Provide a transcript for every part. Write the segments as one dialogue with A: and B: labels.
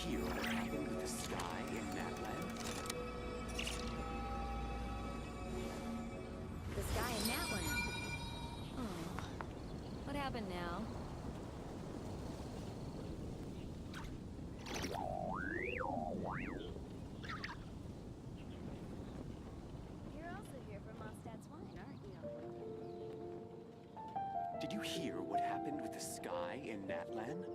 A: Hear what happened with the sky in that land?
B: The sky in that land? Oh. What happened now? You're also here for Mondstadt's wine, aren't you?
A: Did you hear what happened with the sky in that land?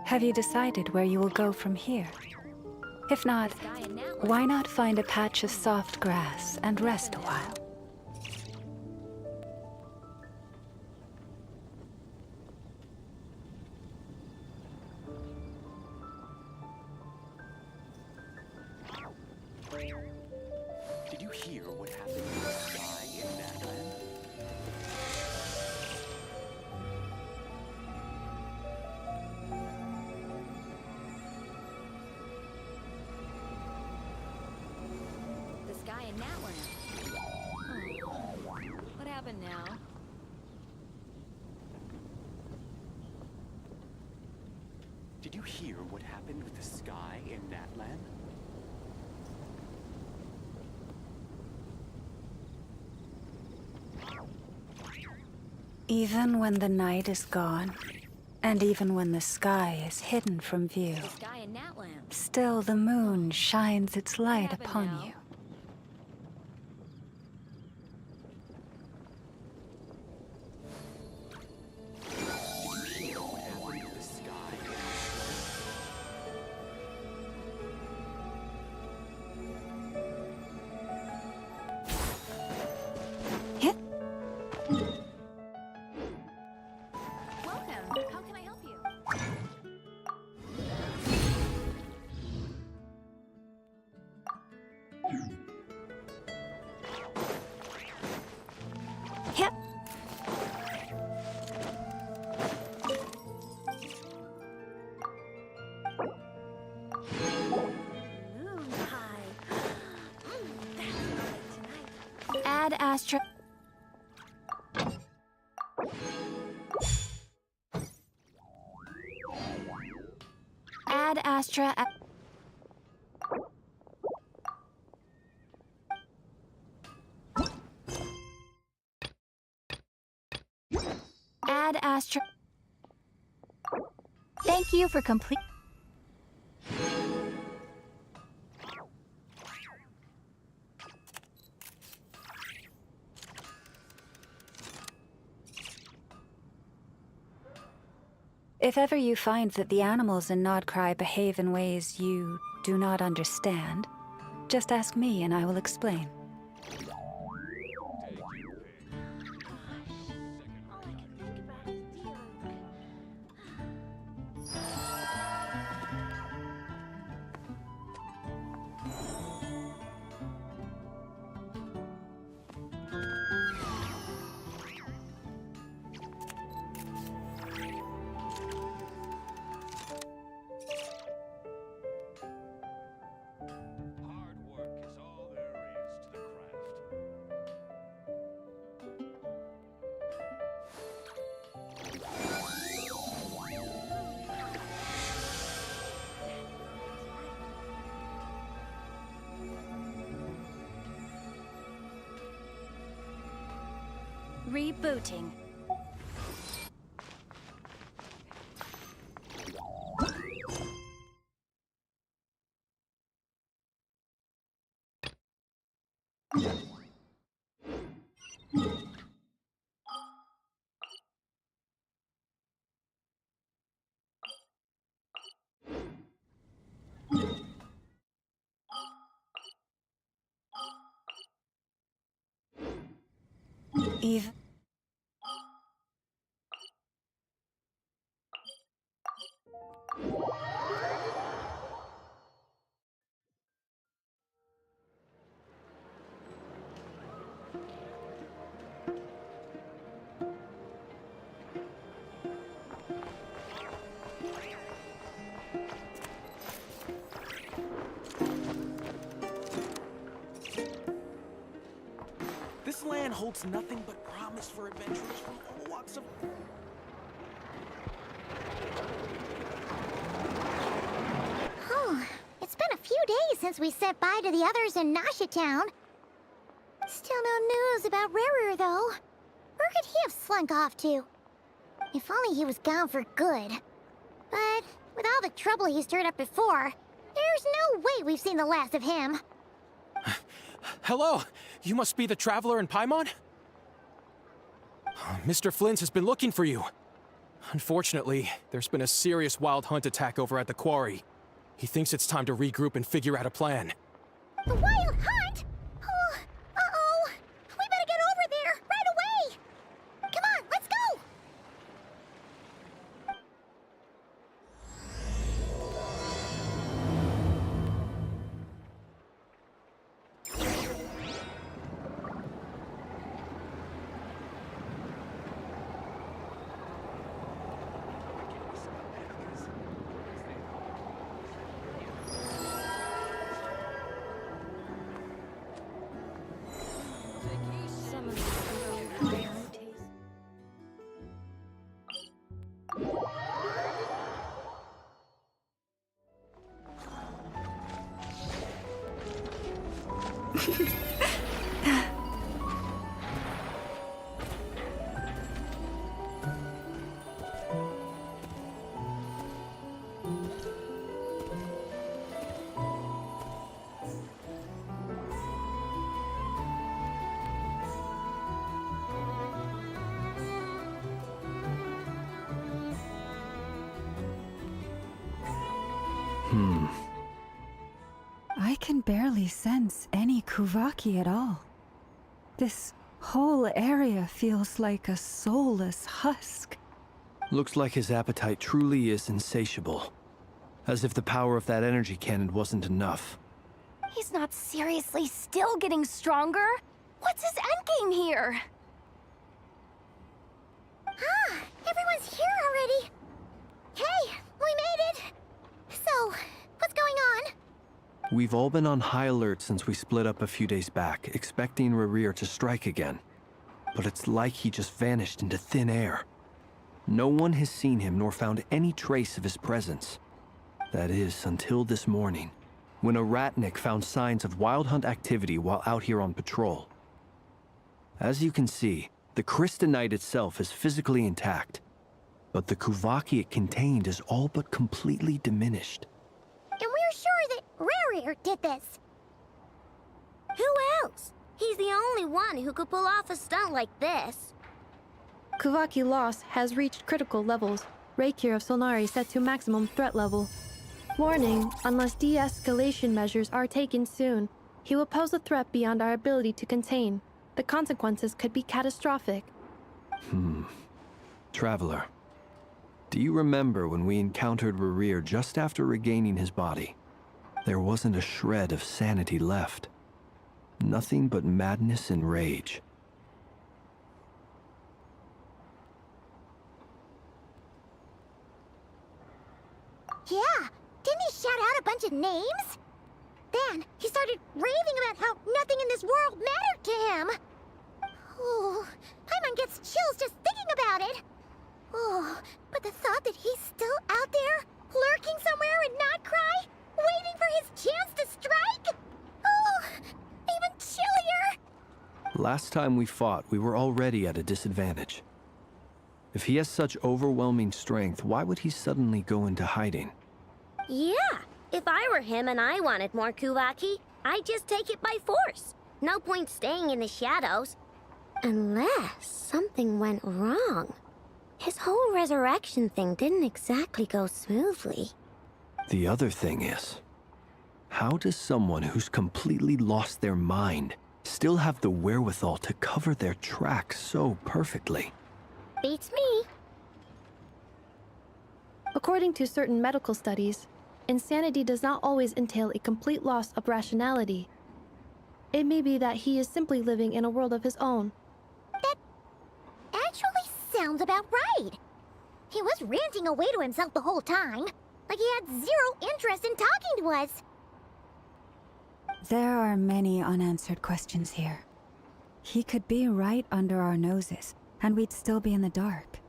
C: Have you decided where you will go from here? If not, why not find a patch of soft grass and rest a while?
A: Did you hear what happened with the sky in that land?
B: The sky in that land? Oh. What happened now?
A: Did you hear what happened with the sky in that land?
C: Even when the night is gone, and even when the sky is hidden from view,
B: The sky in that land?
C: still the moon shines its light
B: happened
C: upon
B: now?
C: you.
A: Did you hear what happened with the sky in that
C: Hit.
B: Welcome. How can I help you?
C: Hit.
B: Moon pie. That's right tonight.
C: Add Astra. Add Astra. Add Astra. Thank you for complete. If ever you find that the animals in Krai behave in ways you do not understand, just ask me and I will explain.
B: All I can think about is dealing.
D: Hard work is all there is to the craft.
B: Rebooting.
C: Eve.
E: This land holds nothing but promise for adventurers from all walks of...
F: Oh, it's been a few days since we said bye to the others in Nasha Town. Still no news about Rarer, though. Where could he have slunk off to? If only he was gone for good. But with all the trouble he stirred up before, there's no way we've seen the last of him.
E: Hello! You must be the traveler in Paimon? Mr. Flynn has been looking for you. Unfortunately, there's been a serious wild hunt attack over at the quarry. He thinks it's time to regroup and figure out a plan.
F: The wild hunt? Oh, uh-oh. We better get over there, right away! Come on, let's go!
C: I can barely sense any Kuvaki at all. This whole area feels like a soulless husk.
G: Looks like his appetite truly is insatiable. As if the power of that energy cannon wasn't enough.
B: He's not seriously still getting stronger? What's his endgame here?
F: Ah, everyone's here already. Hey, we made it. So, what's going on?
G: We've all been on high alert since we split up a few days back, expecting Rarir to strike again. But it's like he just vanished into thin air. No one has seen him nor found any trace of his presence. That is, until this morning, when a ratnik found signs of wild hunt activity while out here on patrol. As you can see, the Crystonite itself is physically intact, but the Kuvaki it contained is all but completely diminished.
F: And we're sure that Rarir did this.
H: Who else? He's the only one who could pull off a stunt like this.
I: Kuvaki loss has reached critical levels. Reikir of Solnari set to maximum threat level. Warning, unless de-escalation measures are taken soon, he will pose a threat beyond our ability to contain. The consequences could be catastrophic.
G: Traveler, do you remember when we encountered Rarir just after regaining his body? There wasn't a shred of sanity left. Nothing but madness and rage.
F: Yeah, didn't he shout out a bunch of names? Then he started raving about how nothing in this world mattered to him. Oh, Paimon gets chills just thinking about it. Oh, but the thought that he's still out there, lurking somewhere and not Krai, waiting for his chance to strike? Oh, even chillier.
G: Last time we fought, we were already at a disadvantage. If he has such overwhelming strength, why would he suddenly go into hiding?
H: Yeah, if I were him and I wanted more Kuvaki, I'd just take it by force. No point staying in the shadows. Unless something went wrong. His whole resurrection thing didn't exactly go smoothly.
G: The other thing is, how does someone who's completely lost their mind still have the wherewithal to cover their tracks so perfectly.
H: Beats me.
I: According to certain medical studies, insanity does not always entail a complete loss of rationality. It may be that he is simply living in a world of his own.
F: That actually sounds about right. He was ranting away to himself the whole time, like he had zero interest in talking to us.
C: There are many unanswered questions here. He could be right under our noses, and we'd still be in the dark.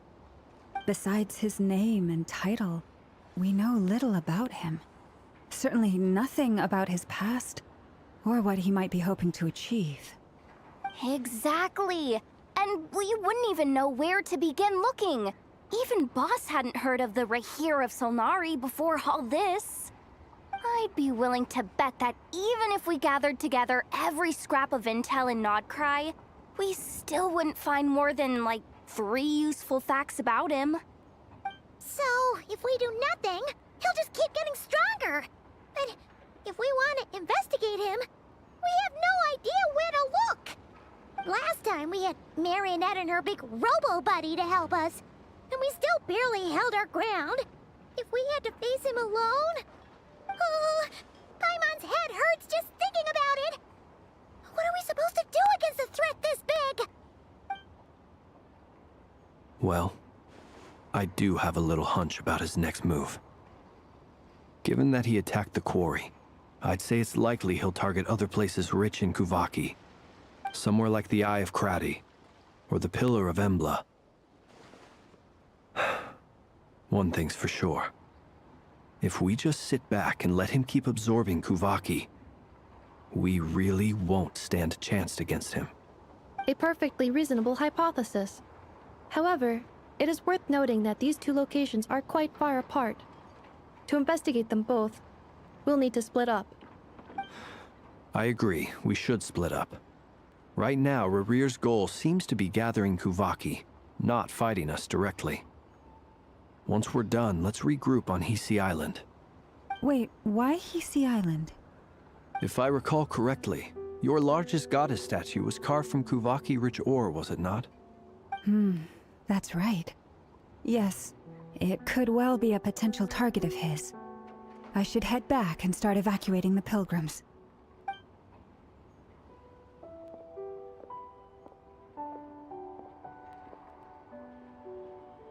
C: Besides his name and title, we know little about him. Certainly nothing about his past, or what he might be hoping to achieve.
J: Exactly. And we wouldn't even know where to begin looking. Even Boss hadn't heard of the Rahir of Solnari before all this. I'd be willing to bet that even if we gathered together every scrap of intel in Krai, we still wouldn't find more than, like, 3 useful facts about him.
F: So, if we do nothing, he'll just keep getting stronger. And if we want to investigate him, we have no idea where to look. Last time we had Marionette and her big robo-buddy to help us, and we still barely held our ground. If we had to face him alone... Oh, Paimon's head hurts just thinking about it. What are we supposed to do against a threat this big?
G: Well, I do have a little hunch about his next move. Given that he attacked the quarry, I'd say it's likely he'll target other places rich in Kuvaki. Somewhere like the Eye of Krai, or the Pillar of Embla. One thing's for sure. If we just sit back and let him keep absorbing Kuvaki, we really won't stand a chance against him.
I: A perfectly reasonable hypothesis. However, it is worth noting that these two locations are quite far apart. To investigate them both, we'll need to split up.
G: I agree, we should split up. Right now, Rarir's goal seems to be gathering Kuvaki, not fighting us directly. Once we're done, let's regroup on Hisi Island.
C: Wait, why Hisi Island?
G: If I recall correctly, your largest goddess statue was carved from Kuvaki-rich ore, was it not?
C: That's right. Yes, it could well be a potential target of his. I should head back and start evacuating the pilgrims.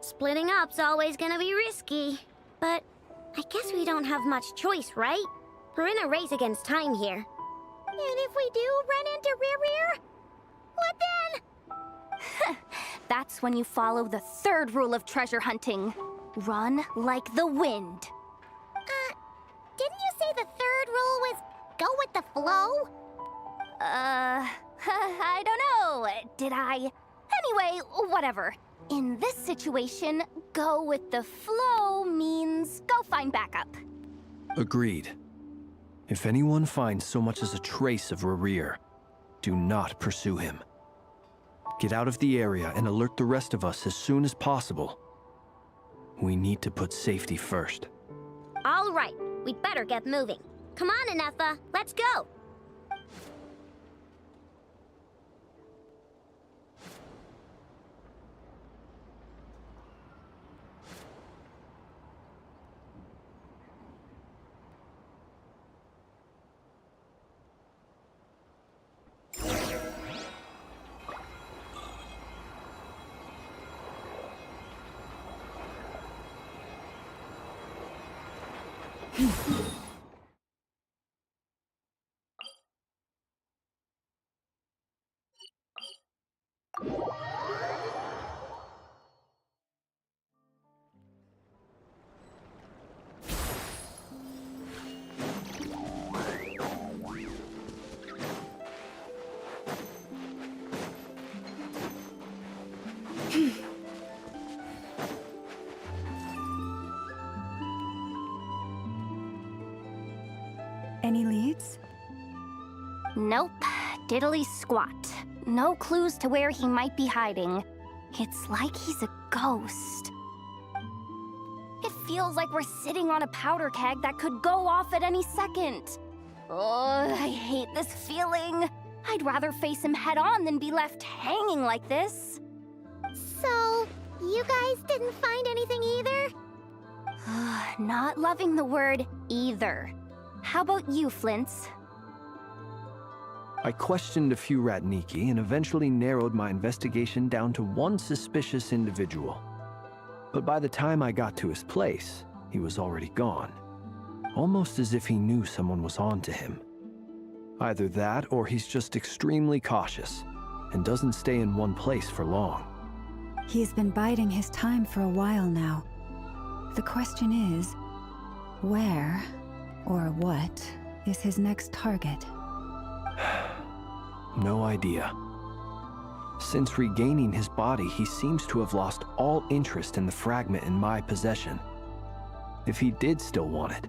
H: Splitting up's always gonna be risky. But I guess we don't have much choice, right? We're in a race against time here.
F: And if we do run into Rarir, what then?
J: That's when you follow the 3rd rule of treasure hunting. Run like the wind.
F: Didn't you say the 3rd rule was go with the flow?
J: I don't know. Did I? Anyway, whatever. In this situation, go with the flow means go find backup.
G: Agreed. If anyone finds so much as a trace of Rarir, do not pursue him. Get out of the area and alert the rest of us as soon as possible. We need to put safety first.
H: All right, we'd better get moving. Come on, Anefa, let's go.
C: Any leads?
J: Nope. Diddly squat. No clues to where he might be hiding. It's like he's a ghost. It feels like we're sitting on a powder keg that could go off at any second. Oh, I hate this feeling. I'd rather face him head on than be left hanging like this.
F: So, you guys didn't find anything either?
J: Not loving the word either. How about you, Flints?
G: I questioned a few Ratniki and eventually narrowed my investigation down to one suspicious individual. But by the time I got to his place, he was already gone. Almost as if he knew someone was on to him. Either that, or he's just extremely cautious and doesn't stay in one place for long.
C: He's been biding his time for a while now. The question is, where or what is his next target?
G: No idea. Since regaining his body, he seems to have lost all interest in the fragment in my possession. If he did still want it,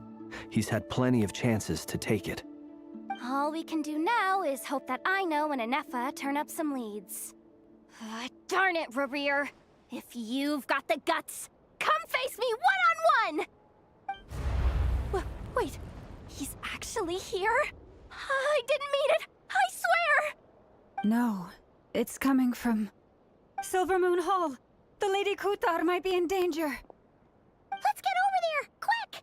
G: he's had plenty of chances to take it.
J: All we can do now is hope that Ino and Anefa turn up some leads. Darn it, Rerir! If you've got the guts, come face me one-on-one! Wait, he's actually here? I didn't mean it! I swear!
C: No, it's coming from Silver Moon Hall. The Lady Kutar might be in danger.
F: Let's get over there, quick!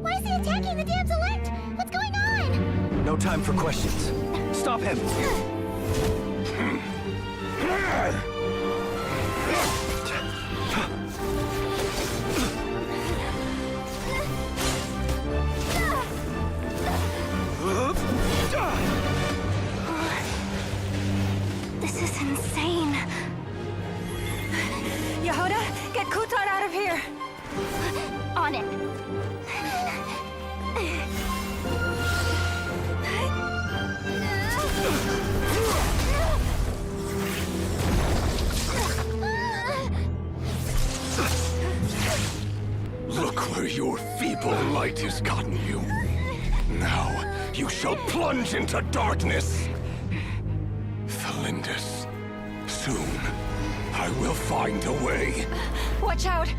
F: Why is he attacking the damsel elect? What's going on?
G: No time for questions. Stop him!
J: This is insane.
C: Yehuda, get Kutar out of here!
J: On it.
D: Look where your feeble light has gotten you. Now, you shall plunge into darkness. Felindus, soon, I will find a way.
C: Watch out!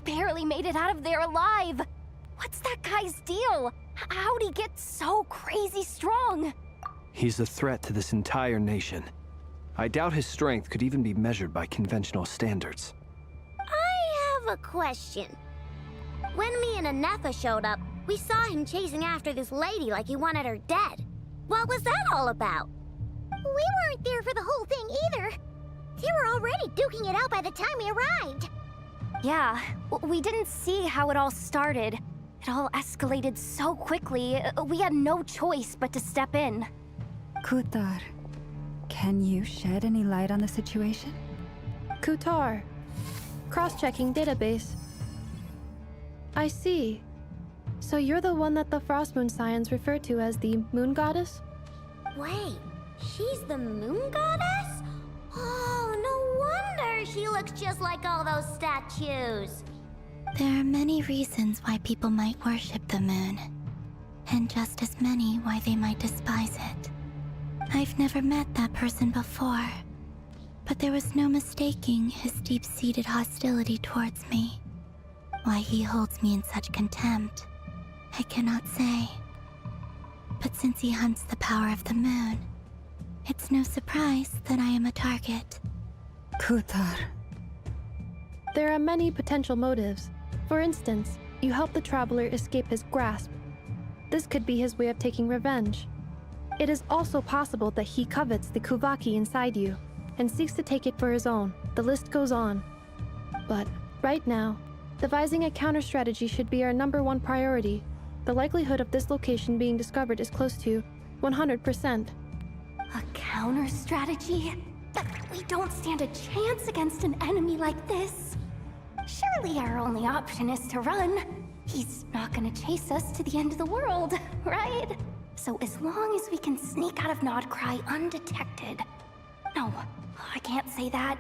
J: Barely made it out of there alive. What's that guy's deal? How'd he get so crazy strong?
G: He's a threat to this entire nation. I doubt his strength could even be measured by conventional standards.
H: I have a question. When me and Anefa showed up, we saw him chasing after this lady like he wanted her dead. What was that all about?
F: We weren't there for the whole thing either. They were already duking it out by the time we arrived.
J: Yeah, we didn't see how it all started. It all escalated so quickly, we had no choice but to step in.
C: Kutar, can you shed any light on the situation?
I: Kutar. Cross-checking database. I see. So you're the one that the Frost Moon Scions refer to as the Moon Goddess?
H: Wait, she's the moon goddess? Oh, no wonder she looks just like all those statues.
B: There are many reasons why people might worship the moon, and just as many why they might despise it. I've never met that person before, but there was no mistaking his deep-seated hostility towards me. Why he holds me in such contempt, I cannot say. But since he hunts the power of the moon, it's no surprise that I am a target.
C: Kutar.
I: There are many potential motives. For instance, you help the traveler escape his grasp. This could be his way of taking revenge. It is also possible that he covets the Kuvaki inside you and seeks to take it for his own. The list goes on. But right now, devising a counter-strategy should be our #1 priority. The likelihood of this location being discovered is close to 100%.
J: A counter-strategy? We don't stand a chance against an enemy like this. Surely our only option is to run. He's not gonna chase us to the end of the world, right? So as long as we can sneak out of Krai undetected. No, I can't say that.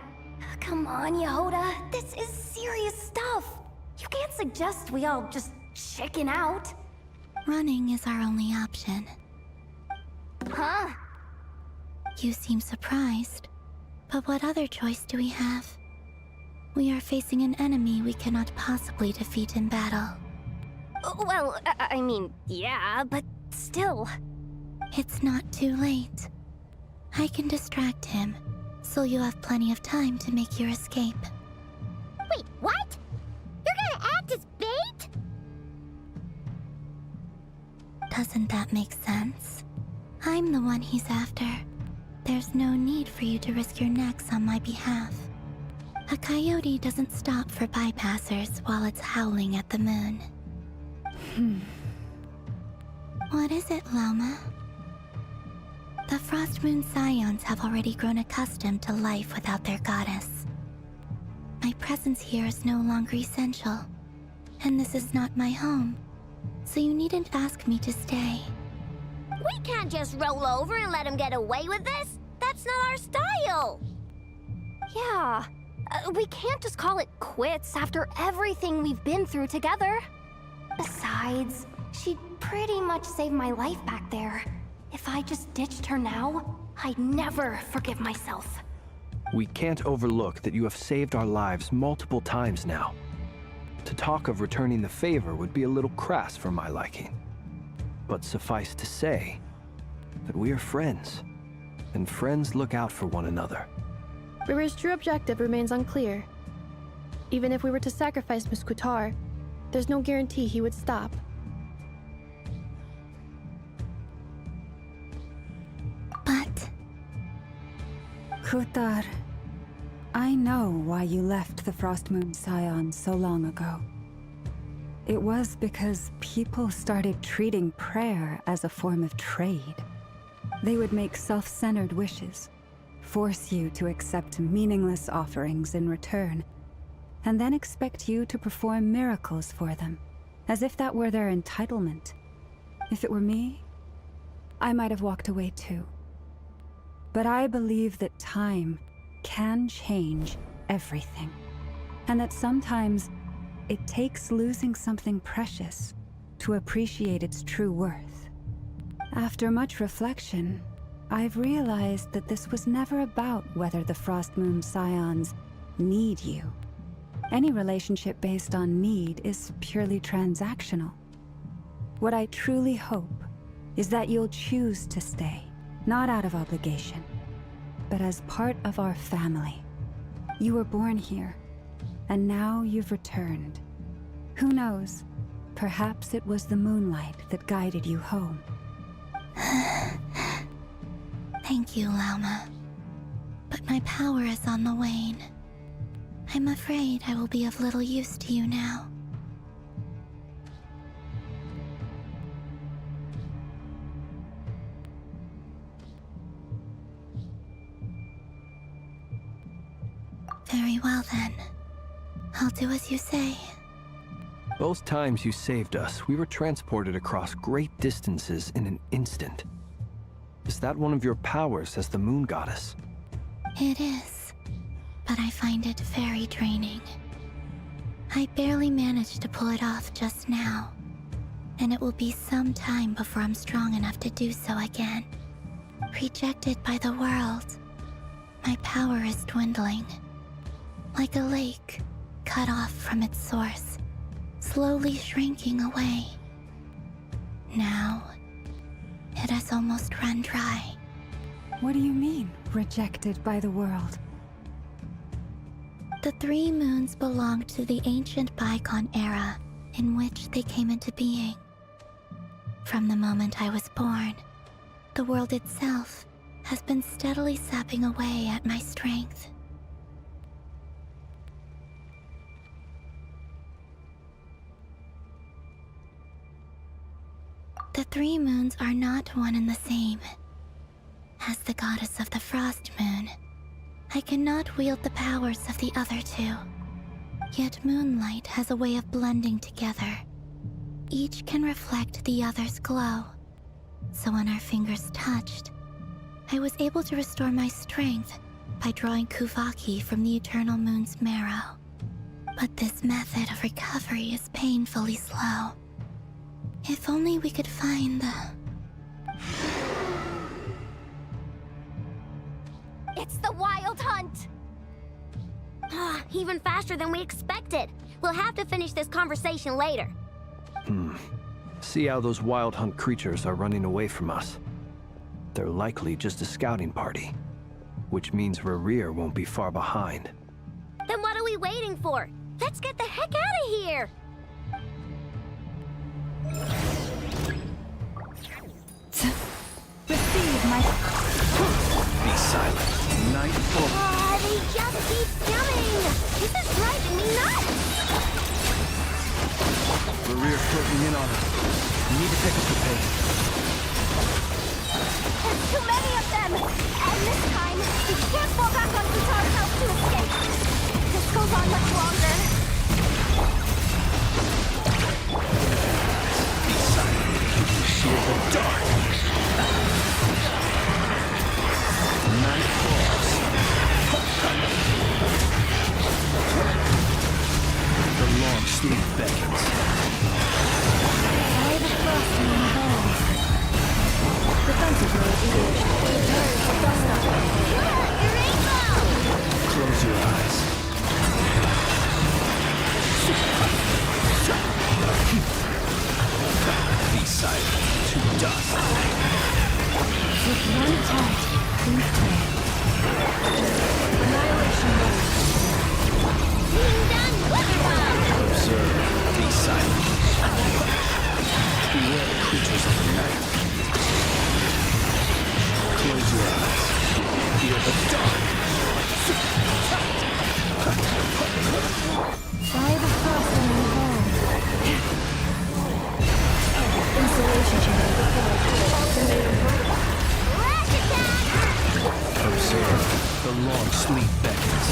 J: Come on, Yehoda, this is serious stuff. You can't suggest we all just chicken out.
B: Running is our only option.
J: Huh?
B: You seem surprised, but what other choice do we have? We are facing an enemy we cannot possibly defeat in battle.
J: Well, I mean, yeah, but still.
B: It's not too late. I can distract him, so you'll have plenty of time to make your escape.
F: Wait, what? You're gonna act as bait?
B: Doesn't that make sense? I'm the one he's after. There's no need for you to risk your necks on my behalf. A coyote doesn't stop for bypassers while it's howling at the moon. What is it, Lauma? The Frost Moon Scions have already grown accustomed to life without their goddess. My presence here is no longer essential, and this is not my home, so you needn't ask me to stay.
H: We can't just roll over and let him get away with this. That's not our style.
J: Yeah, we can't just call it quits after everything we've been through together. Besides, she'd pretty much saved my life back there. If I just ditched her now, I'd never forgive myself.
G: We can't overlook that you have saved our lives multiple times now. To talk of returning the favor would be a little crass for my liking. But suffice to say that we are friends, and friends look out for one another.
I: Rivers' true objective remains unclear. Even if we were to sacrifice Miss Kutar, there's no guarantee he would stop.
B: But...
C: Kutar, I know why you left the Frost Moon Scions so long ago. It was because people started treating prayer as a form of trade. They would make self-centered wishes, force you to accept meaningless offerings in return, and then expect you to perform miracles for them, as if that were their entitlement. If it were me, I might have walked away too. But I believe that time can change everything, and that sometimes it takes losing something precious to appreciate its true worth. After much reflection, I've realized that this was never about whether the Frost Moon Scions need you. Any relationship based on need is purely transactional. What I truly hope is that you'll choose to stay, not out of obligation, but as part of our family. You were born here, and now you've returned. Who knows? Perhaps it was the moonlight that guided you home.
B: Thank you, Lauma. But my power is on the wane. I'm afraid I will be of little use to you now. Very well then. I'll do as you say.
G: Both times you saved us, we were transported across great distances in an instant. Is that one of your powers as the moon goddess?
B: It is, but I find it very draining. I barely managed to pull it off just now, and it will be some time before I'm strong enough to do so again. Rejected by the world, my power is dwindling. Like a lake, cut off from its source, slowly shrinking away. Now, it has almost run dry.
C: What do you mean, rejected by the world?
B: The 3 moons belonged to the ancient bygone era in which they came into being. From the moment I was born, the world itself has been steadily sapping away at my strength. The 3 moons are not one and the same. As the goddess of the frost moon, I cannot wield the powers of the other 2. Yet moonlight has a way of blending together. Each can reflect the other's glow. So when our fingers touched, I was able to restore my strength by drawing Kuvaki from the eternal moon's marrow. But this method of recovery is painfully slow. If only we could find the...
J: It's the Wild Hunt!
H: Even faster than we expected. We'll have to finish this conversation later.
G: See how those Wild Hunt creatures are running away from us. They're likely just a scouting party, which means Rerir won't be far behind.
H: Then what are we waiting for? Let's get the heck out of here!
C: Receive my...
D: Be silent. Nightfall.
H: They just keep coming! This is driving me nuts!
G: Rerir's closing in on us. We need to pick up the pace.
J: There's too many of them! And this time, we can't fall back on Utar's house to escape! This goes on much longer.
D: Be silent. Shear the dark. Night falls. The long sleep beckons.
C: By the frost moon falls. Defensive mode engaged.
D: Close your eyes. Be silent. To dust.
C: With one touch, please play. Annihilation mode.
D: Observe. Be silent. Beware the creatures of the night. Close your eyes. Feel the dark.
C: By the frost moon falls. Installation chamber.
D: Observe. The long sleep beckons.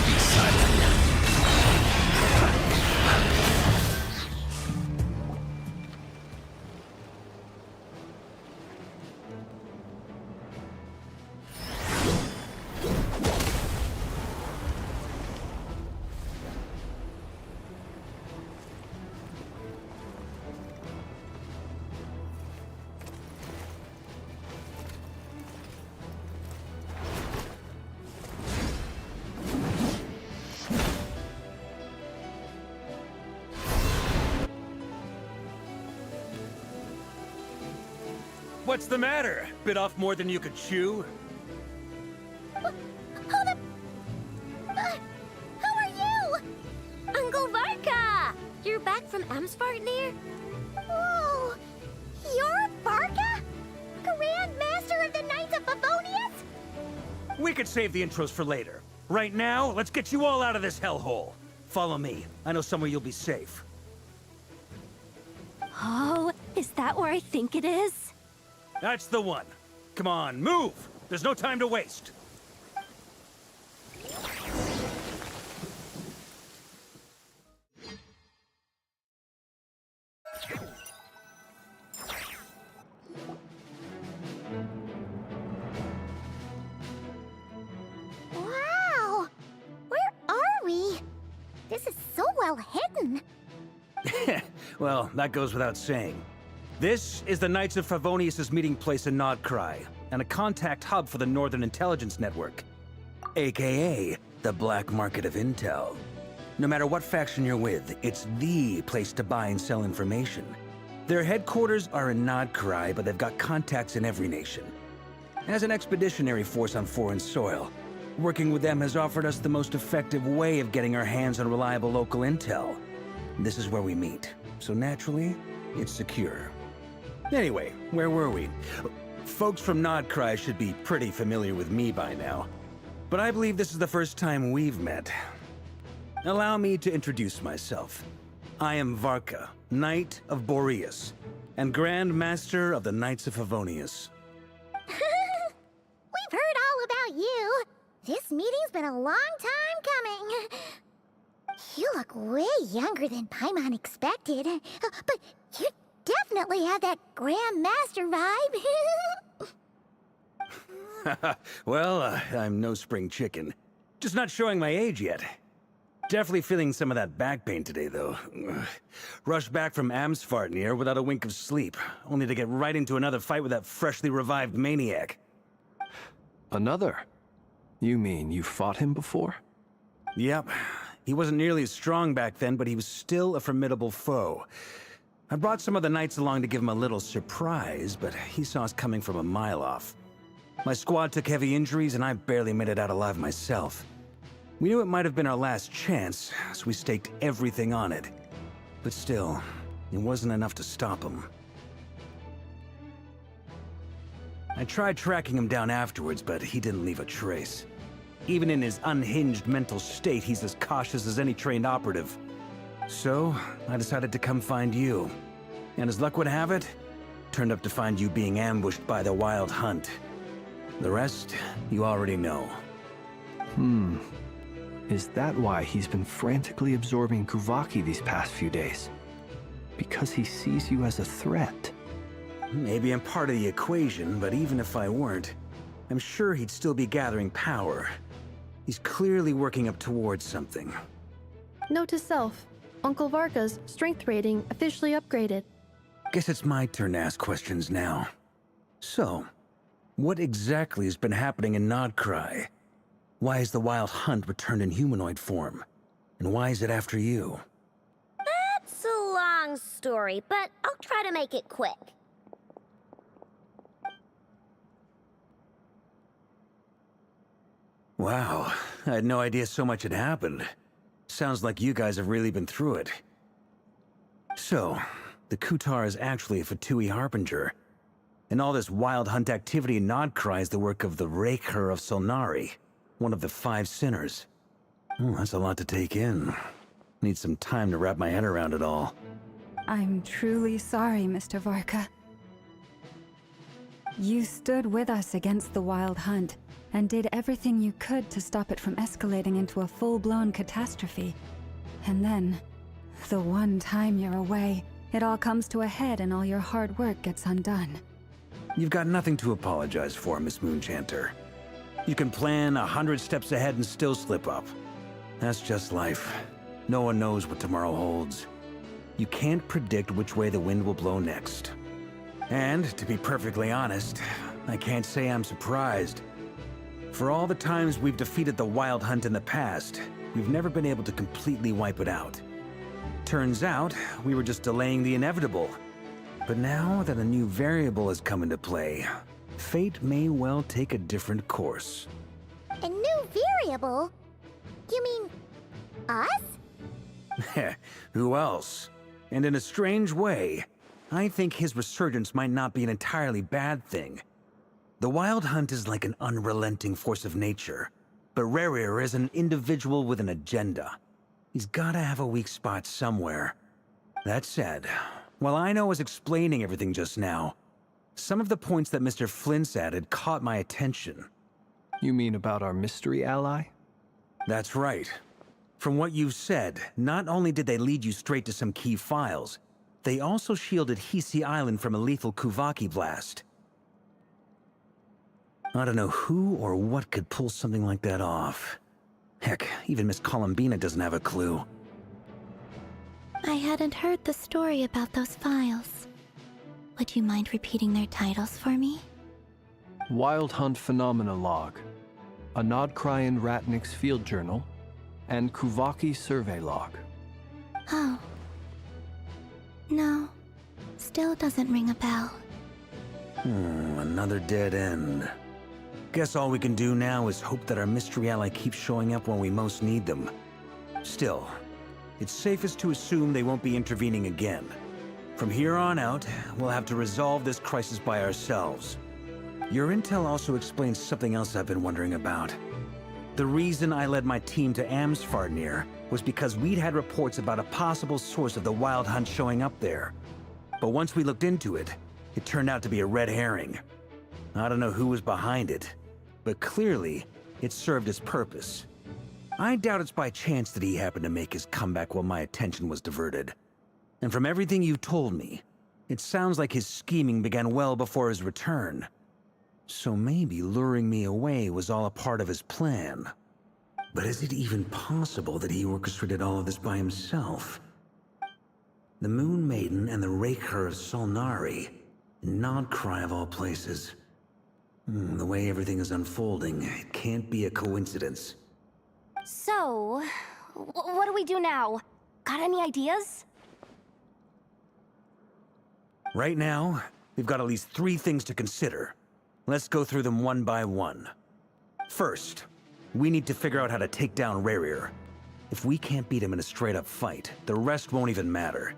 D: Be silent.
K: What's the matter? Bit off more than you could chew?
H: Hold up! Who are you? Uncle Varka! You're back from Amsvartnir?
F: Whoa! You're Varka? Grand Master of the Knights of Favonius?
K: We could save the intros for later. Right now, let's get you all out of this hellhole. Follow me. I know somewhere you'll be safe.
J: Oh, is that where I think it is?
K: That's the one. Come on, move! There's no time to waste.
F: Wow! Where are we? This is so well hidden.
K: Well, that goes without saying. This is the Knights of Favonius' meeting place in Krai, and a contact hub for the Northern Intelligence Network, aka the Black Market of Intel. No matter what faction you're with, it's the place to buy and sell information. Their headquarters are in Krai, but they've got contacts in every nation. As an expeditionary force on foreign soil, working with them has offered us the most effective way of getting our hands on reliable local intel. This is where we meet, so naturally, it's secure. Anyway, where were we? Folks from Krai should be pretty familiar with me by now, but I believe this is the first time we've met. Allow me to introduce myself. I am Varka, Knight of Boreas, and Grand Master of the Knights of Favonius.
F: We've heard all about you. This meeting's been a long time coming. You look way younger than Paimon expected, but you definitely have that Grand Master vibe.
K: Well, I'm no spring chicken. Just not showing my age yet. Definitely feeling some of that back pain today, though. Rushed back from Amsfartnir without a wink of sleep, only to get right into another fight with that freshly revived maniac.
G: Another? You mean you fought him before?
K: Yep. He wasn't nearly as strong back then, but he was still a formidable foe. I brought some of the knights along to give him a little surprise, but he saw us coming from a mile off. My squad took heavy injuries, and I barely made it out alive myself. We knew it might have been our last chance, so we staked everything on it. But still, it wasn't enough to stop him. I tried tracking him down afterwards, but he didn't leave a trace. Even in his unhinged mental state, he's as cautious as any trained operative. So, I decided to come find you. And as luck would have it, turned up to find you being ambushed by the Wild Hunt. The rest, you already know.
G: Is that why he's been frantically absorbing Kuvaki these past few days? Because he sees you as a threat?
K: Maybe I'm part of the equation, but even if I weren't, I'm sure he'd still be gathering power. He's clearly working up towards something.
I: Note to self, Uncle Varka's strength rating officially upgraded.
K: Guess it's my turn to ask questions now. So, what exactly has been happening in Krai? Why is the Wild Hunt returned in humanoid form? And why is it after you?
H: That's a long story, but I'll try to make it quick.
K: Wow, I had no idea so much had happened. Sounds like you guys have really been through it. So, the Kutar is actually a Fatui Harbinger. And all this Wild Hunt activity in Krai is the work of the Raker of Solnari, one of the 5 sinners. Oh, that's a lot to take in. Need some time to wrap my head around it all.
C: I'm truly sorry, Mr. Varka. You stood with us against the Wild Hunt, and did everything you could to stop it from escalating into a full-blown catastrophe. And then, the one time you're away, it all comes to a head and all your hard work gets undone.
K: You've got nothing to apologize for, Miss Moonchanter. You can plan 100 steps ahead and still slip up. That's just life. No one knows what tomorrow holds. You can't predict which way the wind will blow next. And, to be perfectly honest, I can't say I'm surprised. For all the times we've defeated the Wild Hunt in the past, we've never been able to completely wipe it out. Turns out, we were just delaying the inevitable. But now that a new variable has come into play, fate may well take a different course.
F: A new variable? You mean us?
K: Who else? And in a strange way, I think his resurgence might not be an entirely bad thing. The Wild Hunt is like an unrelenting force of nature. But Rerir is an individual with an agenda. He's gotta have a weak spot somewhere. That said, while I was explaining everything just now, some of the points that Mr. Flint's added caught my attention.
G: You mean about our mystery ally?
K: That's right. From what you've said, not only did they lead you straight to some key files, they also shielded Hisi Island from a lethal Kuvaki blast. I don't know who or what could pull something like that off. Heck, even Miss Columbina doesn't have a clue.
B: I hadn't heard the story about those files. Would you mind repeating their titles for me?
G: Wild Hunt Phenomena Log, a Nodcrian Ratnik's Field Journal, and Kuvaki Survey Log.
B: Oh. No. Still doesn't ring a bell.
K: Another dead end. Guess all we can do now is hope that our mystery ally keeps showing up when we most need them. Still, it's safest to assume they won't be intervening again. From here on out, we'll have to resolve this crisis by ourselves. Your intel also explains something else I've been wondering about. The reason I led my team to Amsfarnir was because we'd had reports about a possible source of the Wild Hunt showing up there. But once we looked into it, it turned out to be a red herring. I don't know who was behind it, but clearly, it served its purpose. I doubt it's by chance that he happened to make his comeback while my attention was diverted. And from everything you told me, it sounds like his scheming began well before his return. So maybe luring me away was all a part of his plan. But is it even possible that he orchestrated all of this by himself? The Moon Maiden and the Raker of Solnari, Nodcry of all places. The way everything is unfolding, it can't be a coincidence.
J: So, what do we do now? Got any ideas?
K: Right now, we've got at least 3 things to consider. Let's go through them one by one. First, we need to figure out how to take down Rerir. If we can't beat him in a straight-up fight, the rest won't even matter.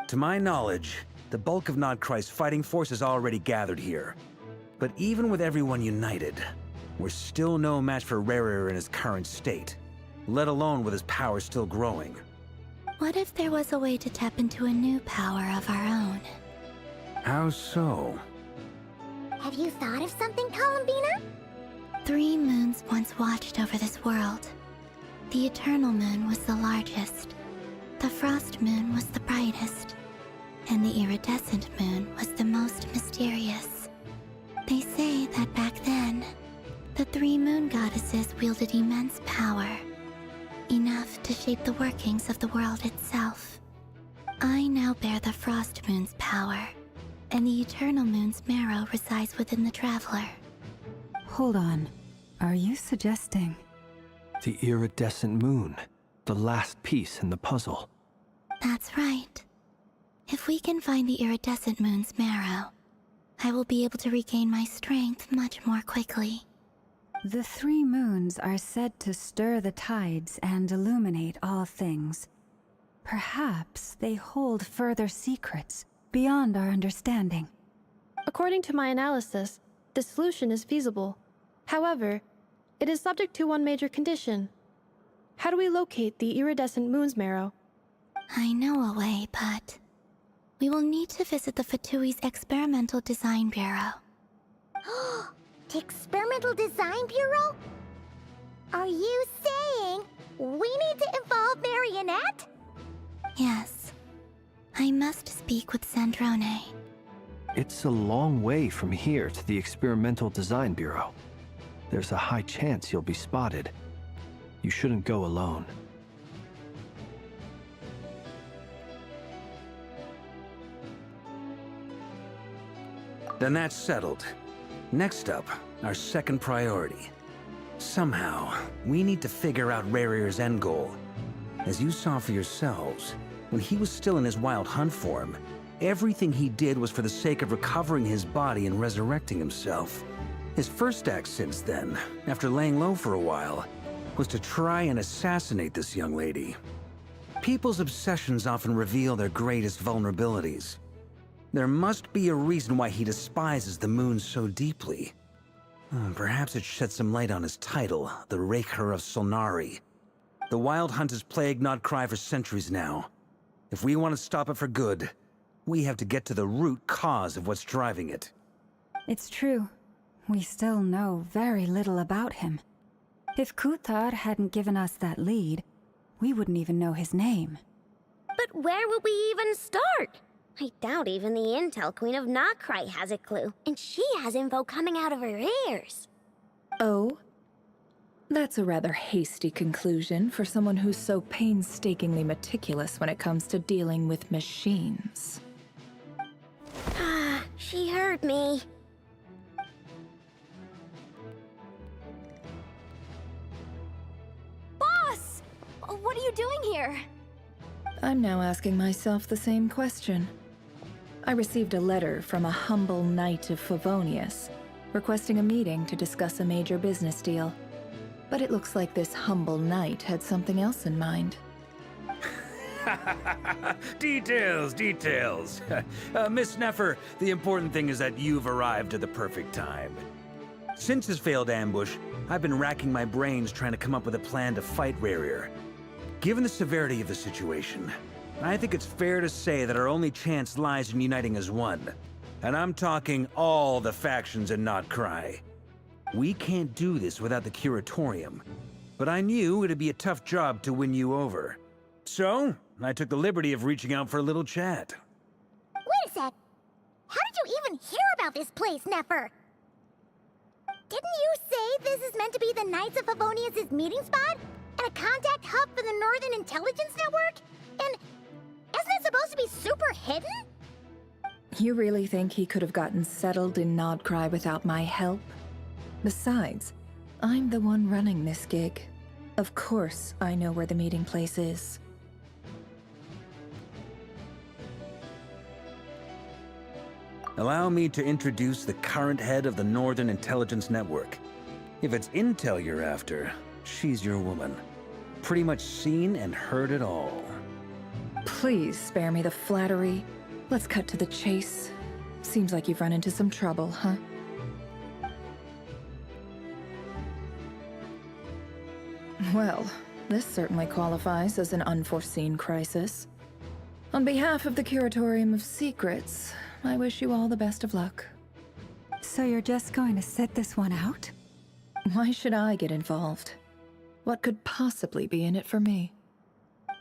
K: To my knowledge, the bulk of Nodcry's fighting force is already gathered here. But even with everyone united, we're still no match for Rerir in his current state, let alone with his power still growing.
B: What if there was a way to tap into a new power of our own?
K: How so?
F: Have you thought of something, Columbina?
B: 3 moons once watched over this world. The Eternal Moon was the largest. The Frost Moon was the brightest. And the Iridescent Moon was the most mysterious. They say that back then, the 3 moon goddesses wielded immense power. Enough to shape the workings of the world itself. I now bear the Frost Moon's power, and the Eternal Moon's marrow resides within the Traveler.
C: Hold on. Are you suggesting?
G: The Iridescent Moon, the last piece in the puzzle.
B: That's right. If we can find the Iridescent Moon's marrow, I will be able to regain my strength much more quickly.
C: The 3 moons are said to stir the tides and illuminate all things. Perhaps they hold further secrets beyond our understanding.
I: According to my analysis, the solution is feasible. However, it is subject to one major condition. How do we locate the Iridescent Moon's marrow?
B: I know a way, but we will need to visit the Fatui's Experimental Design Bureau.
F: The Experimental Design Bureau? Are you saying we need to involve Marionette?
B: Yes. I must speak with Sandrone.
G: It's a long way from here to the Experimental Design Bureau. There's a high chance you'll be spotted. You shouldn't go alone.
K: Then that's settled. Next up, our second priority. Somehow, we need to figure out Rerir's end goal. As you saw for yourselves, when he was still in his Wild Hunt form, everything he did was for the sake of recovering his body and resurrecting himself. His first act since then, after laying low for a while, was to try and assassinate this young lady. People's obsessions often reveal their greatest vulnerabilities. There must be a reason why he despises the moon so deeply. Perhaps it sheds some light on his title, the Raker of Solnari. The Wild Hunt has plagued Notcry for centuries now. If we want to stop it for good, we have to get to the root cause of what's driving it.
C: It's true. We still know very little about him. If Kuthar hadn't given us that lead, we wouldn't even know his name.
H: But where would we even start? I doubt even the Intel Queen of Notcry has a clue, and she has info coming out of her ears.
L: Oh? That's a rather hasty conclusion for someone who's so painstakingly meticulous when it comes to dealing with machines.
H: Ah, she heard me.
J: Boss! What are you doing here?
L: I'm now asking myself the same question. I received a letter from a humble knight of Favonius, requesting a meeting to discuss a major business deal. But it looks like this humble knight had something else in mind.
K: Details. Miss Neffer, the important thing is that you've arrived at the perfect time. Since his failed ambush, I've been racking my brains trying to come up with a plan to fight Rarier. Given the severity of the situation, I think it's fair to say that our only chance lies in uniting as one. And I'm talking all the factions in Notcry. We can't do this without the Curatorium, but I knew it'd be a tough job to win you over. So, I took the liberty of reaching out for a little chat.
F: Wait a sec. How did you even hear about this place, Neffer? Didn't you say this is meant to be the Knights of Favonius' meeting spot? And a contact hub for the Northern Intelligence Network? And isn't it supposed to be super hidden?
L: You really think he could have gotten settled in Notcry without my help? Besides, I'm the one running this gig. Of course I know where the meeting place is.
K: Allow me to introduce the current head of the Northern Intelligence Network. If it's intel you're after, she's your woman. Pretty much seen and heard it all.
L: Please spare me the flattery. Let's cut to the chase. Seems like you've run into some trouble, huh? Well, this certainly qualifies as an unforeseen crisis. On behalf of the Curatorium of Secrets, I wish you all the best of luck.
C: So you're just going to sit this one out?
L: Why should I get involved? What could possibly be in it for me?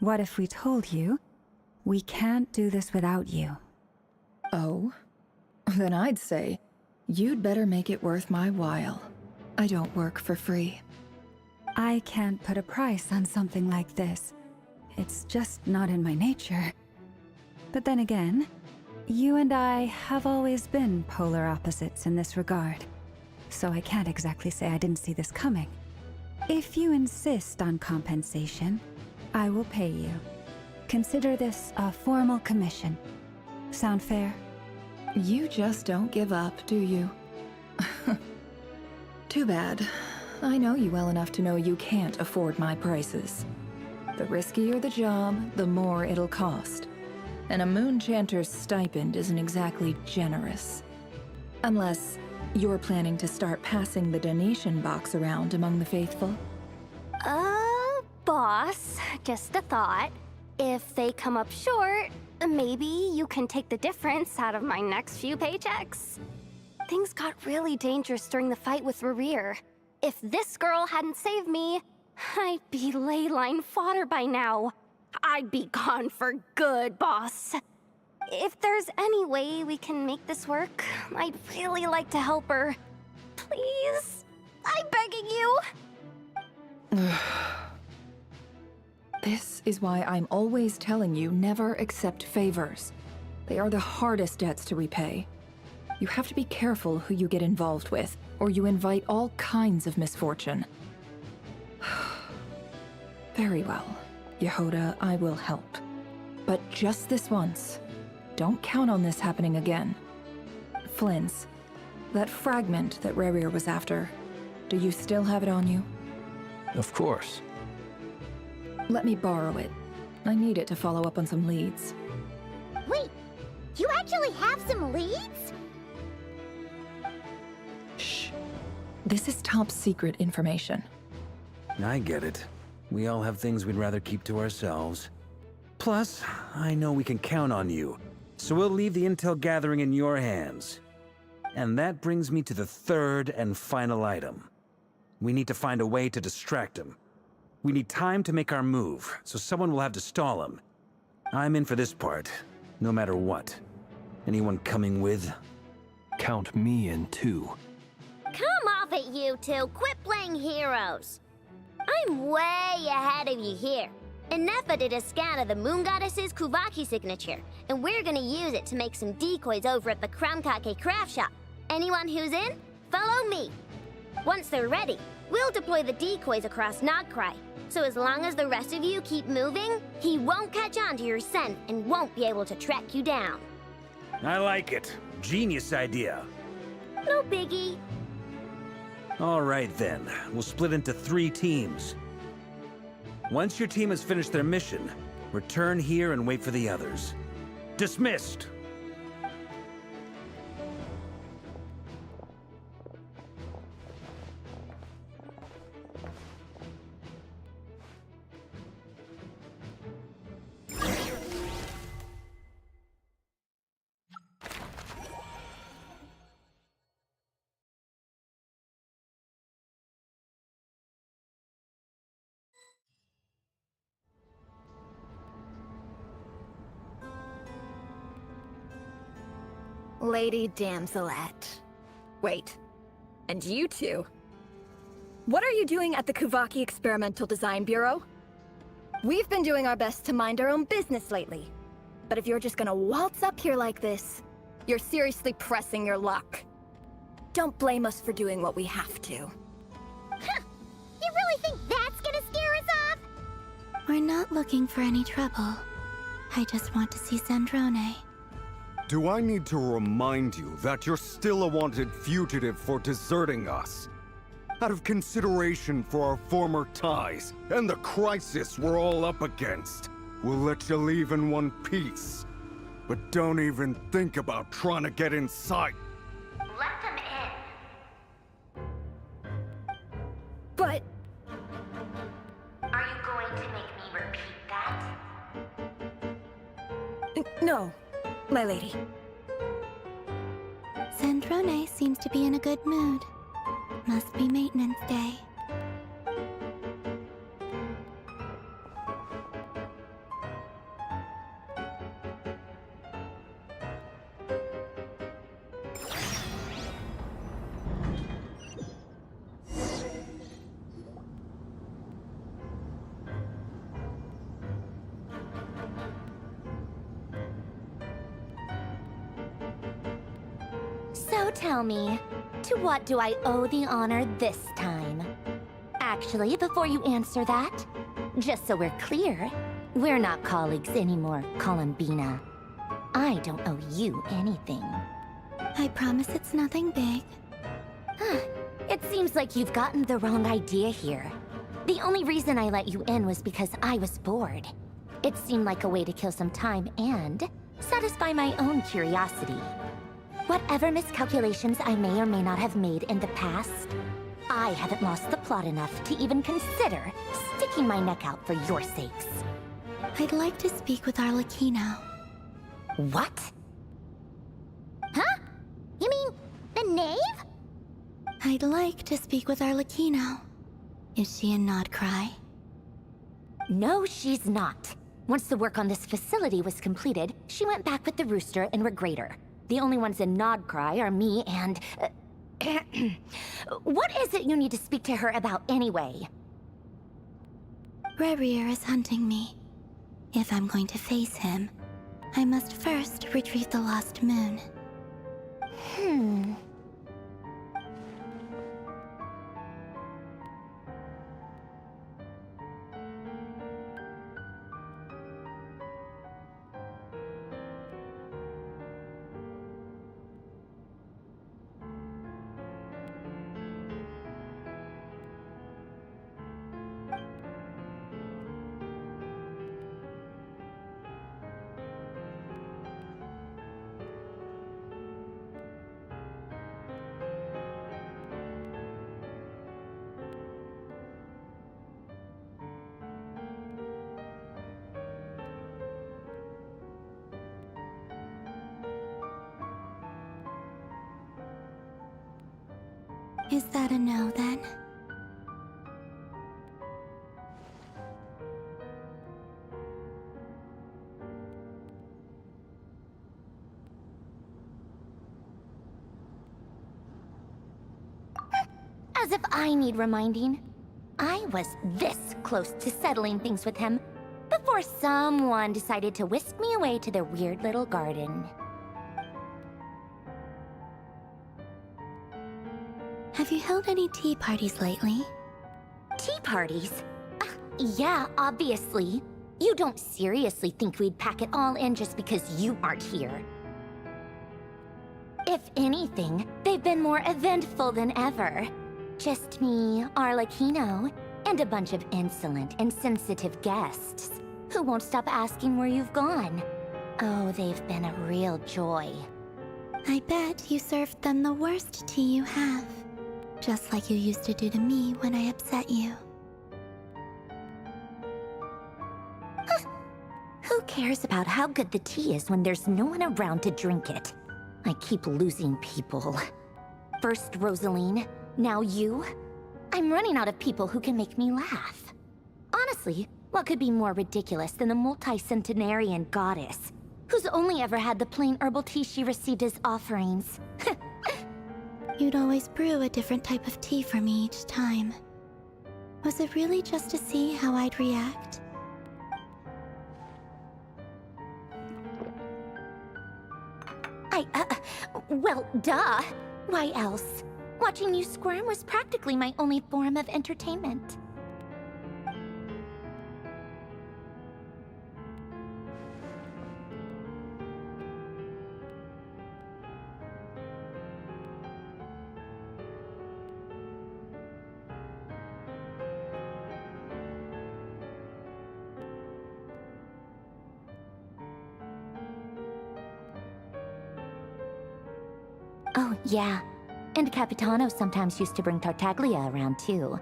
C: What if we told you we can't do this without you?
L: Oh? Then I'd say, you'd better make it worth my while. I don't work for free.
C: I can't put a price on something like this. It's just not in my nature. But then again, you and I have always been polar opposites in this regard. So I can't exactly say I didn't see this coming. If you insist on compensation, I will pay you. Consider this a formal commission. Sound fair?
L: You just don't give up, do you? Too bad. I know you well enough to know you can't afford my prices. The riskier the job, the more it'll cost. And a Moonchanter's stipend isn't exactly generous. Unless you're planning to start passing the donation box around among the faithful.
J: Boss, just a thought. If they come up short, maybe you can take the difference out of my next few paychecks. Things got really dangerous during the fight with Rarier. If this girl hadn't saved me, I'd be ley line fodder by now. I'd be gone for good, boss. If there's any way we can make this work, I'd really like to help her. Please? I'm begging you.
L: This is why I'm always telling you never accept favors. They are the hardest debts to repay. You have to be careful who you get involved with, or you invite all kinds of misfortune. Very well, Yehoda, I will help. But just this once. Don't count on this happening again. Flynn's, that fragment that Rarier was after, do you still have it on you?
G: Of course.
L: Let me borrow it. I need it to follow up on some leads.
F: Wait, you actually have some leads?
L: This is top secret information.
K: I get it. We all have things we'd rather keep to ourselves. Plus, I know we can count on you, so we'll leave the intel gathering in your hands. And that brings me to the third and final item. We need to find a way to distract him. We need time to make our move, so someone will have to stall him. I'm in for this part, no matter what. Anyone coming with?
G: Count me in too.
H: Come off it, you two. Quit playing heroes. I'm way ahead of you here. Nefa did a scan of the Moon Goddess's Kuvaki signature, and we're gonna use it to make some decoys over at the Kramkake craft shop. Anyone who's in, follow me. Once they're ready, we'll deploy the decoys across Krai. So as long as the rest of you keep moving, he won't catch on to your scent and won't be able to track you down.
K: I like it. Genius idea.
H: No biggie.
K: All right then, we'll split into 3 teams. Once your team has finished their mission, return here and wait for the others. Dismissed!
M: Lady Damselette. Wait. And you two? What are you doing at the Kuvaki Experimental Design Bureau? We've been doing our best to mind our own business lately. But if you're just gonna waltz up here like this, you're seriously pressing your luck. Don't blame us for doing what we have to.
F: Huh. You really think that's gonna scare us off?
B: We're not looking for any trouble. I just want to see Sandrone.
D: Do I need to remind you that you're still a wanted fugitive for deserting us? Out of consideration for our former ties and the crisis we're all up against, we'll let you leave in one piece. But don't even think about trying to get inside.
H: Let them in.
M: But...
H: Are you going to make me repeat that?
M: No, my lady.
B: Sandrone seems to be in a good mood. Must be maintenance day.
J: So tell me, to what do I owe the honor this time? Actually, before you answer that, just so we're clear, we're not colleagues anymore, Columbina. I don't owe you anything.
B: I promise it's nothing big.
J: It seems like you've gotten the wrong idea here. The only reason I let you in was because I was bored. It seemed like a way to kill some time and satisfy my own curiosity. Whatever miscalculations I may or may not have made in the past, I haven't lost the plot enough to even consider sticking my neck out for your sakes.
B: I'd like to speak with Arlecchino.
J: What?
F: Huh? You mean the knave?
B: I'd like to speak with Arlecchino. Is she in Krai?
J: No, she's not. Once the work on this facility was completed, she went back with the Rooster and Regrator. The only ones in Krai are me and... What is it you need to speak to her about anyway?
B: Rerir is hunting me. If I'm going to face him, I must first retrieve the lost moon. Is that a no, then?
F: As if I need reminding. I was this close to settling things with him before someone decided to whisk me away to their weird little garden.
B: Have you held any tea parties lately?
F: Tea parties? Yeah, obviously. You don't seriously think we'd pack it all in just because you aren't here. If anything, they've been more eventful than ever. Just me, Arlecchino, and a bunch of insolent and sensitive guests who won't stop asking where you've gone. Oh, they've been a real joy.
B: I bet you served them the worst tea you have. Just like you used to do to me when I upset you.
F: Who cares about how good the tea is when there's no one around to drink it? I keep losing people. First Rosaline, now you. I'm running out of people who can make me laugh. Honestly, what could be more ridiculous than the multi-centenarian goddess, who's only ever had the plain herbal tea she received as offerings?
B: You'd always brew a different type of tea for me each time. Was it really just to see how I'd react?
F: Well, duh. Why else? Watching you squirm was practically my only form of entertainment. Oh, yeah. And Capitano sometimes used to bring Tartaglia around, too.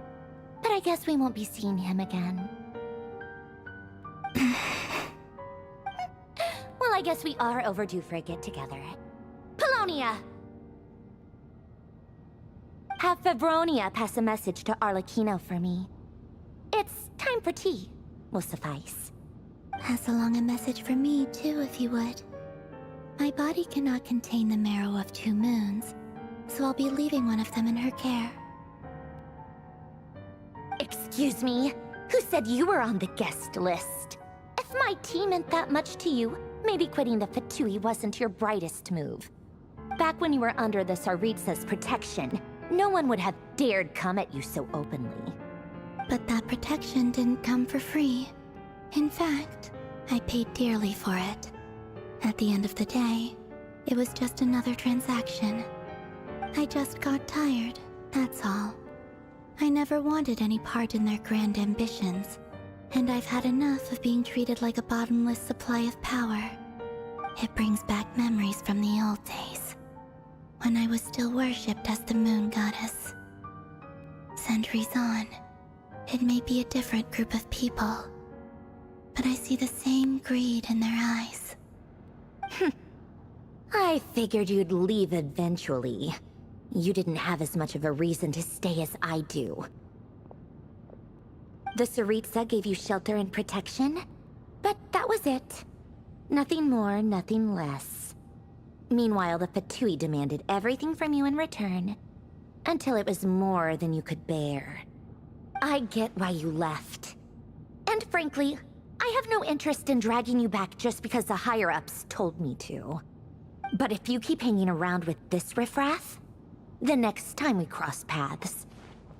F: But I guess we won't be seeing him again. Well, I guess we are overdue for a get-together. Polonia! Have Favronia pass a message to Arlecchino for me. It's time for tea. Will suffice.
B: Pass along a message for me, too, if you would. My body cannot contain the marrow of 2 moons, so I'll be leaving one of them in her care.
F: Excuse me? Who said you were on the guest list? If my tea meant that much to you, maybe quitting the Fatui wasn't your brightest move. Back when you were under the Tsaritsa's protection, no one would have dared come at you so openly.
B: But that protection didn't come for free. In fact, I paid dearly for it. At the end of the day, it was just another transaction. I just got tired, that's all. I never wanted any part in their grand ambitions, and I've had enough of being treated like a bottomless supply of power. It brings back memories from the old days, when I was still worshipped as the moon goddess. Centuries on, it may be a different group of people, but I see the same greed in their eyes.
F: I figured you'd leave eventually. You didn't have as much of a reason to stay as I do. The Tsaritsa gave you shelter and protection, but that was it. Nothing more, nothing less. Meanwhile, the Fatui demanded everything from you in return, until it was more than you could bear. I get why you left. And frankly, I have no interest in dragging you back just because the higher-ups told me to. But if you keep hanging around with this riffraff, the next time we cross paths,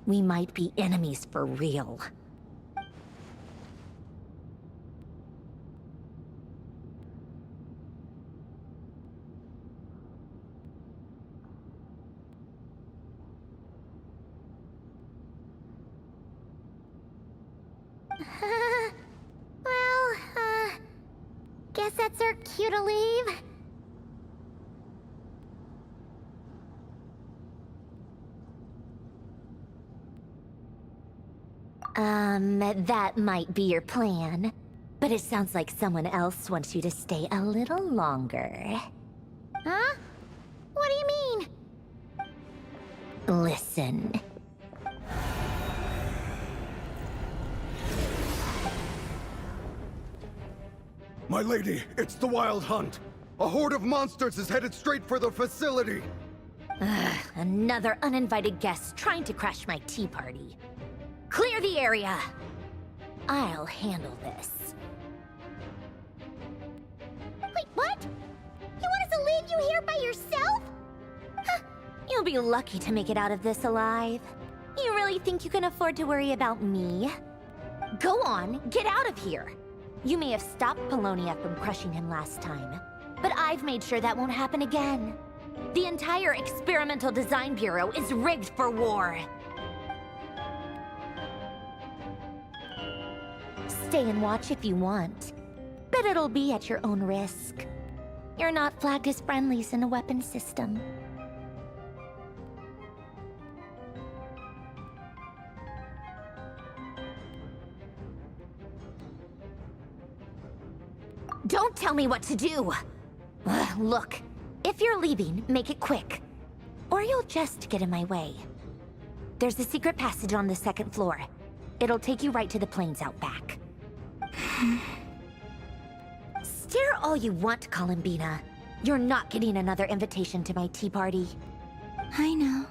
F: we might be enemies for real. Guess that's our cue to leave. That might be your plan, but it sounds like someone else wants you to stay a little longer. Huh? What do you mean?
H: Listen.
D: My lady, it's the Wild Hunt. A horde of monsters is headed straight for the facility.
N: Ugh, another uninvited guest trying to crash my tea party. Clear the area! I'll handle this.
F: Wait, what? You want us to leave you here by yourself?
N: Huh, you'll be lucky to make it out of this alive. You really think you can afford to worry about me? Go on, get out of here! You may have stopped Polonia from crushing him last time, but I've made sure that won't happen again. The entire Experimental Design Bureau is rigged for war. Stay and watch if you want, but it'll be at your own risk. You're not flagged as friendlies in a weapons system. Don't tell me what to do! Ugh, look, if you're leaving, make it quick. Or you'll just get in my way. There's a secret passage on the second floor. It'll take you right to the plains out back. Stare all you want, Columbina. You're not getting another invitation to my tea party.
B: I know.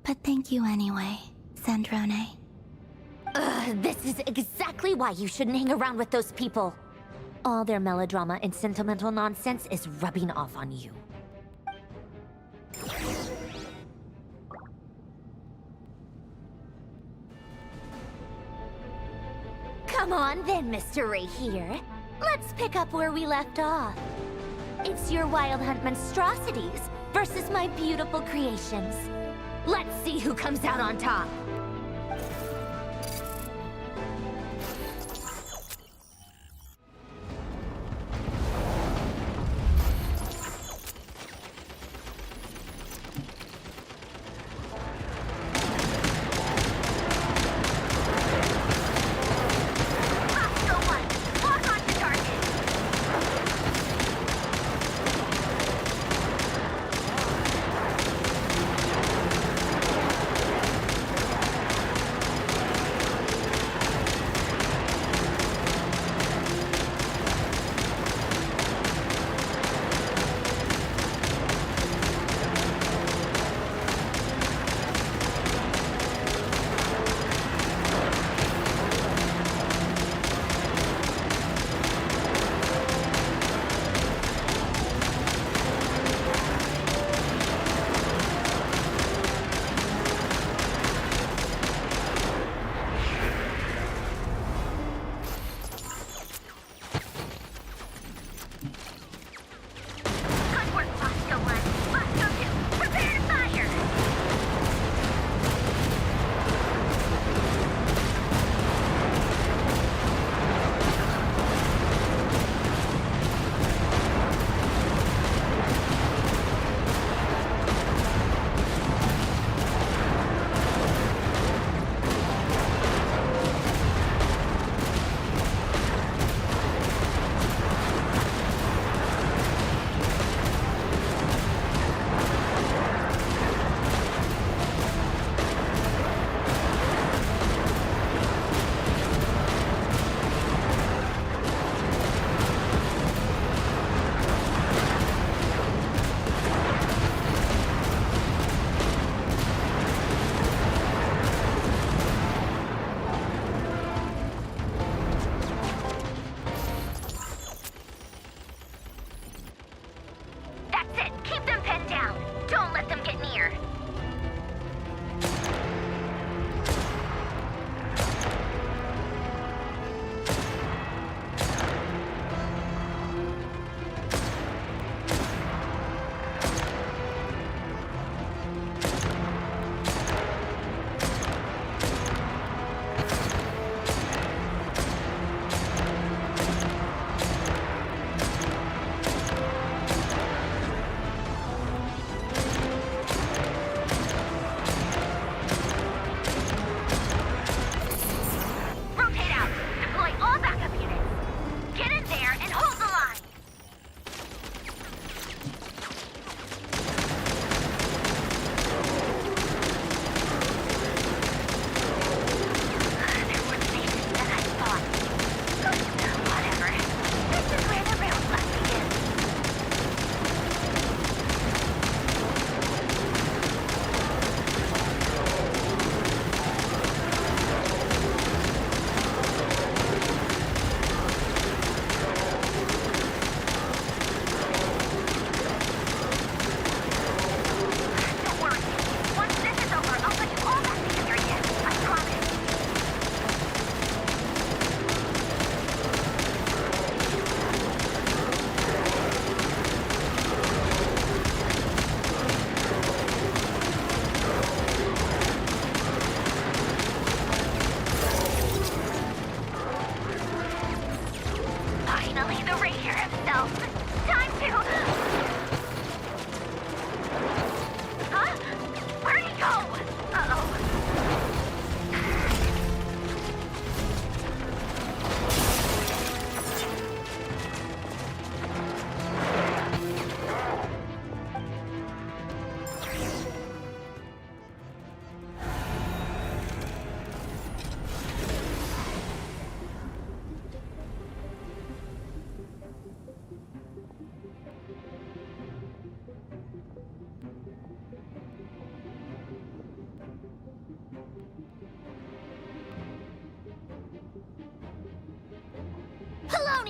B: But thank you anyway, Sandrone.
N: Ugh, this is exactly why you shouldn't hang around with those people. All their melodrama and sentimental nonsense is rubbing off on you. Come on then, Mr. Ray here. Let's pick up where we left off. It's your Wild Hunt monstrosities versus my beautiful creations. Let's see who comes out on top.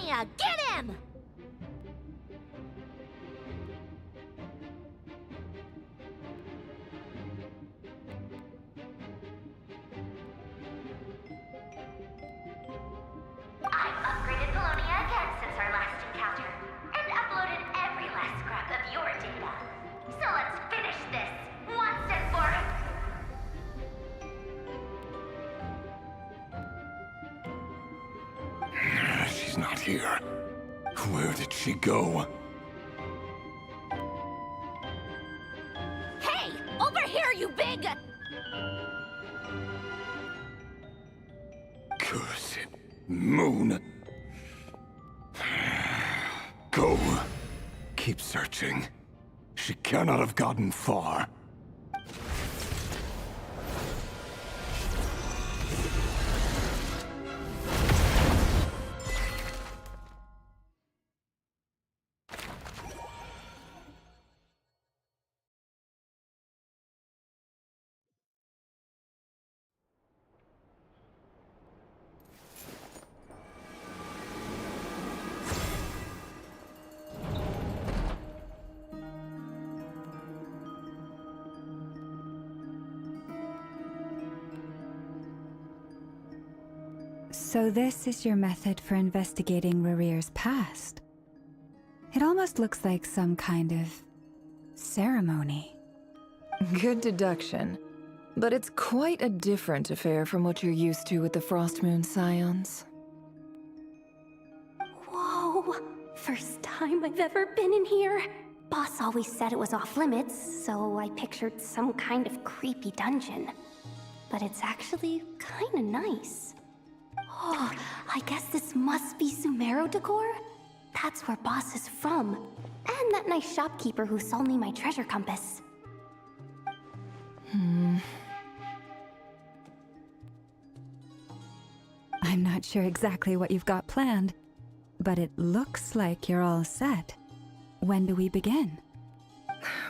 H: Apollonia, get him!
O: I've upgraded Apollonia again since our last encounter, and uploaded every last scrap of your data. So let's finish this, once and for
D: She's not here. Where did she go?
H: Hey! Over here, you big...
D: Cursed moon. Go. Keep searching. She cannot have gotten far.
C: So this is your method for investigating Rarir's past? It almost looks like some kind of ceremony.
L: Good deduction. But it's quite a different affair from what you're used to with the Frost Moon Scions.
F: Whoa! First time I've ever been in here. Boss always said it was off limits, so I pictured some kind of creepy dungeon. But it's actually kinda nice. Oh, I guess this must be Sumero decor? That's where Boss is from. And that nice shopkeeper who sold me my treasure compass.
C: I'm not sure exactly what you've got planned, but it looks like you're all set. When do we begin?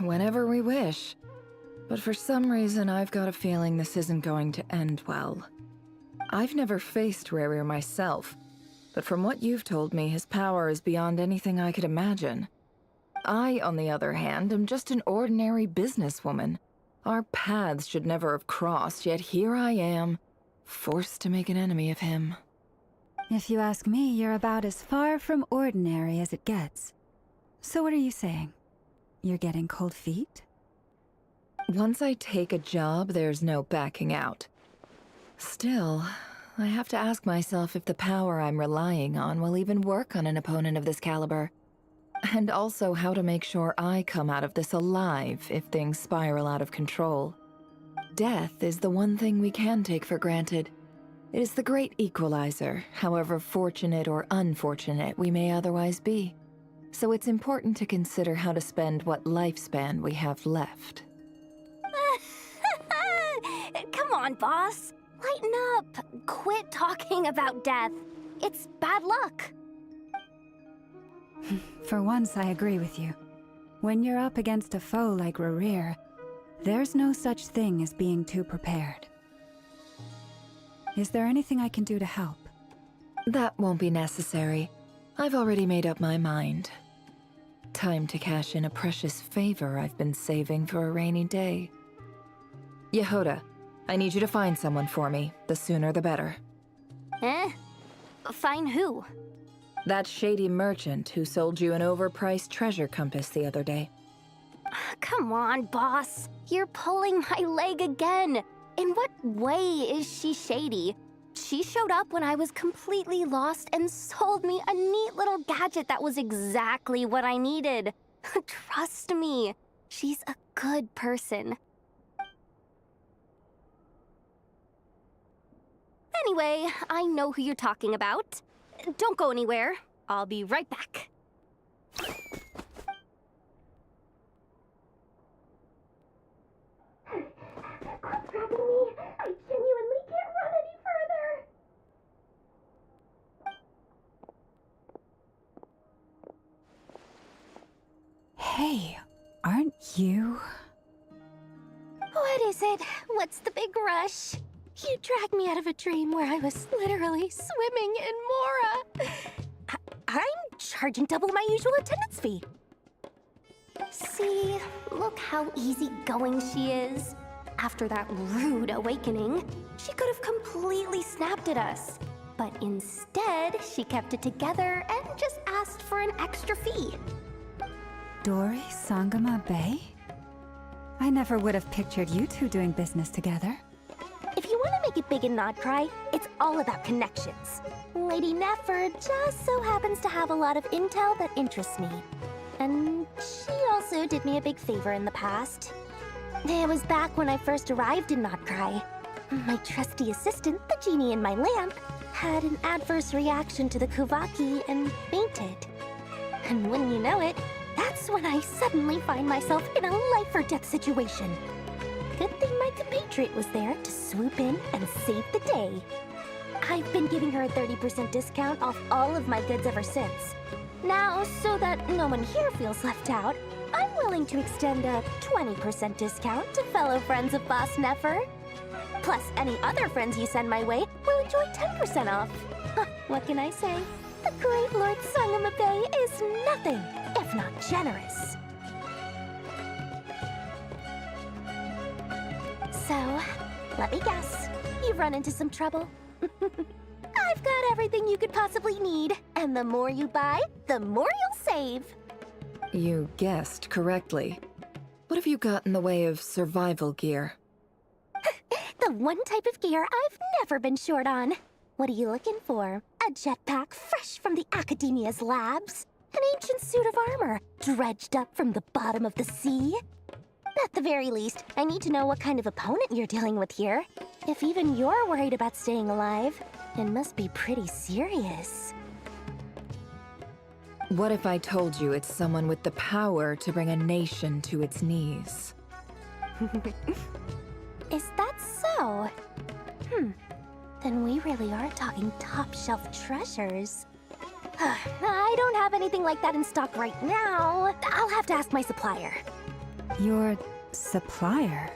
L: Whenever we wish. But for some reason, I've got a feeling this isn't going to end well. I've never faced Rarir myself, but from what you've told me, his power is beyond anything I could imagine. I, on the other hand, am just an ordinary businesswoman. Our paths should never have crossed, yet here I am, forced to make an enemy of him.
C: If you ask me, you're about as far from ordinary as it gets. So what are you saying? You're getting cold feet?
L: Once I take a job, there's no backing out. Still, I have to ask myself if the power I'm relying on will even work on an opponent of this caliber. And also how to make sure I come out of this alive if things spiral out of control. Death is the one thing we can take for granted. It is the great equalizer, however fortunate or unfortunate we may otherwise be. So it's important to consider how to spend what lifespan we have left.
F: Come on, boss. Lighten up. Quit talking about death. It's bad luck.
C: For once, I agree with you. When you're up against a foe like Rarir, there's no such thing as being too prepared. Is there anything I can do to help?
L: That won't be necessary. I've already made up my mind. Time to cash in a precious favor I've been saving for a rainy day. Yehoda, I need you to find someone for me. The sooner the better.
F: Find who?
L: That shady merchant who sold you an overpriced treasure compass the other day.
F: Come on, boss. You're pulling my leg again. In what way is she shady? She showed up when I was completely lost and sold me a neat little gadget that was exactly what I needed. Trust me, she's a good person. Anyway, I know who you're talking about. Don't go anywhere. I'll be right back. Quit grabbing me. I genuinely can't run any further.
C: Hey, aren't you?
F: What is it? What's the big rush? You dragged me out of a dream where I was literally swimming in Mora.
N: I'm charging double my usual attendance fee.
H: See, look how easygoing she is. After that rude awakening, she could have completely snapped at us. But instead, she kept it together and just asked for an extra fee.
C: Dori Sangama Bay? I never would have pictured you two doing business together.
H: If you want to make it big in Nodcry, it's all about connections. Lady Nefer just so happens to have a lot of intel that interests me. And she also did me a big favor in the past. It was back when I first arrived in Nodcry. My trusty assistant, the genie in my lamp, had an adverse reaction to the Kuvaki and fainted. And wouldn't you know it, that's when I suddenly find myself in a life-or-death situation. Good thing my compatriot was there to swoop in and save the day. I've been giving her a 30% discount off all of my goods ever since. Now, so that no one here feels left out, I'm willing to extend a 20% discount to fellow friends of Boss Nefer. Plus, any other friends you send my way will enjoy 10% off. What can I say? The great Lord Sangama Bay is nothing if not generous. So, let me guess. You've run into some trouble? I've got everything you could possibly need. And the more you buy, the more you'll save.
L: You guessed correctly. What have you got in the way of survival gear?
H: The one type of gear I've never been short on. What are you looking for? A jetpack fresh from the Academia's labs? An ancient suit of armor dredged up from the bottom of the sea? At the very least, I need to know what kind of opponent you're dealing with here. If even you're worried about staying alive, it must be pretty serious.
L: What if I told you it's someone with the power to bring a nation to its knees?
H: Is that so? Then we really are talking top-shelf treasures. I don't have anything like that in stock right now. I'll have to ask my supplier.
C: Your supplier?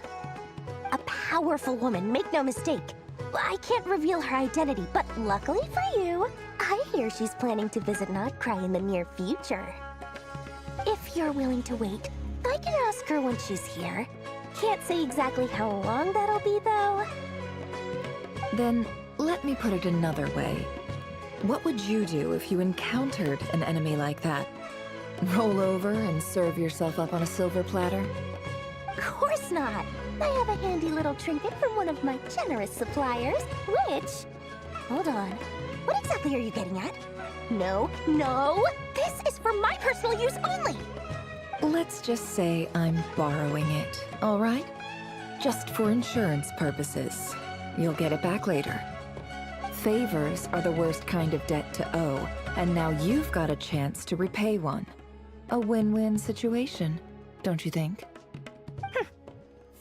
H: A powerful woman, make no mistake. I can't reveal her identity, but luckily for you, I hear she's planning to visit Nodcry in the near future. If you're willing to wait, I can ask her when she's here. Can't say exactly how long that'll be, though.
L: Then, let me put it another way. What would you do if you encountered an enemy like that? Roll over and serve yourself up on a silver platter?
H: Of course not. I have a handy little trinket from one of my generous suppliers, which... Hold on. What exactly are you getting at? No, this is for my personal use only!
L: Let's just say I'm borrowing it, all right? Just for insurance purposes. You'll get it back later. Favors are the worst kind of debt to owe, and now you've got a chance to repay one. A win-win situation, don't you think?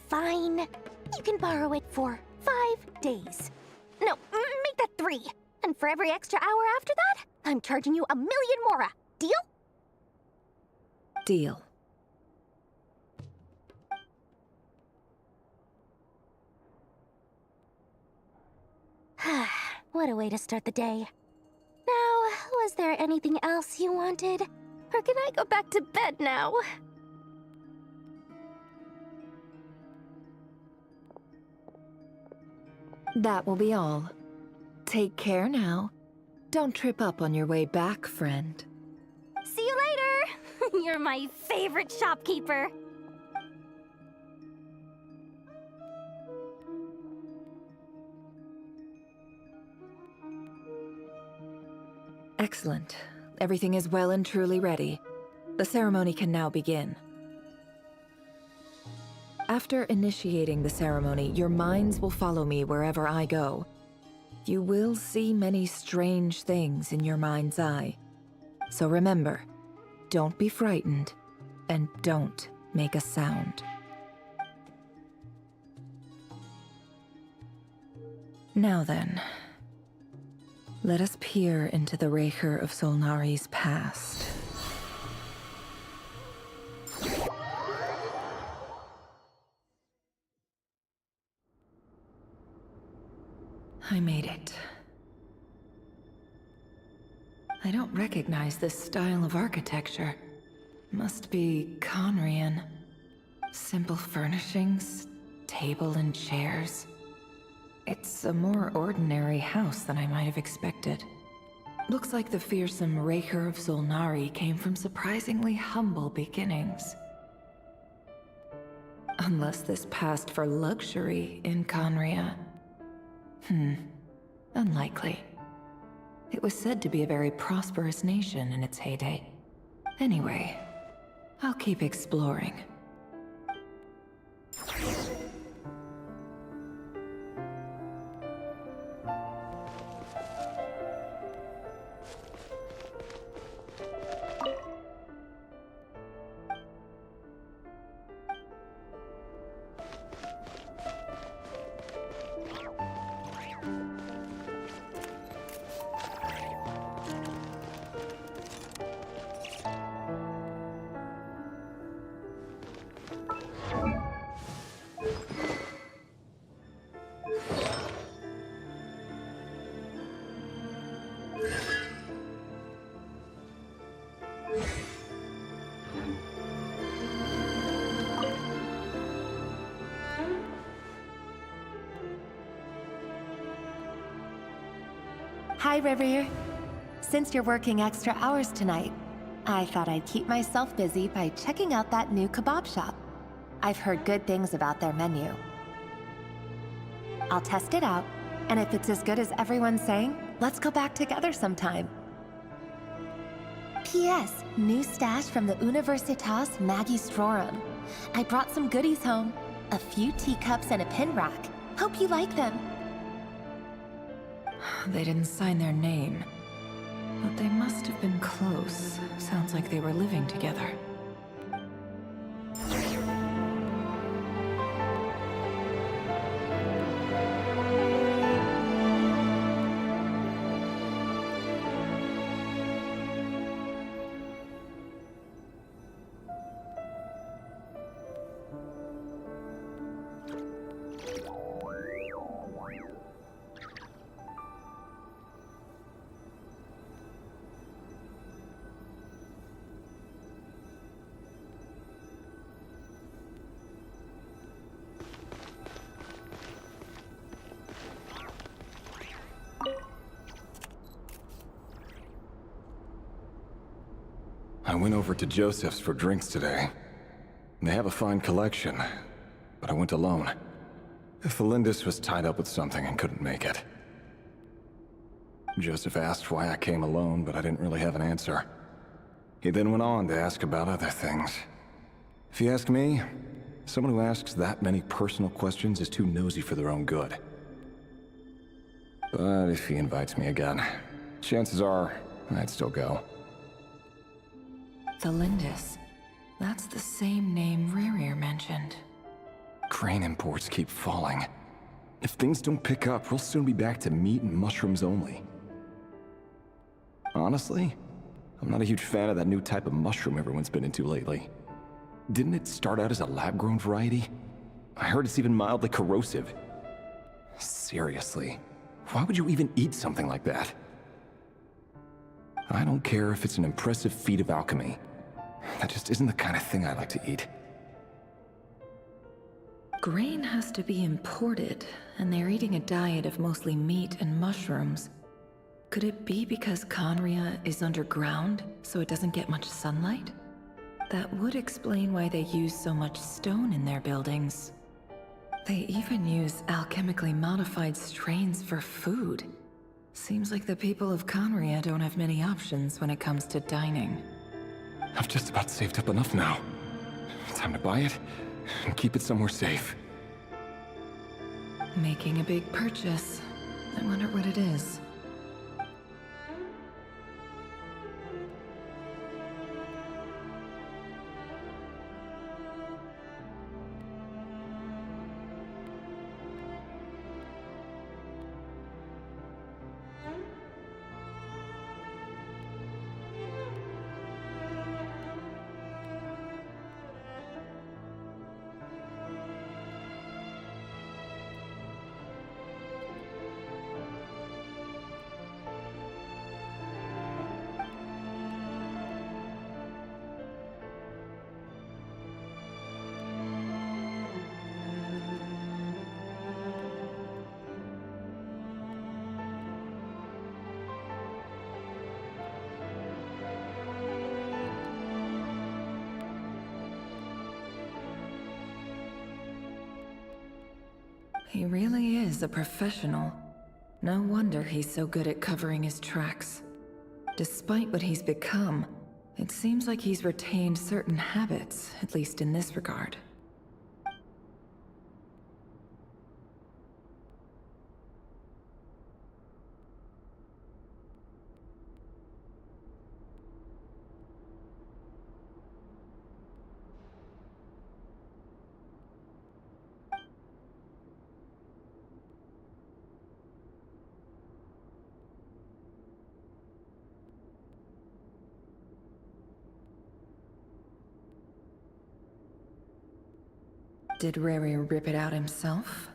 H: Fine. You can borrow it for 5 days. No, make that 3. And for every extra hour after that, I'm charging you 1,000,000 mora. Deal?
L: Deal.
H: What a way to start the day. Now, was there anything else you wanted? Or can I go back to bed now?
L: That will be all. Take care now. Don't trip up on your way back, friend.
H: See you later! You're my favorite shopkeeper.
L: Excellent. Everything is well and truly ready. The ceremony can now begin. After initiating the ceremony, your minds will follow me wherever I go. You will see many strange things in your mind's eye. So remember, don't be frightened, and don't make a sound. Now then, let us peer into the Raker of Solnari's past. I made it. I don't recognize this style of architecture. Must be Conrian. Simple furnishings, table and chairs. It's a more ordinary house than I might have expected. Looks like the fearsome Raker of Solnari came from surprisingly humble beginnings. Unless this passed for luxury in Conria. Unlikely. It was said to be a very prosperous nation in its heyday. Anyway, I'll keep exploring.
N: Hi, River. Since you're working extra hours tonight, I thought I'd keep myself busy by checking out that new kebab shop. I've heard good things about their menu. I'll test it out, and if it's as good as everyone's saying, let's go back together sometime. P.S. New stash from the Universitas Magistrorum. I brought some goodies home. A few teacups and a pin rack. Hope you like them.
L: They didn't sign their name, but they must have been close. Sounds like they were living together.
P: I went over to Joseph's for drinks today. They have a fine collection, but I went alone. Felindis was tied up with something and couldn't make it. Joseph asked why I came alone, but I didn't really have an answer. He then went on to ask about other things. If you ask me, someone who asks that many personal questions is too nosy for their own good. But if he invites me again, chances are I'd still go.
L: Felindis. That's the same name Rerir mentioned.
P: Crane imports keep falling. If things don't pick up, we'll soon be back to meat and mushrooms only. Honestly, I'm not a huge fan of that new type of mushroom everyone's been into lately. Didn't it start out as a lab-grown variety? I heard it's even mildly corrosive. Seriously, why would you even eat something like that? I don't care if it's an impressive feat of alchemy. That just isn't the kind of thing I like to eat.
L: Grain has to be imported, and they're eating a diet of mostly meat and mushrooms. Could it be because Conria is underground, so it doesn't get much sunlight? That would explain why they use so much stone in their buildings. They even use alchemically modified strains for food. Seems like the people of Conria don't have many options when it comes to dining.
P: I've just about saved up enough now. Time to buy it and keep it somewhere safe.
L: Making a big purchase. I wonder what it is. He really is a professional. No wonder he's so good at covering his tracks. Despite what he's become, it seems like he's retained certain habits, at least in this regard. Did Rary rip it out himself?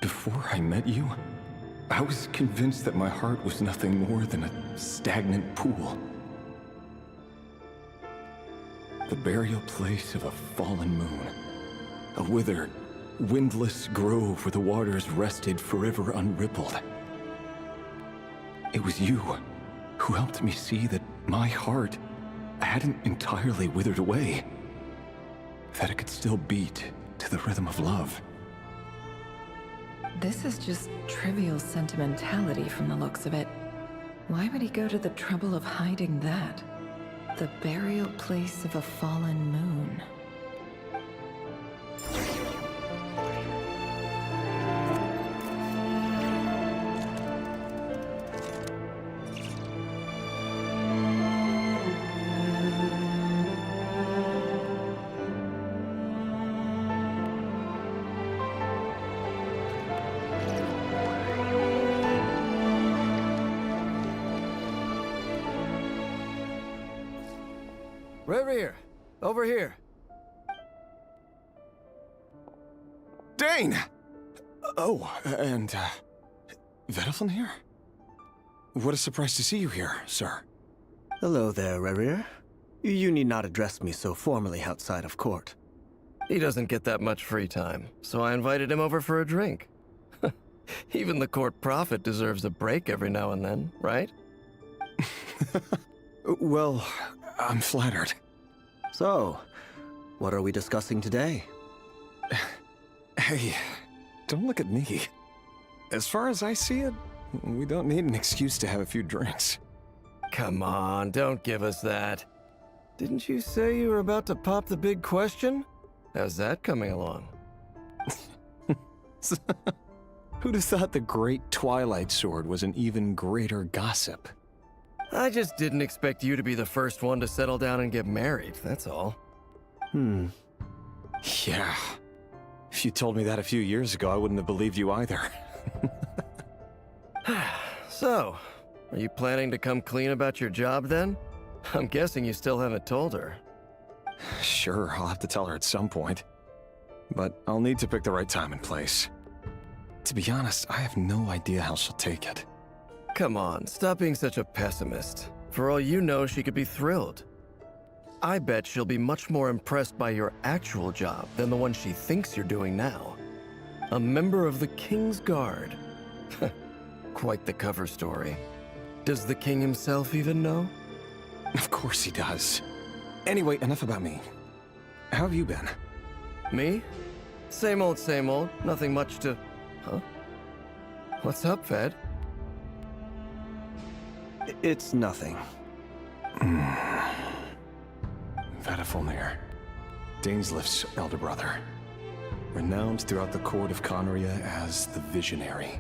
P: Before I met you, I was convinced that my heart was nothing more than a stagnant pool. The burial place of a fallen moon. A withered, windless grove where the waters rested forever unrippled. It was you who helped me see that my heart hadn't entirely withered away. That it could still beat to the rhythm of love.
L: This is just trivial sentimentality from the looks of it. Why would he go to the trouble of hiding that? The burial place of a fallen moon.
Q: Rear, over here.
P: Dane! Oh, and, Vedelfin here? What a surprise to see you here, sir.
Q: Hello there, Rerir. You need not address me so formally outside of court. He doesn't get that much free time, so I invited him over for a drink. Even the court prophet deserves a break every now and then, right?
P: Well, I'm flattered.
Q: So, what are we discussing today?
P: Hey, don't look at me. As far as I see it, we don't need an excuse to have a few drinks.
Q: Come on, don't give us that. Didn't you say you were about to pop the big question? How's that coming along?
P: Who'd have thought the great Twilight Sword was an even greater gossip?
Q: I just didn't expect you to be the first one to settle down and get married, that's all.
P: Yeah. If you told me that a few years ago, I wouldn't have believed you either.
Q: So, are you planning to come clean about your job then? I'm guessing you still haven't told her.
P: Sure, I'll have to tell her at some point. But I'll need to pick the right time and place. To be honest, I have no idea how she'll take it.
Q: Come on, stop being such a pessimist. For all you know, she could be thrilled. I bet she'll be much more impressed by your actual job than the one she thinks you're doing now. A member of the King's Guard. Quite the cover story. Does the king himself even know?
P: Of course he does. Anyway, enough about me. How have you been?
Q: Me? Same old, nothing much to... Huh? What's up, Fed?
G: It's nothing.
P: Vadafulnir, Daneslif's elder brother. Renowned throughout the court of Conria as the Visionary,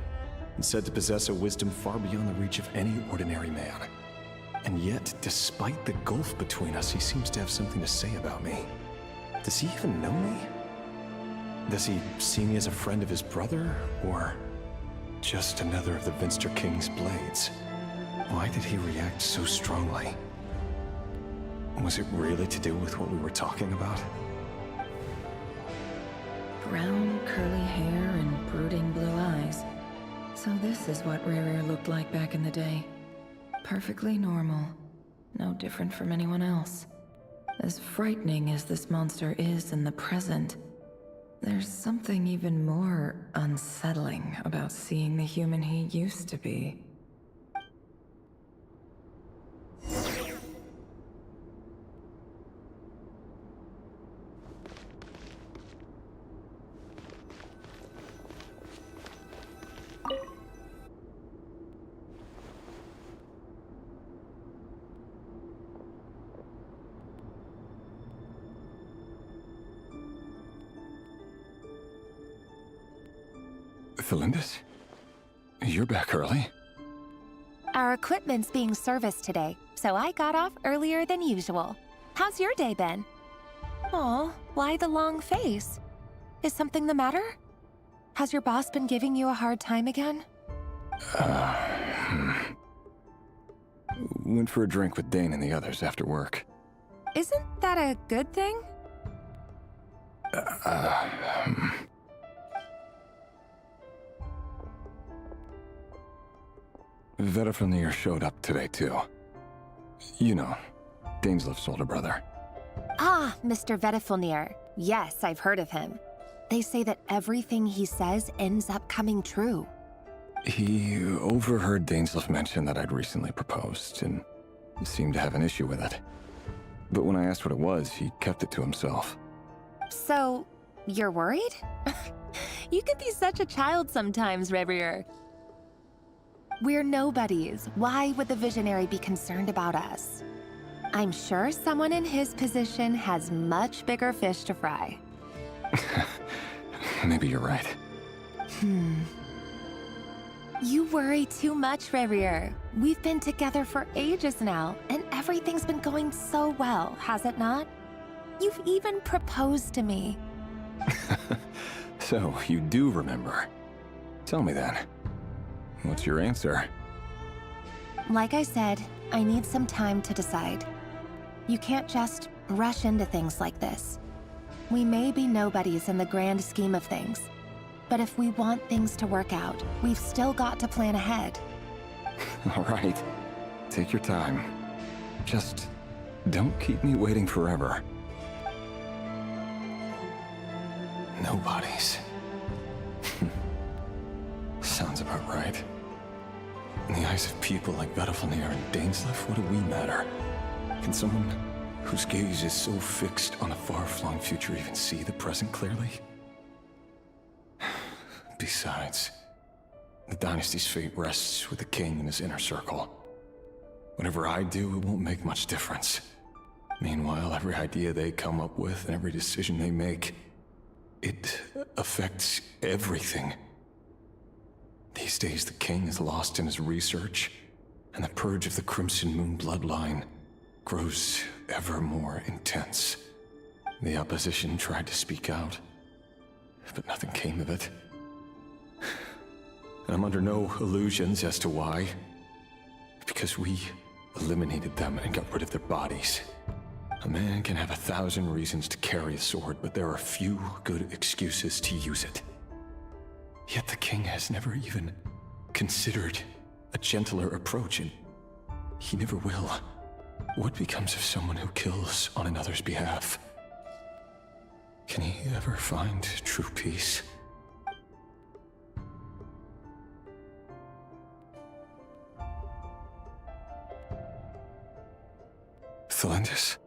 P: and said to possess a wisdom far beyond the reach of any ordinary man. And yet, despite the gulf between us, he seems to have something to say about me. Does he even know me? Does he see me as a friend of his brother, or just another of the Vinster King's blades? Why did he react so strongly? Was it really to do with what we were talking about?
L: Brown, curly hair and brooding blue eyes. So this is what Rerir looked like back in the day. Perfectly normal. No different from anyone else. As frightening as this monster is in the present, there's something even more unsettling about seeing the human he used to be.
P: Felindis? You're back early?
N: Our equipment's being serviced today, so I got off earlier than usual. How's your day been? Aw, why the long face? Is something the matter? Has your boss been giving you a hard time again?
P: Went for a drink with Dane and the others after work.
N: Isn't that a good thing?
P: Vedafulnir showed up today, too. You know, Daneslif's older brother.
N: Ah, Mr. Vedafulnir. Yes, I've heard of him. They say that everything he says ends up coming true.
P: He overheard Daneslif mention that I'd recently proposed, and seemed to have an issue with it. But when I asked what it was, he kept it to himself.
N: So, you're worried? You can be such a child sometimes, Rerir. We're nobodies. Why would the Visionary be concerned about us? I'm sure someone in his position has much bigger fish to fry.
P: Maybe you're right.
N: You worry too much, Rerir. We've been together for ages now, and everything's been going so well, has it not? You've even proposed to me.
P: So, you do remember. Tell me then. What's your answer?
N: Like I said, I need some time to decide. You can't just rush into things like this. We may be nobodies in the grand scheme of things, but if we want things to work out, we've still got to plan ahead.
P: All right. Take your time. Just don't keep me waiting forever. Nobodies. Sounds about right. In the eyes of people like Vedafulnir and Daneslif, what do we matter? Can someone whose gaze is so fixed on a far-flung future even see the present clearly? Besides, the dynasty's fate rests with the king and his inner circle. Whatever I do, it won't make much difference. Meanwhile, every idea they come up with and every decision they make, it affects everything. These days, the king is lost in his research, and the purge of the Crimson Moon bloodline grows ever more intense. The opposition tried to speak out, but nothing came of it. And I'm under no illusions as to why. Because we eliminated them and got rid of their bodies. A man can have 1,000 reasons to carry a sword, but there are few good excuses to use it. Yet the king has never even considered a gentler approach, and he never will. What becomes of someone who kills on another's behalf? Can he ever find true peace? Felindis?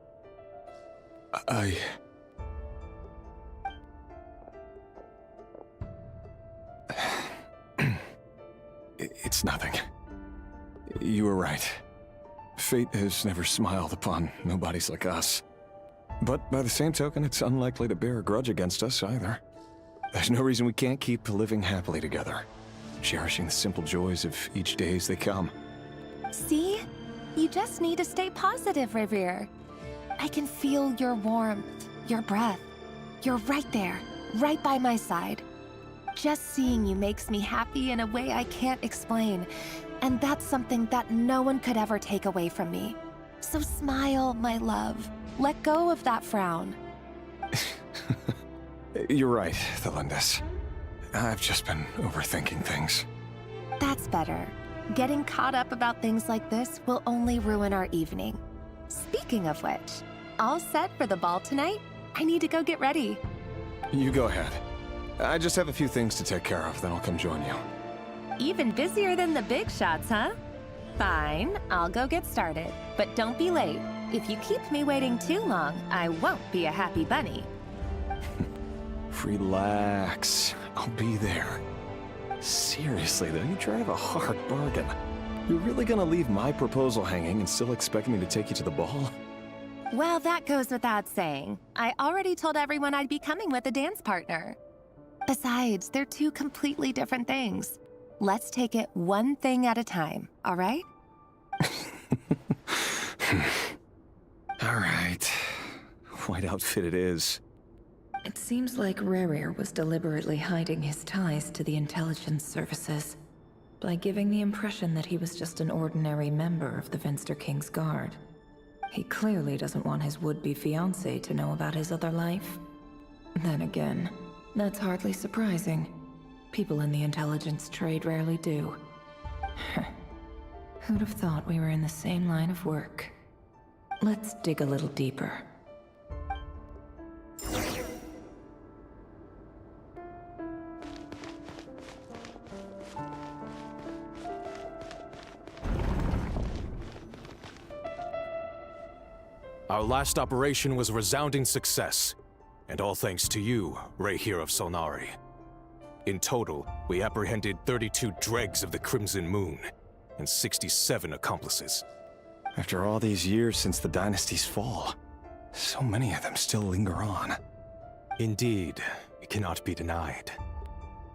P: It's nothing. You were right. Fate has never smiled upon nobodies like us. But by the same token, it's unlikely to bear a grudge against us either. There's no reason we can't keep living happily together, cherishing the simple joys of each day as they come.
N: See? You just need to stay positive, Revere. I can feel your warmth, your breath. You're right there, right by my side. Just seeing you makes me happy in a way I can't explain. And that's something that no one could ever take away from me. So smile, my love. Let go of that frown.
P: You're right, Thelindis. I've just been overthinking things.
N: That's better. Getting caught up about things like this will only ruin our evening. Speaking of which, all set for the ball tonight? I need to go get ready.
P: You go ahead. I just have a few things to take care of, then I'll come join you.
N: Even busier than the big shots, huh? Fine, I'll go get started. But don't be late. If you keep me waiting too long, I won't be a happy bunny.
P: Relax. I'll be there. Seriously, though, you drive a hard bargain. You're really gonna leave my proposal hanging and still expect me to take you to the ball?
N: Well, that goes without saying. I already told everyone I'd be coming with a dance partner. Besides, they're two completely different things. Let's take it one thing at a time, all right?
P: All right. White outfit it is.
L: It seems like Rere was deliberately hiding his ties to the intelligence services by giving the impression that he was just an ordinary member of the Finster King's Guard. He clearly doesn't want his would-be fiancée to know about his other life. Then again, that's hardly surprising. People in the intelligence trade rarely do. Who'd have thought we were in the same line of work? Let's dig a little deeper.
E: Our last operation was a resounding success, and all thanks to you, Raihir of Solnari. In total, we apprehended 32 dregs of the Crimson Moon, and 67 accomplices.
P: After all these years since the dynasty's fall, so many of them still linger on.
E: Indeed, it cannot be denied.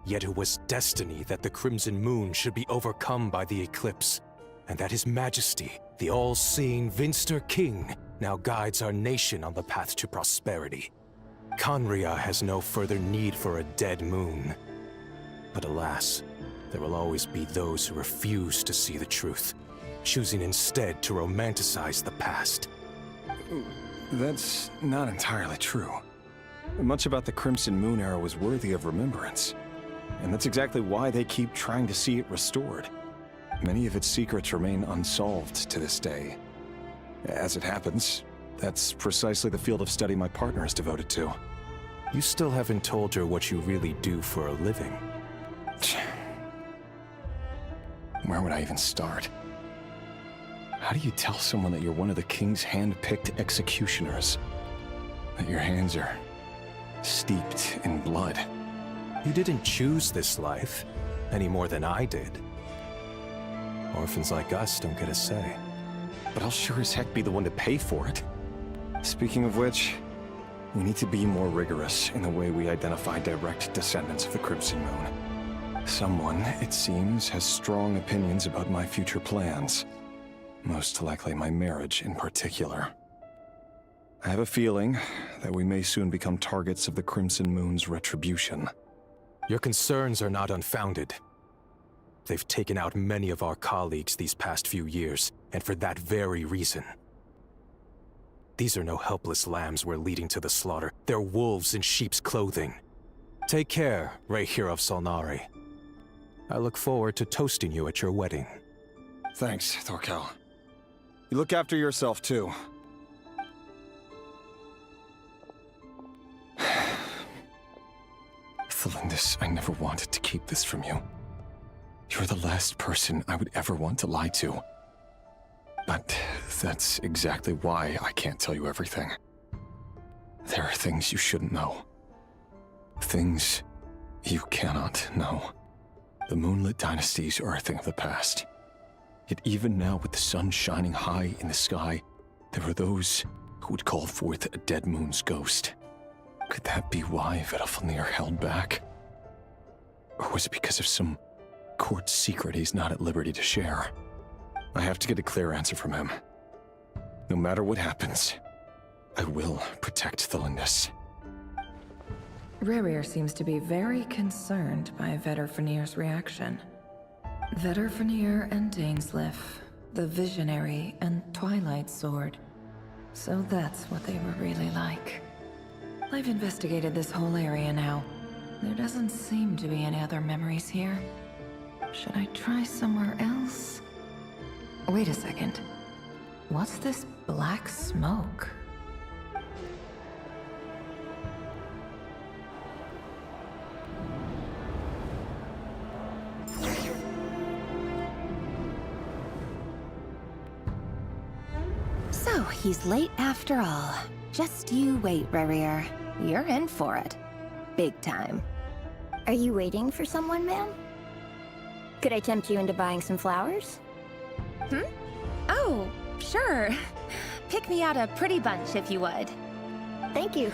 E: Yet it was destiny that the Crimson Moon should be overcome by the eclipse, and that His Majesty, the all-seeing Finster King, now guides our nation on the path to prosperity. Khaenri'ah has no further need for a dead moon. But alas, there will always be those who refuse to see the truth, choosing instead to romanticize the past.
P: That's not entirely true. Much about the Crimson Moon era was worthy of remembrance, and that's exactly why they keep trying to see it restored. Many of its secrets remain unsolved to this day. As it happens, that's precisely the field of study my partner is devoted to.
E: You still haven't told her what you really do for a living.
P: Where would I even start? How do you tell someone that you're one of the king's hand-picked executioners? That your hands are steeped in blood?
E: You didn't choose this life, any more than I did. Orphans like us don't get a say.
P: But I'll sure as heck be the one to pay for it. Speaking of which, we need to be more rigorous in the way we identify direct descendants of the Crimson Moon. Someone, it seems, has strong opinions about my future plans. Most likely my marriage in particular. I have a feeling that we may soon become targets of the Crimson Moon's retribution.
E: Your concerns are not unfounded. They've taken out many of our colleagues these past few years, and for that very reason. These are no helpless lambs we're leading to the slaughter. They're wolves in sheep's clothing. Take care, Raihir of Solnari. I look forward to toasting you at your wedding.
P: Thanks, Thorkel. You look after yourself, too. Thelindis, I never wanted to keep this from you. You're the last person I would ever want to lie to. But that's exactly why I can't tell you everything. There are things you shouldn't know. Things you cannot know. The Moonlit Dynasties are a thing of the past. Yet even now, with the sun shining high in the sky, there are those who would call forth a dead moon's ghost. Could that be why WraithNWhimsy held back? Or was it because of some court secret he's not at liberty to share? I have to get a clear answer from him. No matter what happens, I will protect the Lindis.
L: Rerir seems to be very concerned by WraithNWhimsy's reaction. WraithNWhimsy and Dainsleif, the Visionary and Twilight Sword. So that's what they were really like. I've investigated this whole area now. There doesn't seem to be any other memories here. Should I try somewhere else? Wait a second. What's this black smoke?
N: So, he's late after all. Just you wait, Rerir. You're in for it. Big time.
F: Are you waiting for someone, ma'am? Could I tempt you into buying some flowers?
N: Oh, sure. Pick me out a pretty bunch if you would.
F: Thank you.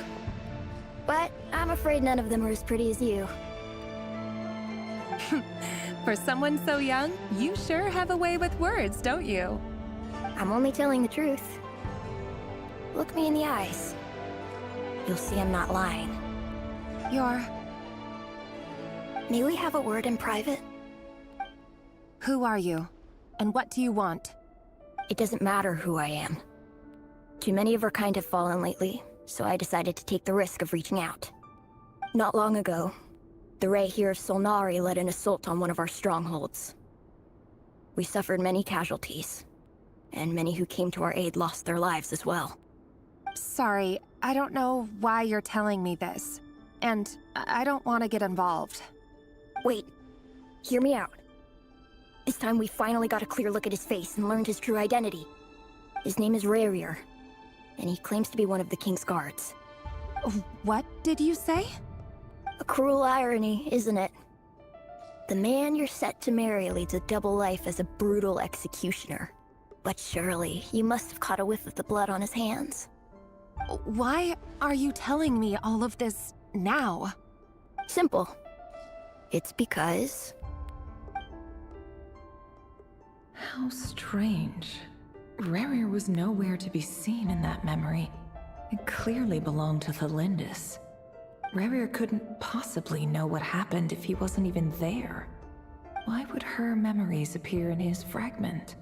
F: But I'm afraid none of them are as pretty as you.
N: For someone so young, you sure have a way with words, don't you?
F: I'm only telling the truth. Look me in the eyes. You'll see I'm not lying. May we have a word in private?
N: Who are you? And what do you want?
F: It doesn't matter who I am. Too many of our kind have fallen lately, so I decided to take the risk of reaching out. Not long ago, the Raithir of Solnari led an assault on one of our strongholds. We suffered many casualties, and many who came to our aid lost their lives as well.
N: Sorry, I don't know why you're telling me this. And I don't want to get involved.
F: Wait, hear me out. This time we finally got a clear look at his face and learned his true identity. His name is Rerir, and he claims to be one of the King's guards.
N: What did you say?
F: A cruel irony, isn't it? The man you're set to marry leads a double life as a brutal executioner. But surely, you must have caught a whiff of the blood on his hands.
N: Why are you telling me all of this now?
F: Simple. It's because...
L: How strange. Rerir was nowhere to be seen in that memory. It clearly belonged to the Lindis. Rerir couldn't possibly know what happened if he wasn't even there. Why would her memories appear in his fragment?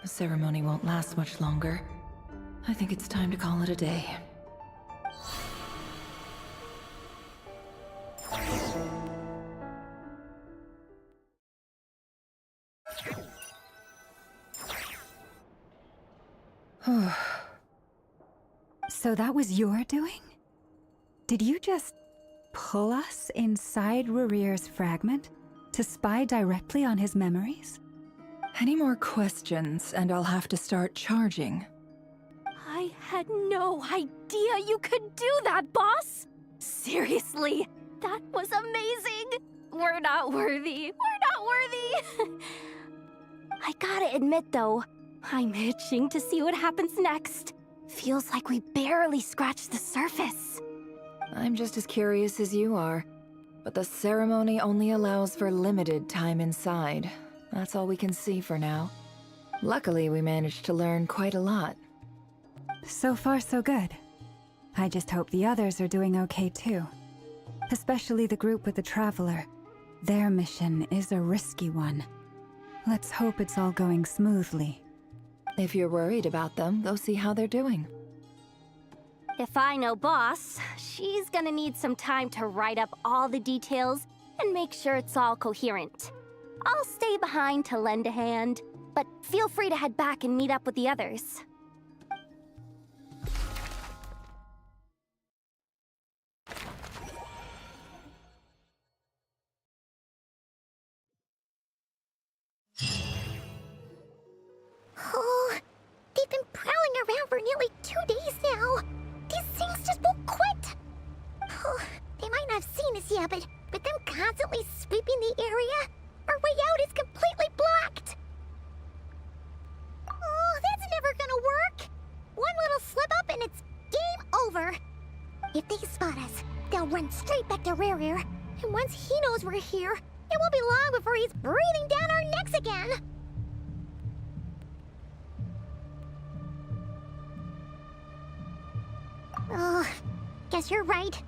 L: The ceremony won't last much longer. I think it's time to call it a day.
C: So that was your doing? Did you just pull us inside Rerir's fragment to spy directly on his memories?
L: Any more questions, and I'll have to start charging.
H: I had no idea you could do that, boss! Seriously, that was amazing! We're not worthy. We're not worthy! I gotta admit, though, I'm itching to see what happens next. Feels like we barely scratched the surface.
L: I'm just as curious as you are, but the ceremony only allows for limited time inside. That's all we can see for now. Luckily, we managed to learn quite a lot.
C: So far, so good. I just hope the others are doing okay too. Especially the group with the Traveler. Their mission is a risky one. Let's hope it's all going smoothly.
L: If you're worried about them, go see how they're doing.
H: If I know boss, she's gonna need some time to write up all the details and make sure it's all coherent. I'll stay behind to lend a hand, but feel free to head back and meet up with the others.
F: Oh, they've been prowling around for nearly 2 days now. These things just won't quit. Oh, they might not have seen us yet, but them constantly sweeping the area, our way out is completely blocked. they spot us, they'll run straight back to Rear. And once he knows we're here, it won't be long before he's breathing down our necks again. Oh, guess you're right.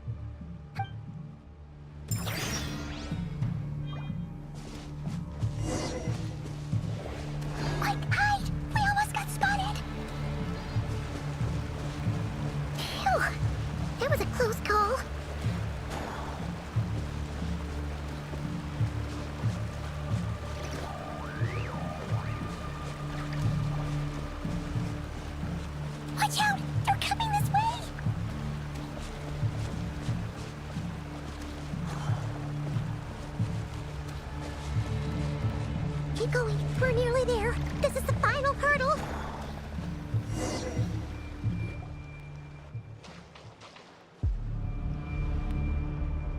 F: Quick, hide! We almost got spotted! Phew, that was a close call. Watch out! They're coming this way! Keep going. We're nearly there. This is the final hurdle.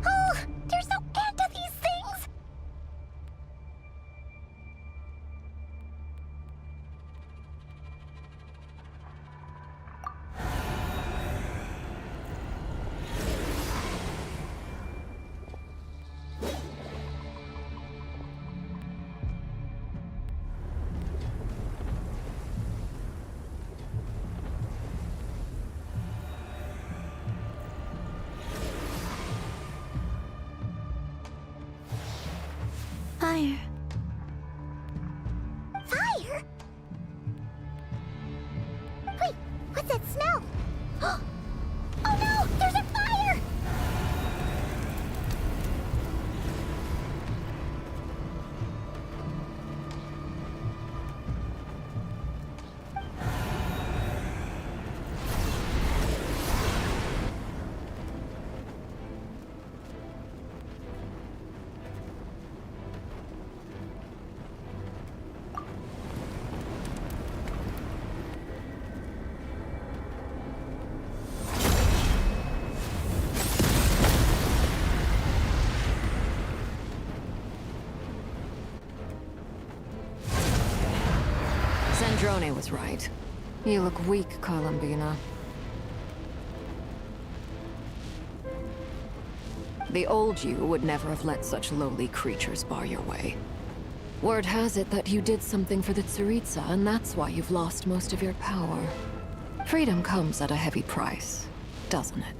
F: Oh, there's no end to these things!
B: Fire.
F: Fire? Wait, what's that smell? Oh no, there's a fire!
R: Sandrone was right. You look weak, Columbina. The old you would never have let such lowly creatures bar your way. Word has it that you did something for the Tsaritsa, and that's why you've lost most of your power. Freedom comes at a heavy price, doesn't it?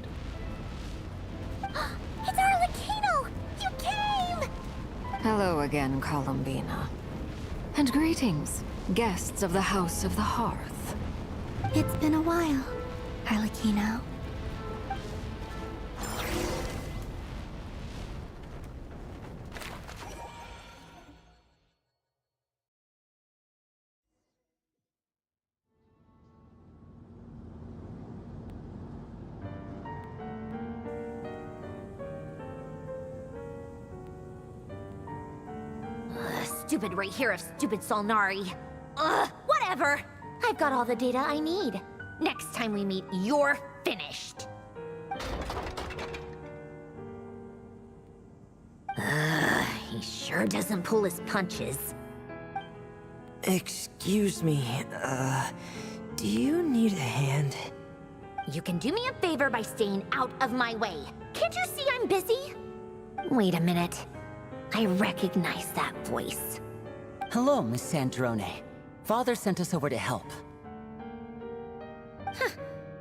F: It's Arlecchino! You came!
R: Hello again, Columbina. And greetings, guests of the House of the Hearth.
B: It's been a while, Arlecchino.
N: Stupid right here of stupid Solnari. Ugh, whatever. I've got all the data I need. Next time we meet, you're finished. He sure doesn't pull his punches.
S: Excuse me, do you need a hand?
N: You can do me a favor by staying out of my way. Can't you see I'm busy? Wait a minute. I recognize that voice.
T: Hello, Miss Sandrone. Father sent us over to help.
N: Huh.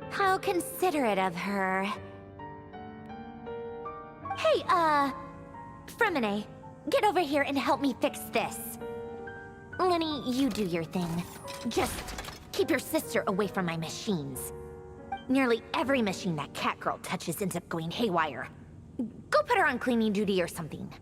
N: How considerate of her. Hey, Fremine, get over here and help me fix this. Lenny, you do your thing. Just keep your sister away from my machines. Nearly every machine that cat girl touches ends up going haywire. Go put her on cleaning duty or something.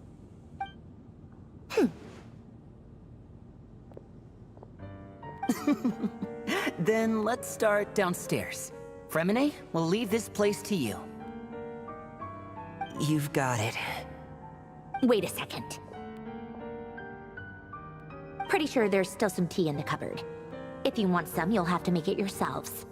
T: Then let's start downstairs. Fremine, we'll leave this place to you.
S: You've got it.
N: Wait a second. Pretty sure there's still some tea in the cupboard. If you want some, you'll have to make it yourselves.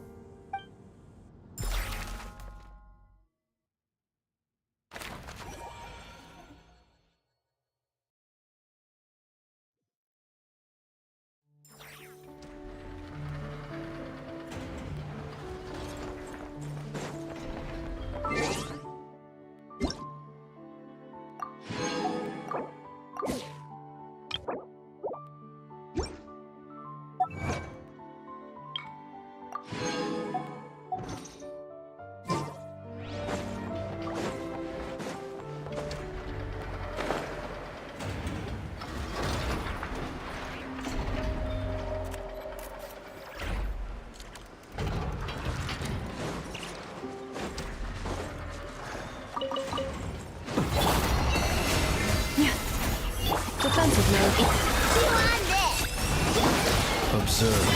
I: Defensive mode.
F: Chew on this!
Q: Observe.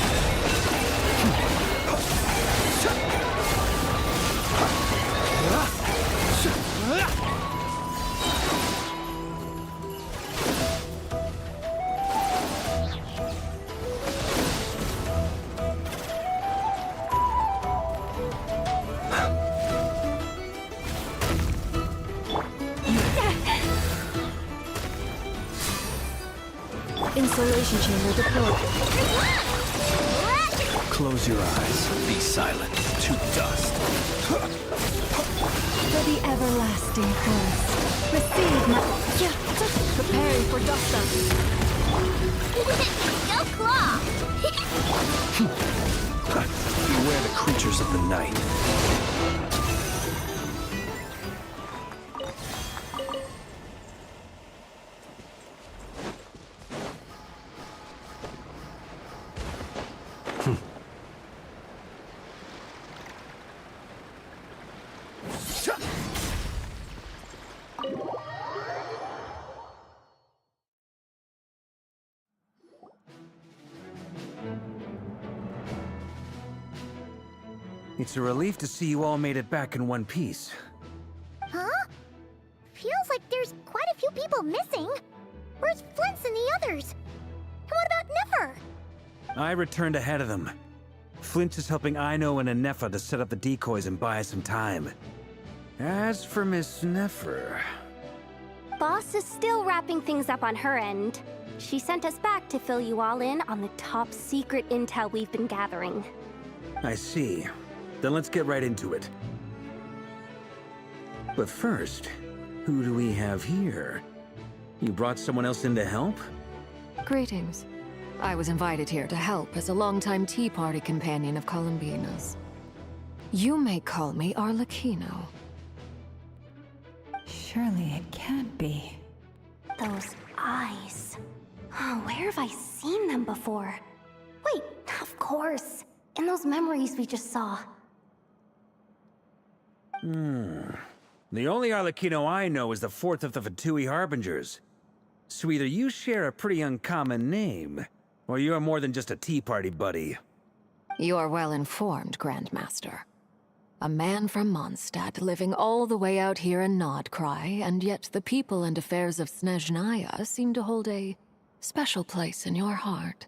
I: Insulation chamber deployed.
G: Close your eyes. Be silent. To dust.
C: For the everlasting force, receive my...
I: Preparing for dust up.
F: Go claw!
G: Beware the creatures of the night.
K: It's a relief to see you all made it back in one piece.
F: Huh? Feels like there's quite a few people missing. Where's Flint's and the others? And what about Nefer?
K: I returned ahead of them. Flint is helping Aino and Anefa to set up the decoys and buy us some time. As for Miss Nefer...
J: Boss is still wrapping things up on her end. She sent us back to fill you all in on the top secret intel we've been gathering.
K: I see. Then let's get right into it. But first, who do we have here? You brought someone else in to help?
R: Greetings. I was invited here to help as a longtime Tea Party companion of Columbina's. You may call me Arlecchino.
C: Surely it can't be.
J: Those eyes. Oh, where have I seen them before? Wait, of course. In those memories we just saw.
K: The only Arlecchino I know is the fourth of the Fatui Harbingers. So either you share a pretty uncommon name, or you're more than just a Tea Party buddy.
R: You are well informed, Grandmaster. A man from Mondstadt living all the way out here in Krai, and yet the people and affairs of Snezhnaya seem to hold a special place in your heart.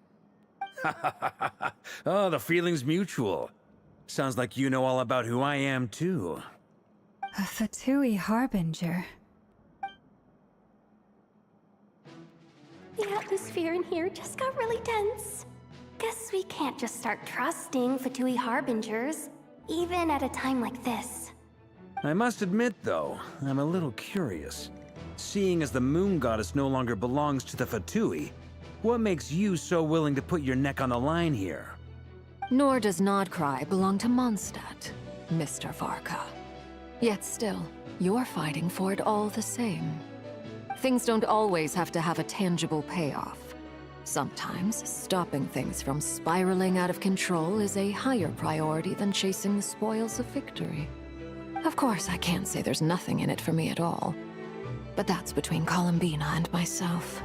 K: Oh, the feeling's mutual. Sounds like you know all about who I am, too.
C: A Fatui Harbinger.
J: The atmosphere in here just got really tense. Guess we can't just start trusting Fatui Harbingers, even at a time like this.
K: I must admit, though, I'm a little curious. Seeing as the Moon Goddess no longer belongs to the Fatui, what makes you so willing to put your neck on the line here?
R: Nor does Krai belong to Mondstadt, Mr. Varka. Yet still, you're fighting for it all the same. Things don't always have to have a tangible payoff. Sometimes, stopping things from spiraling out of control is a higher priority than chasing the spoils of victory. Of course, I can't say there's nothing in it for me at all. But that's between Columbina and myself.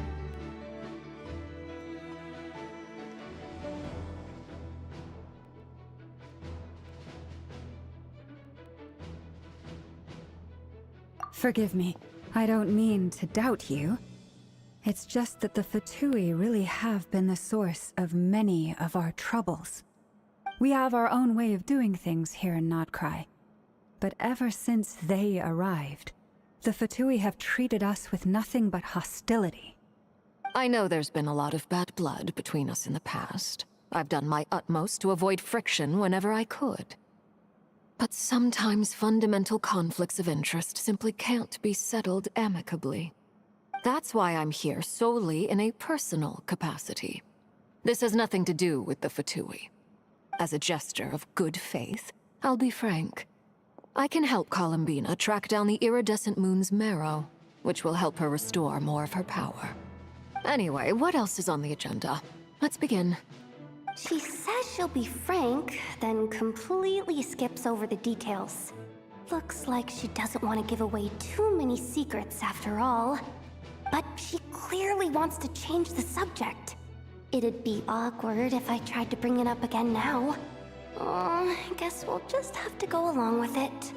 C: Forgive me. I don't mean to doubt you. It's just that the Fatui really have been the source of many of our troubles. We have our own way of doing things here in Krai. But ever since they arrived, the Fatui have treated us with nothing but hostility.
R: I know there's been a lot of bad blood between us in the past. I've done my utmost to avoid friction whenever I could. But sometimes fundamental conflicts of interest simply can't be settled amicably. That's why I'm here solely in a personal capacity. This has nothing to do with the Fatui. As a gesture of good faith, I'll be frank. I can help Columbina track down the iridescent moon's marrow, which will help her restore more of her power. Anyway, what else is on the agenda? Let's begin.
J: She says she'll be frank, then completely skips over the details. Looks like she doesn't want to give away too many secrets after all. But
F: she clearly wants to change the subject. It'd be awkward if I tried to bring it up again now. I guess we'll just have to go along with it.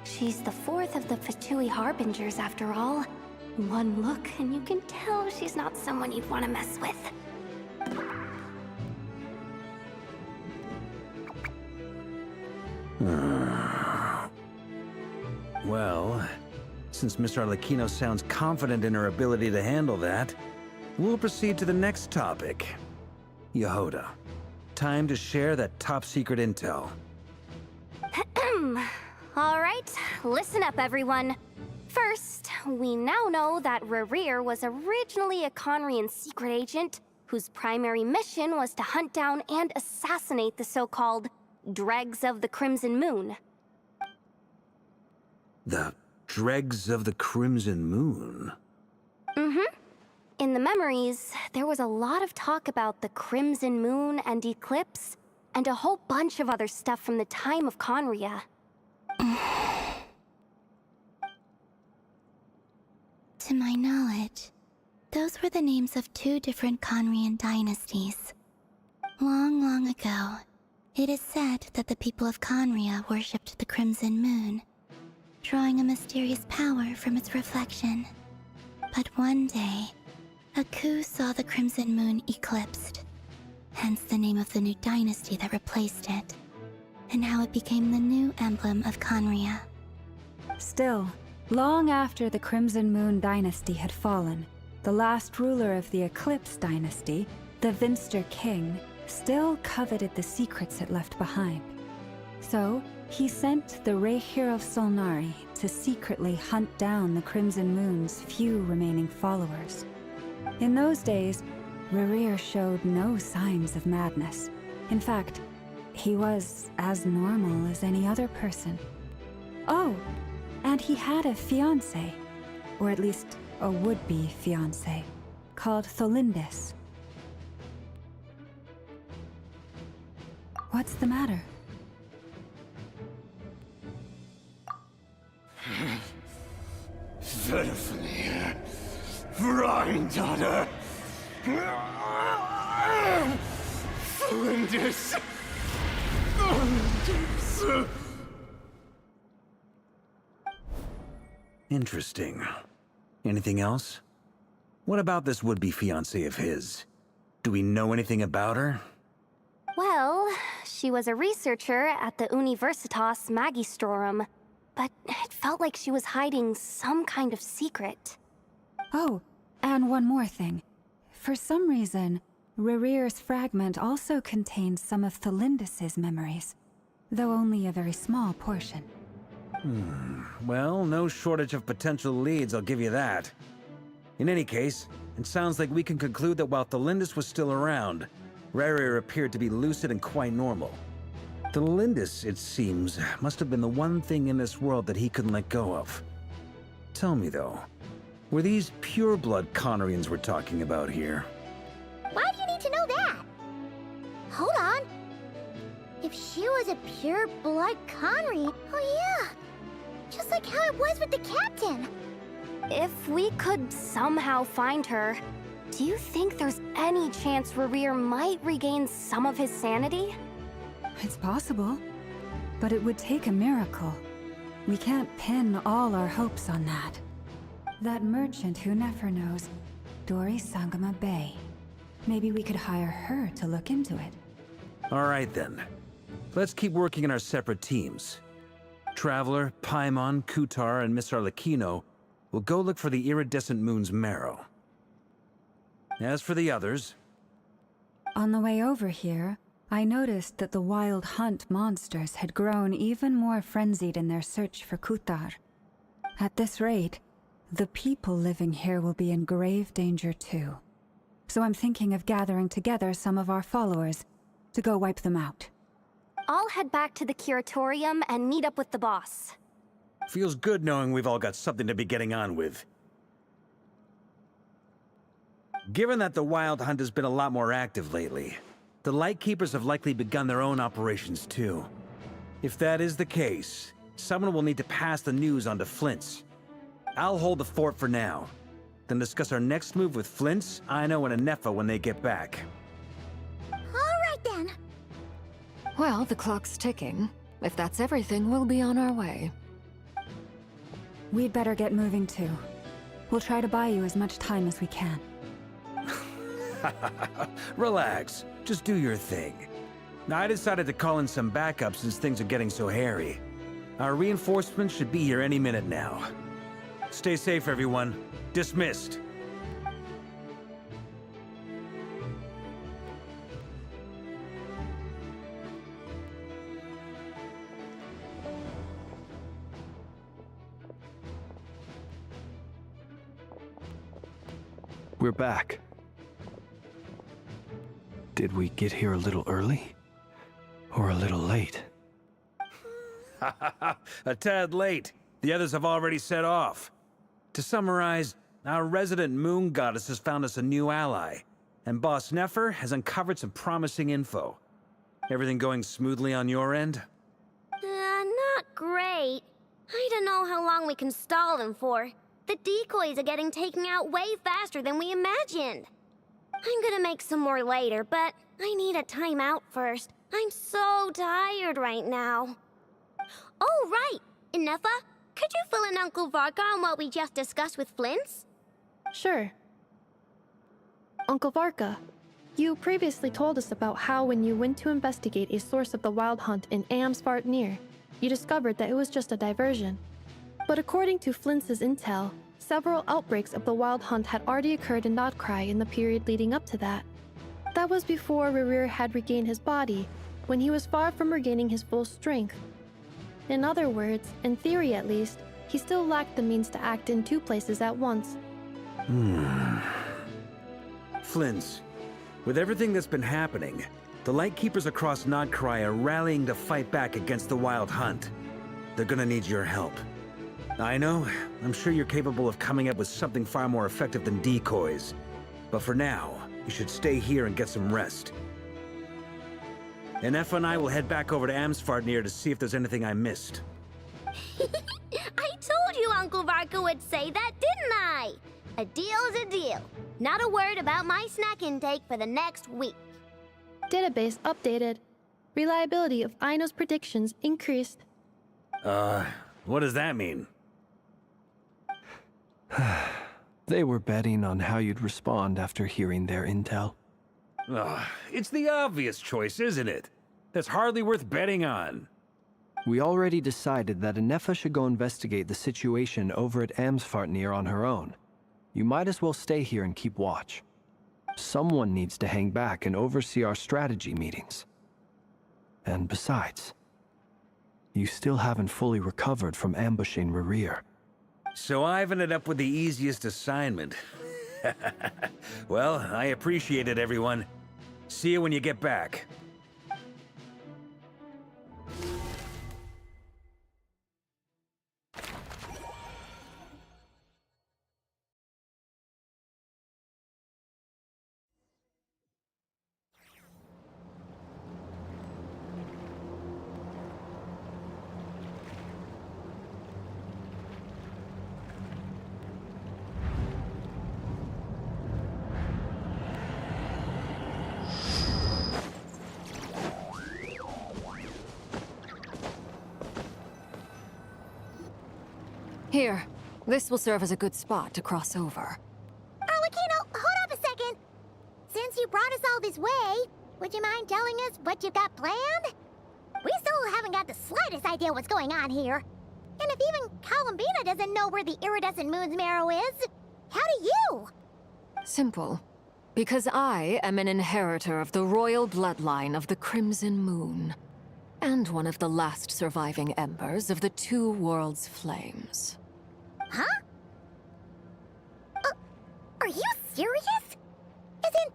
F: She's the fourth of the Fatui Harbingers, after all. One look, and you can tell she's not someone you'd want to mess with.
K: Well, since Miss Arlecchino sounds confident in her ability to handle that, we'll proceed to the next topic. Yehoda, time to share that top-secret intel.
F: All right, listen up, everyone. First, we now know that Rerir was originally a Conrian secret agent whose primary mission was to hunt down and assassinate the so-called Dregs of the Crimson Moon.
K: The Dregs of the Crimson Moon?
F: Mm-hmm. In the memories, there was a lot of talk about the Crimson Moon and Eclipse, and a whole bunch of other stuff from the time of Conria.
B: To my knowledge, those were the names of two different Conrian dynasties. Long, long ago, it is said that the people of Conria worshipped the Crimson Moon, drawing a mysterious power from its reflection. But one day, a coup saw the Crimson Moon eclipsed, hence the name of the new dynasty that replaced it, and how it became the new emblem of Conria.
C: Still, long after the Crimson Moon dynasty had fallen, the last ruler of the Eclipse dynasty, the Vinster King, still coveted the secrets it left behind. So, he sent the Raihir of Solnari to secretly hunt down the Crimson Moon's few remaining followers. In those days, Rerir showed no signs of madness. In fact, he was as normal as any other person. Oh, and he had a fiancé, or at least a would-be fiancé, called Tholindis. What's the matter?
D: Verfnir, Granddaughter, Flinders.
K: Interesting. Anything else? What about this would-be fiancé of his? Do we know anything about her?
F: Well, she was a researcher at the Universitas Magistrorum, but it felt like she was hiding some kind of secret.
C: Oh, and one more thing. For some reason, Rerir's fragment also contains some of Tholindis' memories, though only a very small portion.
K: Well, no shortage of potential leads, I'll give you that. In any case, it sounds like we can conclude that while Tholindis was still around, Rerir appeared to be lucid and quite normal. Tholindis, it seems, must have been the one thing in this world that he couldn't let go of. Tell me, though, were these pure-blood Conrians we're talking about here?
F: Why do you need to know that? Hold on. If she was a pure-blood Conry, oh yeah, just like how it was with the captain. If we could somehow find her, do you think there's any chance Rerir might regain some of his sanity?
C: It's possible, but it would take a miracle. We can't pin all our hopes on that. That merchant who never knows, Dori Sangama Bay. Maybe we could hire her to look into it.
K: All right, then. Let's keep working in our separate teams. Traveler, Paimon, Kutar, and Miss Arlecchino will go look for the iridescent moon's marrow. As for the others...
C: On the way over here, I noticed that the wild hunt monsters had grown even more frenzied in their search for Kutar. At this rate, the people living here will be in grave danger too. So I'm thinking of gathering together some of our followers to go wipe them out.
F: I'll head back to the curatorium and meet up with the boss.
K: Feels good knowing we've all got something to be getting on with. Given that the Wild Hunt has been a lot more active lately, the Lightkeepers have likely begun their own operations too. If that is the case, someone will need to pass the news on to Flint's. I'll hold the fort for now. then discuss our next move with Flints, Aino, and Anefa when they get back.
F: Alright then.
R: Well, the clock's ticking. If that's everything, we'll be on our way.
C: We'd better get moving too. We'll try to buy you as much time as we can.
K: Relax. Just do your thing. Now, I decided to call in some backup since things are getting so hairy. Our reinforcements should be here any minute now. Stay safe, everyone. Dismissed.
G: We're back. Did we get here a little early? Or a little late?
K: A tad late. The others have already set off. To summarize, our resident moon goddess has found us a new ally, and Boss Nefer has uncovered some promising info. Everything going smoothly on your end?
H: Not great. I don't know how long we can stall them for. The decoys are getting taken out way faster than we imagined. I'm gonna make some more later, but I need a timeout first. I'm so tired right now. Oh, right! Anefa, could you fill in Uncle Varka on what we just discussed with Flints?
I: Sure. Uncle Varka, you previously told us about how when you went to investigate a source of the Wild Hunt in Amsvartnir, you discovered that it was just a diversion. But according to Flints' intel, several outbreaks of the Wild Hunt had already occurred in Krai in the period leading up to that. That was before Rerir had regained his body, when he was far from regaining his full strength. In other words, in theory at least, he still lacked the means to act in two places at once.
K: Flints, with everything that's been happening, the Lightkeepers across Krai are rallying to fight back against the Wild Hunt. They're gonna need your help. I know, I'm sure you're capable of coming up with something far more effective than decoys. But for now, you should stay here and get some rest. Anefa and I will head back over to Amsvartnir to see if there's anything I missed.
H: I told you Uncle Varka would say that, didn't I? A deal's a deal. Not a word about my snack intake for the next week.
I: Database updated. Reliability of Aino's predictions increased.
K: What does that mean?
G: They were betting on how you'd respond after hearing their intel.
K: It's the obvious choice, isn't it? That's hardly worth betting on.
G: We already decided that Anefa should go investigate the situation over at Amsvartnir on her own. You might as well stay here and keep watch. Someone needs to hang back and oversee our strategy meetings. And besides, you still haven't fully recovered from ambushing Rerir.
K: So I've ended up with the easiest assignment. Well, I appreciate it, everyone. See you when you get back.
R: Here, this will serve as a good spot to cross over.
F: Arlecchino, hold up a second. Since you brought us all this way, would you mind telling us what you've got planned? We still haven't got the slightest idea what's going on here. And if even Columbina doesn't know where the iridescent moon's marrow is, how do you?
R: Simple. Because I am an inheritor of the royal bloodline of the Crimson Moon, and one of the last surviving embers of the Two Worlds' flames.
F: Huh? Are you serious? Isn't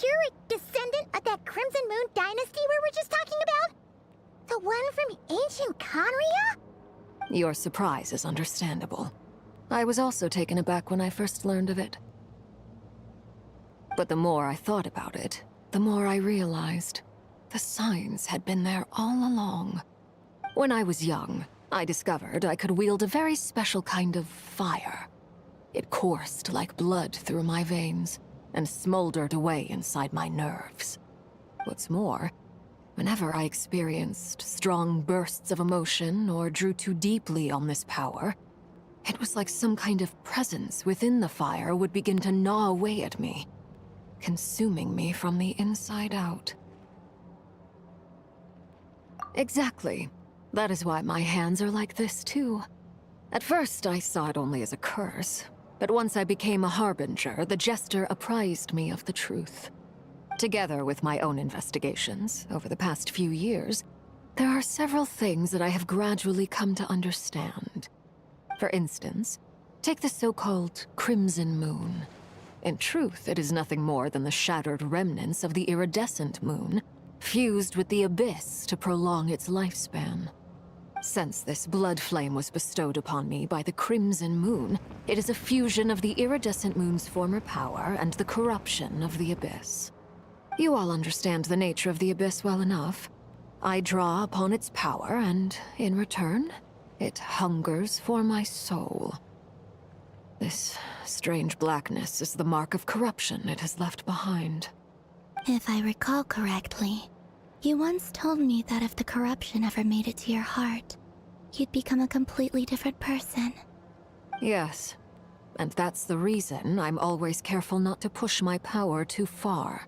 F: you're a descendant of that Crimson Moon dynasty we were just talking about? The one from ancient Conria?
R: Your surprise is understandable. I was also taken aback when I first learned of it. But the more I thought about it, the more I realized the signs had been there all along. When I was young, I discovered I could wield a very special kind of fire. It coursed like blood through my veins and smoldered away inside my nerves. What's more, whenever I experienced strong bursts of emotion or drew too deeply on this power, it was like some kind of presence within the fire would begin to gnaw away at me, consuming me from the inside out. Exactly. That is why my hands are like this, too. At first, I saw it only as a curse, but once I became a harbinger, the jester apprised me of the truth. Together with my own investigations, over the past few years, there are several things that I have gradually come to understand. For instance, take the so-called Crimson Moon. In truth, it is nothing more than the shattered remnants of the iridescent moon, fused with the abyss to prolong its lifespan. Since this blood flame was bestowed upon me by the Crimson Moon, it is a fusion of the iridescent moon's former power and the corruption of the abyss. You all understand the nature of the abyss well enough. I draw upon its power, and in return, it hungers for my soul. This strange blackness is the mark of corruption it has left behind.
B: If I recall correctly, you once told me that if the corruption ever made it to your heart, you'd become a completely different person.
R: Yes, and that's the reason I'm always careful not to push my power too far.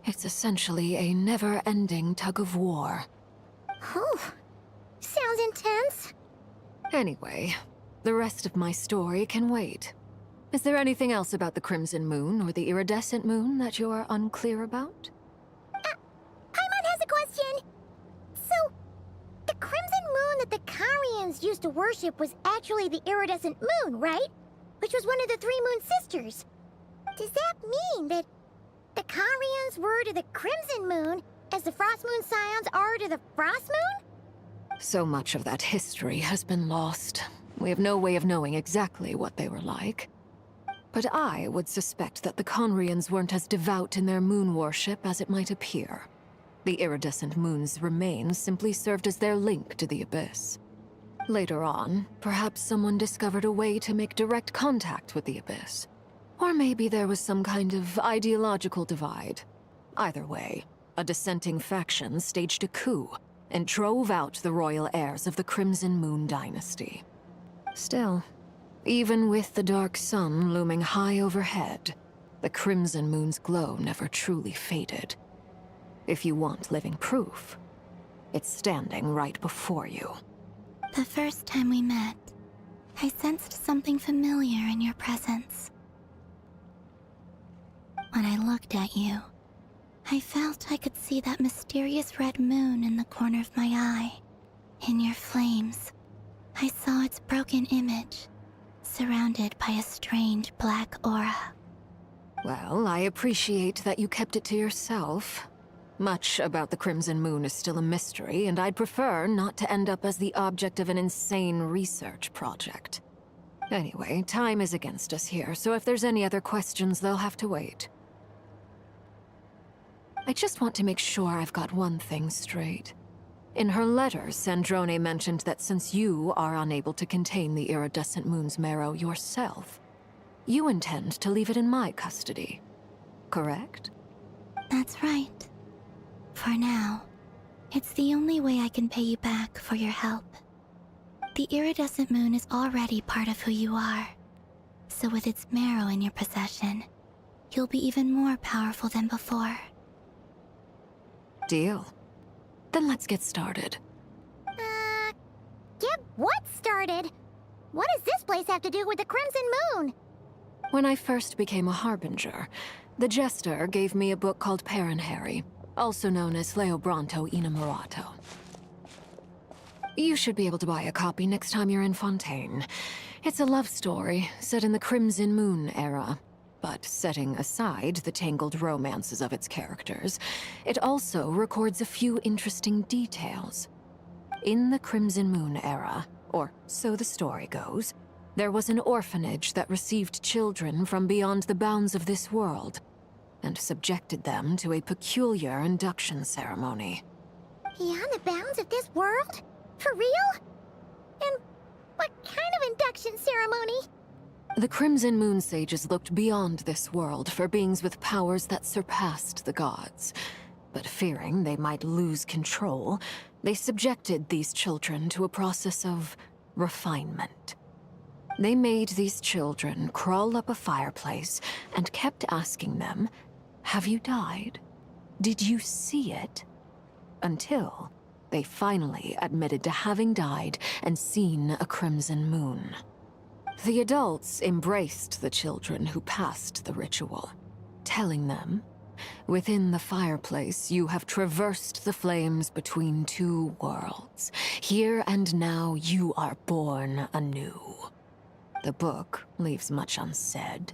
R: It's essentially a never-ending tug-of-war.
F: Whew. Sounds intense.
R: Anyway, the rest of my story can wait. Is there anything else about the Crimson Moon or the Iridescent Moon that you're unclear about?
F: Paimon has a question. So, the Crimson Moon that the Karians used to worship was actually the Iridescent Moon, right? Which was one of the three Moon Sisters. Does that mean that the Karians were to the Crimson Moon as the Frost Moon Scions are to the Frost Moon?
R: So much of that history has been lost. We have no way of knowing exactly what they were like. But I would suspect that the Conrians weren't as devout in their moon worship as it might appear. The iridescent moon's remains simply served as their link to the abyss. Later on, perhaps someone discovered a way to make direct contact with the abyss. Or maybe there was some kind of ideological divide. Either way, a dissenting faction staged a coup and drove out the royal heirs of the Crimson Moon dynasty. Still, even with the dark sun looming high overhead, the Crimson Moon's glow never truly faded. If you want living proof, it's standing right before you.
B: The first time we met, I sensed something familiar in your presence. When I looked at you, I felt I could see that mysterious red moon in the corner of my eye. In your flames, I saw its broken image, surrounded by a strange black aura.
R: Well, I appreciate that you kept it to yourself. Much about the Crimson Moon is still a mystery, and I'd prefer not to end up as the object of an insane research project. Anyway, time is against us here, so if there's any other questions, they'll have to wait. I just want to make sure I've got one thing straight. In her letter, Sandrone mentioned that since you are unable to contain the iridescent moon's marrow yourself, you intend to leave it in my custody. Correct?
B: That's right. For now, it's the only way I can pay you back for your help. The iridescent moon is already part of who you are, so with its marrow in your possession, you'll be even more powerful than before.
R: Deal. Then let's get started.
F: Get what started? What does this place have to do with the Crimson Moon?
R: When I first became a harbinger, the jester gave me a book called Parenheri, also known as Leobranto Inamorato. You should be able to buy a copy next time you're in Fontaine. It's a love story set in the Crimson Moon era. But setting aside the tangled romances of its characters, it also records a few interesting details. In the Crimson Moon era, or so the story goes, there was an orphanage that received children from beyond the bounds of this world, and subjected them to a peculiar induction ceremony.
F: Beyond the bounds of this world? For real? And what kind of induction ceremony?
R: The Crimson Moon Sages looked beyond this world for beings with powers that surpassed the gods. But fearing they might lose control, they subjected these children to a process of refinement. They made these children crawl up a fireplace and kept asking them, "Have you died? Did you see it?" Until they finally admitted to having died and seen a crimson moon. The adults embraced the children who passed the ritual, telling them, "Within the fireplace, you have traversed the flames between two worlds. Here and now, you are born anew." The book leaves much unsaid,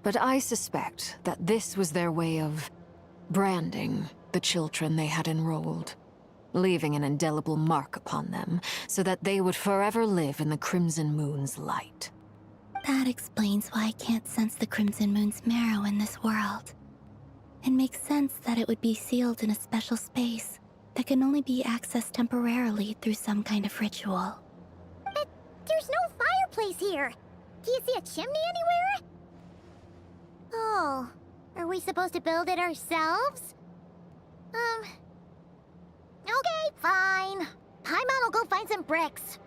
R: but I suspect that this was their way of branding the children they had enrolled, leaving an indelible mark upon them so that they would forever live in the Crimson Moon's light.
B: That explains why I can't sense the Crimson Moon's marrow in this world. It makes sense that it would be sealed in a special space that can only be accessed temporarily through some kind of ritual.
F: But there's no fireplace here. Do you see a chimney anywhere? Oh, are we supposed to build it ourselves? Okay, fine. Paimon will go find some bricks.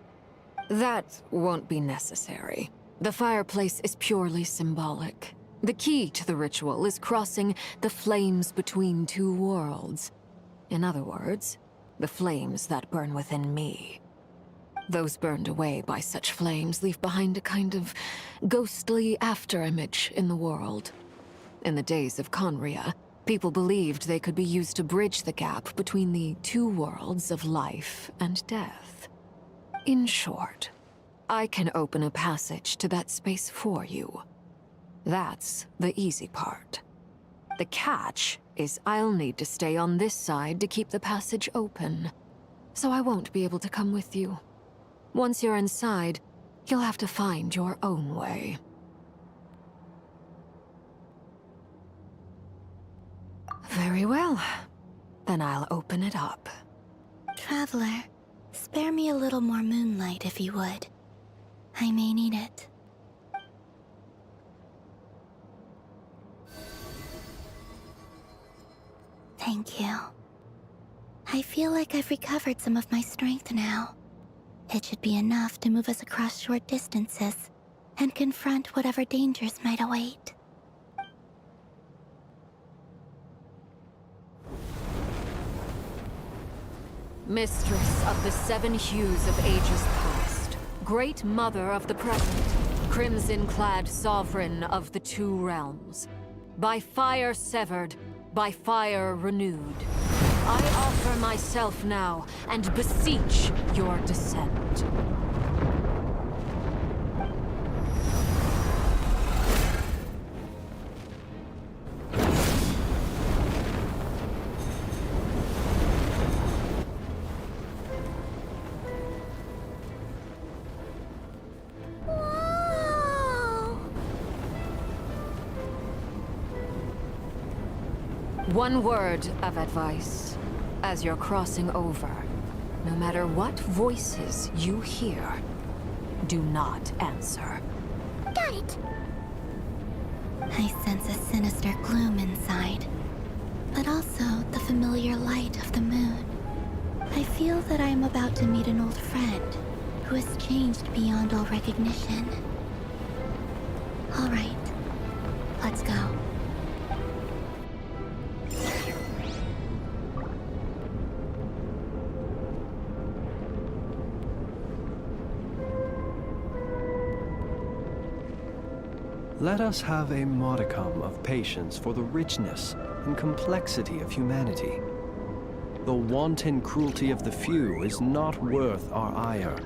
R: That won't be necessary. The fireplace is purely symbolic. The key to the ritual is crossing the flames between two worlds. In other words, the flames that burn within me. Those burned away by such flames leave behind a kind of ghostly afterimage in the world. In the days of Conria, people believed they could be used to bridge the gap between the two worlds of life and death. In short, I can open a passage to that space for you. That's the easy part. The catch is I'll need to stay on this side to keep the passage open, so I won't be able to come with you. Once you're inside, you'll have to find your own way. Very well. Then I'll open it up.
B: Traveler, spare me a little more moonlight if you would. I may need it. Thank you. I feel like I've recovered some of my strength now. It should be enough to move us across short distances and confront whatever dangers might await.
R: Mistress of the seven hues of ages past, great mother of the present, crimson-clad sovereign of the two realms, by fire severed, by fire renewed, I offer myself now and beseech your descent. One word of advice. As you're crossing over, no matter what voices you hear, do not answer.
F: Got it!
B: I sense a sinister gloom inside, but also the familiar light of the moon. I feel that I am about to meet an old friend who has changed beyond all recognition. All right, let's go.
G: Let us have a modicum of patience for the richness and complexity of humanity. The wanton cruelty of the few is not worth our ire.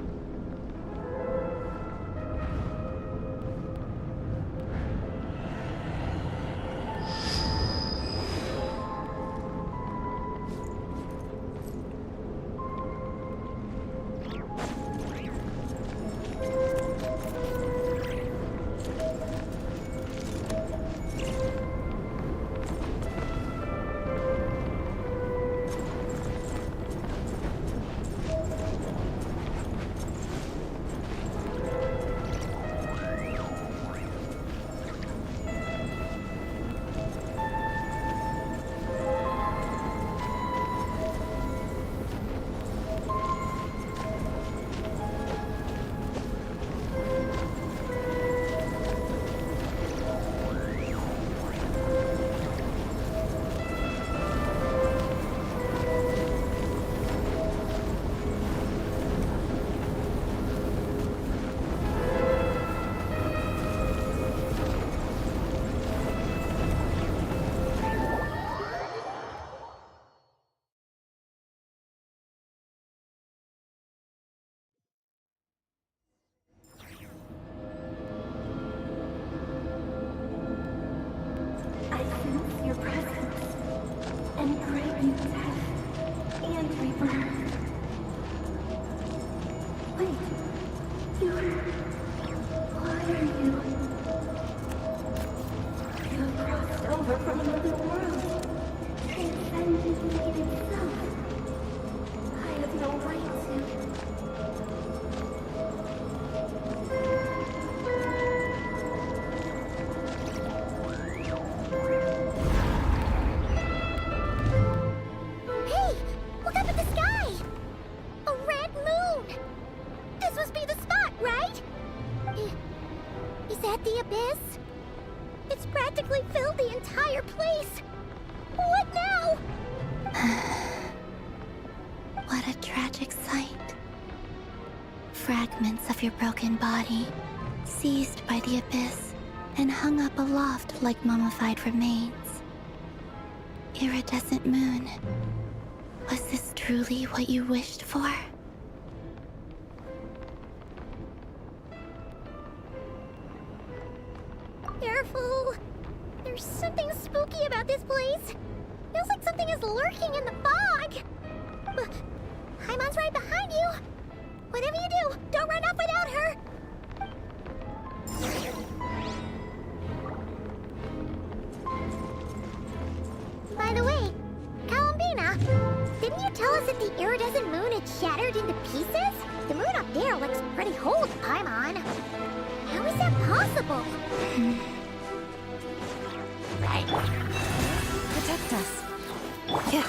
F: filled the entire place. What now?
B: What a tragic sight. Fragments of your broken body, seized by the abyss, and hung up aloft like mummified remains. Iridescent moon. Was this truly what you wished for?
F: Careful! There's something spooky about this place. Feels like something is lurking in the fog. Paimon's right behind you. Whatever you do, don't run off without her. By the way, Columbina, didn't you tell us that the iridescent moon had shattered into pieces? The moon up there looks pretty whole to Paimon. How is that possible?
M: Protect us.
B: Yeah.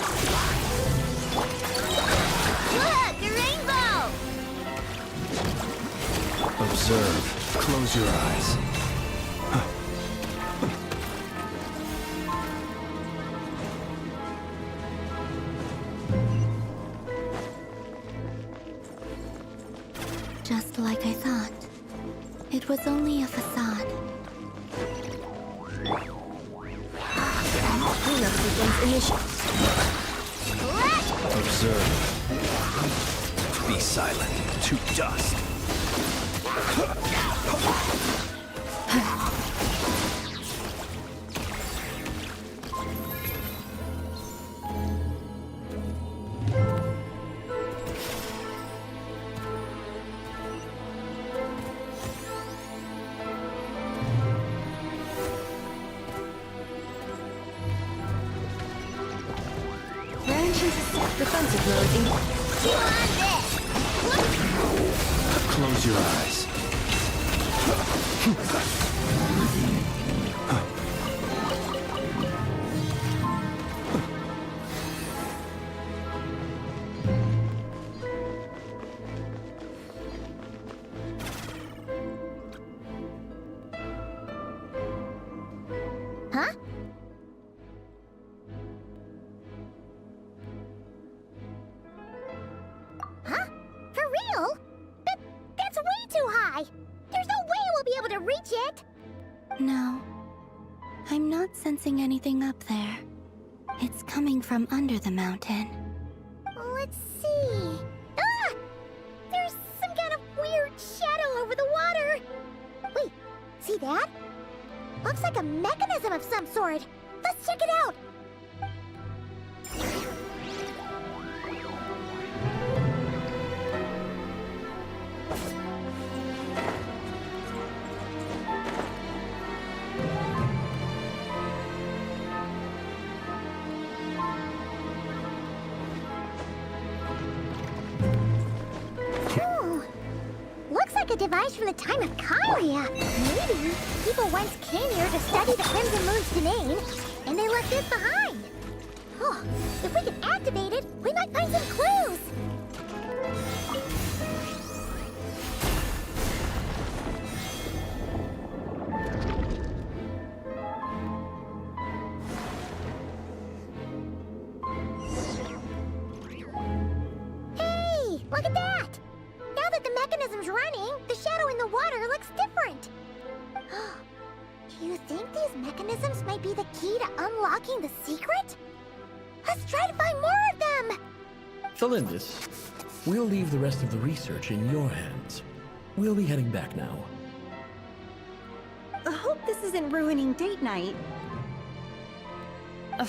F: Look, a rainbow!
E: Observe. Close your eyes.
B: Just like I thought. It was only a facade.
M: Cleanup sequence initiated.
E: Observe. Be silent. To dust.
M: Defensive mode in.
E: Close your eyes.
F: Huh? Huh? For real? That's way too high! There's no way we'll be able to reach it!
B: No. I'm not sensing anything up there. It's coming from under the mountain.
F: Let's see... Ah! There's some kind of weird shadow over the water! Wait, see that? Looks like a mechanism of some sort! Let's check it out! Looks like a device from the time of Krai. Maybe people once came here to study the Crimson Moon's domain, and they left this behind. Oh, if we can activate it, we might find some clues. Hey, look at that! Now that the mechanism's running, the shadow in the water looks different. Do you think these mechanisms might be the key to unlocking the secret? Let's try to find more of them!
U: Thalindis, we'll leave the rest of the research in your hands. We'll be heading back now.
V: I hope this isn't ruining date night. Ugh.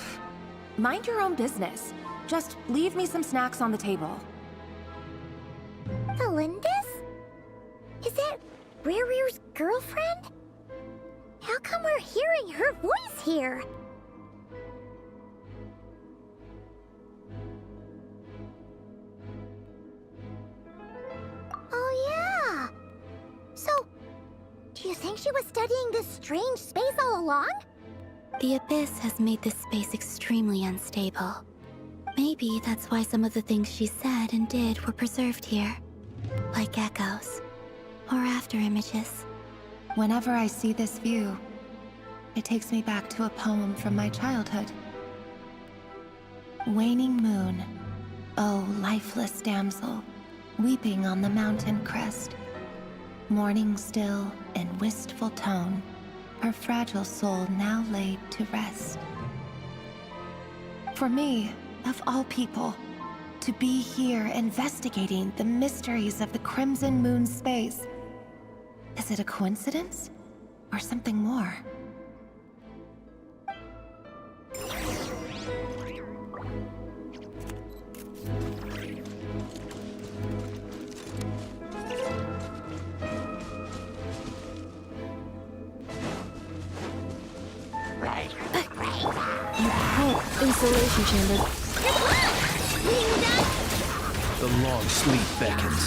V: Mind your own business. Just leave me some snacks on the table.
F: Thalindis? Is that Rear's girlfriend? How come we're hearing her voice here? Oh yeah! So, do you think she was studying this strange space all along?
B: The abyss has made this space extremely unstable. Maybe that's why some of the things she said and did were preserved here. Like echoes. Or after images.
V: Whenever I see this view, It takes me back to a poem from my childhood. Waning moon, oh lifeless damsel, weeping on the mountain crest, mourning still in wistful tone, her fragile soul now laid to rest. For me, of all people, to be here investigating the mysteries of the Crimson Moon space, is it a coincidence or something more?
I: Installation chamber.
Q: The long sleep beckons.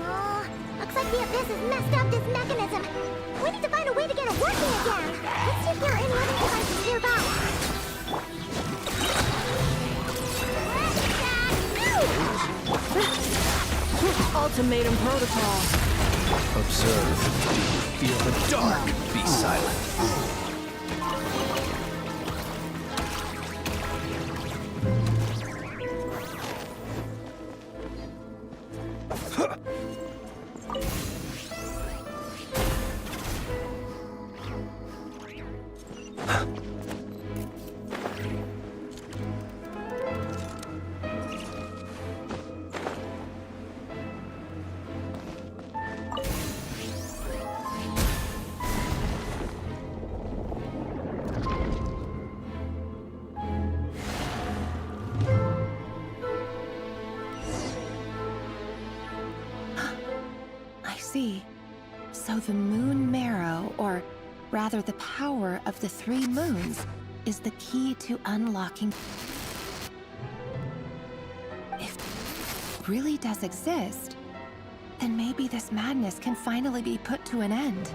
F: Oh, looks like the Abyss has messed up this mechanism. We need to find a way to get it working again. Let's see if there are any other devices nearby.
I: Ultimatum protocol.
Q: Observe. Feel the dark. Be silent.
V: So the moon marrow, or rather the power of the 3 moons, is the key to unlocking. If it really does exist, then maybe this madness can finally be put to an end.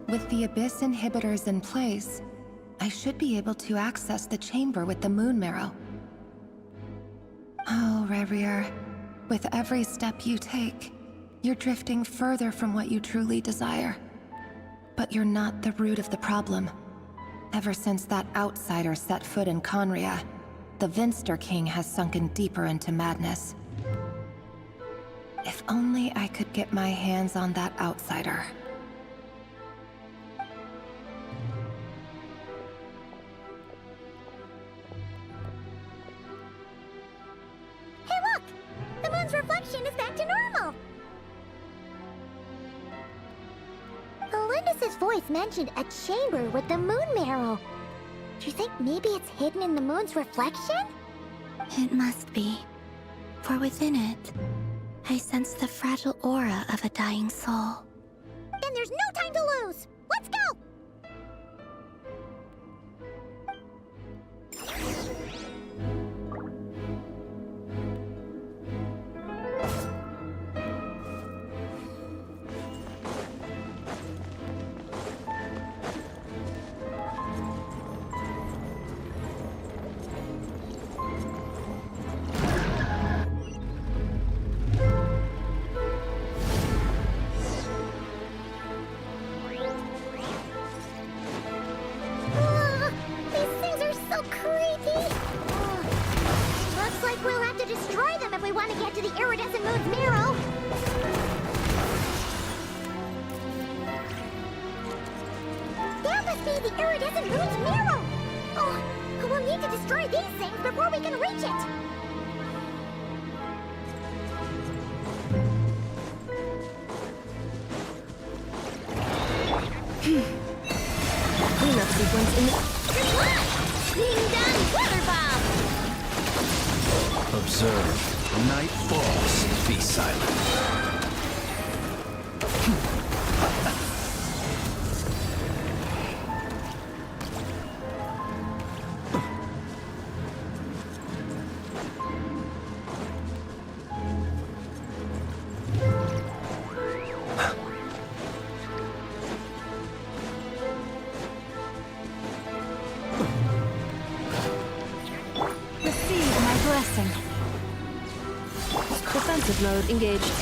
V: With the Abyss inhibitors in place, I should be able to access the chamber with the moon marrow. Oh, Rerir, with every step you take, you're drifting further from what you truly desire. But you're not the root of the problem. Ever since that outsider set foot in Conria, the Vinster King has sunken deeper into madness. If only I could get my hands on that outsider.
F: Reflection is back to normal. Elendis' voice mentioned a chamber with the moon marrow. Do you think maybe it's hidden in the moon's reflection?
B: It must be. For within it, I sense the fragile aura of a dying soul.
F: Then there's no time to lose! Let's go! must be the iridescent moon's marrow! Oh, we'll need to destroy these things before we can reach it!
I: Cleanup sequence in the...
H: Good luck! Being done, water bomb!
E: Observe. Night falls. Be silent.
C: Receive my blessing.
I: Defensive mode engaged.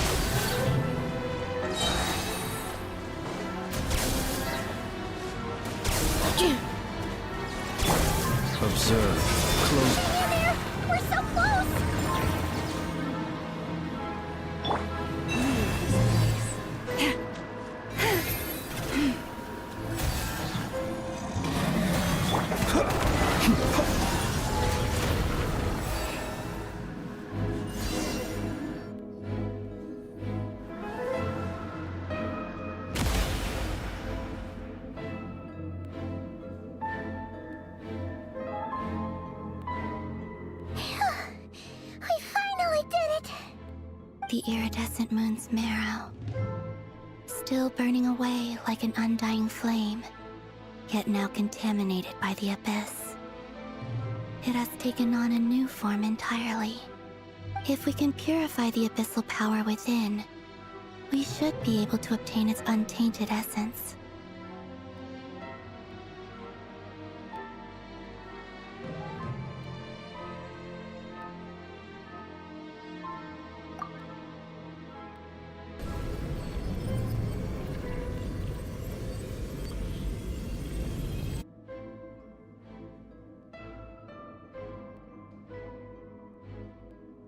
E: Observe. Close.
F: Hey there! We're so close! We finally did it!
B: The iridescent moon's marrow, still burning away like an undying flame, yet now contaminated by the abyss. It has taken on a new form entirely. If we can purify the abyssal power within, we should be able to obtain its untainted essence.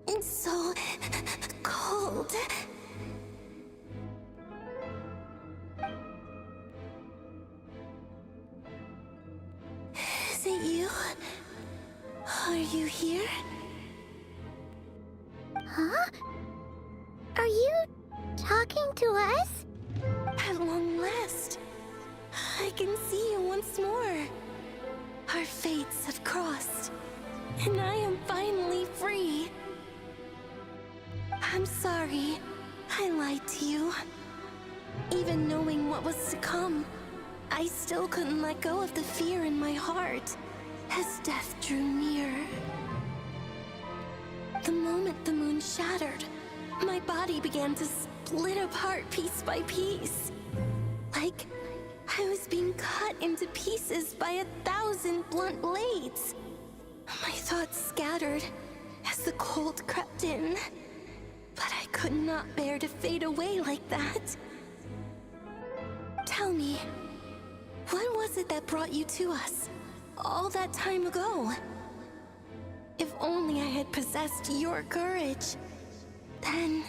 B: It's so cold. Is it you? Are you here?
F: Huh? Are you talking to us?
B: At long last, I can see you once more. Our fates have crossed, and I am finally free. I'm sorry, I lied to you. Even knowing what was to come, I still couldn't let go of the fear in my heart as death drew near. The moment the moon shattered, my body began to split apart piece by piece. Like I was being cut into pieces by 1,000 blunt blades. My thoughts scattered as the cold crept in. But I could not bear to fade away like that. Tell me, what was it that brought you to us all that time ago? If only I had possessed your courage, then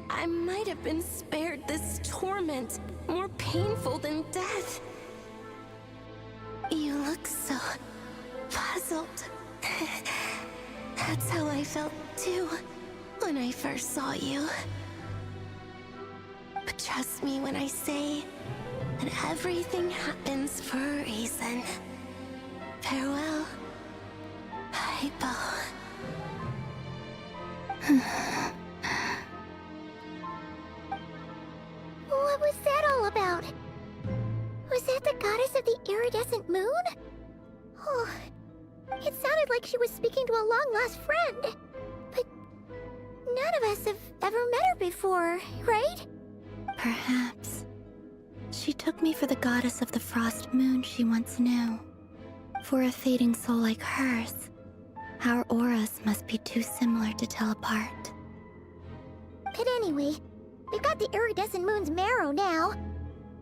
B: I might have been spared this torment more painful than death. You look so puzzled. That's how I felt too when I first saw you. But trust me when I say that everything happens for a reason. Farewell, Hypo.
F: What was that all about? Was that the goddess of the iridescent moon? Oh, it sounded like she was speaking to a long-lost friend. But none of us have ever met her before, right?
B: Perhaps. She took me for the goddess of the frost moon she once knew. For a fading soul like hers, our auras must be too similar to tell apart.
F: But anyway, we've got the iridescent moon's marrow now.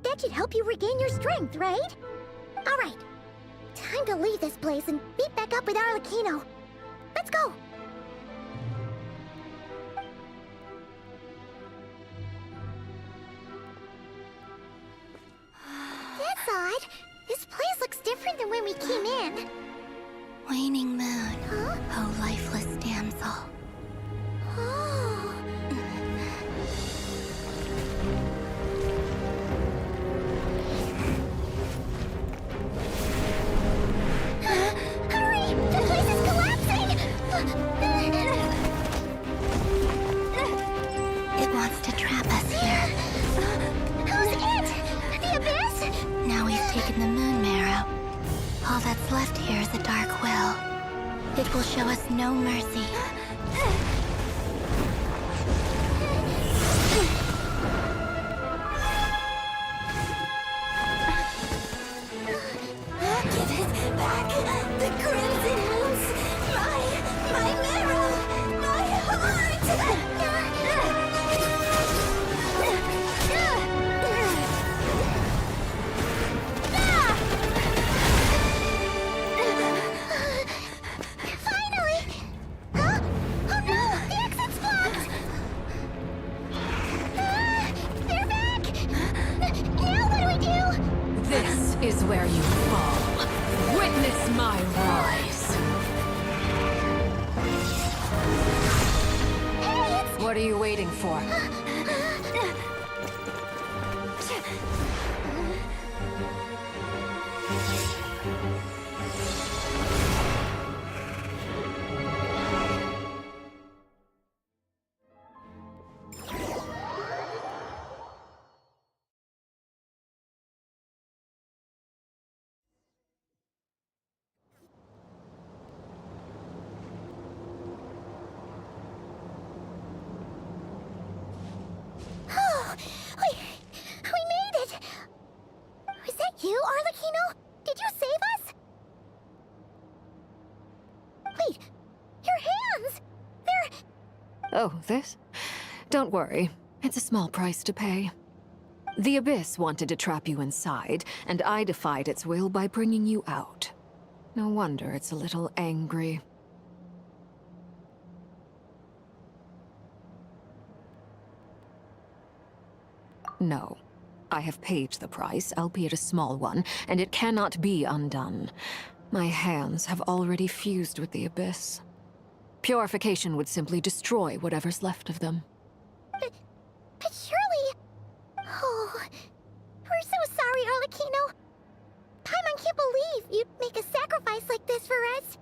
F: That should help you regain your strength, right? Alright, time to leave this place and meet back up with Arlecchino. Let's go! That's odd. This place looks different than when we came in.
B: Waning moon, oh lifeless damsel.
F: Oh. Hurry! The place is collapsing!
B: It wants to trap us here.
F: Who's it? The Abyss?
B: Now we've taken the moon marrow. All that's left here is a dark will. It will show us no mercy.
F: Give it back! The crimson moons! My marrow! My heart! Finally! Huh? Oh no! The exit's blocked! They're back! Now what do we do?
R: This is where you fall. Witness my rise. What are you waiting for?
F: Oh, we made it! Was that you, Arlecchino? Did you save us? Wait, your hands! They're...
R: Oh, this? Don't worry. It's a small price to pay. The Abyss wanted to trap you inside, and I defied its will by bringing you out. No wonder it's a little angry. No. I have paid the price, albeit a small one, and it cannot be undone. My hands have already fused with the Abyss. Purification would simply destroy whatever's left of them.
F: But surely... Oh, we're so sorry, Arlecchino. Paimon can't believe you'd make a sacrifice like this for us.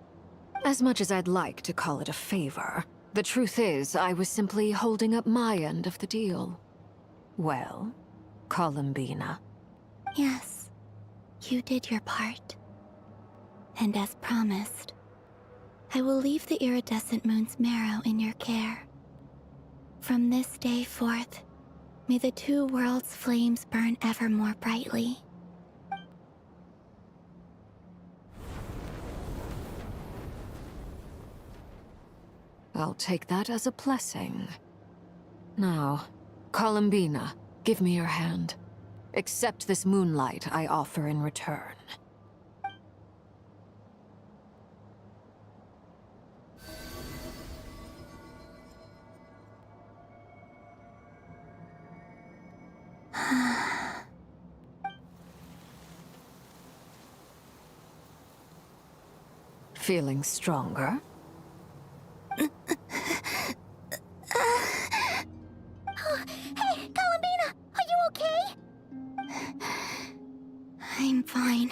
R: As much as I'd like to call it a favor, the truth is I was simply holding up my end of the deal. Well, Columbina.
B: Yes, you did your part. And as promised, I will leave the iridescent moon's marrow in your care. From this day forth, may the two worlds' flames burn ever more brightly.
R: I'll take that as a blessing. Now, Columbina, give me your hand. Accept this moonlight I offer in return. Feeling stronger?
F: Hey, Columbina, are you okay?
B: I'm fine.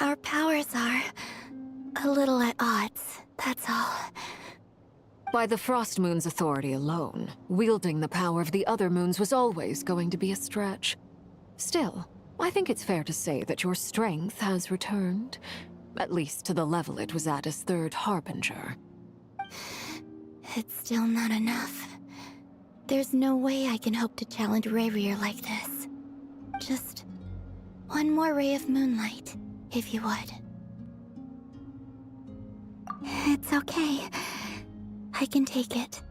B: Our powers are a little at odds, that's all.
R: By the Frost Moon's authority alone, wielding the power of the other moons was always going to be a stretch. Still, I think it's fair to say that your strength has returned, at least to the level it was at as Third Harbinger.
B: It's still not enough. There's no way I can hope to challenge Rayrir like this. Just one more ray of moonlight, if you would. It's okay. I can take it.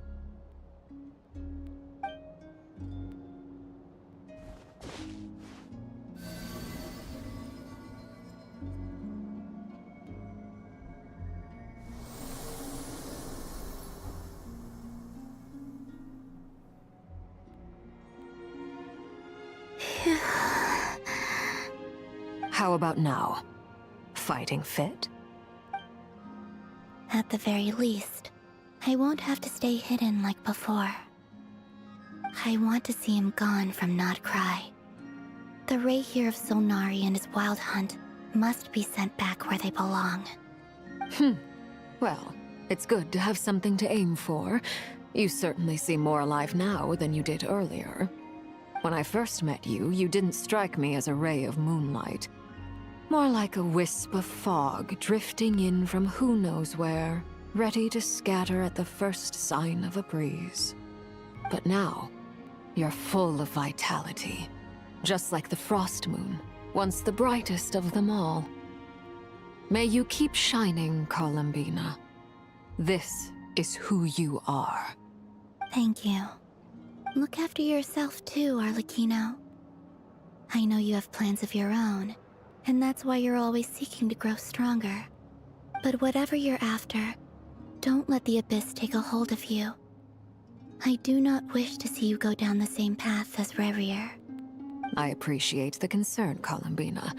R: How about now? Fighting fit?
B: At the very least, I won't have to stay hidden like before. I want to see him gone from Not Krai. The Raihir of Solnari and his wild hunt must be sent back where they belong.
R: Well, it's good to have something to aim for. You certainly seem more alive now than you did earlier. When I first met you, you didn't strike me as a ray of moonlight. More like a wisp of fog drifting in from who knows where, ready to scatter at the first sign of a breeze. But now, you're full of vitality. Just like the frost moon, once the brightest of them all. May you keep shining, Columbina. This is who you are.
B: Thank you. Look after yourself too, Arlecchino. I know you have plans of your own, and that's why you're always seeking to grow stronger. But whatever you're after, don't let the Abyss take a hold of you. I do not wish to see you go down the same path as Rerir.
R: I appreciate the concern, Columbina.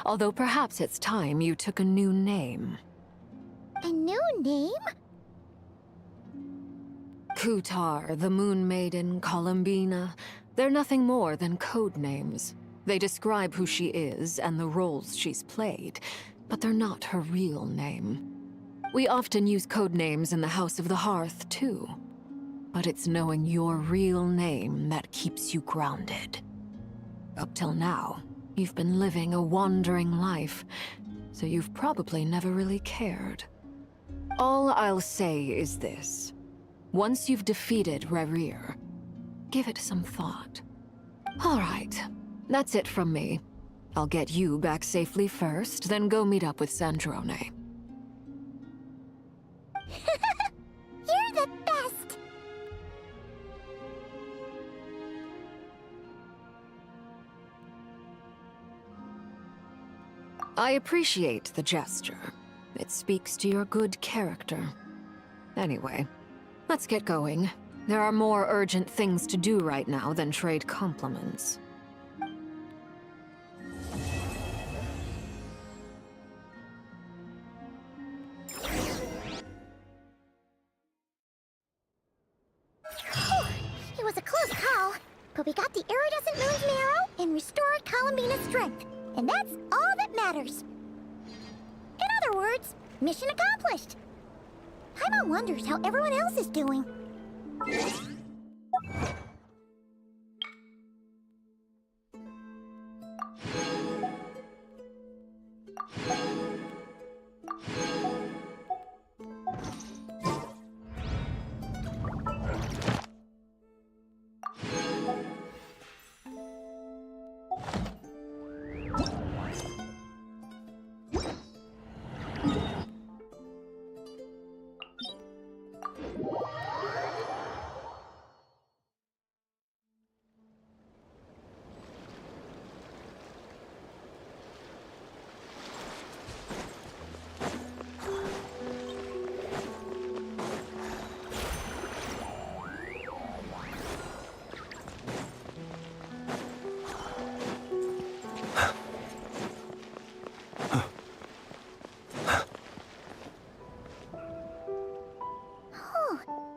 R: Although perhaps it's time you took a new name.
F: A new name?
R: Kutar, the Moon Maiden, Columbina. They're nothing more than code names. They describe who she is and the roles she's played, but they're not her real name. We often use code names in the House of the Hearth, too. But it's knowing your real name that keeps you grounded. Up till now, you've been living a wandering life, so you've probably never really cared. All I'll say is this. Once you've defeated Rerir, give it some thought. All right, that's it from me. I'll get you back safely first, then go meet up with Sandrone.
F: You're the best!
R: I appreciate the gesture. It speaks to your good character. Anyway, let's get going. There are more urgent things to do right now than trade compliments.
F: It was a close call, but we got the iridescent moon's marrow and restored Columbina's strength, and that's all that matters. In other words, mission accomplished. Paimon wonders how everyone else is doing.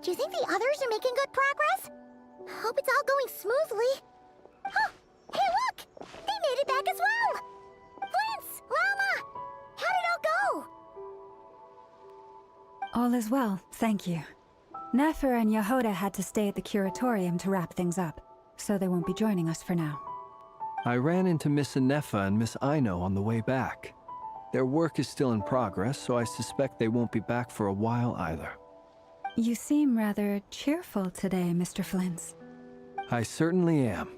F: Do you think the others are making good progress? Hope it's all going smoothly. Huh! Hey, look! They made it back as well! Flintz! Lauma! How did it all go?
C: All is well, thank you. Nefer and Yehoda had to stay at the curatorium to wrap things up, so they won't be joining us for now.
G: I ran into Miss Anefa and Miss Aino on the way back. Their work is still in progress, so I suspect they won't be back for a while either.
C: You seem rather cheerful today, Mr. Flintz.
G: I certainly am.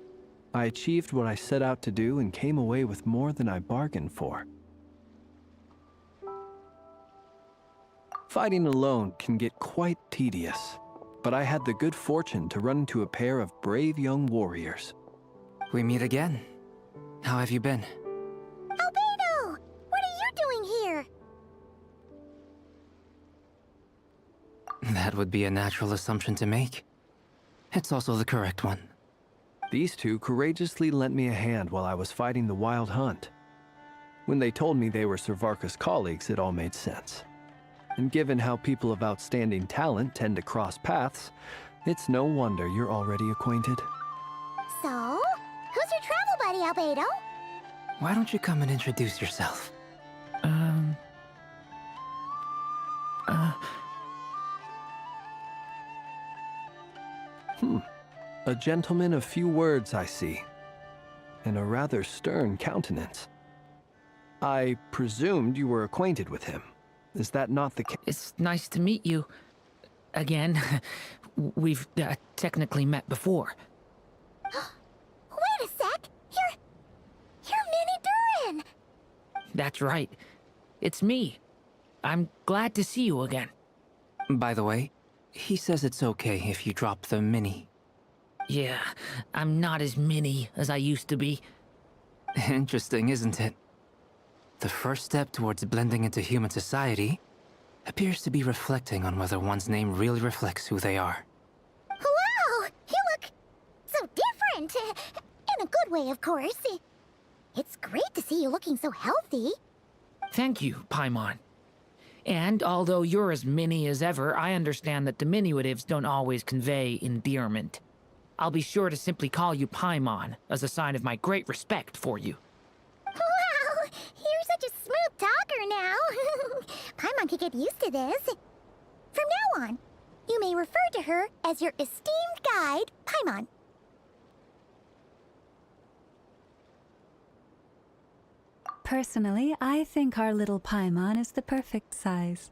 G: I achieved what I set out to do and came away with more than I bargained for. Fighting alone can get quite tedious, but I had the good fortune to run into a pair of brave young warriors.
A: We meet again. How have you been?
F: Albedo! What are you doing here?
A: That would be a natural assumption to make. It's also the correct one.
G: These two courageously lent me a hand while I was fighting the Wild Hunt. When they told me they were Servarka's colleagues, it all made sense. And given how people of outstanding talent tend to cross paths, it's no wonder you're already acquainted.
F: So, who's your travel buddy, Albedo?
A: Why don't you come and introduce yourself?
G: A gentleman of few words, I see. And a rather stern countenance. I presumed you were acquainted with him. Is that not the case?
O: It's nice to meet you. Again. We've technically met before.
F: Wait a sec! You're Minnie Durin!
O: That's right. It's me. I'm glad to see you again.
A: By the way, he says it's okay if you drop the mini.
O: Yeah, I'm not as mini as I used to be.
A: Interesting, isn't it? The first step towards blending into human society appears to be reflecting on whether one's name really reflects who they are.
F: Wow! You look so different! In a good way, of course. It's great to see you looking so healthy.
O: Thank you, Paimon. And although you're as mini as ever, I understand that diminutives don't always convey endearment. I'll be sure to simply call you Paimon, as a sign of my great respect for you.
F: Wow! You're such a smooth talker now. Paimon could get used to this. From now on, you may refer to her as your esteemed guide, Paimon.
C: Personally, I think our little Paimon is the perfect size.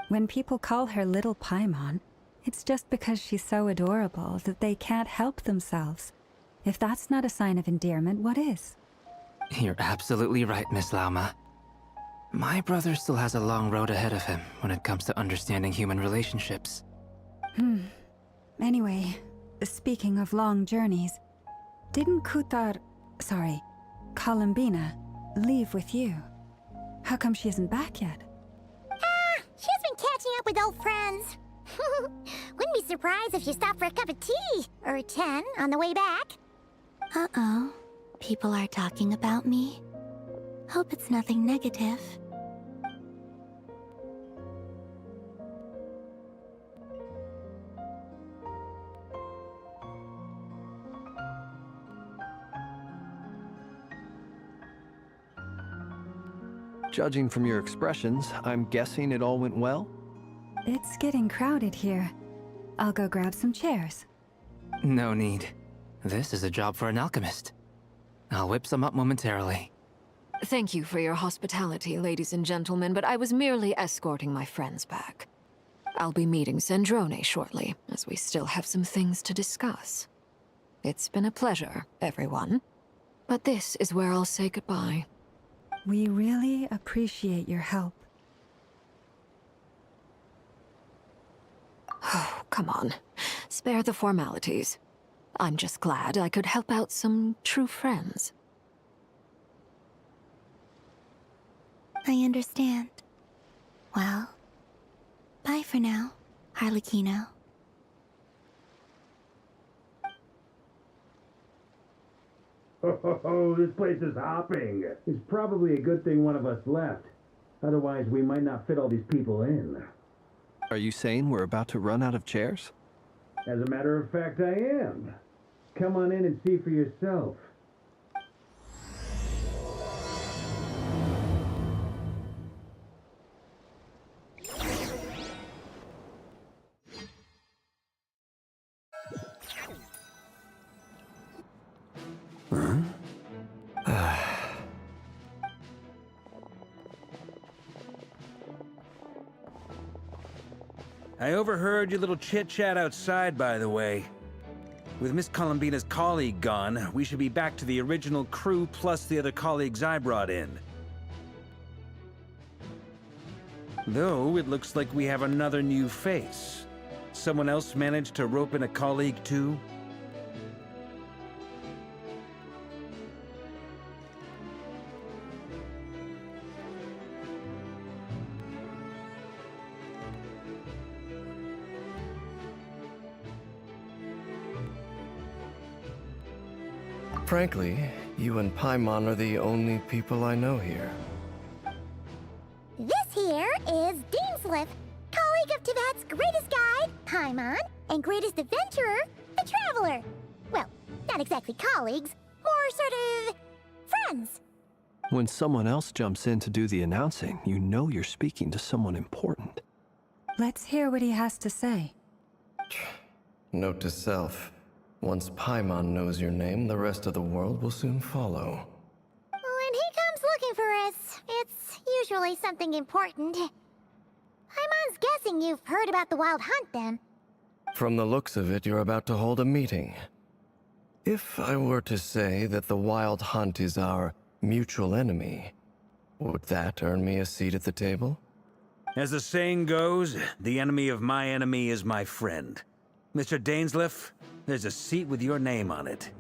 C: When people call her little Paimon, it's just because she's so adorable that they can't help themselves. If that's not a sign of endearment, what is?
A: You're absolutely right, Miss Lauma. My brother still has a long road ahead of him when it comes to understanding human relationships.
C: Anyway, speaking of long journeys, didn't Columbina, leave with you? How come she isn't back yet?
F: She's been catching up with old friends. Wouldn't be surprised if you stopped for a cup of tea or 10 on the way back.
B: Uh-oh. People are talking about me. Hope it's nothing negative.
G: Judging from your expressions, I'm guessing it all went well?
C: It's getting crowded here. I'll go grab some chairs.
A: No need. This is a job for an alchemist. I'll whip some up momentarily.
R: Thank you for your hospitality, ladies and gentlemen, but I was merely escorting my friends back. I'll be meeting Sandrone shortly, as we still have some things to discuss. It's been a pleasure, everyone. But this is where I'll say goodbye.
C: We really appreciate your help.
R: Oh, come on. Spare the formalities. I'm just glad I could help out some true friends.
B: I understand. Well, bye for now, Harlequino.
K: Oh, this place is hopping. It's probably a good thing one of us left. Otherwise, we might not fit all these people in.
G: Are you saying we're about to run out of chairs?
K: As a matter of fact, I am. Come on in and see for yourself. I overheard your little chit-chat outside, by the way. With Miss Columbina's colleague gone, we should be back to the original crew plus the other colleagues I brought in. Though, it looks like we have another new face. Someone else managed to rope in a colleague too?
Q: Frankly, you and Paimon are the only people I know here.
F: This here is Deansliff, colleague of Tibet's greatest guide, Paimon, and greatest adventurer, the Traveler. Well, not exactly colleagues, more sort of friends.
G: When someone else jumps in to do the announcing, you know you're speaking to someone important.
C: Let's hear what he has to say.
Q: Note to self. Once Paimon knows your name, the rest of the world will soon follow.
F: When he comes looking for us, it's usually something important. Paimon's guessing you've heard about the Wild Hunt, then.
Q: From the looks of it, you're about to hold a meeting. If I were to say that the Wild Hunt is our mutual enemy, would that earn me a seat at the table?
K: As the saying goes, the enemy of my enemy is my friend. Mr. Dainsliff, there's a seat with your name on it.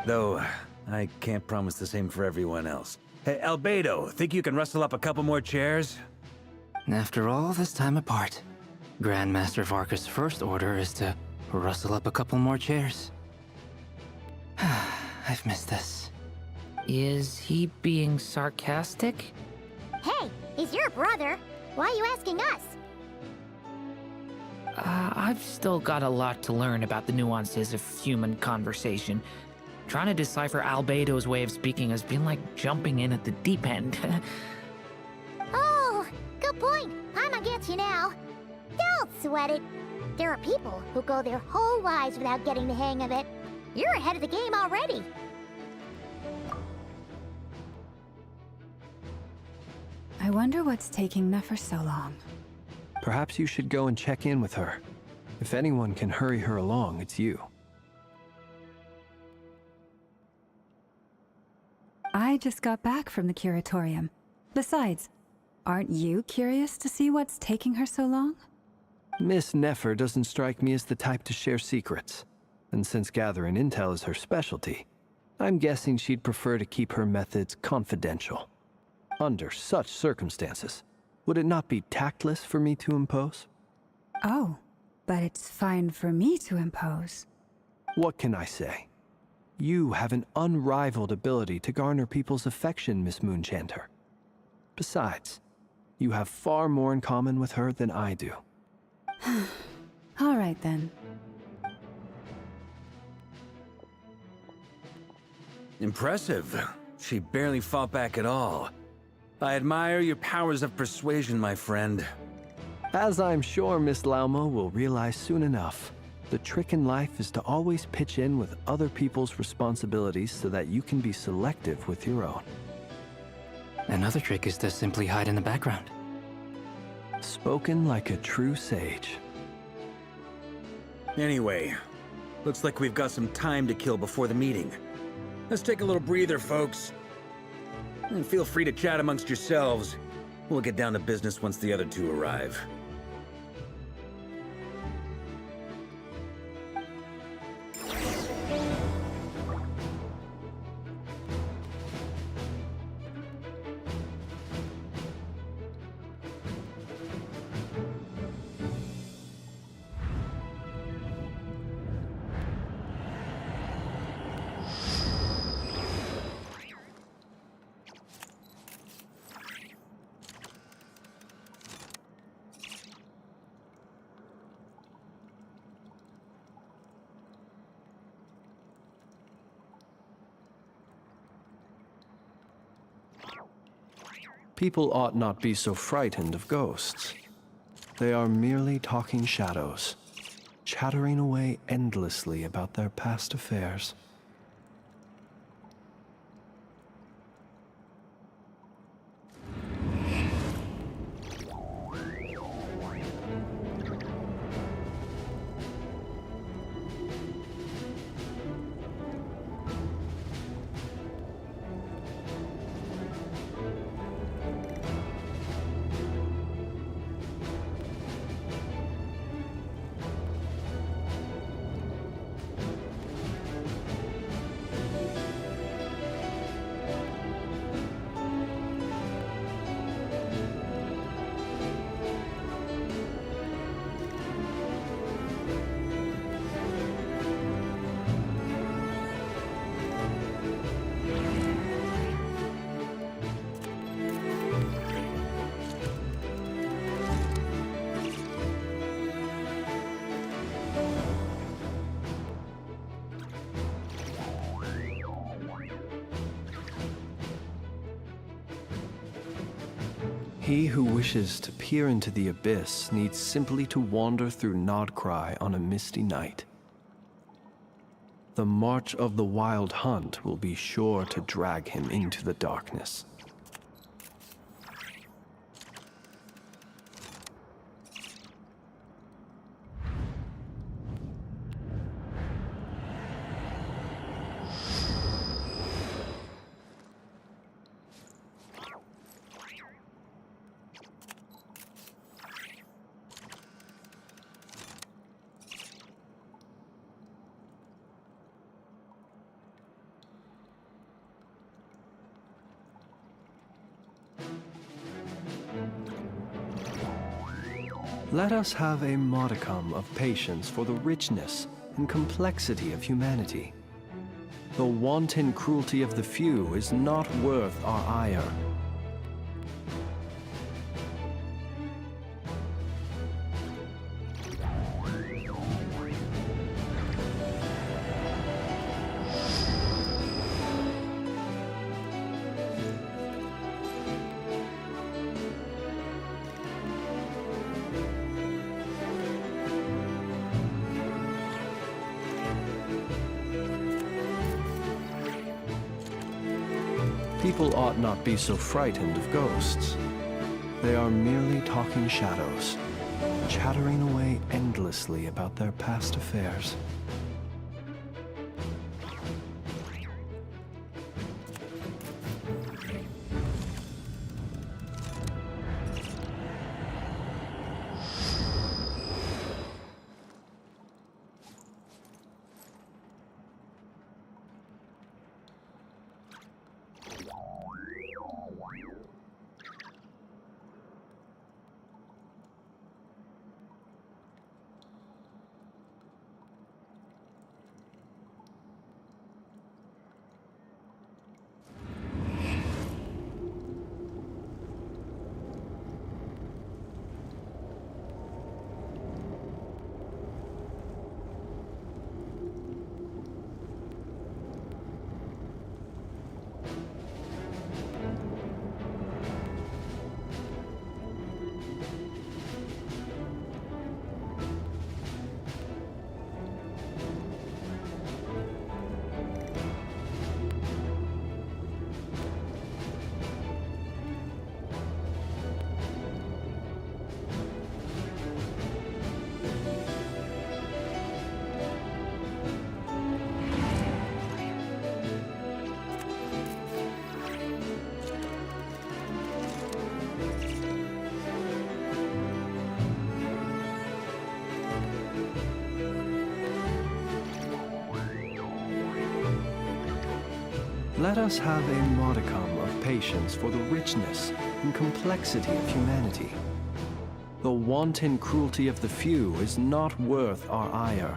K: Though, I can't promise the same for everyone else. Hey, Albedo, think you can rustle up a couple more chairs?
A: After all this time apart, Grandmaster Varka's first order is to rustle up a couple more chairs. I've missed this.
O: Is he being sarcastic?
F: Hey, he's your brother. Why are you asking us?
O: I've still got a lot to learn about the nuances of human conversation. Trying to decipher Albedo's way of speaking has been like jumping in at the deep end.
F: Oh, good point. Paimon gets you now. Don't sweat it. There are people who go their whole lives without getting the hang of it. You're ahead of the game already.
C: I wonder what's taking Nefer so long.
G: Perhaps you should go and check in with her. If anyone can hurry her along, it's you.
C: I just got back from the curatorium. Besides, aren't you curious to see what's taking her so long?
G: Miss Nefer doesn't strike me as the type to share secrets. And since gathering intel is her specialty, I'm guessing she'd prefer to keep her methods confidential. Under such circumstances, would it not be tactless for me to impose?
C: Oh, but it's fine for me to impose.
G: What can I say? You have an unrivaled ability to garner people's affection, Miss Moonchanter. Besides, you have far more in common with her than I do.
C: All right, then.
K: Impressive. She barely fought back at all. I admire your powers of persuasion, my friend.
G: As I'm sure Miss Lauma will realize soon enough, the trick in life is to always pitch in with other people's responsibilities so that you can be selective with your own.
A: Another trick is to simply hide in the background.
G: Spoken like a true sage.
K: Anyway, looks like we've got some time to kill before the meeting. Let's take a little breather, folks. And feel free to chat amongst yourselves. We'll get down to business once the other two arrive.
G: People ought not be so frightened of ghosts. They are merely talking shadows, chattering away endlessly about their past affairs. He who wishes to peer into the abyss needs simply to wander through Krai on a misty night. The march of the wild hunt will be sure to drag him into the darkness. Let us have a modicum of patience for the richness and complexity of humanity. The wanton cruelty of the few is not worth our ire. People ought not be so frightened of ghosts. They are merely talking shadows, chattering away endlessly about their past affairs. Let us have a modicum of patience for the richness and complexity of humanity. The wanton cruelty of the few is not worth our ire.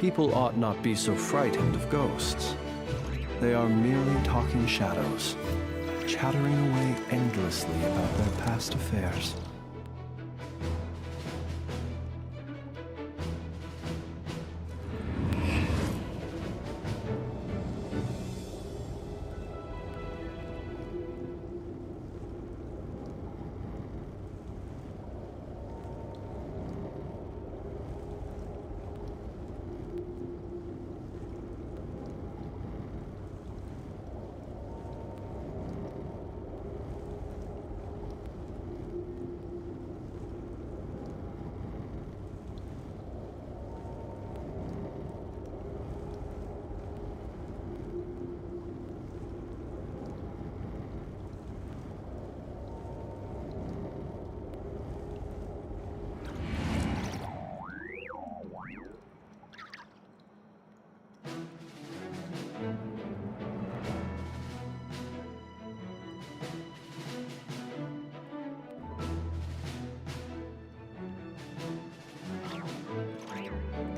G: People ought not be so frightened of ghosts. They are merely talking shadows, chattering away endlessly about their past affairs.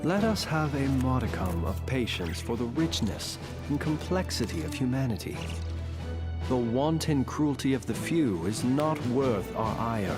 G: Let us have a modicum of patience for the richness and complexity of humanity. The wanton cruelty of the few is not worth our ire.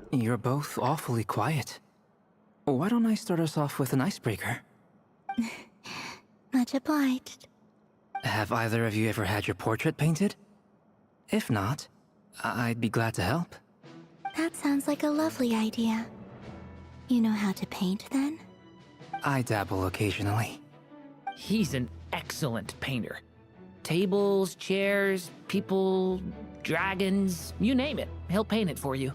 A: You're both awfully quiet. Why don't I start us off with an icebreaker?
B: Much obliged.
A: Have either of you ever had your portrait painted? If not, I'd be glad to help.
B: That sounds like a lovely idea. You know how to paint, then?
A: I dabble occasionally.
O: He's an excellent painter. Tables, chairs, people, dragons, you name it. He'll paint it for you.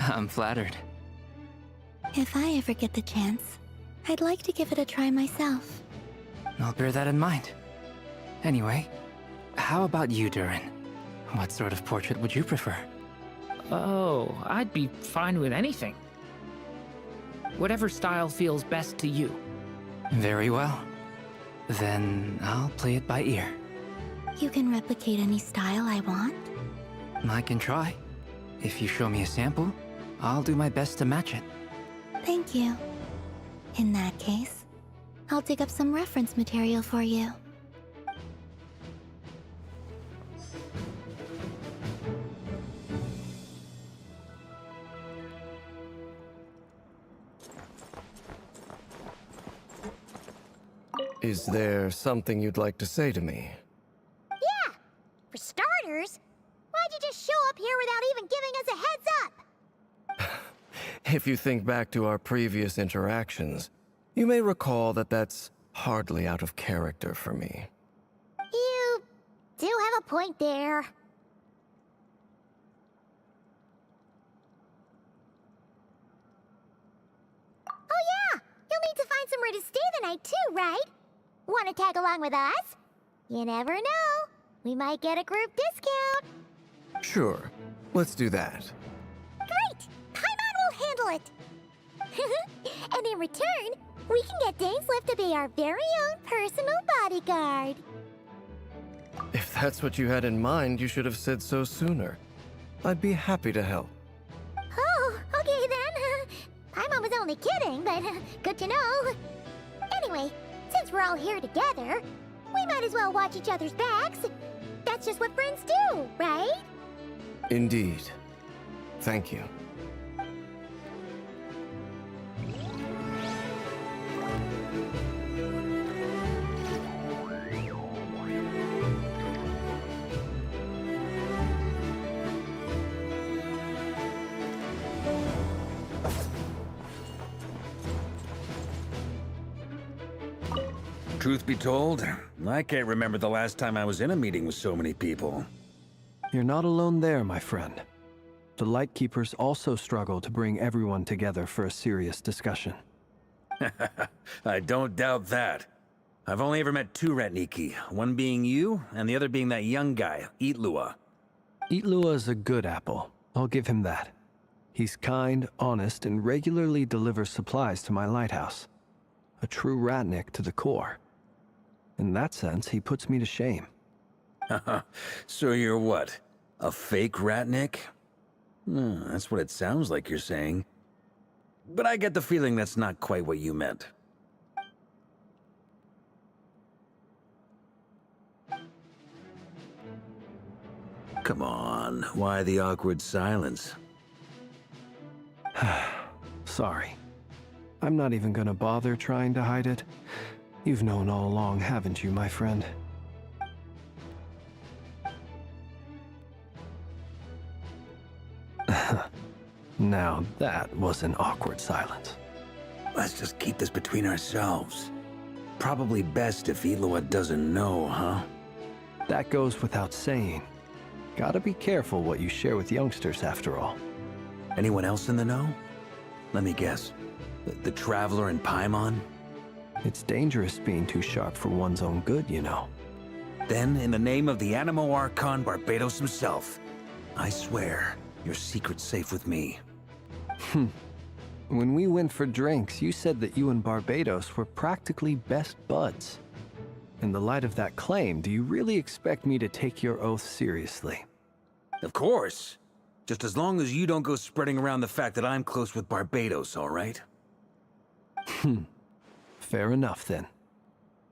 A: I'm flattered.
B: If I ever get the chance, I'd like to give it a try myself.
A: I'll bear that in mind. Anyway, how about you, Durin? What sort of portrait would you prefer?
O: Oh, I'd be fine with anything. Whatever style feels best to you.
A: Very well. Then I'll play it by ear.
B: You can replicate any style I want?
A: I can try. If you show me a sample, I'll do my best to match it.
B: Thank you. In that case, I'll dig up some reference material for you.
Q: Is there something you'd like to say to me?
F: Yeah! For starters, why'd you just show up here without even giving us a heads up?
Q: If you think back to our previous interactions, you may recall that that's hardly out of character for me.
F: You do have a point there. Oh yeah! You'll need to find somewhere to stay the night too, right? Want to tag along with us? You never know. We might get a group discount.
Q: Sure, let's do that.
F: Great! Paimon will handle it! And in return, we can get Dainslift to be our very own personal bodyguard.
Q: If that's what you had in mind, you should have said so sooner. I'd be happy to help.
F: Oh, okay then. Paimon was only kidding, but good to know. Anyway, since we're all here together, we might as well watch each other's backs. That's just what friends do, right?
Q: Indeed. Thank you.
K: Truth be told, I can't remember the last time I was in a meeting with so many people.
G: You're not alone there, my friend. The Lightkeepers also struggle to bring everyone together for a serious discussion.
K: I don't doubt that. I've only ever met two Ratniki, one being you, and the other being that young guy, Itlua.
G: Itlua is a good apple. I'll give him that. He's kind, honest, and regularly delivers supplies to my lighthouse. A true Ratnik to the core. In that sense, he puts me to shame.
K: So you're what? A fake Ratnik? That's what it sounds like you're saying. But I get the feeling that's not quite what you meant. Come on, why the awkward silence?
G: sorry. I'm not even gonna bother trying to hide it. You've known all along, haven't you, my friend? Now that was an awkward silence.
K: Let's just keep this between ourselves. Probably best if Eloa doesn't know, huh?
G: That goes without saying. Gotta be careful what you share with youngsters, after all.
K: Anyone else in the know? Let me guess. The Traveler and Paimon?
G: It's dangerous being too sharp for one's own good, you know.
K: Then, in the name of the Animo Archon Barbados himself, I swear your secret's safe with me.
G: When we went for drinks, you said that you and Barbados were practically best buds. In the light of that claim, do you really expect me to take your oath seriously?
K: Of course. Just as long as you don't go spreading around the fact that I'm close with Barbados, all right?
G: Fair enough, then.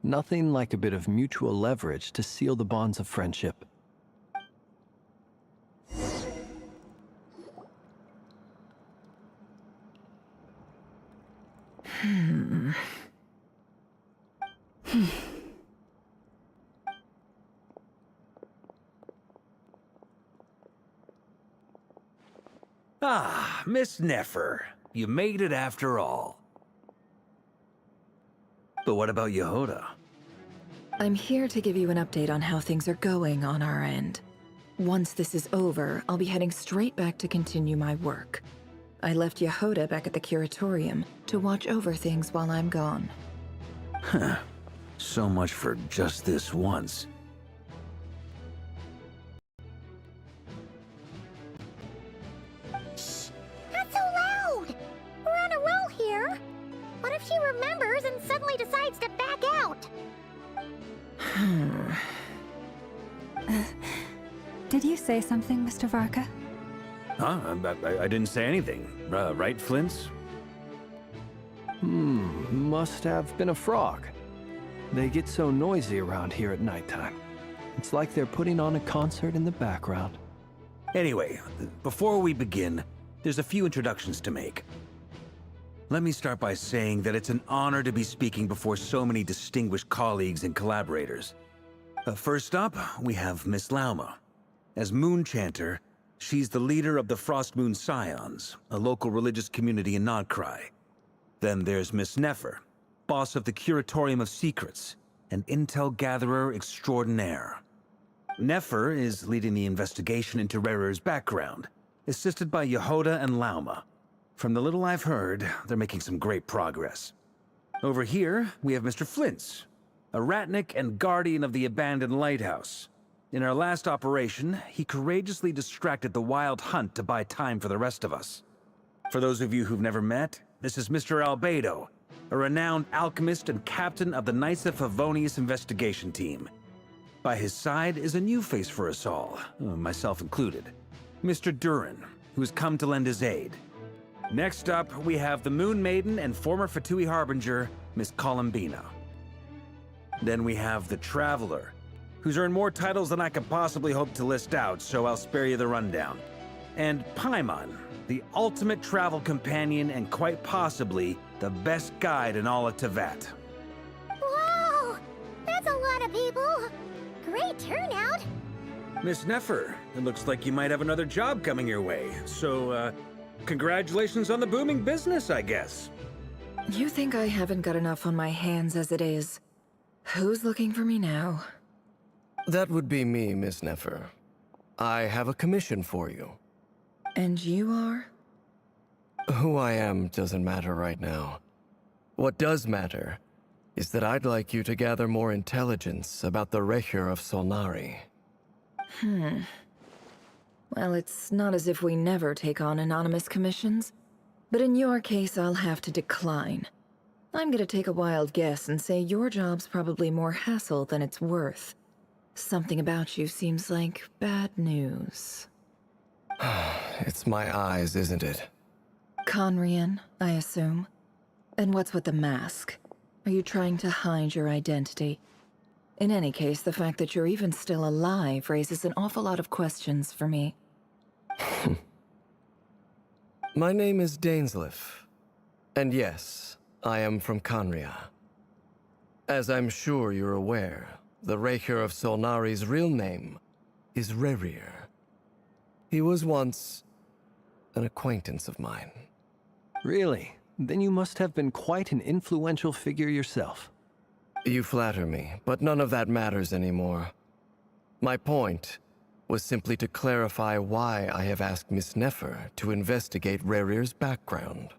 G: Nothing like a bit of mutual leverage to seal the bonds of friendship.
K: Ah, Miss Nefer. You made it after all. But what about Yehoda?
L: I'm here to give you an update on how things are going on our end. Once this is over, I'll be heading straight back to continue my work. I left Yehoda back at the Curatorium to watch over things while I'm gone.
K: Huh. So much for just this once.
F: Shh! Not so loud! We're on a roll here. What if she remembers and suddenly decides to back out?
C: Did you say something, Mr. Varka?
K: Huh? I didn't say anything. Right, Flints?
G: Must have been a frog. They get so noisy around here at nighttime. It's like they're putting on a concert in the background.
K: Anyway, before we begin, there's a few introductions to make. Let me start by saying that it's an honor to be speaking before so many distinguished colleagues and collaborators. First up, we have Miss Lauma. As Moon Chanter, she's the leader of the Frost Moon Scions, a local religious community in Krai. Then there's Miss Nefer, boss of the Curatorium of Secrets, an intel gatherer extraordinaire. Nefer is leading the investigation into Rerer's background, assisted by Yehoda and Lauma. From the little I've heard, they're making some great progress. Over here, we have Mr. Flints, a ratnik and guardian of the abandoned lighthouse. In our last operation, he courageously distracted the wild hunt to buy time for the rest of us. For those of you who've never met, this is Mr. Albedo, a renowned alchemist and captain of the Knights of Favonius investigation team. By his side is a new face for us all, myself included, Mr. Durin, who has come to lend his aid. Next up, we have the Moon Maiden and former Fatui Harbinger, Miss Columbina. Then we have the Traveler, who's earned more titles than I could possibly hope to list out, so I'll spare you the rundown. And Paimon, the ultimate travel companion and quite possibly the best guide in all of Tevat.
F: Whoa! That's a lot of people! Great turnout!
K: Miss Nefer, it looks like you might have another job coming your way, so, congratulations on the booming business, I guess.
L: You think I haven't got enough on my hands as it is? Who's looking for me now?
Q: That would be me, Miss Nefer. I have a commission for you.
L: And you are?
Q: Who I am doesn't matter right now. What does matter is that I'd like you to gather more intelligence about the Rehyr of Solnari.
L: Well, it's not as if we never take on anonymous commissions. But in your case, I'll have to decline. I'm gonna take a wild guess and say your job's probably more hassle than it's worth. Something about you seems like bad news.
Q: It's my eyes, isn't it?
L: Conrian, I assume. And what's with the mask? Are you trying to hide your identity? In any case, the fact that you're even still alive raises an awful lot of questions for me.
Q: My name is Dainsleif. And yes, I am from Khanria. As I'm sure you're aware, the Raker of Solnari's real name is Rerir. He was once an acquaintance of mine.
G: Really? Then you must have been quite an influential figure yourself.
Q: You flatter me, but none of that matters anymore. My point was simply to clarify why I have asked Miss Nefer to investigate Rerir's background.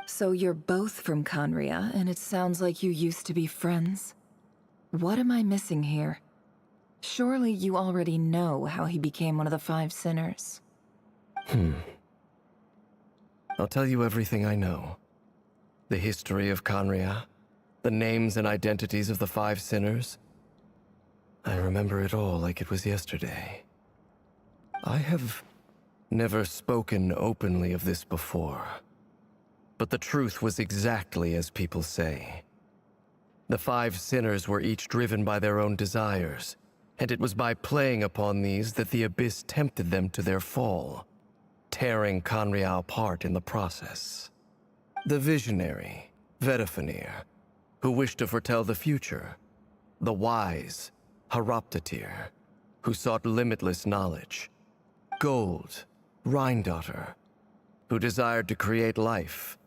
L: So you're both from Khanria, and it sounds like you used to be friends? What am I missing here? Surely you already know how he became one of the Five Sinners.
Q: I'll tell you everything I know. The history of Khanria, the names and identities of the Five Sinners. I remember it all like it was yesterday. I have never spoken openly of this before. But the truth was exactly as people say. The Five Sinners were each driven by their own desires, and it was by playing upon these that the Abyss tempted them to their fall, tearing Khanria apart in the process. The visionary, Vedifenir, who wished to foretell the future. The wise, Haroptatir, who sought limitless knowledge. Gold, Rhindaughter, who desired to create life.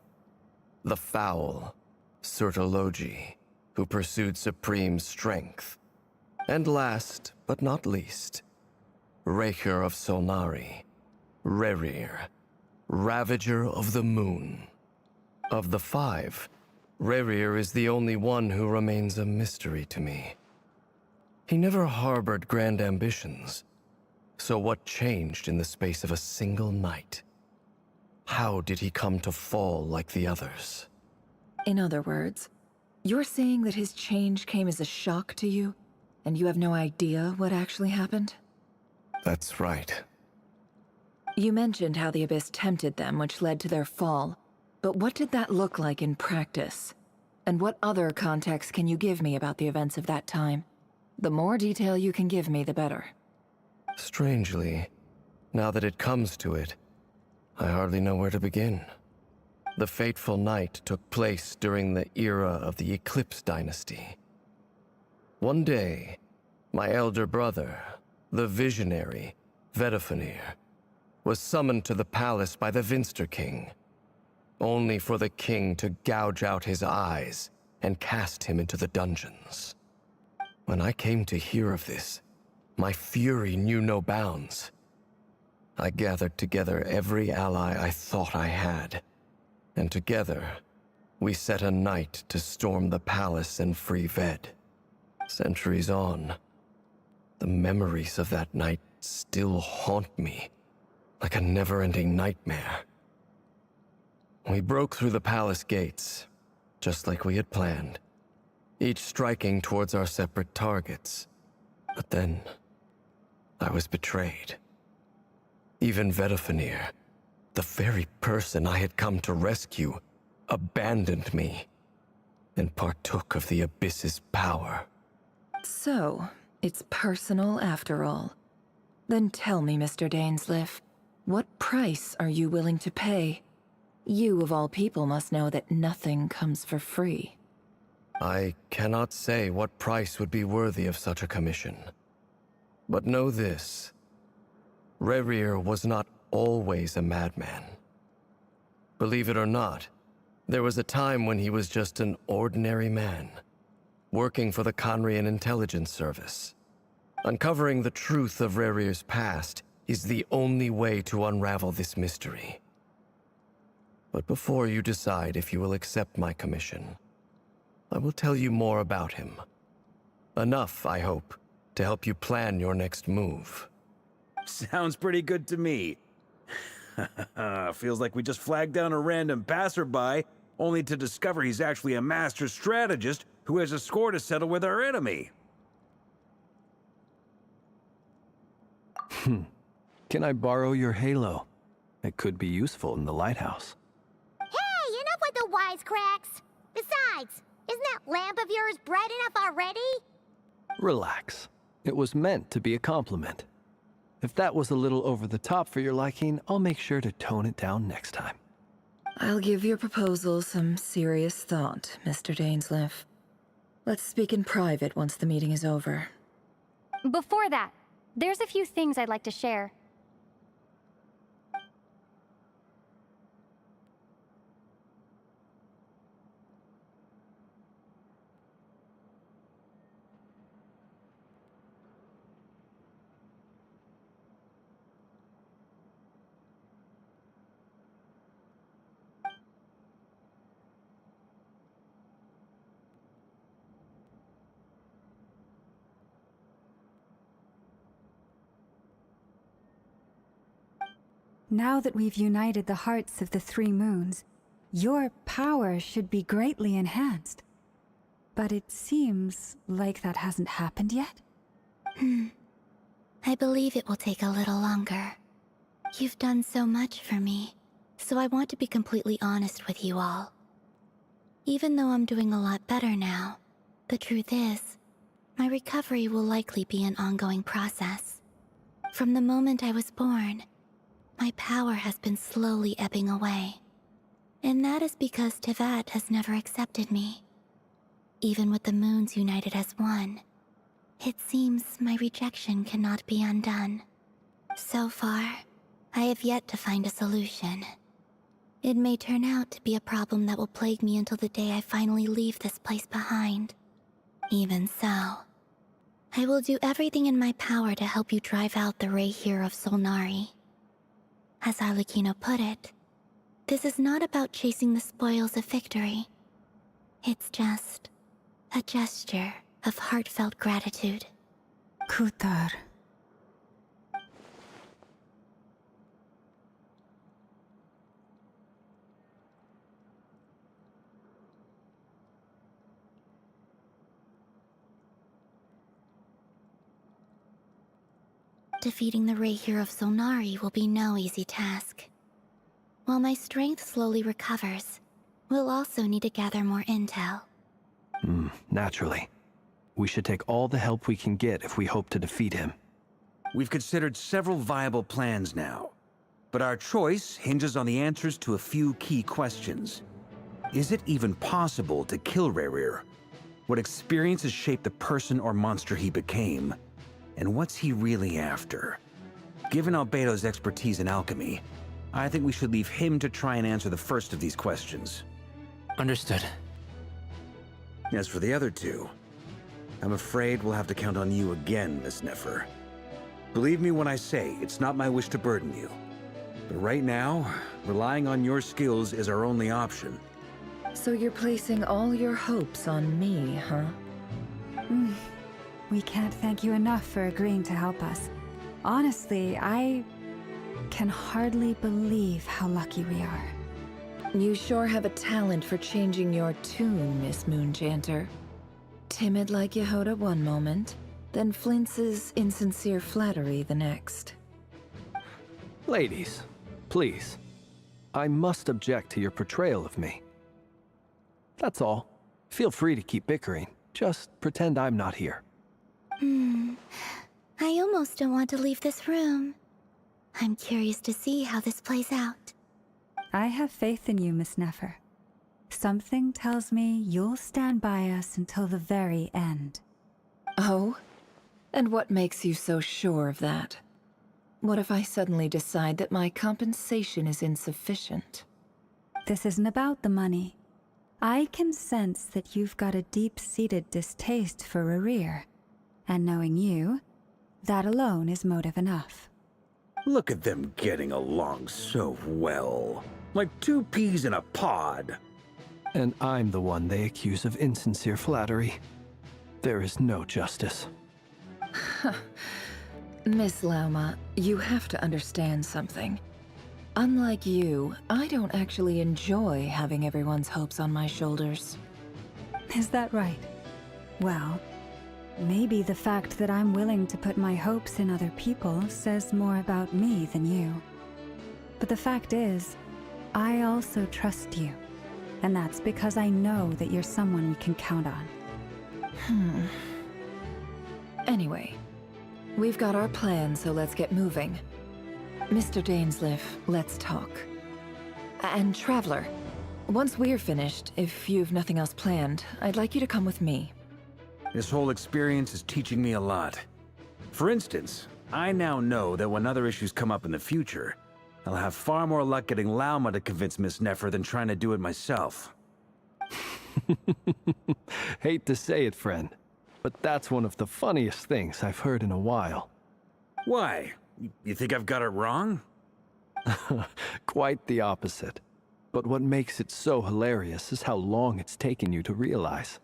Q: The foul, Sertologi, who pursued supreme strength. And last, but not least, Raker of Solnari, Rerir, Ravager of the Moon. Of the five, Rerir is the only one who remains a mystery to me. He never harbored grand ambitions, so what changed in the space of a single night? How did he come to fall like the others?
L: In other words, you're saying that his change came as a shock to you, and you have no idea what actually happened?
Q: That's right.
L: You mentioned how the Abyss tempted them, which led to their fall. But what did that look like in practice? And what other context can you give me about the events of that time? The more detail you can give me, the better.
Q: Strangely, now that it comes to it, I hardly know where to begin. The fateful night took place during the era of the Eclipse Dynasty. One day, my elder brother, the visionary, Vedifenir, was summoned to the palace by the Vinster King, only for the king to gouge out his eyes and cast him into the dungeons. When I came to hear of this, my fury knew no bounds. I gathered together every ally I thought I had, and together, we set a night to storm the palace and free Ved. Centuries on, the memories of that night still haunt me, like a never-ending nightmare. We broke through the palace gates, just like we had planned, each striking towards our separate targets. But then, I was betrayed. Even Vedifenir, the very person I had come to rescue, abandoned me and partook of the Abyss's power.
L: So, it's personal after all. Then tell me, Mr. Dainsleif, what price are you willing to pay? You, of all people, must know that nothing comes for free.
Q: I cannot say what price would be worthy of such a commission. But know this. Rerir was not always a madman. Believe it or not, there was a time when he was just an ordinary man, working for the Khanrian Intelligence Service. Uncovering the truth of Rerir's past is the only way to unravel this mystery. But before you decide if you will accept my commission, I will tell you more about him. Enough, I hope, to help you plan your next move.
K: Sounds pretty good to me. Feels like we just flagged down a random passerby, only to discover he's actually a master strategist who has a score to settle with our enemy.
G: Can I borrow your halo? It could be useful in the lighthouse.
F: Hey, enough with the wisecracks! Besides, isn't that lamp of yours bright enough already?
G: Relax. It was meant to be a compliment. If that was a little over the top for your liking, I'll make sure to tone it down next time.
L: I'll give your proposal some serious thought, Mr. Dainsleif. Let's speak in private once the meeting is over.
J: Before that, there's a few things I'd like to share.
C: Now that we've united the hearts of the three moons, your power should be greatly enhanced. But it seems like that hasn't happened yet?
B: I believe it will take a little longer. You've done so much for me, so I want to be completely honest with you all. Even though I'm doing a lot better now, the truth is, my recovery will likely be an ongoing process. From the moment I was born, my power has been slowly ebbing away. And that is because Tevat has never accepted me. Even with the moons united as one, it seems my rejection cannot be undone. So far, I have yet to find a solution. It may turn out to be a problem that will plague me until the day I finally leave this place behind. Even so, I will do everything in my power to help you drive out the Raihir of Solnari. As Arlecchino put it, this is not about chasing the spoils of victory. It's just a gesture of heartfelt gratitude.
C: Kutar.
B: Defeating the Raihir of Solnari will be no easy task. While my strength slowly recovers, we'll also need to gather more intel.
G: Naturally. We should take all the help we can get if we hope to defeat him.
K: We've considered several viable plans now, but our choice hinges on the answers to a few key questions. Is it even possible to kill Raihir? What experiences shaped the person or monster he became? And what's he really after? Given Albedo's expertise in alchemy, I think we should leave him to try and answer the first of these questions.
A: Understood.
K: As for the other two, I'm afraid we'll have to count on you again, Miss Nefer. Believe me when I say it's not my wish to burden you. But right now, relying on your skills is our only option.
L: So you're placing all your hopes on me, huh?
C: We can't thank you enough for agreeing to help us. Honestly, I can hardly believe how lucky we are.
L: You sure have a talent for changing your tune, Miss Moonchanter. Timid like Yehoda one moment, then flinches insincere flattery the next.
G: Ladies, please. I must object to your portrayal of me. That's all. Feel free to keep bickering. Just pretend I'm not here.
B: I almost don't want to leave this room. I'm curious to see how this plays out.
C: I have faith in you, Miss Nefer. Something tells me you'll stand by us until the very end.
L: Oh? And what makes you so sure of that? What if I suddenly decide that my compensation is insufficient?
C: This isn't about the money. I can sense that you've got a deep-seated distaste for Raihir. And knowing you, that alone is motive enough.
K: Look at them getting along so well. Like two peas in a pod.
G: And I'm the one they accuse of insincere flattery. There is no justice.
L: Miss Lauma, you have to understand something. Unlike you, I don't actually enjoy having everyone's hopes on my shoulders.
C: Is that right? Well, maybe the fact that I'm willing to put my hopes in other people says more about me than you. But the fact is, I also trust you. And that's because I know that you're someone we can count on.
L: Anyway, we've got our plan, so let's get moving. Mr. Dainsleif, let's talk. And Traveler, once we're finished, if you've nothing else planned, I'd like you to come with me.
K: This whole experience is teaching me a lot. For instance, I now know that when other issues come up in the future, I'll have far more luck getting Lauma to convince Miss Nefer than trying to do it myself.
G: Hate to say it, friend, but that's one of the funniest things I've heard in a while.
K: Why? You think I've got it wrong?
G: Quite the opposite. But what makes it so hilarious is how long it's taken you to realize.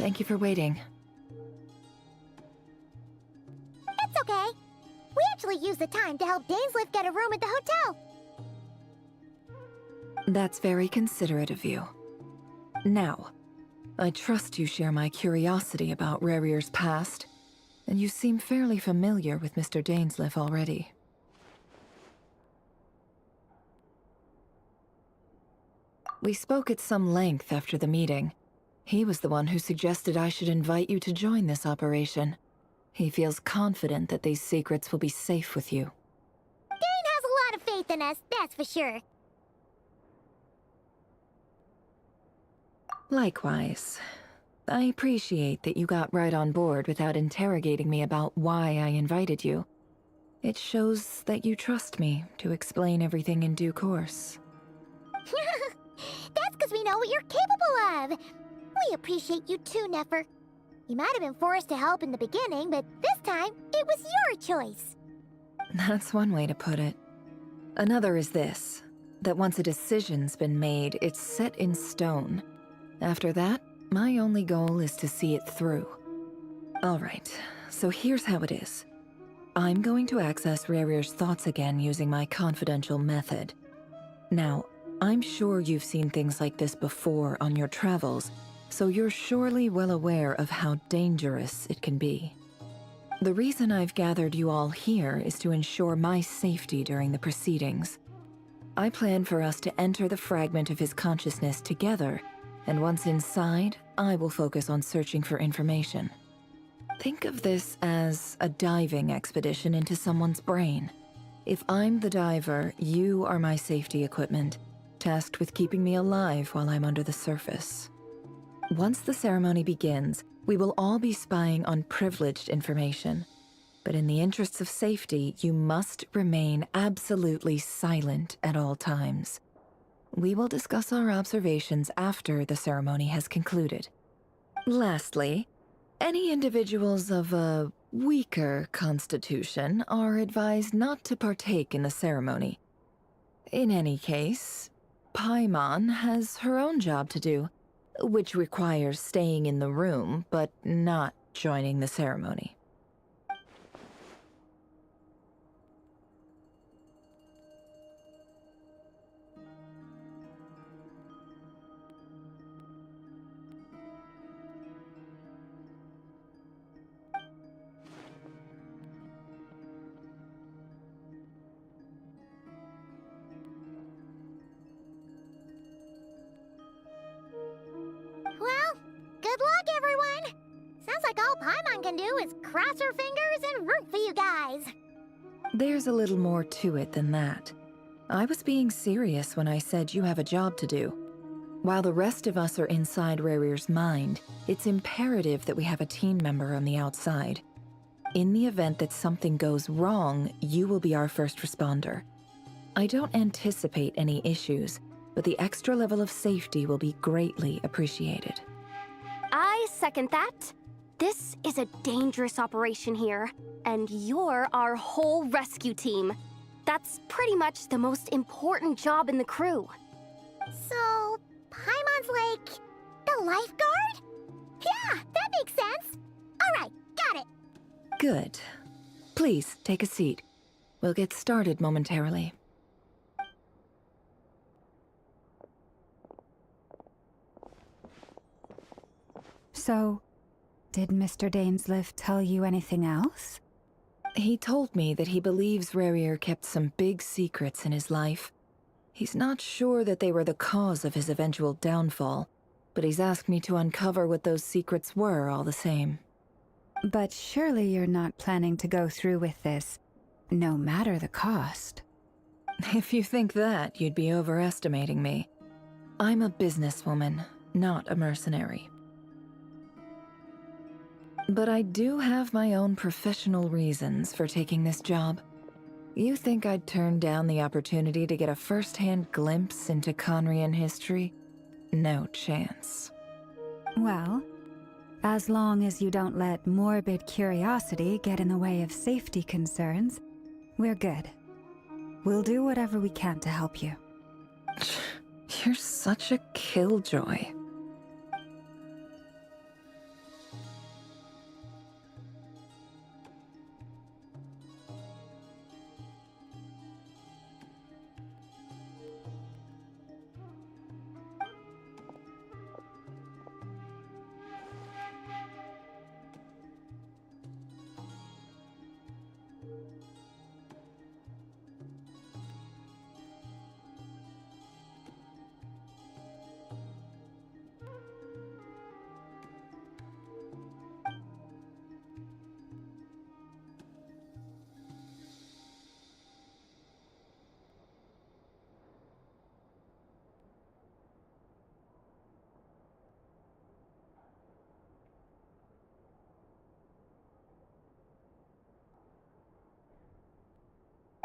L: Thank you for waiting.
F: It's okay. We actually used the time to help Dainsleif get a room at the hotel.
L: That's very considerate of you. Now, I trust you share my curiosity about Rarier's past, and you seem fairly familiar with Mr. Dainsleif already. We spoke at some length after the meeting. He was the one who suggested I should invite you to join this operation. He feels confident that these secrets will be safe with you.
F: Dane has a lot of faith in us, that's for sure.
L: Likewise. I appreciate that you got right on board without interrogating me about why I invited you. It shows that you trust me to explain everything in due course.
F: That's because we know what you're capable of. We appreciate you too, Nefer. You might have been forced to help in the beginning, but this time, it was your choice.
L: That's one way to put it. Another is this, that once a decision's been made, it's set in stone. After that, my only goal is to see it through. Alright, so here's how it is. I'm going to access Rarier's thoughts again using my confidential method. Now, I'm sure you've seen things like this before on your travels, so you're surely well aware of how dangerous it can be. The reason I've gathered you all here is to ensure my safety during the proceedings. I plan for us to enter the fragment of his consciousness together And once inside, I will focus on searching for information. Think of this as a diving expedition into someone's brain. If I'm the diver, you are my safety equipment, tasked with keeping me alive while I'm under the surface. Once the ceremony begins, we will all be spying on privileged information. But in the interests of safety, you must remain absolutely silent at all times. We will discuss our observations after the ceremony has concluded. Lastly, any individuals of a weaker constitution are advised not to partake in the ceremony. In any case, Paimon has her own job to do, which requires staying in the room but not joining the ceremony.
F: Well, good luck, everyone! Sounds like all Paimon can do is cross her fingers and root for you guys.
L: There's a little more to it than that. I was being serious when I said you have a job to do. While the rest of us are inside Rarir's mind, it's imperative that we have a team member on the outside. In the event that something goes wrong, you will be our first responder. I don't anticipate any issues, but the extra level of safety will be greatly appreciated.
J: I second that. This is a dangerous operation here, and you're our whole rescue team. That's pretty much the most important job in the crew.
F: So, Paimon's like the lifeguard? Yeah, that makes sense. All right, got it.
L: Good. Please, take a seat. We'll get started momentarily.
C: So, did Mr. Dainsleif tell you anything else?
L: He told me that he believes Rarir kept some big secrets in his life. He's not sure that they were the cause of his eventual downfall, but he's asked me to uncover what those secrets were all the same.
C: But surely you're not planning to go through with this, no matter the cost.
L: If you think that, you'd be overestimating me. I'm a businesswoman, not a mercenary. But I do have my own professional reasons for taking this job. You think I'd turn down the opportunity to get a first-hand glimpse into Conrian history? No chance.
C: Well, as long as you don't let morbid curiosity get in the way of safety concerns, we're good. We'll do whatever we can to help you.
L: You're such a killjoy.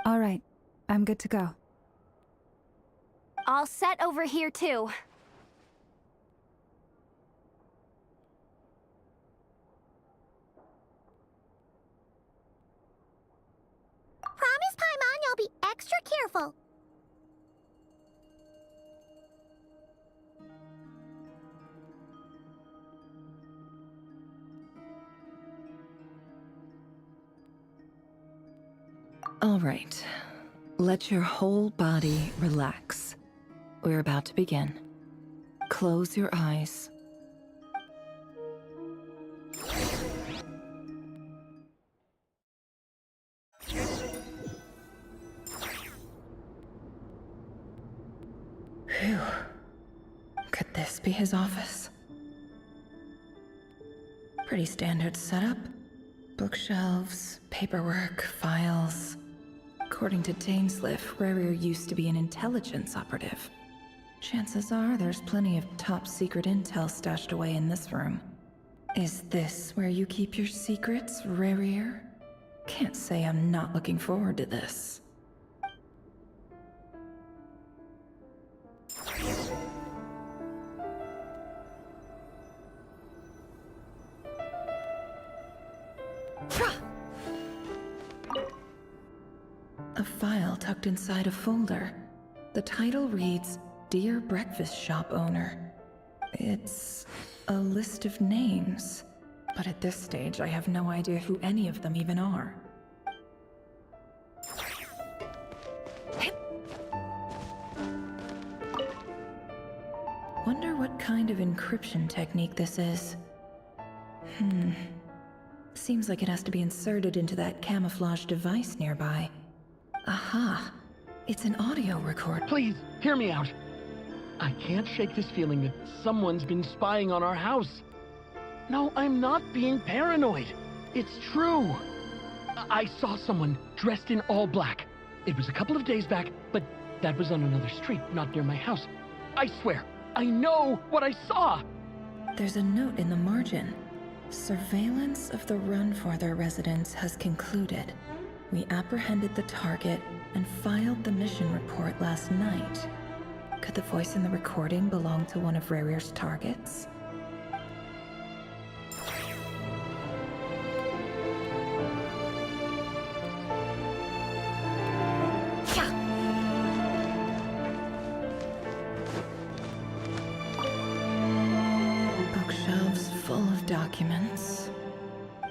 C: All right, I'm good to go.
J: All set over here, too.
F: Promise, Paimon, you'll be extra careful.
L: All right. Let your whole body relax. We're about to begin. Close your eyes. Phew. Could this be his office? Pretty standard setup. Bookshelves, paperwork, files. According to Dainsliff, Rarier used to be an intelligence operative. Chances are there's plenty of top secret intel stashed away in this room. Is this where you keep your secrets, Rarier? Can't say I'm not looking forward to this. A file tucked inside a folder. The title reads, Dear Breakfast Shop Owner. It's a list of names, but at this stage I have no idea who any of them even are. Wonder what kind of encryption technique this is. Seems like it has to be inserted into that camouflage device nearby. Aha! It's an audio record.
P: Please, hear me out. I can't shake this feeling that someone's been spying on our house. No, I'm not being paranoid. It's true. I saw someone dressed in all black. It was a couple of days back, but that was on another street, not near my house. I swear, I know what I saw!
L: There's a note in the margin. Surveillance of the Runforther residence has concluded. We apprehended the target and filed the mission report last night. Could the voice in the recording belong to one of Rarier's targets? Bookshelves full of documents.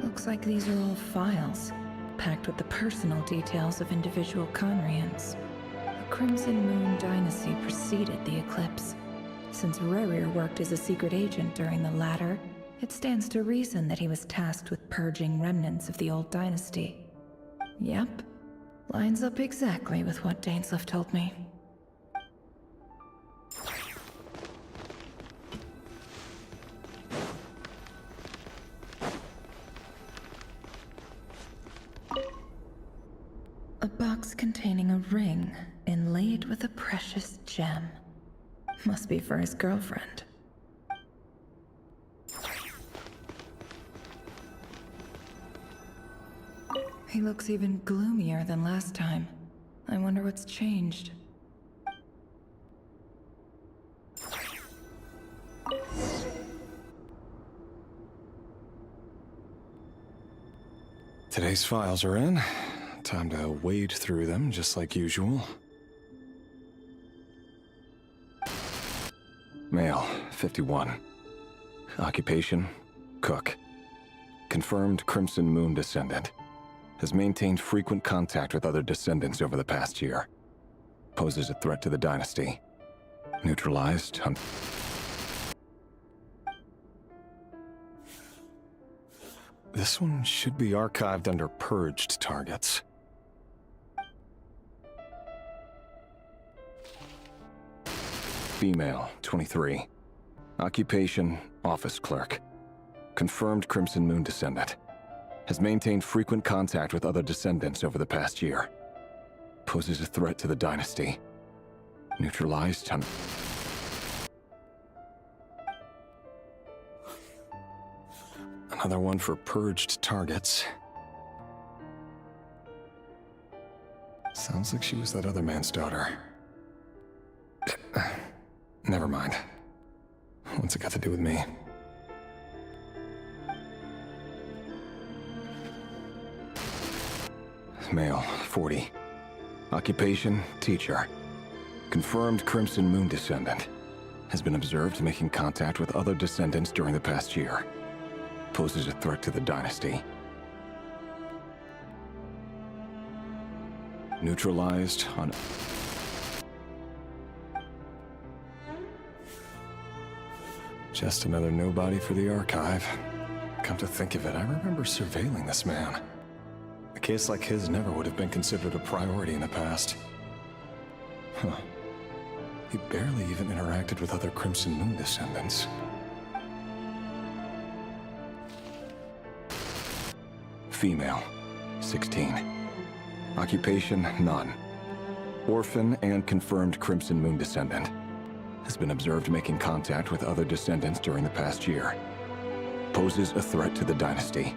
L: Looks like these are all files, packed with the personal details of individual Conrians. The Crimson Moon dynasty preceded the eclipse. Since Rarier worked as a secret agent during the latter, it stands to reason that he was tasked with purging remnants of the old dynasty. Yep, lines up exactly with what Dainsliff told me. A box containing a ring inlaid with a precious gem. Must be for his girlfriend. He looks even gloomier than last time. I wonder what's changed.
E: Today's files are in. Time to wade through them, just like usual. Male, 51. Occupation, cook. Confirmed Crimson Moon descendant. Has maintained frequent contact with other descendants over the past year. Poses a threat to the dynasty. Neutralized on... This one should be archived under purged targets. Female, 23. Occupation, office clerk. Confirmed Crimson Moon descendant. Has maintained frequent contact with other descendants over the past year. Poses a threat to the dynasty. Neutralized on... Another one for purged targets. Sounds like she was that other man's daughter. Never mind. What's it got to do with me? Male, 40. Occupation, teacher. Confirmed Crimson Moon descendant. Has been observed making contact with other descendants during the past year. Poses a threat to the dynasty. Neutralized on... Just another nobody for the archive. Come to think of it, I remember surveilling this man. A case like his never would have been considered a priority in the past. Huh. He barely even interacted with other Crimson Moon descendants. Female, 16. Occupation, none. Orphan and confirmed Crimson Moon descendant. Has been observed making contact with other descendants during the past year. Poses a threat to the dynasty.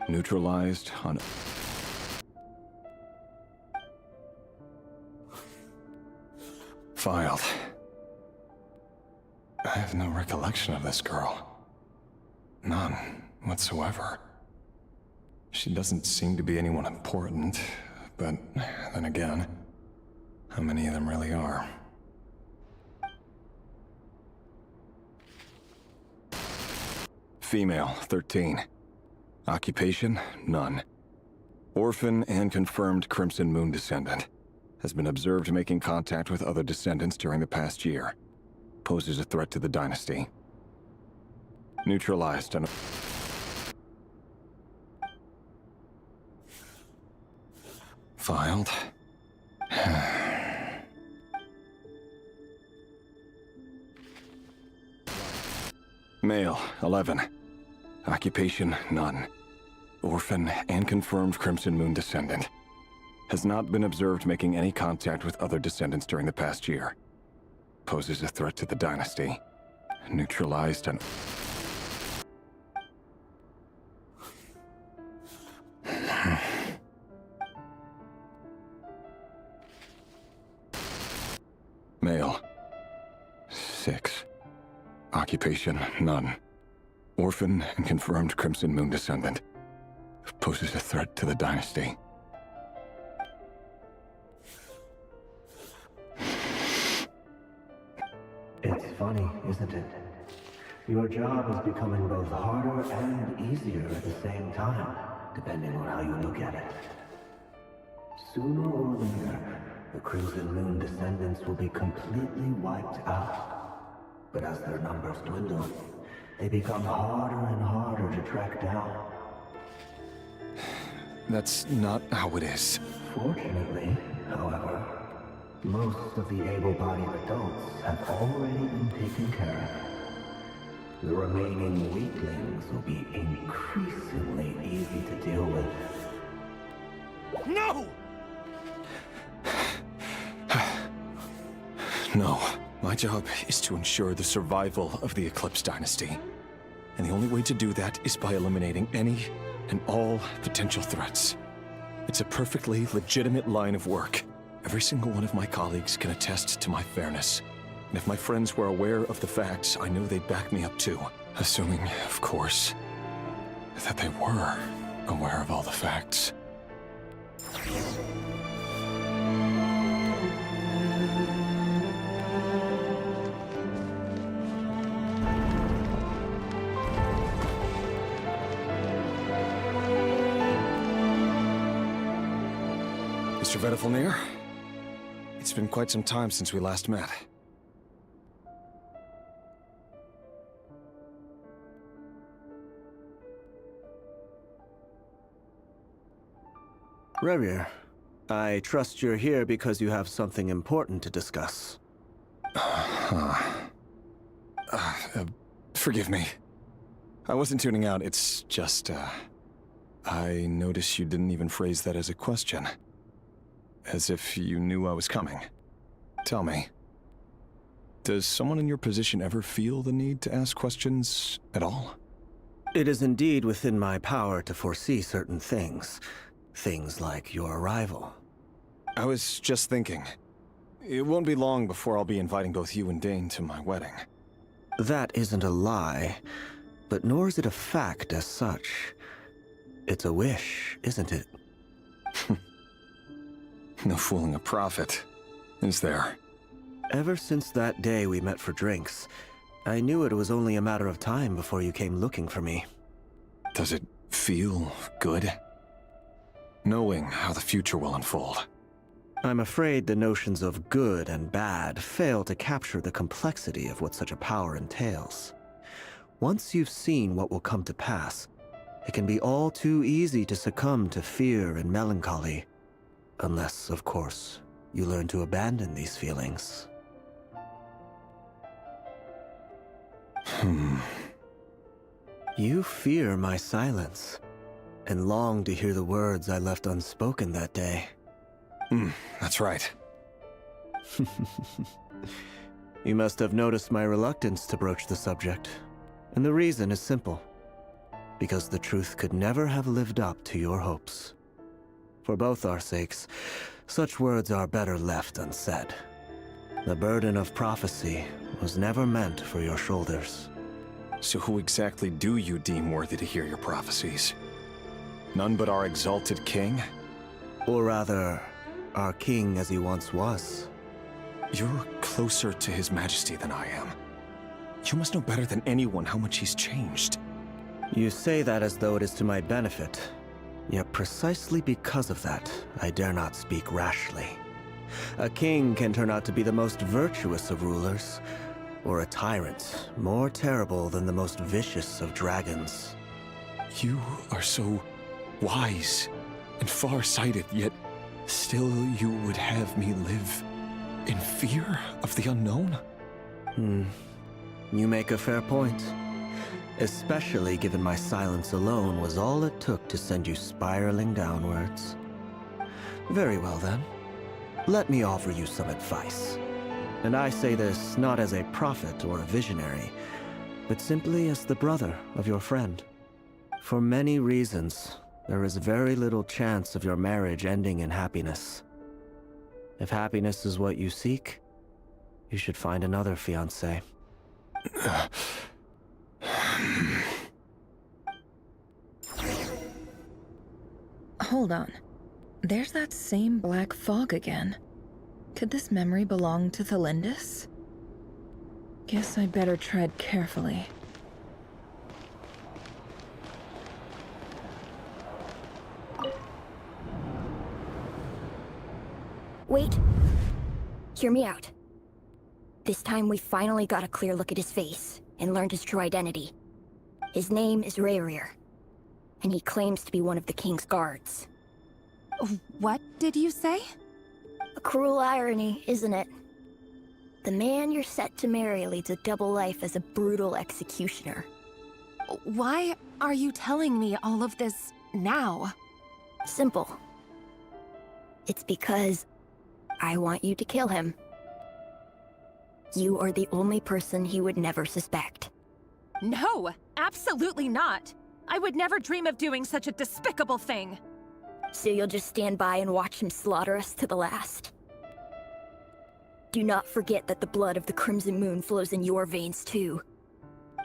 E: Neutralized on... Filed. I have no recollection of this girl. None whatsoever. She doesn't seem to be anyone important, but then again, how many of them really are? Female, 13. Occupation, none. Orphan and confirmed Crimson Moon descendant. Has been observed making contact with other descendants during the past year. Poses a threat to the dynasty. Neutralized on... Filed. Male, 11. Occupation, none. Orphan and confirmed Crimson Moon descendant. Has not been observed making any contact with other descendants during the past year. Poses a threat to the dynasty. Neutralized on... Male. 6. Occupation, none. Orphan and confirmed Crimson Moon descendant. Poses a threat to the dynasty.
S: It's funny, isn't it? Your job is becoming both harder and easier at the same time, depending on how you look at it. Sooner or later, the Crimson Moon descendants will be completely wiped out. But as their numbers dwindle, they become harder and harder to track down.
E: That's not how it is.
S: Fortunately, however, most of the able-bodied adults have already been taken care of. The remaining weaklings will be increasingly easy to deal with.
E: No! No. My job is to ensure the survival of the Eclipse Dynasty. And the only way to do that is by eliminating any and all potential threats. It's a perfectly legitimate line of work. Every single one of my colleagues can attest to my fairness. And if my friends were aware of the facts, I know they'd back me up too. Assuming, of course, that they were aware of all the facts. Mr. Vedifalnir, it's been quite some time since we last met.
T: Rerir, I trust you're here because you have something important to discuss.
E: Forgive me. I wasn't tuning out, it's just, I noticed you didn't even phrase that as a question. As if you knew I was coming. Tell me, does someone in your position ever feel the need to ask questions at all?
T: It is indeed within my power to foresee certain things. Things like your arrival.
E: I was just thinking. It won't be long before I'll be inviting both you and Dane to my wedding.
T: That isn't a lie, but nor is it a fact as such. It's a wish, isn't it?
E: No fooling a prophet, is there?
T: Ever since that day we met for drinks, I knew it was only a matter of time before you came looking for me.
E: Does it feel good? Knowing how the future will unfold.
T: I'm afraid the notions of good and bad fail to capture the complexity of what such a power entails. Once you've seen what will come to pass, it can be all too easy to succumb to fear and melancholy. Unless, of course, you learn to abandon these feelings. You fear my silence, and long to hear the words I left unspoken that day.
E: That's right.
T: You must have noticed my reluctance to broach the subject, and the reason is simple. Because the truth could never have lived up to your hopes. For both our sakes, such words are better left unsaid. The burden of prophecy was never meant for your shoulders.
E: So who exactly do you deem worthy to hear your prophecies? None but our exalted king?
T: Or rather, our king as he once was.
E: You're closer to his majesty than I am. You must know better than anyone how much he's changed.
T: You say that as though it is to my benefit. Yet precisely because of that, I dare not speak rashly. A king can turn out to be the most virtuous of rulers, or a tyrant more terrible than the most vicious of dragons.
E: You are so wise and far-sighted, yet still you would have me live in fear of the unknown?
T: You make a fair point. Especially given my silence alone was all it took to send you spiraling downwards. Very well then. Let me offer you some advice. And I say this not as a prophet or a visionary, but simply as the brother of your friend. For many reasons, there is very little chance of your marriage ending in happiness. If happiness is what you seek, you should find another fiancé.
L: Hold on. There's that same black fog again. Could this memory belong to Thelindis? Guess I better tread carefully.
J: Wait. Hear me out. This time we finally got a clear look at his face and learned his true identity. His name is Rayrir, and he claims to be one of the king's guards.
V: What did you say?
J: A cruel irony, isn't it? The man you're set to marry leads a double life as a brutal executioner.
V: Why are you telling me all of this now?
J: Simple. It's because I want you to kill him. You are the only person he would never suspect.
V: No, absolutely not. I would never dream of doing such a despicable thing.
J: So you'll just stand by and watch him slaughter us to the last? Do not forget that the blood of the Crimson Moon flows in your veins too.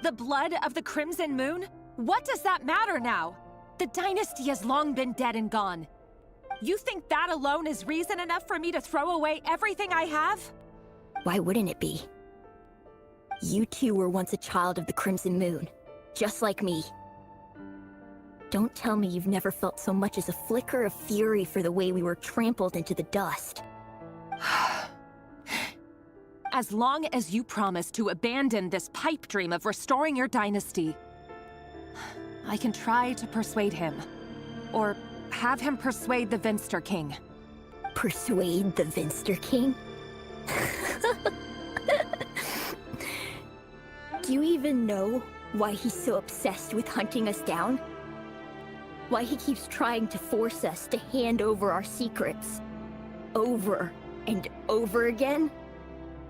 V: The blood of the Crimson Moon? What does that matter now? The dynasty has long been dead and gone. You think that alone is reason enough for me to throw away everything I have?
J: Why wouldn't it be? You two were once a child of the Crimson Moon, just like me. Don't tell me you've never felt so much as a flicker of fury for the way we were trampled into the dust.
V: As long as you promise to abandon this pipe dream of restoring your dynasty, I can try to persuade him. Or have him persuade the Vinster King.
J: Persuade the Vinster King? Do you even know why he's so obsessed with hunting us down? Why he keeps trying to force us to hand over our secrets over and over again?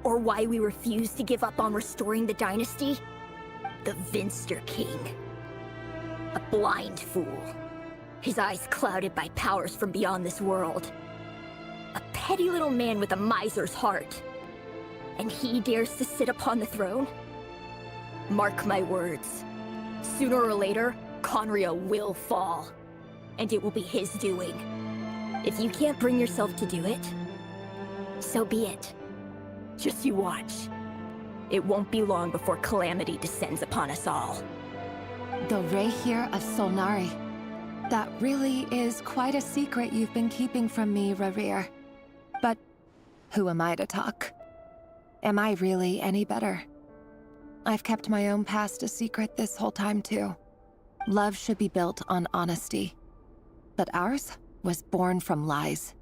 J: Or why we refuse to give up on restoring the dynasty? The Vinster King. A blind fool. His eyes clouded by powers from beyond this world. A petty little man with a miser's heart. And he dares to sit upon the throne? Mark my words. Sooner or later, Conria will fall. And it will be his doing. If you can't bring yourself to do it, so be it. Just you watch. It won't be long before calamity descends upon us all.
V: The Rayhir of Solnari. That really is quite a secret you've been keeping from me, Rayhir. But who am I to talk? Am I really any better? I've kept my own past a secret this whole time too. Love should be built on honesty. But ours was born from lies.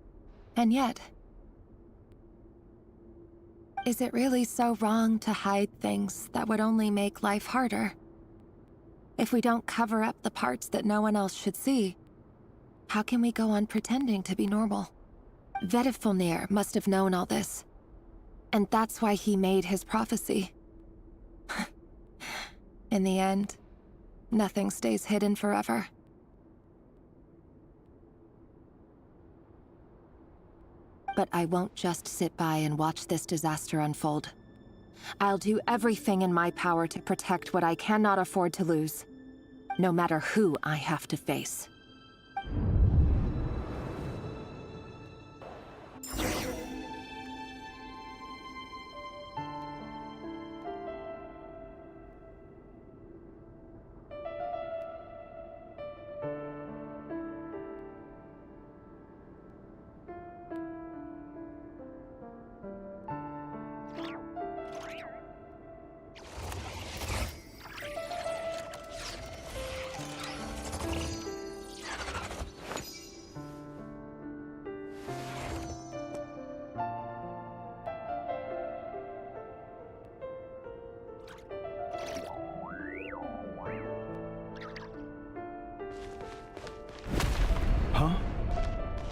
V: And yet, is it really so wrong to hide things that would only make life harder? If we don't cover up the parts that no one else should see, how can we go on pretending to be normal? WraithNWhimsy must have known all this. And that's why he made his prophecy. In the end, nothing stays hidden forever. But I won't just sit by and watch this disaster unfold. I'll do everything in my power to protect what I cannot afford to lose, no matter who I have to face.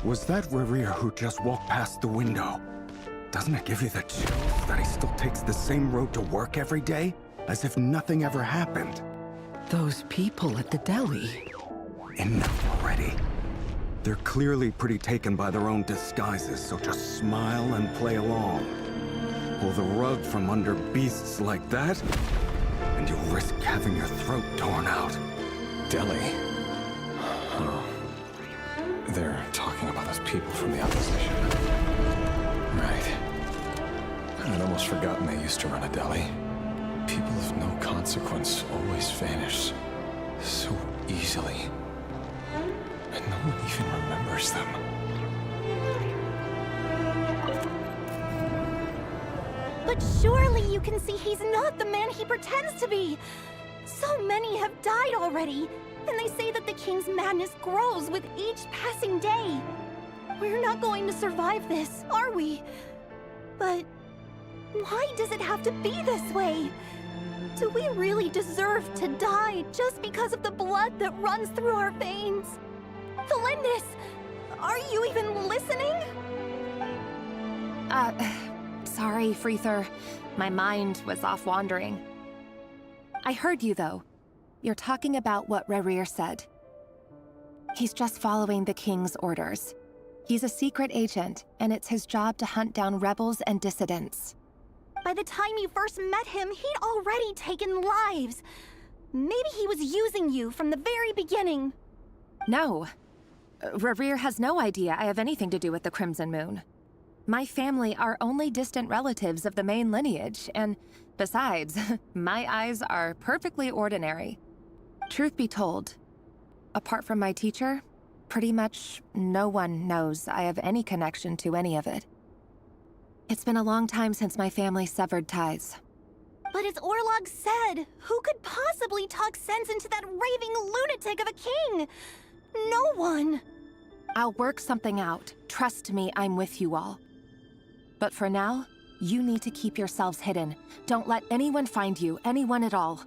D: Was that Rerir who just walked past the window? Doesn't it give you the chills that he still takes the same road to work every day? As if nothing ever happened.
N: Those people at the deli.
D: Enough already. They're clearly pretty taken by their own disguises, so just smile and play along. Pull the rug from under beasts like that, and you'll risk having your throat torn out.
E: Deli. Oh. They're talking about those people from the opposition. Right. I'd almost forgotten they used to run a deli. People of no consequence always vanish so easily. And no one even remembers them.
J: But surely you can see he's not the man he pretends to be! So many have died already, and they say that the king's madness grows with each passing day. We're not going to survive this, are we? But why does it have to be this way? Do we really deserve to die just because of the blood that runs through our veins? Felindis, are you even listening?
V: Sorry, Freether. My mind was off wandering. I heard you, though. You're talking about what Rerir said. He's just following the king's orders. He's a secret agent, and it's his job to hunt down rebels and dissidents.
J: By the time you first met him, he'd already taken lives. Maybe he was using you from the very beginning.
V: No. Rerir has no idea I have anything to do with the Crimson Moon. My family are only distant relatives of the main lineage, and besides, my eyes are perfectly ordinary. Truth be told, apart from my teacher, pretty much no one knows I have any connection to any of it. It's been a long time since my family severed ties.
J: But as Orlog said, who could possibly talk sense into that raving lunatic of a king? No one.
V: I'll work something out. Trust me, I'm with you all. But for now, you need to keep yourselves hidden. Don't let anyone find you, anyone at all.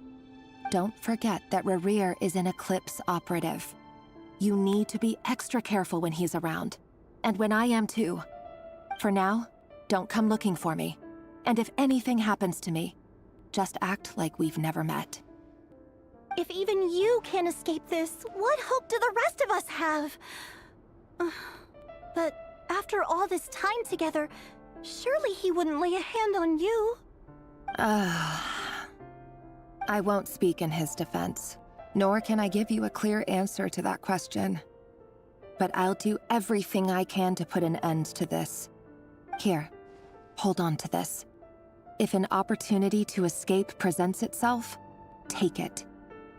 V: Don't forget that Rerir is an Eclipse operative. You need to be extra careful when he's around. And when I am too. For now, don't come looking for me. And if anything happens to me, just act like we've never met.
J: If even you can't escape this, what hope do the rest of us have? But after all this time together, surely he wouldn't lay a hand on you.
V: I won't speak in his defense, nor can I give you a clear answer to that question. But I'll do everything I can to put an end to this. Here, hold on to this. If an opportunity to escape presents itself, take it.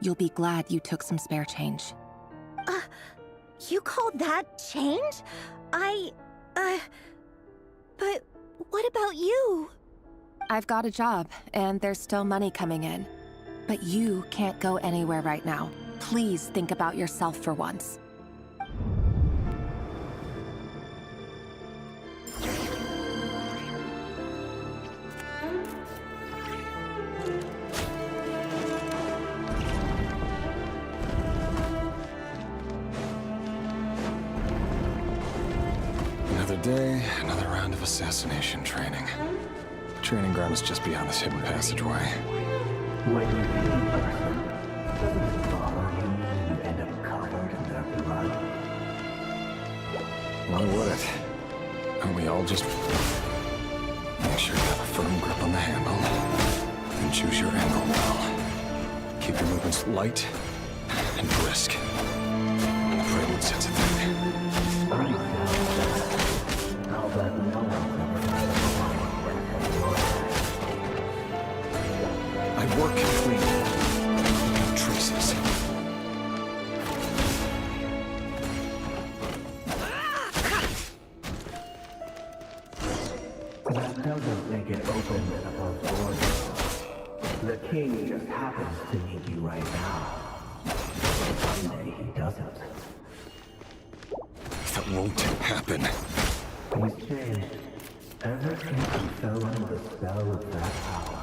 V: You'll be glad you took some spare change.
J: You call that change? But what about you?
V: I've got a job, and there's still money coming in. But you can't go anywhere right now. Please think about yourself for once.
D: day, another round of assassination training. The training ground is just beyond this hidden passageway.
S: When you meet a person, doesn't it bother you when you end up covered in their blood?
D: Why would it? Aren't we all just... Make sure you have a firm grip on the handle, and choose your angle well. Keep your movements light and brisk. And the prelude sets a thing.
S: I'll bet no one
D: I work clean. No traces.
S: That doesn't make it open and above board. The king just happens to need you right now. Someday he doesn't.
D: That won't happen.
S: He's changed. Ever since he fell under the spell of that power.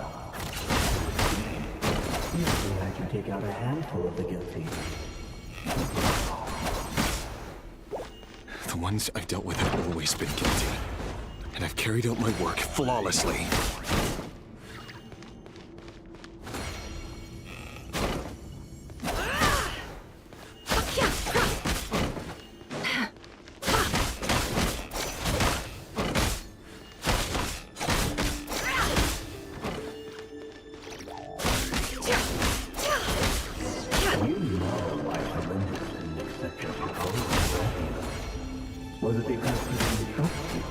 S: Usually I can take out a handful of the guilty.
D: The ones I've dealt with have always been guilty. And I've carried out my work flawlessly.
S: Was it because he didn't trust you?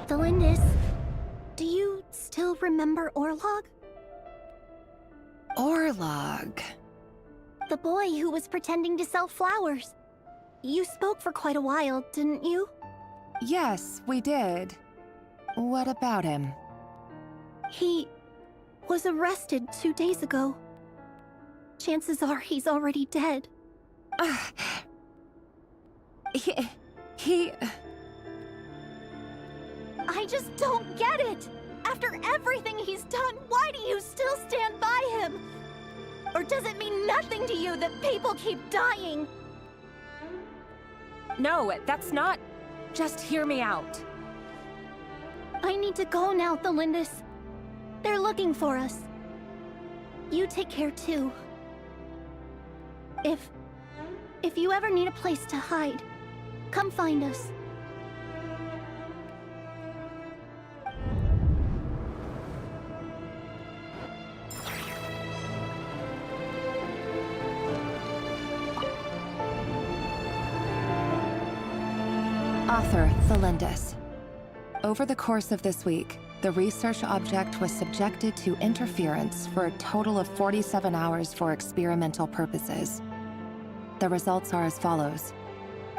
F: Delindis, do you still remember Orlog?
V: Orlog?
F: The boy who was pretending to sell flowers. You spoke for quite a while, didn't you?
V: Yes, we did. What about him?
F: He was arrested 2 days ago. Chances are he's already dead.
V: He...
F: I just don't get it! After everything he's done, why do you still stand by him? Or does it mean nothing to you that people keep dying?
V: No, that's not... Just hear me out.
F: I need to go now, Delindis. They're looking for us. You take care too. If you ever need a place to hide, come find us.
V: Author, Delindis. Over the course of this week, the research object was subjected to interference for a total of 47 hours for experimental purposes. The results are as follows.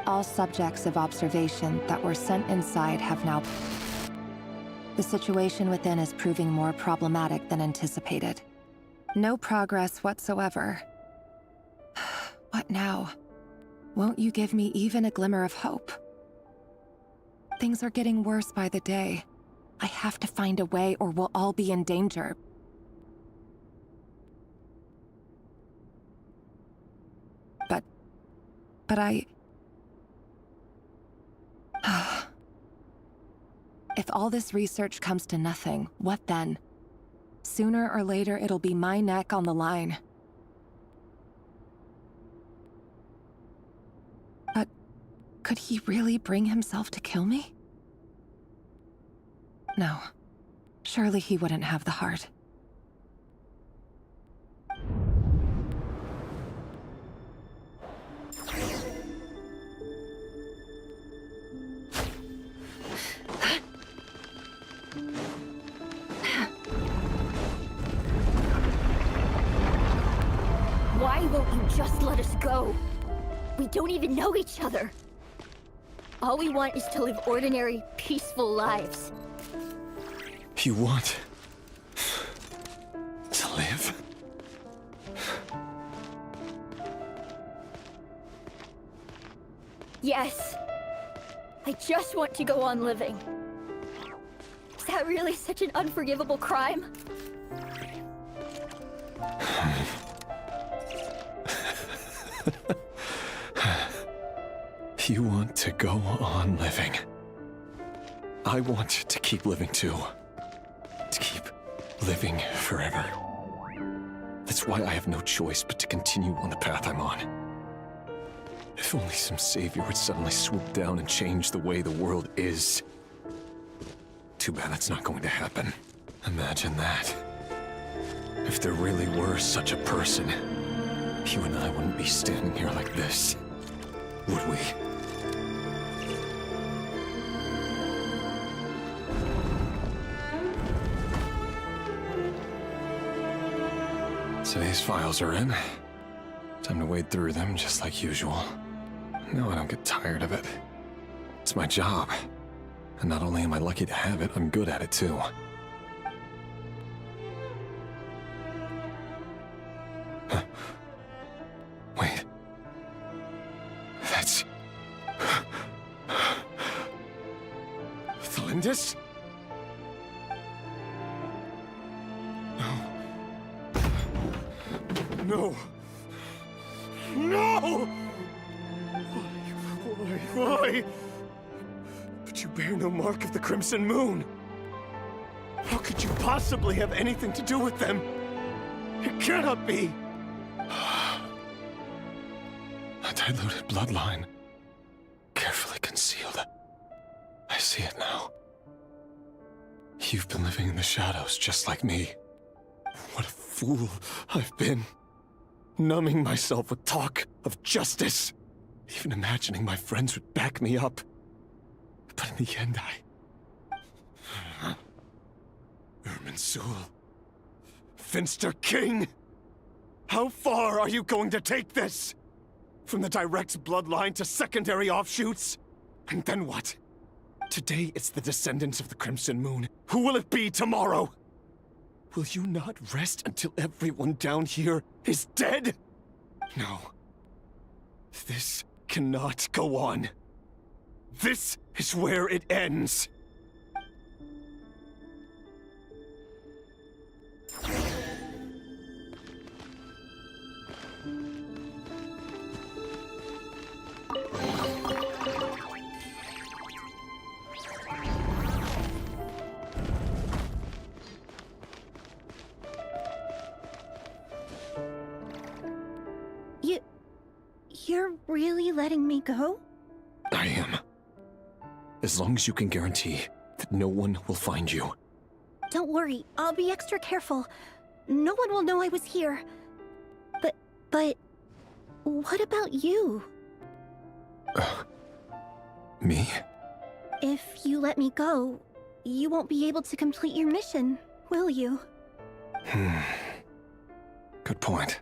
V: All subjects of observation that were sent inside have now... The situation within is proving more problematic than anticipated. No progress whatsoever. What now? Won't you give me even a glimmer of hope? Things are getting worse by the day. I have to find a way or we'll all be in danger. But I... If all this research comes to nothing, what then? Sooner or later, it'll be my neck on the line. But could he really bring himself to kill me? No. Surely he wouldn't have the heart.
H: Why won't you just let us go? We don't even know each other. All we want is to live ordinary, peaceful lives.
D: You want to live?
M: Yes. I just want to go on living. Is that really such an unforgivable crime?
D: You want to go on living. I want to keep living too. To keep living forever. That's why I have no choice but to continue on the path I'm on. If only some savior would suddenly swoop down and change the way the world is. Too bad that's not going to happen. Imagine that. If there really were such a person, you and I wouldn't be standing here like this, would we? Today's files are in. Time to wade through them just like usual. No, I don't get tired of it. It's my job. And not only am I lucky to have it, I'm good at it too. Huh. Wait. That's... Thalindis? No. No! Why? But you bear no mark of the Crimson Moon. How could you possibly have anything to do with them? It cannot be! A diluted bloodline. Carefully concealed. I see it now. You've been living in the shadows just like me. What a fool I've been. Numbing myself with talk of justice. Even imagining my friends would back me up. But in the end, Irminsul. Finster King! How far are you going to take this? From the direct bloodline to secondary offshoots? And then what? Today it's the descendants of the Crimson Moon. Who will it be tomorrow? Will you not rest until everyone down here is dead? No. This cannot go on. This is where it ends.
M: You're really letting me go?
D: I am. As long as you can guarantee that no one will find you.
M: Don't worry, I'll be extra careful. No one will know I was here. But... what about you?
D: Me?
M: If you let me go, you won't be able to complete your mission, will you?
D: Good point.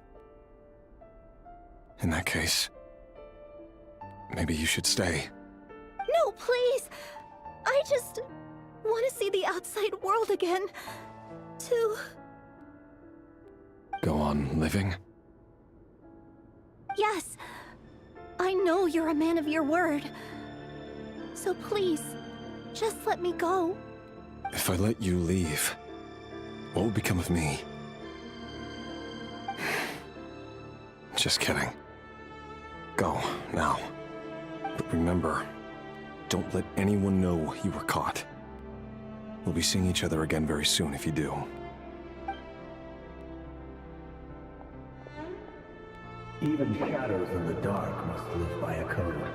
D: In that case, maybe you should stay.
M: No, please! I just want to see the outside world again. To...
D: Go on living?
M: Yes. I know you're a man of your word. So please, just let me go.
D: If I let you leave, what will become of me? Just kidding. Go, now. But remember, don't let anyone know you were caught. We'll be seeing each other again very soon if you do.
S: Even shadows in the dark must live by a code.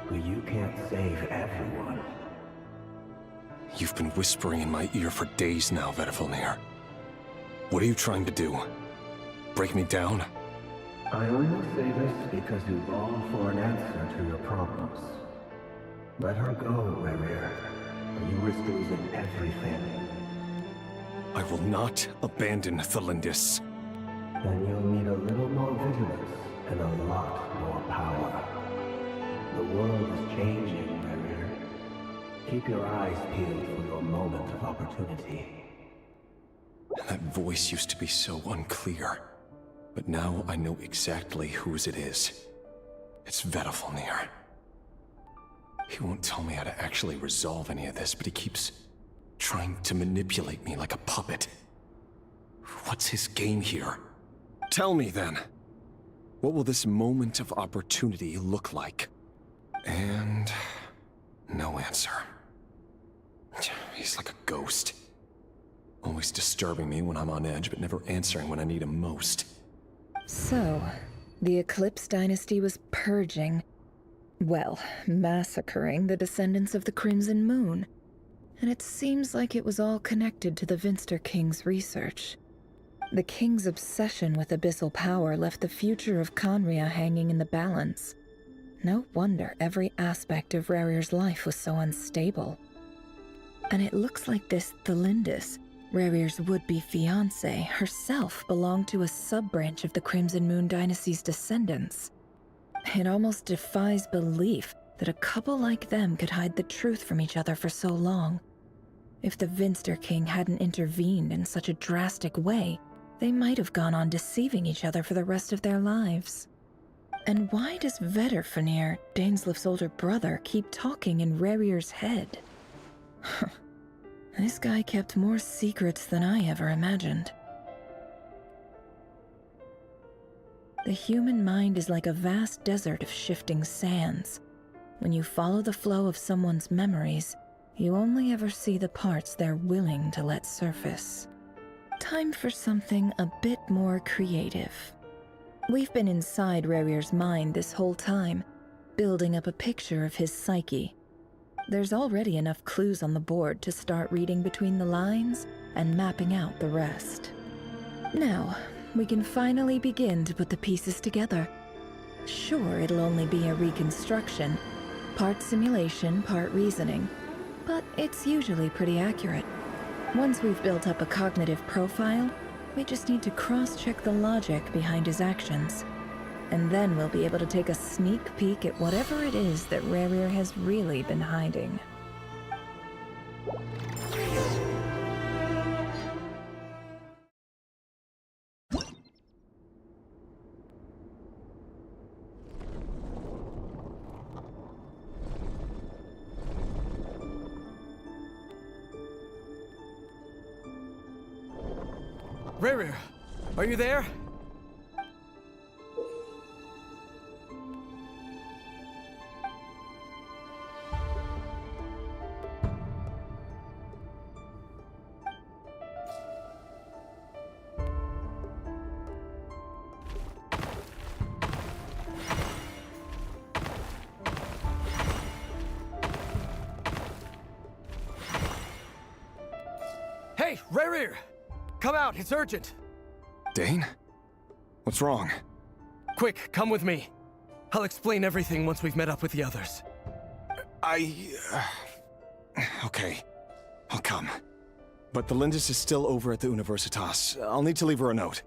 S: But you can't save everyone.
D: You've been whispering in my ear for days now, Vedifilnir. What are you trying to do? Break me down?
S: I only say this because you long for an answer to your problems. Let her go, Rerir, or you risk losing everything.
D: I will not abandon Thalindis.
S: Then you'll need a little more vigilance and a lot more power. The world is changing, Rerir. Keep your eyes peeled for your moment of opportunity.
E: That voice used to be so unclear, but now I know exactly whose it is. It's WraithNWhimsy. He won't tell me how to actually resolve any of this, but he keeps trying to manipulate me like a puppet. What's his game here? Tell me then. What will this moment of opportunity look like? And no answer. He's like a ghost. Always disturbing me when I'm on edge, but never answering when I need him most.
L: So, the Eclipse Dynasty was purging, well, massacring the descendants of the Crimson Moon. And it seems like it was all connected to the Vinster King's research. The King's obsession with abyssal power left the future of Conria hanging in the balance. No wonder every aspect of Rarir's life was so unstable. And it looks like this Thelindis, Rarir's would-be fiancé, herself belonged to a sub-branch of the Crimson Moon Dynasty's descendants. It almost defies belief that a couple like them could hide the truth from each other for so long. If the Vinster King hadn't intervened in such a drastic way, they might have gone on deceiving each other for the rest of their lives. And why does Vedderfanir, Daneslif's older brother, keep talking in Rarir's head? This guy kept more secrets than I ever imagined. The human mind is like a vast desert of shifting sands. When you follow the flow of someone's memories, you only ever see the parts they're willing to let surface. Time for something a bit more creative. We've been inside Rarir's mind this whole time, building up a picture of his psyche. There's already enough clues on the board to start reading between the lines and mapping out the rest. Now, we can finally begin to put the pieces together. Sure, it'll only be a reconstruction, part simulation, part reasoning, but it's usually pretty accurate. Once we've built up a cognitive profile, we just need to cross-check the logic behind his actions. And then we'll be able to take a sneak peek at whatever it is that Rarir has really been hiding.
Q: Rarir, are you there? Hey, Rarir! Come out, it's urgent!
E: Dane? What's wrong?
Q: Quick, come with me. I'll explain everything once we've met up with the others.
E: Okay. I'll come. But the Lindis is still over at the Universitas. I'll need to leave her a note.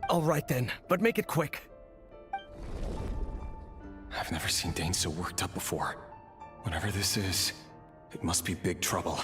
Q: All right then, but make it quick.
E: I've never seen Dane so worked up before. Whatever this is, it must be big trouble.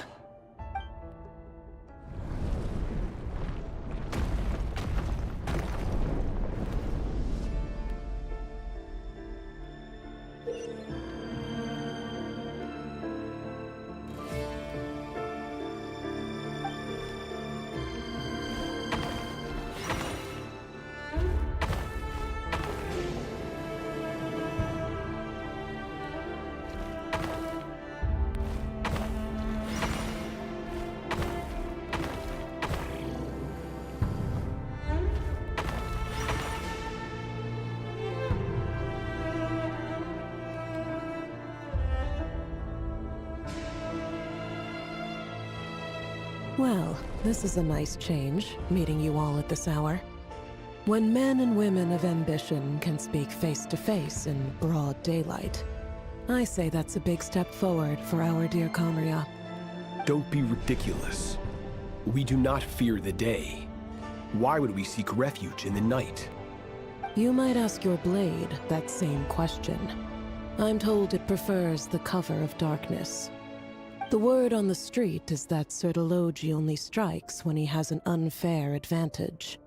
N: Well, this is a nice change, meeting you all at this hour. When men and women of ambition can speak face to face in broad daylight, I say that's a big step forward for our dear Conria.
I: Don't be ridiculous. We do not fear the day. Why would we seek refuge in the night?
N: You might ask your blade that same question. I'm told it prefers the cover of darkness. The word on the street is that Sertologi only strikes when he has an unfair advantage.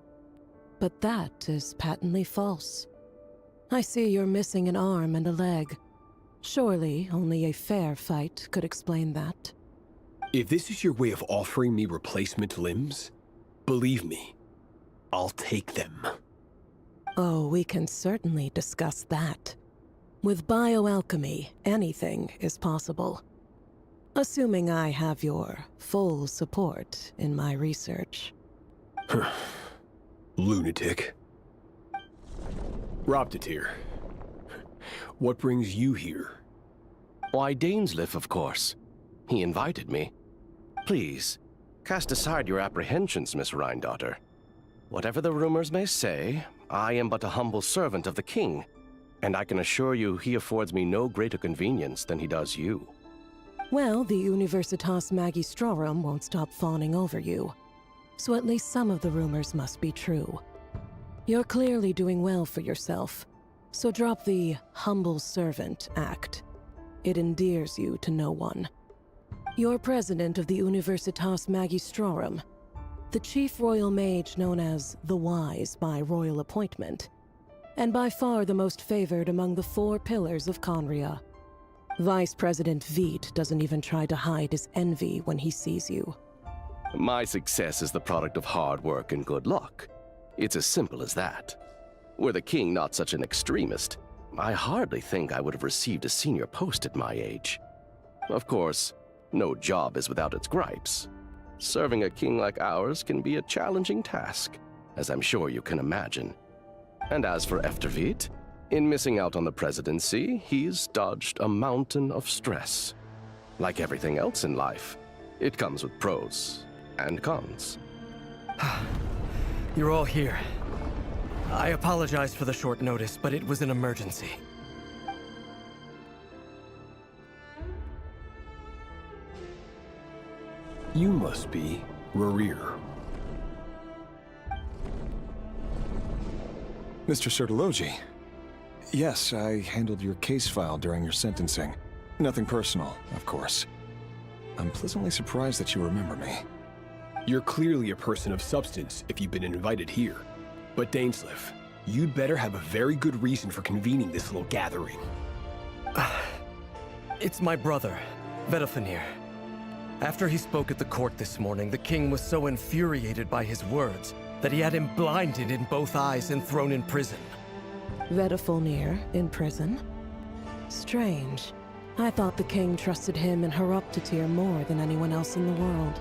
N: But that is patently false. I see you're missing an arm and a leg. Surely only a fair fight could explain that.
I: If this is your way of offering me replacement limbs, believe me, I'll take them.
N: Oh, we can certainly discuss that. With bioalchemy, anything is possible. Assuming I have your full support in my research.
I: Lunatic. Robtatir, what brings you here?
R: Why, Dainsleif, of course. He invited me. Please, cast aside your apprehensions, Miss Rhindaughter. Whatever the rumors may say, I am but a humble servant of the king, and I can assure you he affords me no greater convenience than he does you.
N: Well, the Universitas Magistrorum won't stop fawning over you. So at least some of the rumors must be true. You're clearly doing well for yourself, so drop the humble servant act. It endears you to no one. You're president of the Universitas Magistrorum, the chief royal mage known as the Wise by royal appointment, and by far the most favored among the 4 pillars of Conria. Vice President Veit doesn't even try to hide his envy when he sees you.
R: My success is the product of hard work and good luck. It's as simple as that. Were the king not such an extremist, I hardly think I would have received a senior post at my age. Of course, no job is without its gripes. Serving a king like ours can be a challenging task, as I'm sure you can imagine. And as for Efterveit, in missing out on the presidency, he's dodged a mountain of stress. Like everything else in life, it comes with pros and cons.
Q: You're all here. I apologize for the short notice, but it was an emergency.
I: You must be Rerir.
E: Mr. Sertologi. Yes, I handled your case file during your sentencing. Nothing personal, of course. I'm pleasantly surprised that you remember me.
I: You're clearly a person of substance if you've been invited here. But Dainsleif, you'd better have a very good reason for convening this little gathering.
Q: It's my brother, Vedalfenir. After he spoke at the court this morning, the king was so infuriated by his words that he had him blinded in both eyes and thrown in prison.
N: Vedalfenir in prison? Strange. I thought the king trusted him and Horoptatir more than anyone else in the world.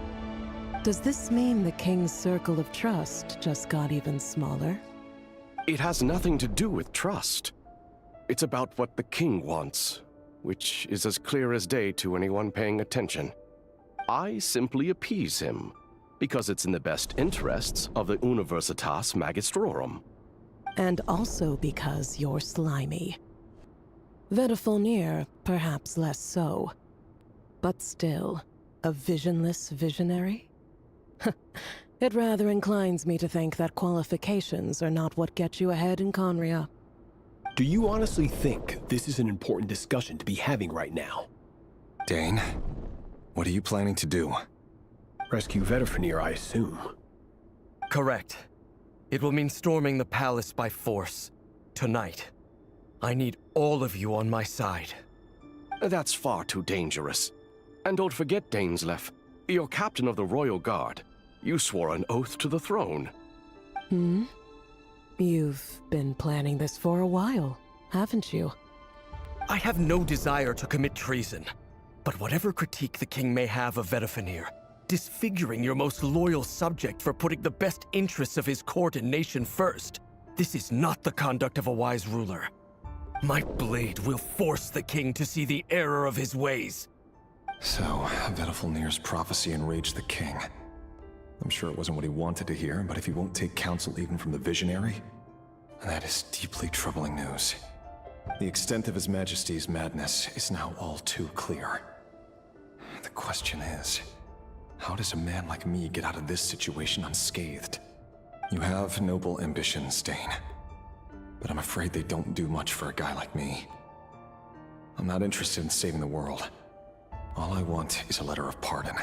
N: Does this mean the king's circle of trust just got even smaller?
R: It has nothing to do with trust. It's about what the king wants, which is as clear as day to anyone paying attention. I simply appease him, because it's in the best interests of the Universitas Magistrorum.
N: And also because you're slimy. Vedalfenir, perhaps less so. But still, a visionless visionary? It rather inclines me to think that qualifications are not what get you ahead in Conria.
I: Do you honestly think this is an important discussion to be having right now?
E: Dane, what are you planning to do?
I: Rescue Vedalfenir, I assume.
Q: Correct. It will mean storming the palace by force. Tonight. I need all of you on my side.
R: That's far too dangerous. And don't forget, Dainsleif, you're captain of the Royal Guard. You swore an oath to the throne.
N: Hmm? You've been planning this for a while, haven't you?
Q: I have no desire to commit treason. But whatever critique the king may have of Vedalfenir, disfiguring your most loyal subject for putting the best interests of his court and nation first, this is not the conduct of a wise ruler. My blade will force the king to see the error of his ways.
E: So, Vedalfenir's prophecy enraged the king. I'm sure it wasn't what he wanted to hear, but if he won't take counsel even from the visionary, that is deeply troubling news. The extent of His Majesty's madness is now all too clear. The question is, how does a man like me get out of this situation unscathed? You have noble ambitions, Dane, but I'm afraid they don't do much for a guy like me. I'm not interested in saving the world.
D: All I want is a letter of pardon.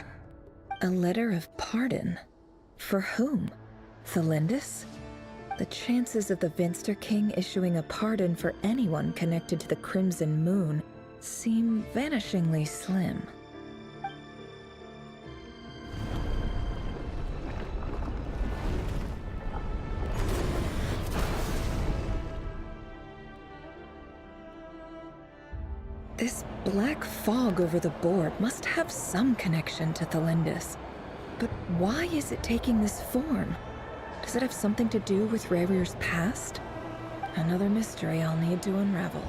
L: A letter of pardon? For whom? Thelindis? The chances of the Vinster King issuing a pardon for anyone connected to the Crimson Moon seem vanishingly slim. This black fog over the board must have some connection to Thelindis. But why is it taking this form? Does it have something to do with Rarir's past? Another mystery I'll need to unravel.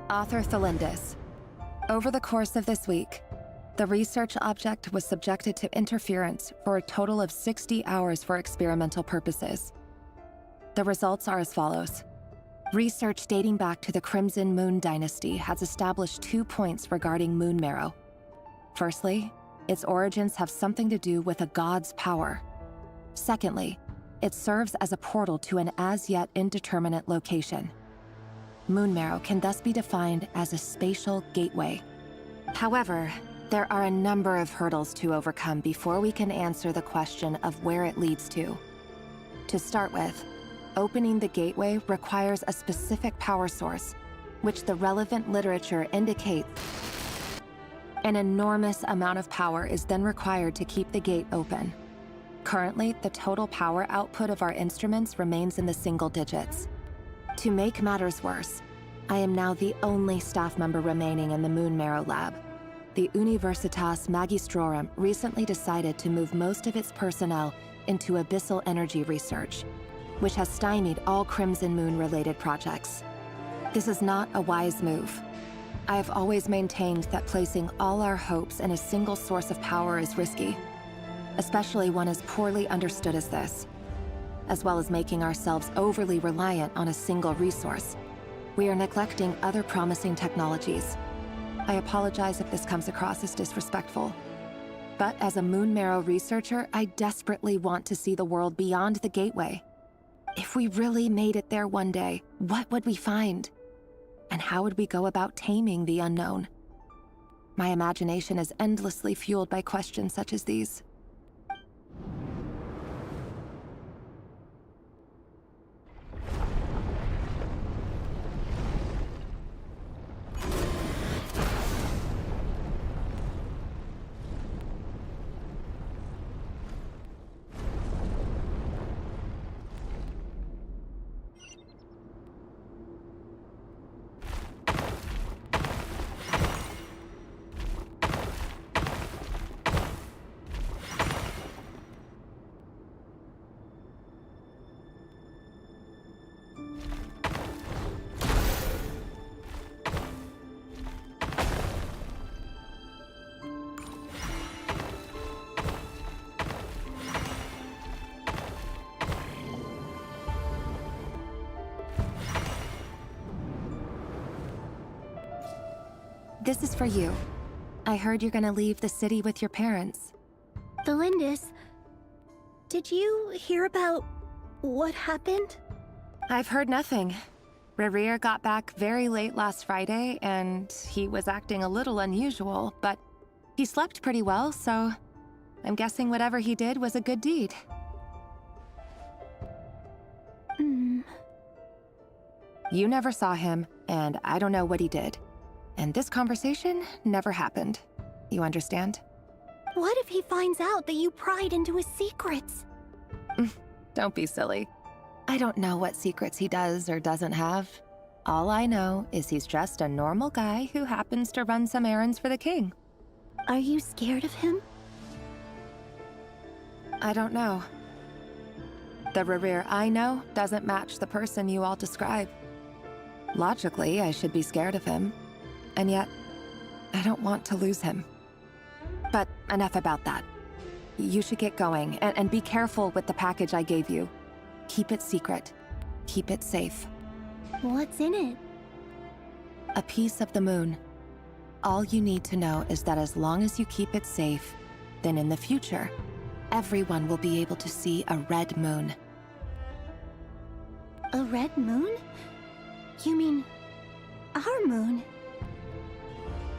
O: Author Thelindis. Over the course of this week, the research object was subjected to interference for a total of 60 hours for experimental purposes. The results are as follows. Research dating back to the Crimson Moon Dynasty has established 2 points regarding moon marrow. Firstly, its origins have something to do with a god's power. Secondly, it serves as a portal to an as-yet indeterminate location. Moon marrow can thus be defined as a spatial gateway. However, there are a number of hurdles to overcome before we can answer the question of where it leads to. To start with, opening the gateway requires a specific power source, which the relevant literature indicates. An enormous amount of power is then required to keep the gate open. Currently, the total power output of our instruments remains in the single digits. To make matters worse, I am now the only staff member remaining in the Moon Marrow lab. The Universitas Magistrorum recently decided to move most of its personnel into abyssal energy research, which has stymied all Crimson Moon-related projects. This is not a wise move. I have always maintained that placing all our hopes in a single source of power is risky, especially one as poorly understood as this. As well as making ourselves overly reliant on a single resource, we are neglecting other promising technologies. I apologize if this comes across as disrespectful. But as a Moon Marrow researcher, I desperately want to see the world beyond the gateway. If we really made it there one day, what would we find? And how would we go about taming the unknown? My imagination is endlessly fueled by questions such as these. This is for you. I heard you're gonna leave the city with your parents.
M: Thelindis, did you hear about what happened?
O: I've heard nothing. Rerir got back very late last Friday, and he was acting a little unusual, but he slept pretty well, so I'm guessing whatever he did was a good deed. You never saw him, and I don't know what he did. And this conversation never happened. You understand?
M: What if he finds out that you pried into his secrets?
O: Don't be silly. I don't know what secrets he does or doesn't have. All I know is he's just a normal guy who happens to run some errands for the king.
M: Are you scared of him?
O: I don't know. The Rerir I know doesn't match the person you all describe. Logically, I should be scared of him. And yet, I don't want to lose him. But enough about that. You should get going, and be careful with the package I gave you. Keep it secret. Keep it safe.
M: What's in it?
O: A piece of the moon. All you need to know is that as long as you keep it safe, then in the future, everyone will be able to see a red moon.
M: A red moon? You mean our moon?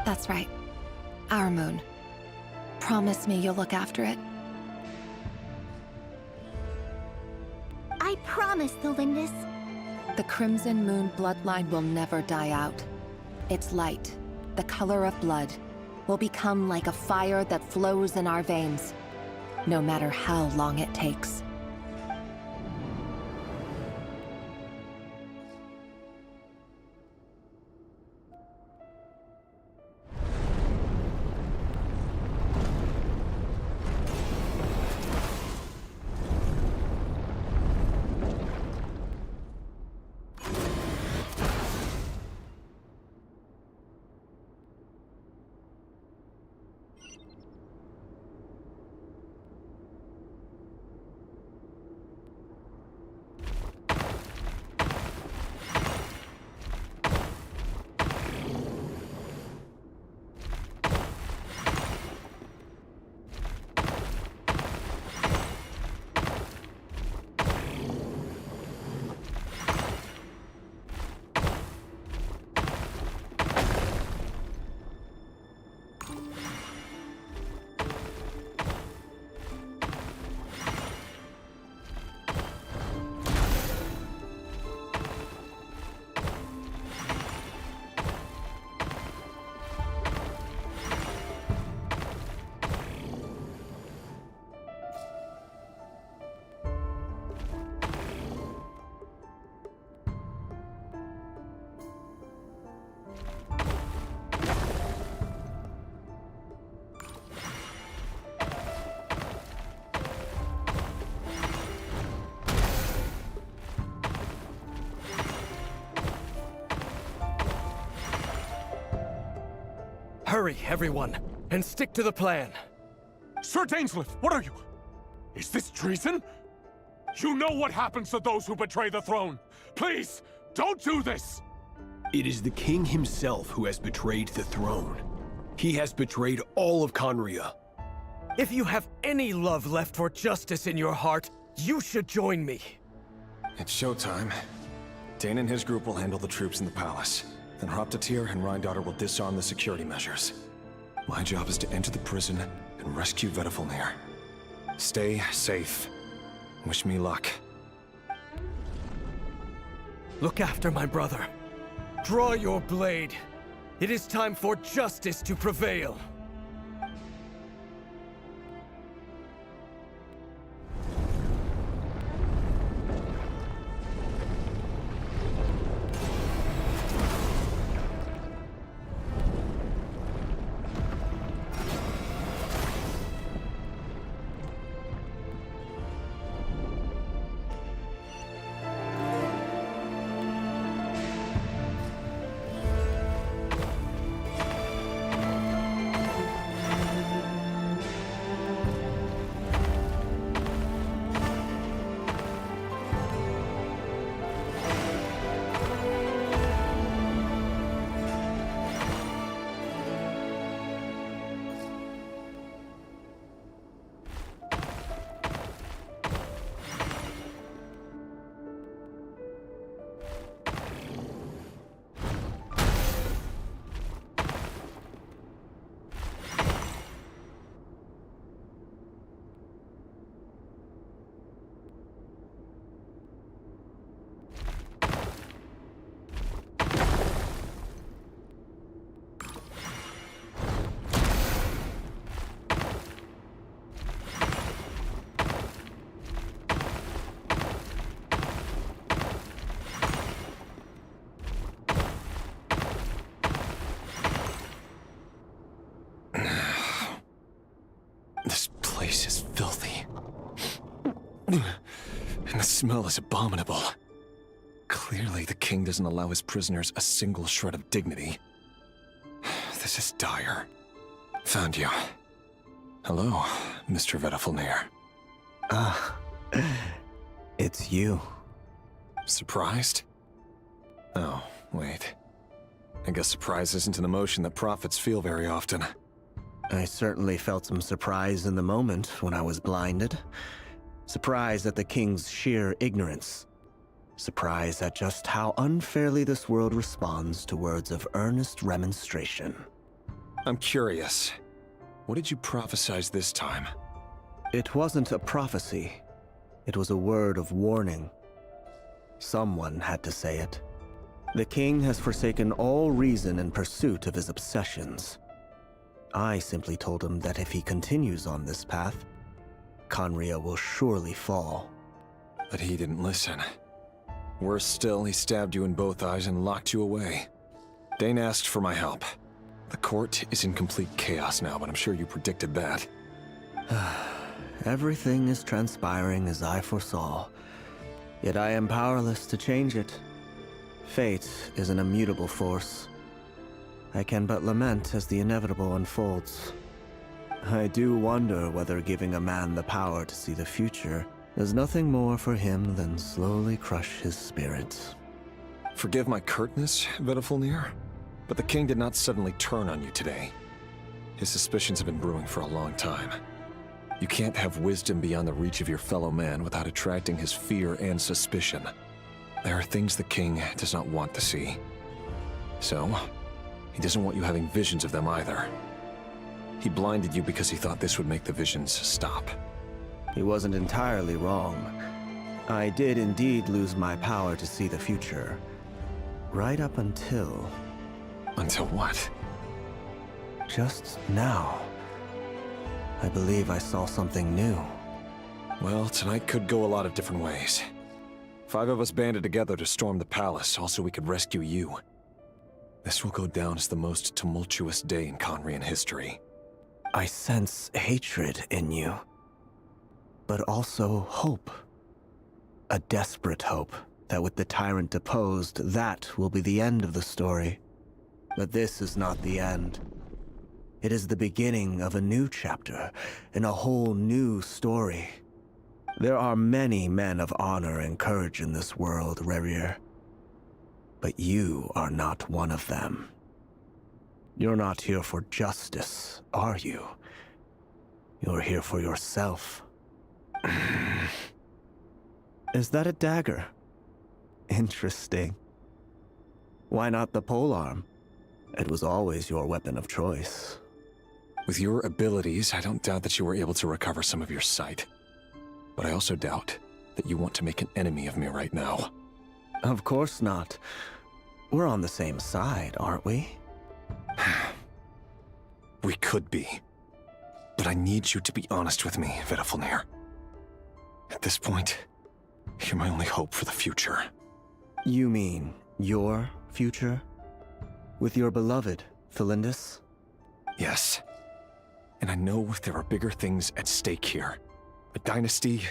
O: That's right. Our moon. Promise me you'll look after it.
M: I promise, Thelindis.
O: The Crimson Moon bloodline will never die out. Its light, the color of blood, will become like a fire that flows in our veins, no matter how long it takes.
Q: Hurry, everyone, and stick to the plan.
A: Sir Dainsleif, what are you? Is this treason? You know what happens to those who betray the throne. Please, don't do this!
I: It is the king himself who has betrayed the throne. He has betrayed all of Conria.
Q: If you have any love left for justice in your heart, you should join me.
D: It's showtime. Dane and his group will handle the troops in the palace. Then Hraptatir and Rheindotter will disarm the security measures. My job is to enter the prison and rescue Vedifalnir. Stay safe. Wish me luck.
Q: Look after my brother. Draw your blade. It is time for justice to prevail.
E: And the smell is abominable. Clearly, the king doesn't allow his prisoners a single shred of dignity. This is dire. Found you. Hello, Mr. WraithNWhimsy.
T: Ah, it's you.
E: Surprised? Oh, wait. I guess surprise isn't an emotion that prophets feel very often.
T: I certainly felt some surprise in the moment when I was blinded. Surprise at the king's sheer ignorance. Surprise at just how unfairly this world responds to words of earnest remonstration.
E: I'm curious. What did you prophesize this time?
T: It wasn't a prophecy. It was a word of warning. Someone had to say it. The king has forsaken all reason in pursuit of his obsessions. I simply told him that if he continues on this path, Khaenri'ah will surely fall.
E: But he didn't listen. Worse still, he stabbed you in both eyes and locked you away. Dane asked for my help. The court is in complete chaos now, but I'm sure you predicted that.
T: Everything is transpiring as I foresaw, yet I am powerless to change it. Fate is an immutable force. I can but lament as the inevitable unfolds. I do wonder whether giving a man the power to see the future is nothing more for him than slowly crush his spirit.
E: Forgive my curtness, WraithNWhimsy, but the king did not suddenly turn on you today. His suspicions have been brewing for a long time. You can't have wisdom beyond the reach of your fellow man without attracting his fear and suspicion. There are things the king does not want to see. So, he doesn't want you having visions of them either. He blinded you because he thought this would make the visions stop.
T: He wasn't entirely wrong. I did indeed lose my power to see the future. Right up until...
E: Until what?
T: Just now. I believe I saw something new.
E: Well, tonight could go a lot of different ways. 5 of us banded together to storm the palace, also we could rescue you. This will go down as the most tumultuous day in Khaenri'ah history.
T: I sense hatred in you. But also hope. A desperate hope that with the tyrant deposed, that will be the end of the story. But this is not the end. It is the beginning of a new chapter, in a whole new story. There are many men of honor and courage in this world, Rerir. But you are not one of them. You're not here for justice, are you? You're here for yourself. Is that a dagger? Interesting. Why not the polearm? It was always your weapon of choice.
E: With your abilities, I don't doubt that you were able to recover some of your sight. But I also doubt that you want to make an enemy of me right now.
T: Of course not. We're on the same side, aren't we?
E: We could be. But I need you to be honest with me, WraithNWhimsy. At this point, you're my only hope for the future.
T: You mean your future? With your beloved, Felindis?
E: Yes. And I know there are bigger things at stake here. A dynasty,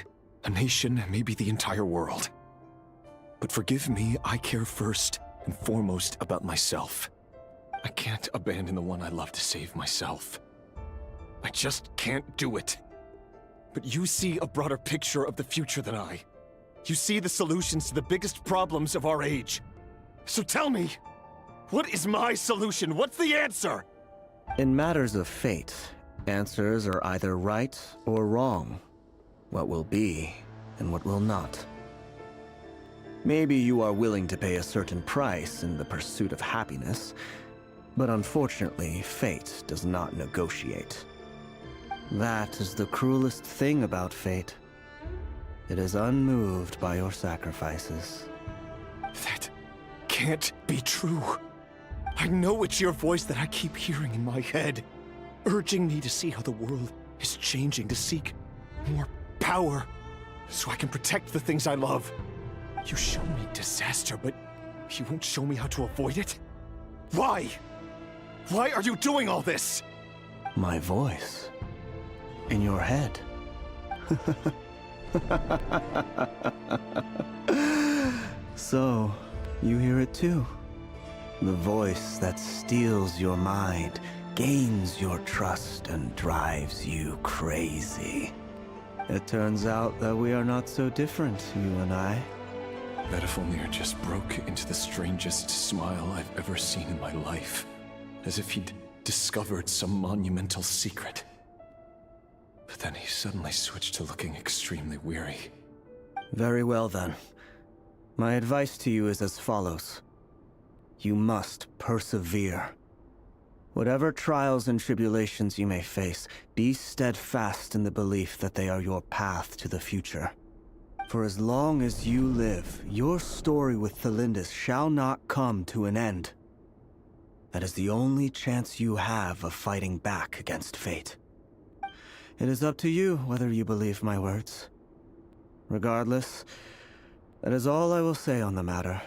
E: a nation, maybe the entire world. But forgive me, I care first and foremost about myself. I can't abandon the one I love to save myself. I just can't do it. But you see a broader picture of the future than I. You see the solutions to the biggest problems of our age. So tell me, what is my solution? What's the answer?
T: In matters of fate, answers are either right or wrong. What will be and what will not. Maybe you are willing to pay a certain price in the pursuit of happiness, but unfortunately, fate does not negotiate. That is the cruelest thing about fate. It is unmoved by your sacrifices.
E: That can't be true. I know it's your voice that I keep hearing in my head, urging me to see how the world is changing, to seek more power, so I can protect the things I love. You show me disaster, but you won't show me how to avoid it? Why? Why are you doing all this?
T: My voice. In your head. So, you hear it too? The voice that steals your mind, gains your trust, and drives you crazy. It turns out that we are not so different, you and I.
I: Vedifulnir just broke into the strangest smile I've ever seen in my life, as if he'd discovered some monumental secret. But then he suddenly switched to looking extremely weary.
T: Very well then. My advice to you is as follows. You must persevere. Whatever trials and tribulations you may face, be steadfast in the belief that they are your path to the future. For as long as you live, your story with Thelindis shall not come to an end. That is the only chance you have of fighting back against fate. It is up to you whether you believe my words. Regardless, that is all I will say on the matter.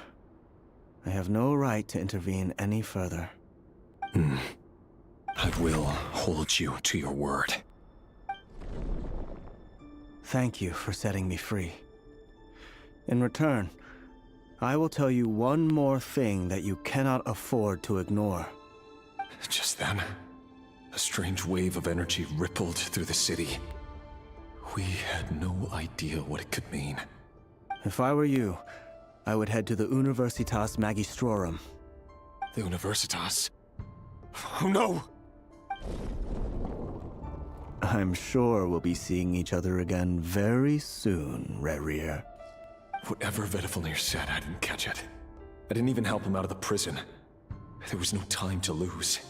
T: I have no right to intervene any further.
I: I will hold you to your word.
T: Thank you for setting me free. In return, I will tell you one more thing that you cannot afford to ignore.
I: Just then, a strange wave of energy rippled through the city. We had no idea what it could mean.
T: If I were you, I would head to the Universitas Magistrorum.
I: The Universitas? Oh no!
T: I'm sure we'll be seeing each other again very soon, Rerir.
I: Whatever Vedifulnir said, I didn't catch it. I didn't even help him out of the prison. There was no time to lose.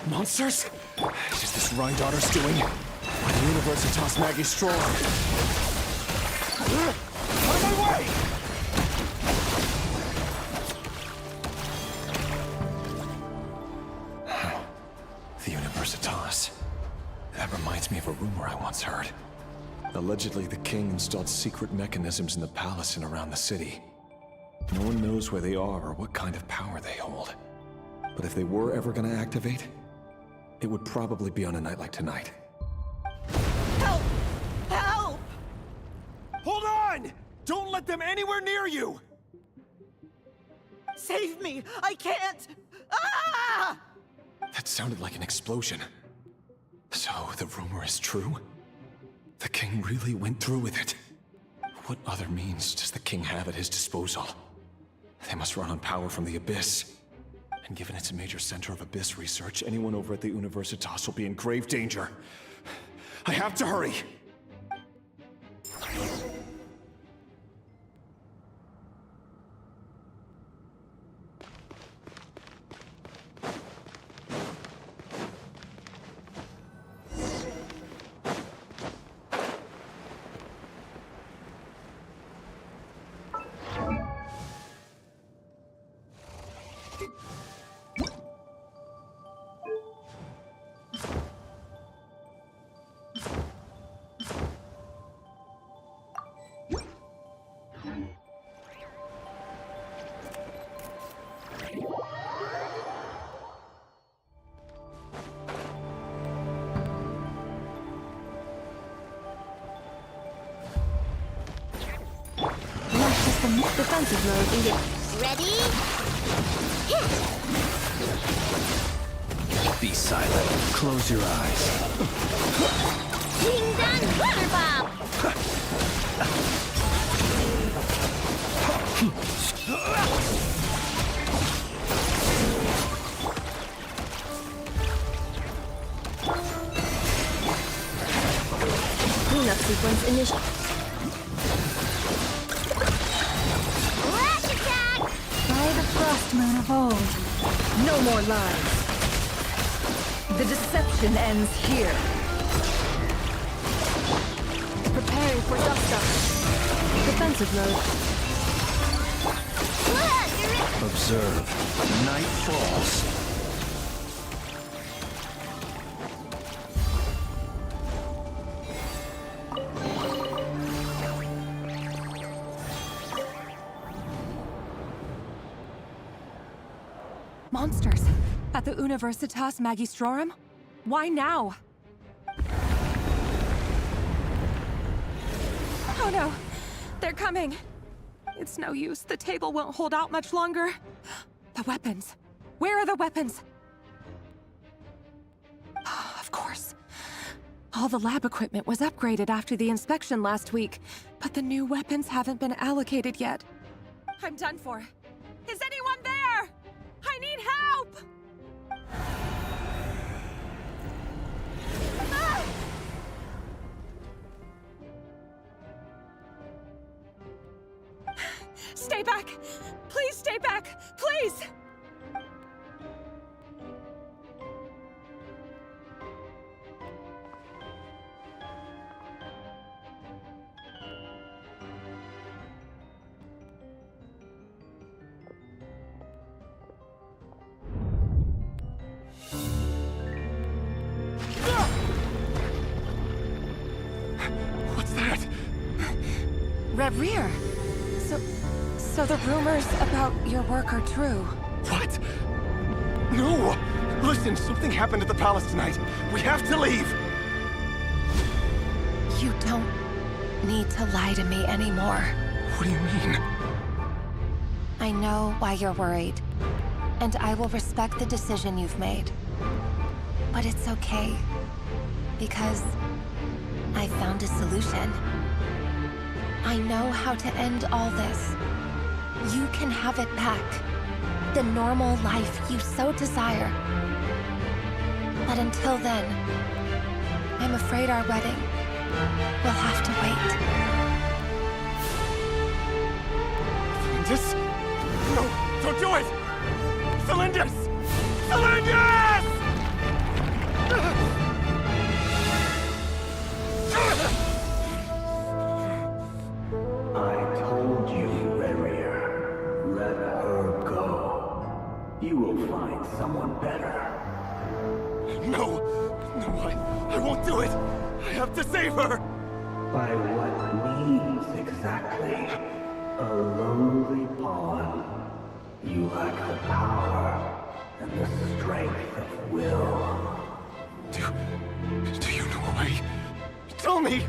I: Monsters? Is this Rhine daughter's doing? By the Universitas Magistrorum. Out of my way! The Universitas. That reminds me of a rumor I once heard. Allegedly, the king installed secret mechanisms in the palace and around the city. No one knows where they are or what kind of power they hold. But if they were ever going to activate, it would probably be on a night like tonight.
B: Help! Help! Hold on! Don't let them anywhere near you! Save me! I can't! Ah!
I: That sounded like an explosion. So, the rumor is true? The king really went through with it? What other means does the king have at his disposal? They must run on power from the Abyss. And given it's a major center of Abyss research, anyone over at the Universitas will be in grave danger. I have to hurry!
H: Defensive mode engaged. Ready?
T: Be silent. Close your eyes.
H: Ding dong water bomb! Cleanup sequence initiated.
C: Frost moon of old. No more lies. The deception ends here.
H: Preparing for dust up. Defensive mode.
T: Observe. Night falls.
O: Monsters! At the Universitas Magistrorum? Why now? Oh no! They're coming! It's no use. The table won't hold out much longer. The weapons. Where are the weapons? Of course. All the lab equipment was upgraded after the inspection last week, but the new weapons haven't been allocated yet. I'm done for. Is anyone there? I need help! Ah! Stay back! Please stay back! Please!
I: What's that?
O: Reverie! So the rumors about your work are true.
I: What? No! Listen, something happened at the palace tonight. We have to leave!
V: You don't need to lie to me anymore.
I: What do you mean?
V: I know why you're worried, and I will respect the decision you've made. But it's okay, because I found a solution. I know how to end all this. You can have it back. The normal life you so desire. But until then, I'm afraid our wedding will have to wait.
I: Cylindus? No, don't do it! Cylindus! Cylindus!
S: I told you, Reverie. Let her go. You will find someone better.
I: No! No, I won't do it! I have to save her!
S: By what means exactly? A lowly pawn. You lack the power and the strength of will.
I: Do you know a way? Tell me!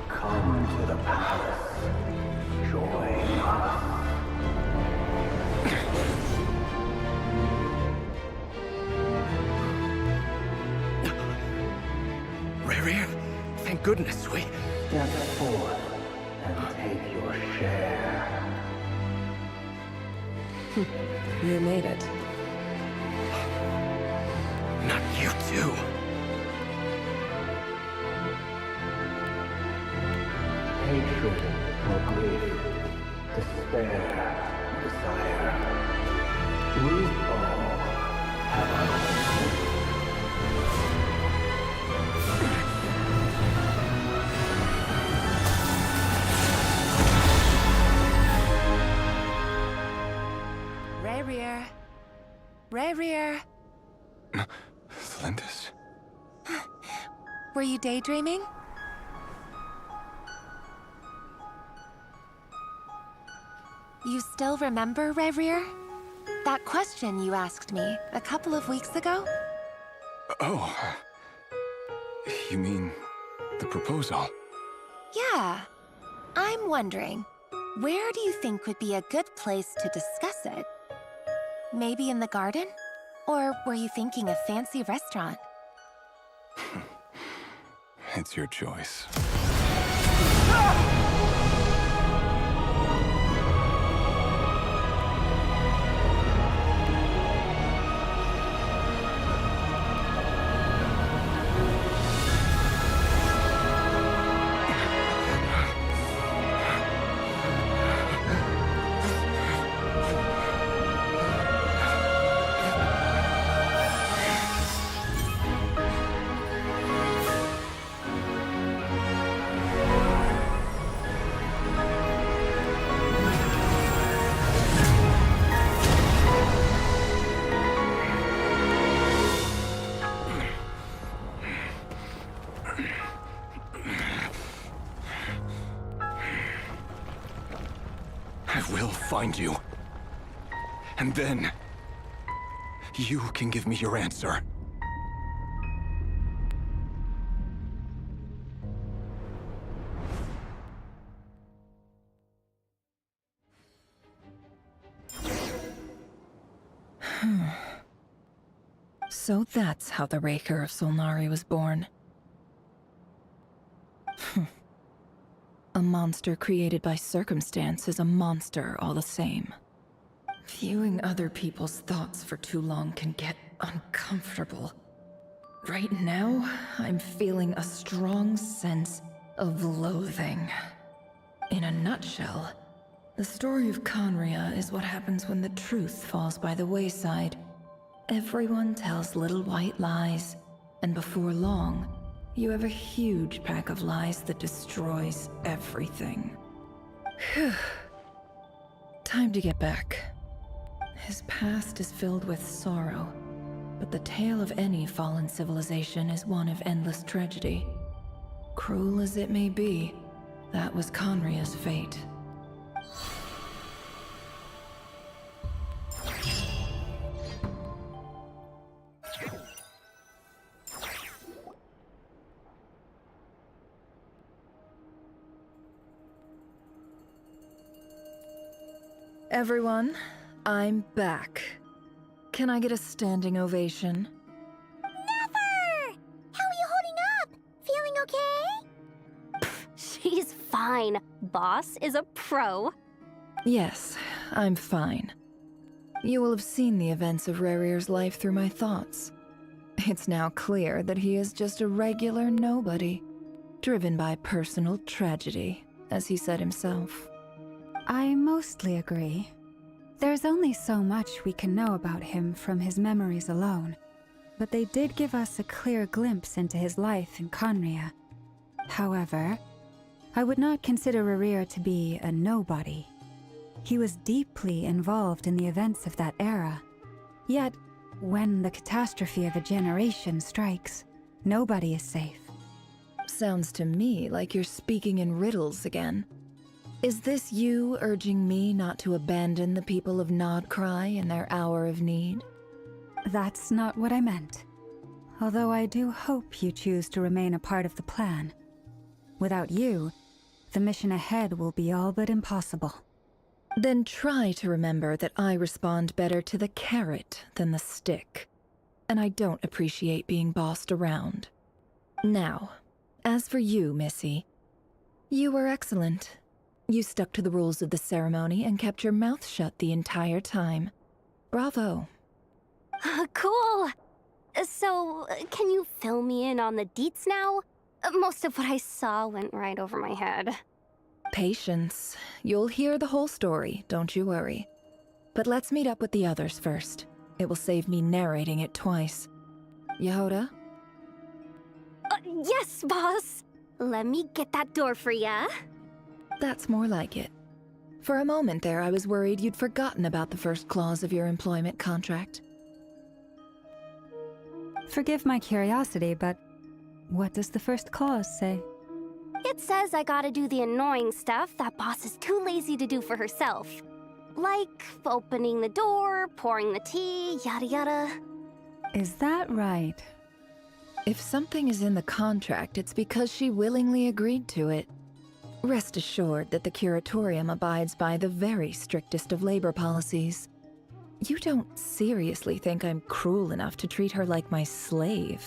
S: Come to the palace. Join us.
I: Reverie, thank goodness we...
S: Step forth and take your share.
N: You made it.
I: Not you too.
S: Hatred or grief, despair, desire. We all have our own.
V: Reverie.
I: Cylindus?
V: Were you daydreaming? You still remember, Reverie? That question you asked me a couple of weeks ago?
I: Oh. You mean the proposal?
V: Yeah. I'm wondering, where do you think would be a good place to discuss it? Maybe in the garden? Or were you thinking a fancy restaurant?
I: It's your choice. I will find you. And then, you can give me your answer.
L: So that's how the Raker of Solnari was born. A monster created by circumstance is a monster all the same. Viewing other people's thoughts for too long can get uncomfortable. Right now, I'm feeling a strong sense of loathing. In a nutshell, the story of Conria is what happens when the truth falls by the wayside. Everyone tells little white lies, and before long, you have a huge pack of lies that destroys everything. Whew. Time to get back. His past is filled with sorrow, but the tale of any fallen civilization is one of endless tragedy. Cruel as it may be, that was Conria's fate. Everyone, I'm back. Can I get a standing ovation?
F: Never! How are you holding up? Feeling okay?
J: She's fine. Boss is a pro.
L: Yes, I'm fine. You will have seen the events of Rarir's life through my thoughts. It's now clear that he is just a regular nobody, driven by personal tragedy, as he said himself.
C: I mostly agree. There's only so much we can know about him from his memories alone, but they did give us a clear glimpse into his life in Conria. However, I would not consider Rarir to be a nobody. He was deeply involved in the events of that era. Yet, when the catastrophe of a generation strikes, nobody is safe.
L: Sounds to me like you're speaking in riddles again. Is this you urging me not to abandon the people of Krai in their hour of need?
C: That's not what I meant. Although I do hope you choose to remain a part of the plan. Without you, the mission ahead will be all but impossible.
L: Then try to remember that I respond better to the carrot than the stick. And I don't appreciate being bossed around. Now, as for you, Missy, you were excellent. You stuck to the rules of the ceremony and kept your mouth shut the entire time. Bravo.
J: Cool. So, can you fill me in on the deets now? Most of what I saw went right over my head.
L: Patience. You'll hear the whole story, don't you worry. But let's meet up with the others first. It will save me narrating it twice. Yehoda?
J: Yes, boss. Let me get that door for ya.
L: That's more like it. For a moment there, I was worried you'd forgotten about the first clause of your employment contract.
C: Forgive my curiosity, but what does the first clause say?
J: It says I gotta do the annoying stuff that boss is too lazy to do for herself. Like opening the door, pouring the tea, yada yada.
C: Is that right?
L: If something is in the contract, it's because she willingly agreed to it. Rest assured that the Curatorium abides by the very strictest of labor policies. You don't seriously think I'm cruel enough to treat her like my slave?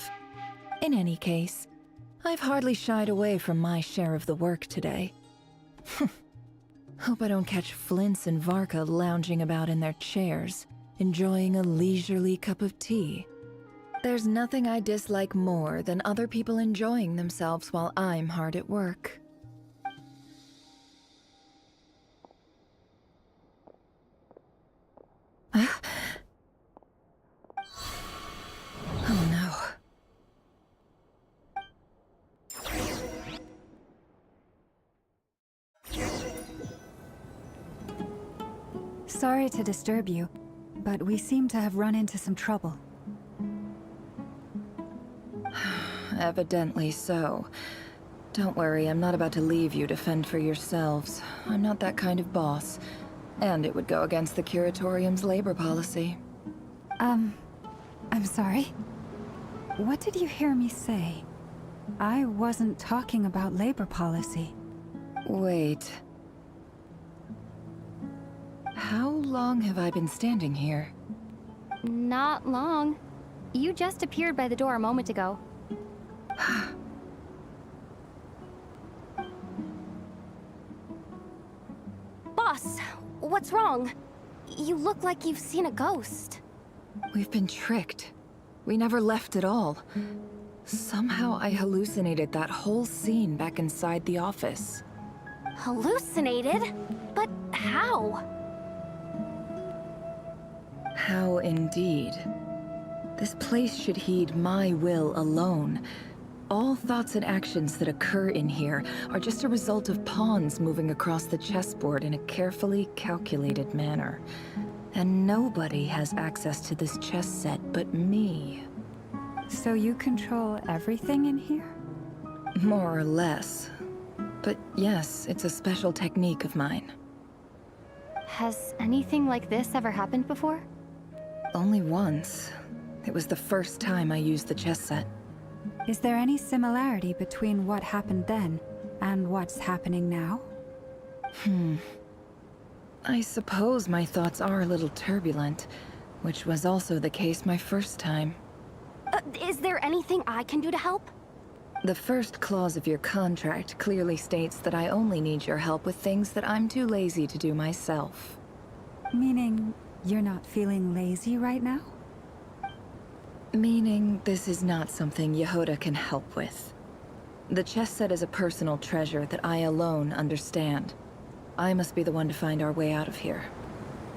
L: In any case, I've hardly shied away from my share of the work today. Hope I don't catch Flintz and Varka lounging about in their chairs, enjoying a leisurely cup of tea. There's nothing I dislike more than other people enjoying themselves while I'm hard at work. Oh no.
C: Sorry to disturb you, but we seem to have run into some trouble.
L: Evidently so. Don't worry, I'm not about to leave you to fend for yourselves. I'm not that kind of boss. And it would go against the Curatorium's labor policy.
C: I'm sorry. What did you hear me say? I wasn't talking about labor policy.
L: Wait. How long have I been standing here?
J: Not long. You just appeared by the door a moment ago. Boss, what's wrong? You look like you've seen a ghost.
L: We've been tricked. We never left at all. Somehow I hallucinated that whole scene back inside the office.
J: Hallucinated? But how?
L: How indeed. This place should heed my will alone. All thoughts and actions that occur in here are just a result of pawns moving across the chessboard in a carefully calculated manner. And nobody has access to this chess set but me.
C: So you control everything in here?
L: More or less. But yes, it's a special technique of mine.
J: Has anything like this ever happened before?
L: Only once. It was the first time I used the chess set.
C: Is there any similarity between what happened then and what's happening now?
L: I suppose my thoughts are a little turbulent, which was also the case my first time.
J: Is there anything I can do to help?
L: The first clause of your contract clearly states that I only need your help with things that I'm too lazy to do myself.
C: Meaning, you're not feeling lazy right now?
L: Meaning, this is not something Yehoda can help with. The chess set is a personal treasure that I alone understand. I must be the one to find our way out of here.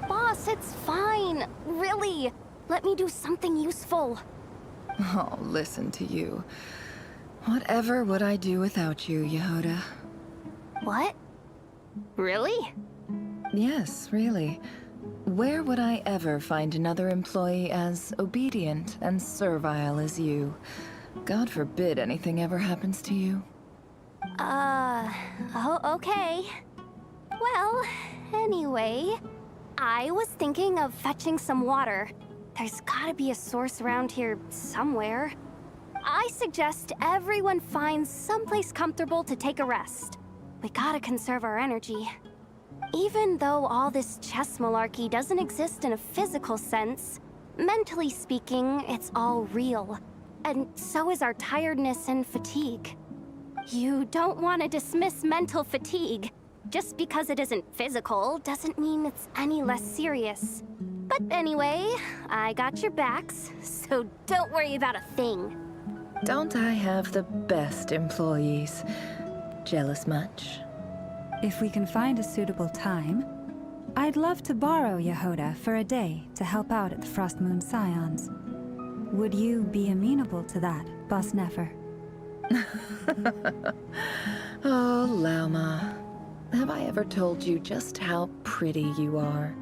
J: Boss, it's fine. Really. Let me do something useful.
L: Oh, listen to you. Whatever would I do without you, Yehoda?
J: What? Really?
L: Yes, really. Where would I ever find another employee as obedient and servile as you? God forbid anything ever happens to you.
J: Oh, okay. Well, anyway, I was thinking of fetching some water. There's gotta be a source around here somewhere. I suggest everyone finds someplace comfortable to take a rest. We gotta conserve our energy. Even though all this chess malarkey doesn't exist in a physical sense, mentally speaking, it's all real. And so is our tiredness and fatigue. You don't want to dismiss mental fatigue. Just because it isn't physical doesn't mean it's any less serious. But anyway, I got your backs, so don't worry about a thing.
L: Don't I have the best employees? Jealous much?
C: If we can find a suitable time, I'd love to borrow Yehoda for a day to help out at the Frost Moon Scions. Would you be amenable to that, Boss Nefer?
L: Oh, Lauma. Have I ever told you just how pretty you are?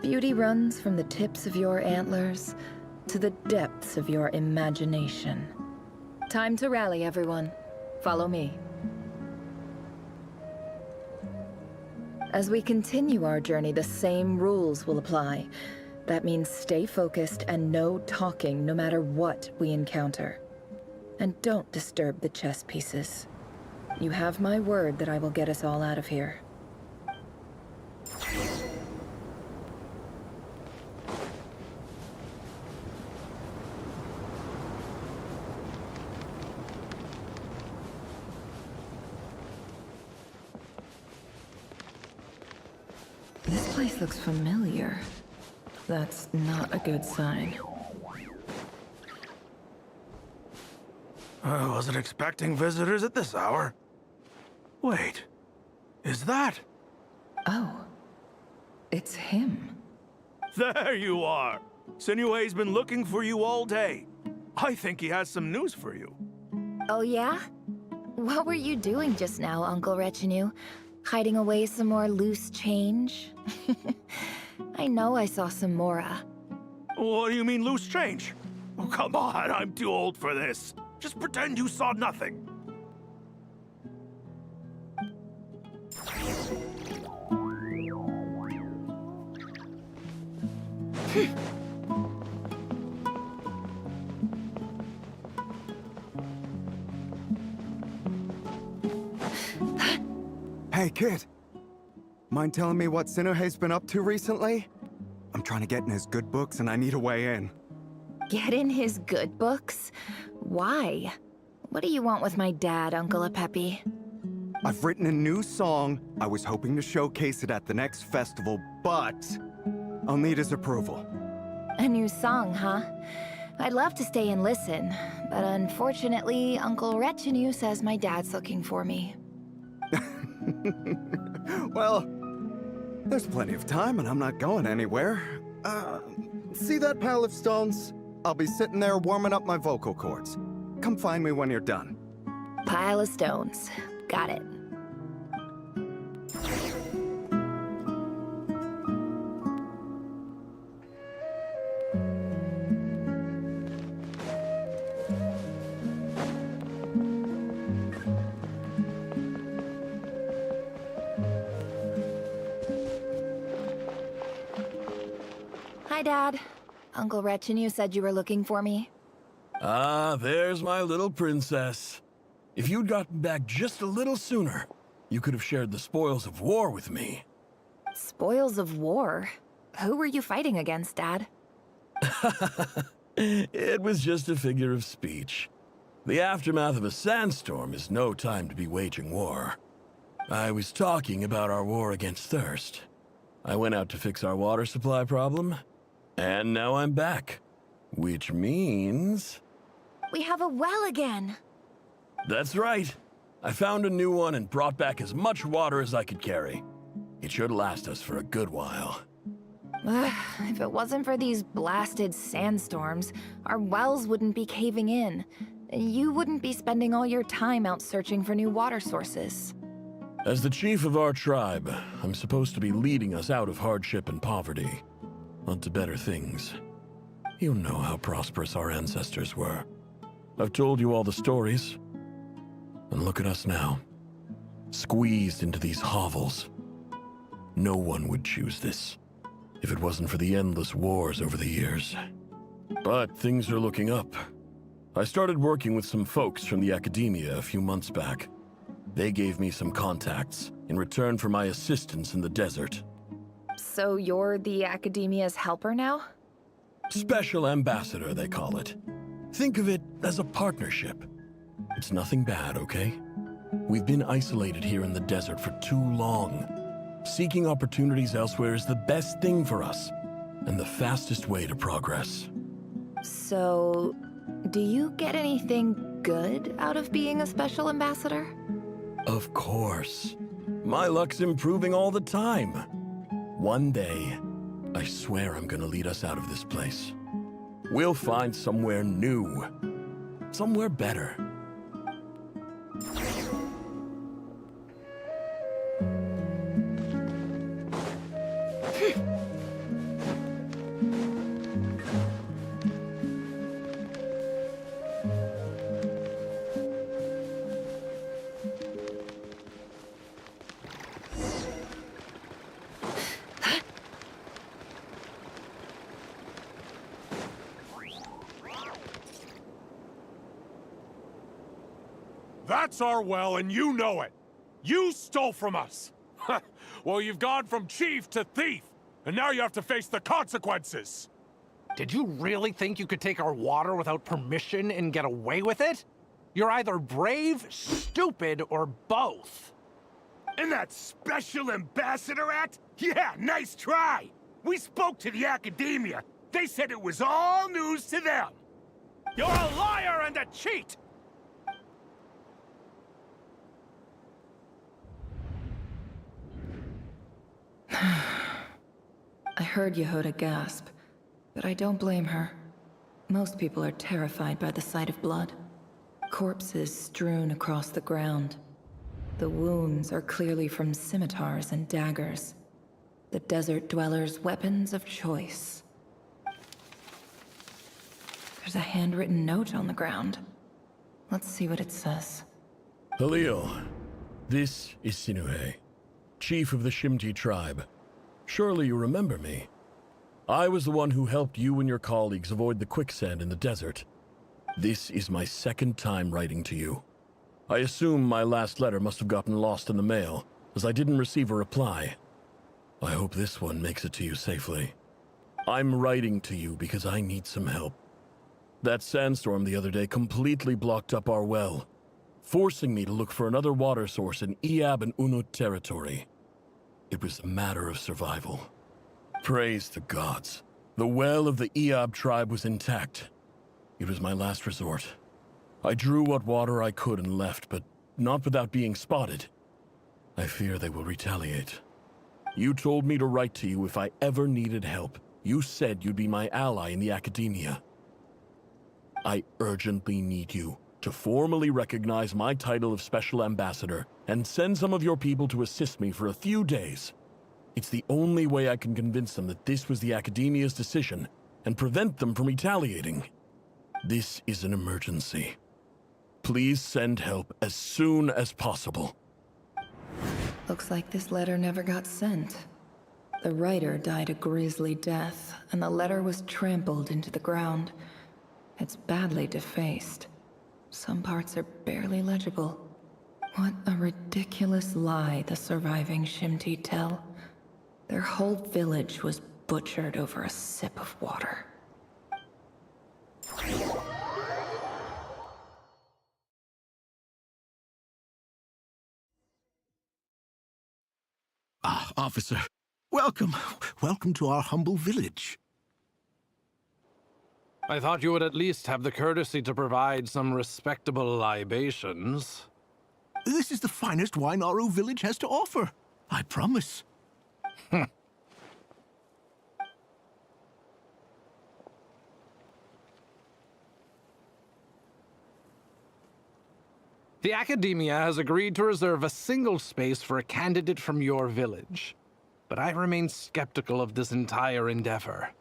L: Beauty runs from the tips of your antlers to the depths of your imagination. Time to rally, everyone. Follow me. As we continue our journey, the same rules will apply. That means stay focused and no talking no matter what we encounter. And don't disturb the chess pieces. You have my word that I will get us all out of here. This place looks familiar. That's not a good sign.
K: I wasn't expecting visitors at this hour. Wait, is that?
L: Oh, it's him.
K: There you are! Sinue's been looking for you all day. I think he has some news for you.
V: Oh yeah? What were you doing just now, Uncle Retinue? Hiding away some more loose change? I know I saw some Mora.
K: What do you mean loose change? Oh, come on, I'm too old for this. Just pretend you saw nothing.
D: Hey, kid. Mind telling me what Sinuhe's been up to recently? I'm trying to get in his good books and I need a way in.
L: Get in his good books? Why? What do you want with my dad, Uncle Apepi?
D: I've written a new song. I was hoping to showcase it at the next festival, but I'll need his approval.
L: A new song, huh? I'd love to stay and listen, but unfortunately, Uncle Retinue says my dad's looking for me.
D: Well, there's plenty of time and I'm not going anywhere. See that pile of stones? I'll be sitting there warming up my vocal cords. Come find me when you're done.
L: Pile of stones. Got it. Hi, Dad. Uncle Retinue said you were looking for me.
K: Ah, there's my little princess. If you'd gotten back just a little sooner, you could have shared the spoils of war with me.
L: Spoils of war? Who were you fighting against, Dad?
K: It was just a figure of speech. The aftermath of a sandstorm is no time to be waging war. I was talking about our war against thirst. I went out to fix our water supply problem, and now I'm back. Which means...
L: We have a well again!
K: That's right. I found a new one and brought back as much water as I could carry. It should last us for a good while.
L: If it wasn't for these blasted sandstorms, our wells wouldn't be caving in. You wouldn't be spending all your time out searching for new water sources.
K: As the chief of our tribe, I'm supposed to be leading us out of hardship and poverty, onto better things. You know how prosperous our ancestors were. I've told you all the stories. And look at us now, squeezed into these hovels. No one would choose this, if it wasn't for the endless wars over the years. But things are looking up. I started working with some folks from the academia a few months back. They gave me some contacts in return for my assistance in the desert.
L: So you're the academia's helper now?
K: Special ambassador, they call it. Think of it as a partnership. It's nothing bad, okay? We've been isolated here in the desert for too long. Seeking opportunities elsewhere is the best thing for us, and the fastest way to progress.
L: So, do you get anything good out of being a special ambassador?
K: Of course. My luck's improving all the time. One day, I swear I'm gonna lead us out of this place. We'll find somewhere new. Somewhere better.
A: That's our well, and you know it. You stole from us. Well, you've gone from chief to thief, and now you have to face the consequences.
G: Did you really think you could take our water without permission and get away with it? You're either brave, stupid, or both.
U: And that special ambassador act? Yeah, nice try. We spoke to the academia. They said it was all news to them.
G: You're a liar and a cheat!
L: I heard Yehuda gasp, but I don't blame her. Most people are terrified by the sight of blood. Corpses strewn across the ground. The wounds are clearly from scimitars and daggers. The desert dwellers' weapons of choice. There's a handwritten note on the ground. Let's see what it says.
K: Halil, this is Sinuhe, chief of the Shimti tribe. Surely you remember me. I was the one who helped you and your colleagues avoid the quicksand in the desert. This is my second time writing to you. I assume my last letter must have gotten lost in the mail, as I didn't receive a reply. I hope this one makes it to you safely. I'm writing to you because I need some help. That sandstorm the other day completely blocked up our well, forcing me to look for another water source in Iab and Unut territory. It was a matter of survival. Praise the gods. The well of the Iab tribe was intact. It was my last resort. I drew what water I could and left, but not without being spotted. I fear they will retaliate. You told me to write to you if I ever needed help. You said you'd be my ally in the academia. I urgently need you to formally recognize my title of Special Ambassador and send some of your people to assist me for a few days. It's the only way I can convince them that this was the academia's decision and prevent them from retaliating. This is an emergency. Please send help as soon as possible.
L: Looks like this letter never got sent. The writer died a grisly death, and the letter was trampled into the ground. It's badly defaced. Some parts are barely legible. What a ridiculous lie the surviving Shimti tell. Their whole village was butchered over a sip of water.
P: Ah, officer. Welcome. Welcome to our humble village.
G: I thought you would at least have the courtesy to provide some respectable libations.
P: This is the finest wine our village has to offer. I promise.
G: The Academia has agreed to reserve a single space for a candidate from your village. But I remain skeptical of this entire endeavor.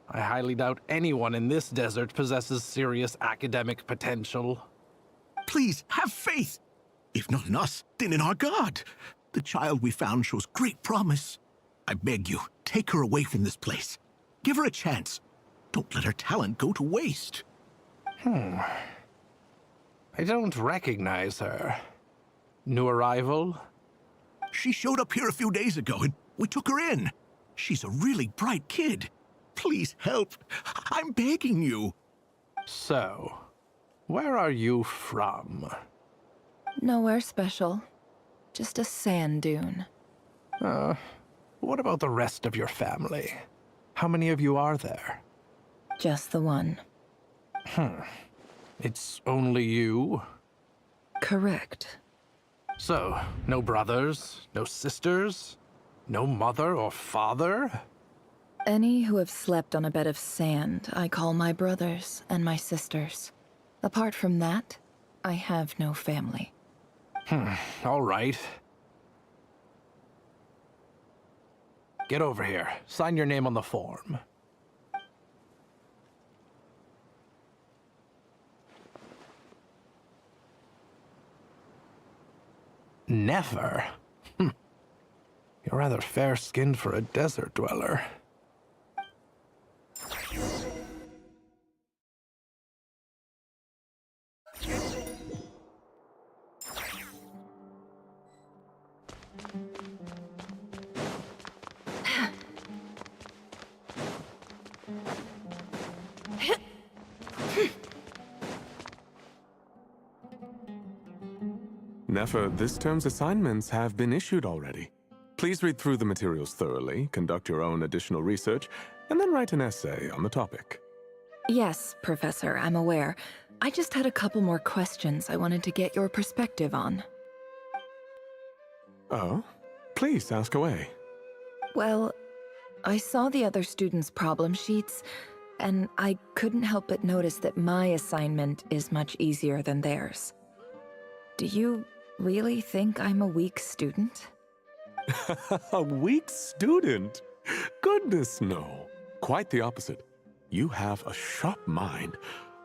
G: I highly doubt anyone in this desert possesses serious academic potential.
P: Please, have faith. If not in us, then in our god. The child we found shows great promise. I beg you, take her away from this place. Give her a chance. Don't let her talent go to waste.
G: I don't recognize her. New arrival?
P: She showed up here a few days ago and we took her in. She's a really bright kid. Please help. I'm begging you.
G: So, where are you from?
L: Nowhere special. Just a sand dune.
G: What about the rest of your family? How many of you are there?
L: Just the one.
G: It's only you?
L: Correct.
G: So, no brothers, no sisters, no mother or father?
L: Any who have slept on a bed of sand, I call my brothers and my sisters. Apart from that, I have no family.
G: All right. Get over here. Sign your name on the form. Never? You're rather fair-skinned for a desert dweller.
R: Nefer, this term's assignments have been issued already. Please read through the materials thoroughly, conduct your own additional research, and then write an essay on the topic.
L: Yes, Professor, I'm aware. I just had a couple more questions I wanted to get your perspective on.
R: Oh? Please, ask away.
L: Well, I saw the other students' problem sheets, and I couldn't help but notice that my assignment is much easier than theirs. Do you really think I'm a weak student?
R: A weak student? Goodness, no. Quite the opposite. You have a sharp mind,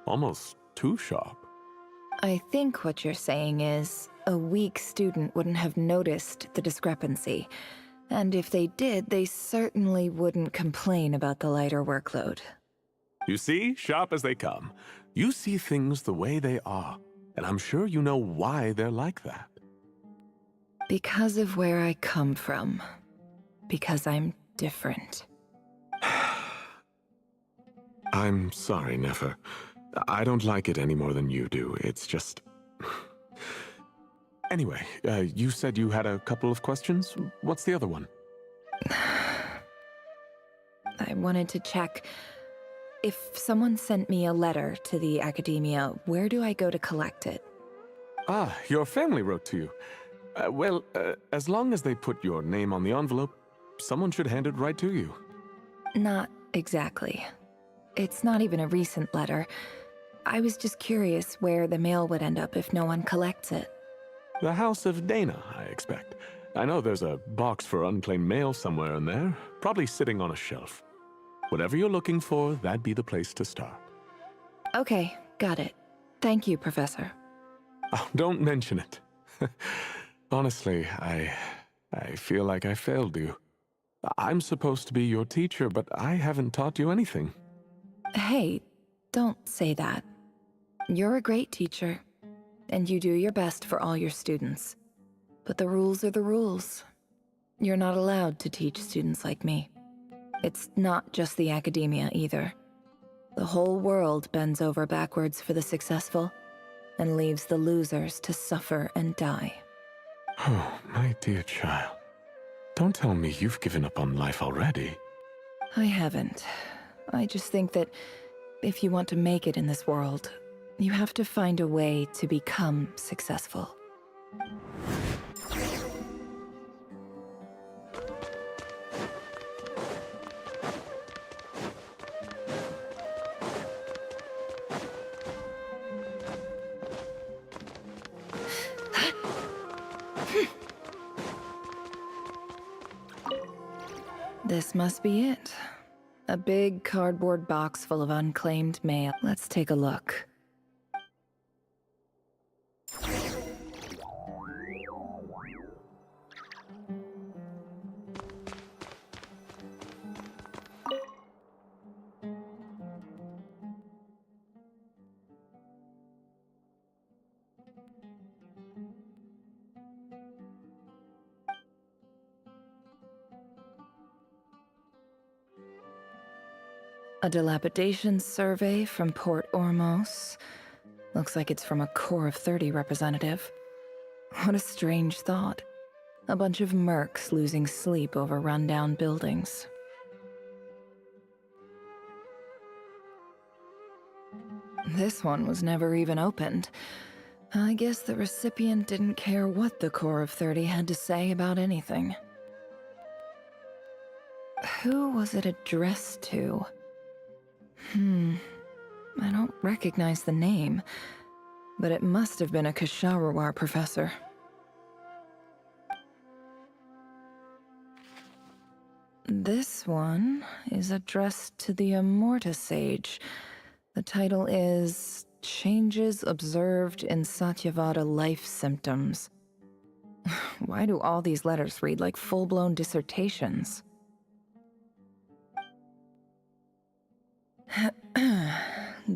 R: almost too sharp.
L: I think what you're saying is, a weak student wouldn't have noticed the discrepancy. And if they did, they certainly wouldn't complain about the lighter workload.
R: You see, sharp as they come. You see things the way they are, and I'm sure you know why they're like that.
L: Because of where I come from. Because I'm different.
R: I'm sorry, Nefer. I don't like it any more than you do. It's just... Anyway, you said you had a couple of questions. What's the other one?
L: I wanted to check. If someone sent me a letter to the academia, where do I go to collect it?
R: Ah, your family wrote to you. As long as they put your name on the envelope, someone should hand it right to you.
L: Not exactly. It's not even a recent letter. I was just curious where the mail would end up if no one collects it.
R: The House of Dana, I expect. I know there's a box for unclaimed mail somewhere in there, probably sitting on a shelf. Whatever you're looking for, that'd be the place to start.
L: Okay, got it. Thank you, Professor.
R: Oh, don't mention it. Honestly, I feel like I failed you. I'm supposed to be your teacher, but I haven't taught you anything.
L: Hey, don't say that. You're a great teacher, and you do your best for all your students. But the rules are the rules. You're not allowed to teach students like me. It's not just the academia either. The whole world bends over backwards for the successful, and leaves the losers to suffer and die.
R: Oh, my dear child. Don't tell me you've given up on life already.
L: I haven't. I just think that if you want to make it in this world, you have to find a way to become successful. This must be it. A big cardboard box full of unclaimed mail. Let's take a look. A dilapidation survey from Port Ormos. Looks like it's from a Core of 30 representative. What a strange thought. A bunch of mercs losing sleep over rundown buildings. This one was never even opened. I guess the recipient didn't care what the Core of 30 had to say about anything. Who was it addressed to? I don't recognize the name, but it must have been a Kasharawar professor. This one is addressed to the Immorta Sage. The title is Changes Observed in Satyavada Life Symptoms. Why do all these letters read like full-blown dissertations?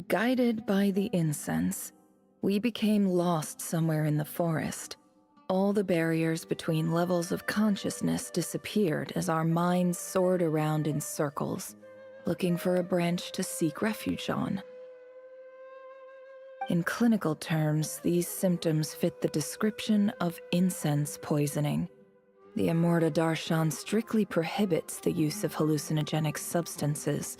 L: Guided by the incense, we became lost somewhere in the forest. All the barriers between levels of consciousness disappeared as our minds soared around in circles, looking for a branch to seek refuge on. In clinical terms, these symptoms fit the description of incense poisoning. The Immorta Darshan strictly prohibits the use of hallucinogenic substances,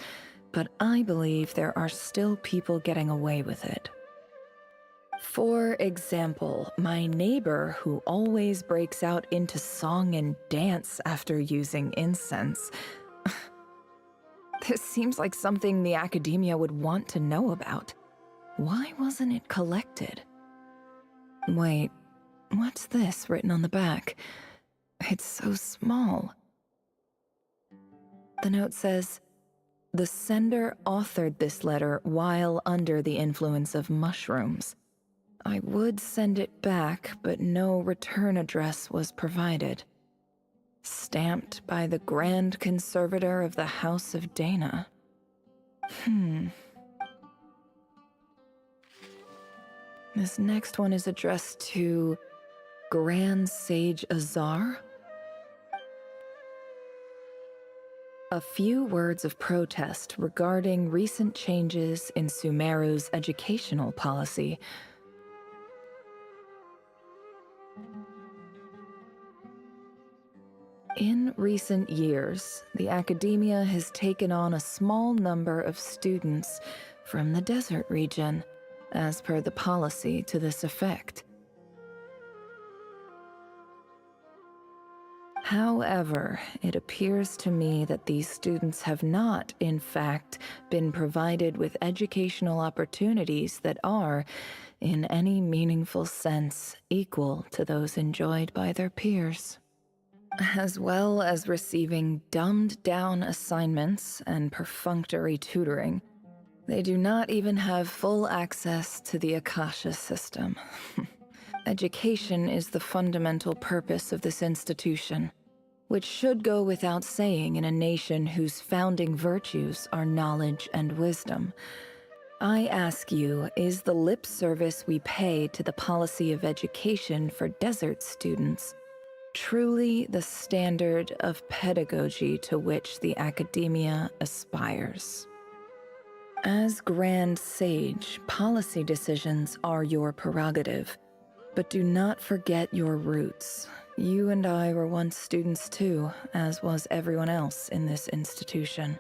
L: but I believe there are still people getting away with it. For example, my neighbor who always breaks out into song and dance after using incense. This seems like something the academia would want to know about. Why wasn't it collected? Wait, what's this written on the back? It's so small. The note says, "The sender authored this letter while under the influence of mushrooms. I would send it back, but no return address was provided." Stamped by the Grand Conservator of the House of Dana. This next one is addressed to Grand Sage Azar. A few words of protest regarding recent changes in Sumeru's educational policy. In recent years, the academia has taken on a small number of students from the desert region, as per the policy to this effect. However, it appears to me that these students have not, in fact, been provided with educational opportunities that are, in any meaningful sense, equal to those enjoyed by their peers. As well as receiving dumbed-down assignments and perfunctory tutoring, they do not even have full access to the Akasha system. Education is the fundamental purpose of this institution, which should go without saying in a nation whose founding virtues are knowledge and wisdom. I ask you, is the lip service we pay to the policy of education for desert students truly the standard of pedagogy to which the academia aspires? As Grand Sage, policy decisions are your prerogative, but do not forget your roots. You and I were once students too, as was everyone else in this institution.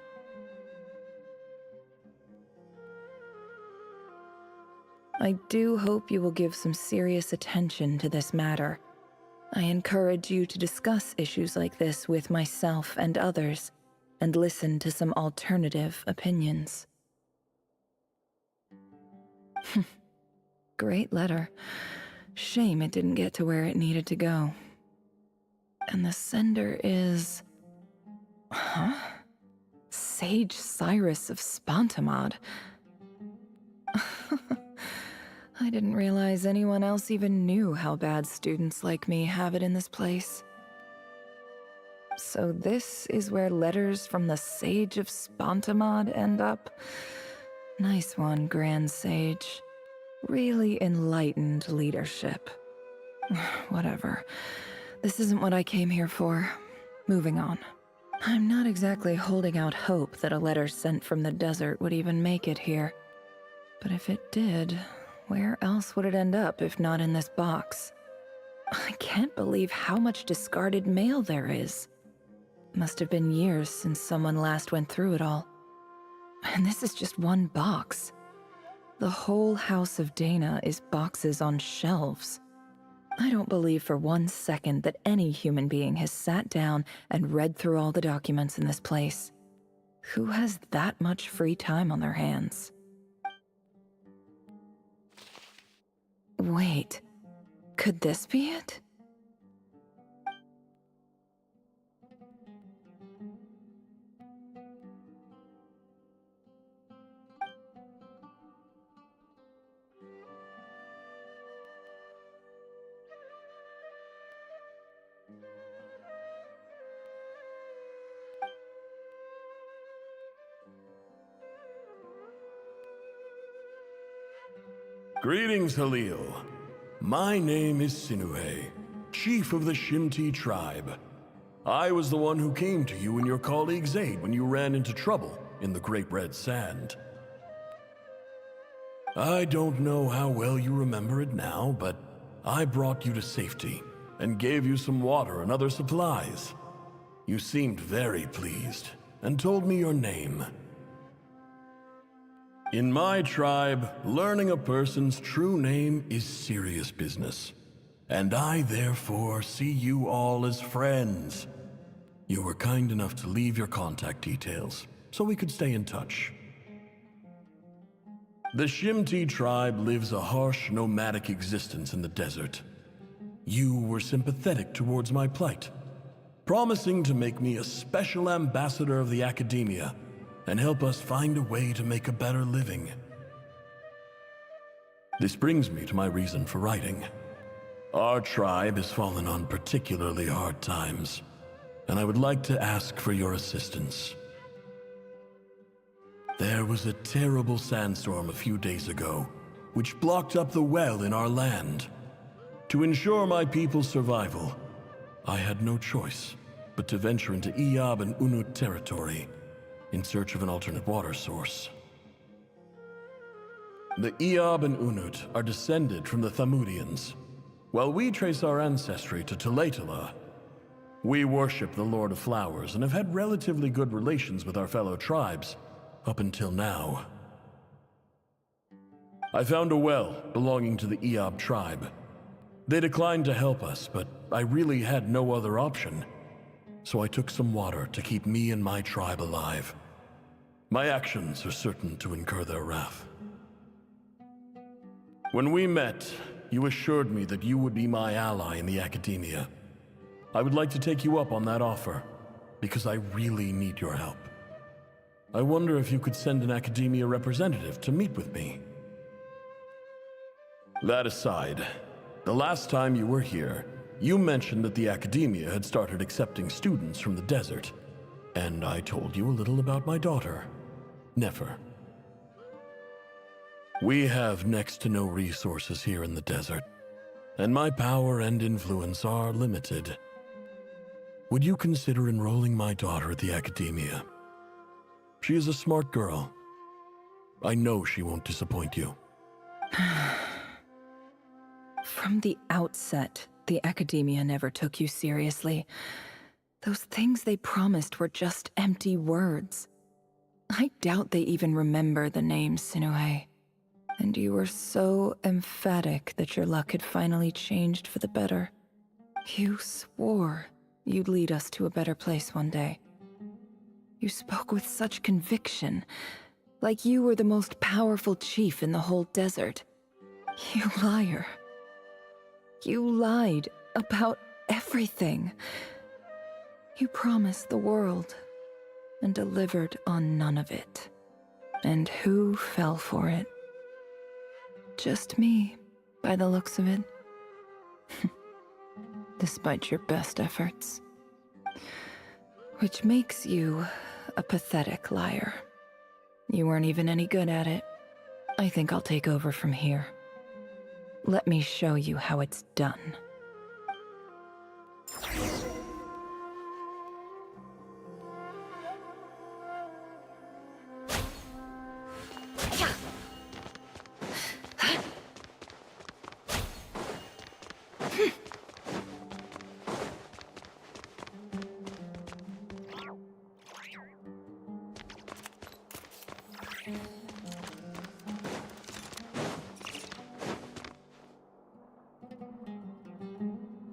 L: I do hope you will give some serious attention to this matter. I encourage you to discuss issues like this with myself and others, and listen to some alternative opinions. Great letter. Shame it didn't get to where it needed to go. And the sender is... Huh? Sage Cyrus of Spontamod. I didn't realize anyone else even knew how bad students like me have it in this place. So this is where letters from the Sage of Spontamod end up? Nice one, Grand Sage. Really enlightened leadership. Whatever. This isn't what I came here for. Moving on. I'm not exactly holding out hope that a letter sent from the desert would even make it here. But if it did, where else would it end up if not in this box? I can't believe how much discarded mail there is. Must have been years since someone last went through it all. And this is just one box. The whole House of Dana is boxes on shelves. I don't believe for 1 second that any human being has sat down and read through all the documents in this place. Who has that much free time on their hands? Wait, could this be it?
K: Greetings, Halil. My name is Sinuhe, chief of the Shimti tribe. I was the one who came to you and your colleague Zaid when you ran into trouble in the Great Red Sand. I don't know how well you remember it now, but I brought you to safety and gave you some water and other supplies. You seemed very pleased and told me your name. In my tribe, learning a person's true name is serious business, and I therefore see you all as friends. You were kind enough to leave your contact details, so we could stay in touch. The Shimti tribe lives a harsh, nomadic existence in the desert. You were sympathetic towards my plight, promising to make me a special ambassador of the academia and help us find a way to make a better living. This brings me to my reason for writing. Our tribe has fallen on particularly hard times. and I would like to ask for your assistance. There was a terrible sandstorm a few days ago, which blocked up the well in our land. To ensure my people's survival, I had no choice but to venture into Iyab and Unut territory in search of an alternate water source. The Iyab and Unut are descended from the Thamudians. While we trace our ancestry to Tulatala, we worship the Lord of Flowers and have had relatively good relations with our fellow tribes up until now. I found a well belonging to the Iyab tribe. They declined to help us, but I really had no other option, so I took some water to keep me and my tribe alive. My actions are certain to incur their wrath. When we met, you assured me that you would be my ally in the academia. I would like to take you up on that offer, because I really need your help. I wonder if you could send an academia representative to meet with me. That aside, the last time you were here, you mentioned that the academia had started accepting students from the desert, and I told you a little about my daughter, Nefer. We have next to no resources here in the desert, and my power and influence are limited. Would you consider enrolling my daughter at the academia? She is a smart girl. I know she won't disappoint you.
L: From the outset, the academia never took you seriously. Those things they promised were just empty words. I doubt they even remember the name Sinuhe. And you were so emphatic that your luck had finally changed for the better. You swore you'd lead us to a better place one day. You spoke with such conviction, like you were the most powerful chief in the whole desert. You liar. You lied about everything. You promised the world and delivered on none of it. And who fell for it? Just me, by the looks of it. Despite your best efforts. Which makes you a pathetic liar. You weren't even any good at it. I think I'll take over from here. Let me show you how it's done.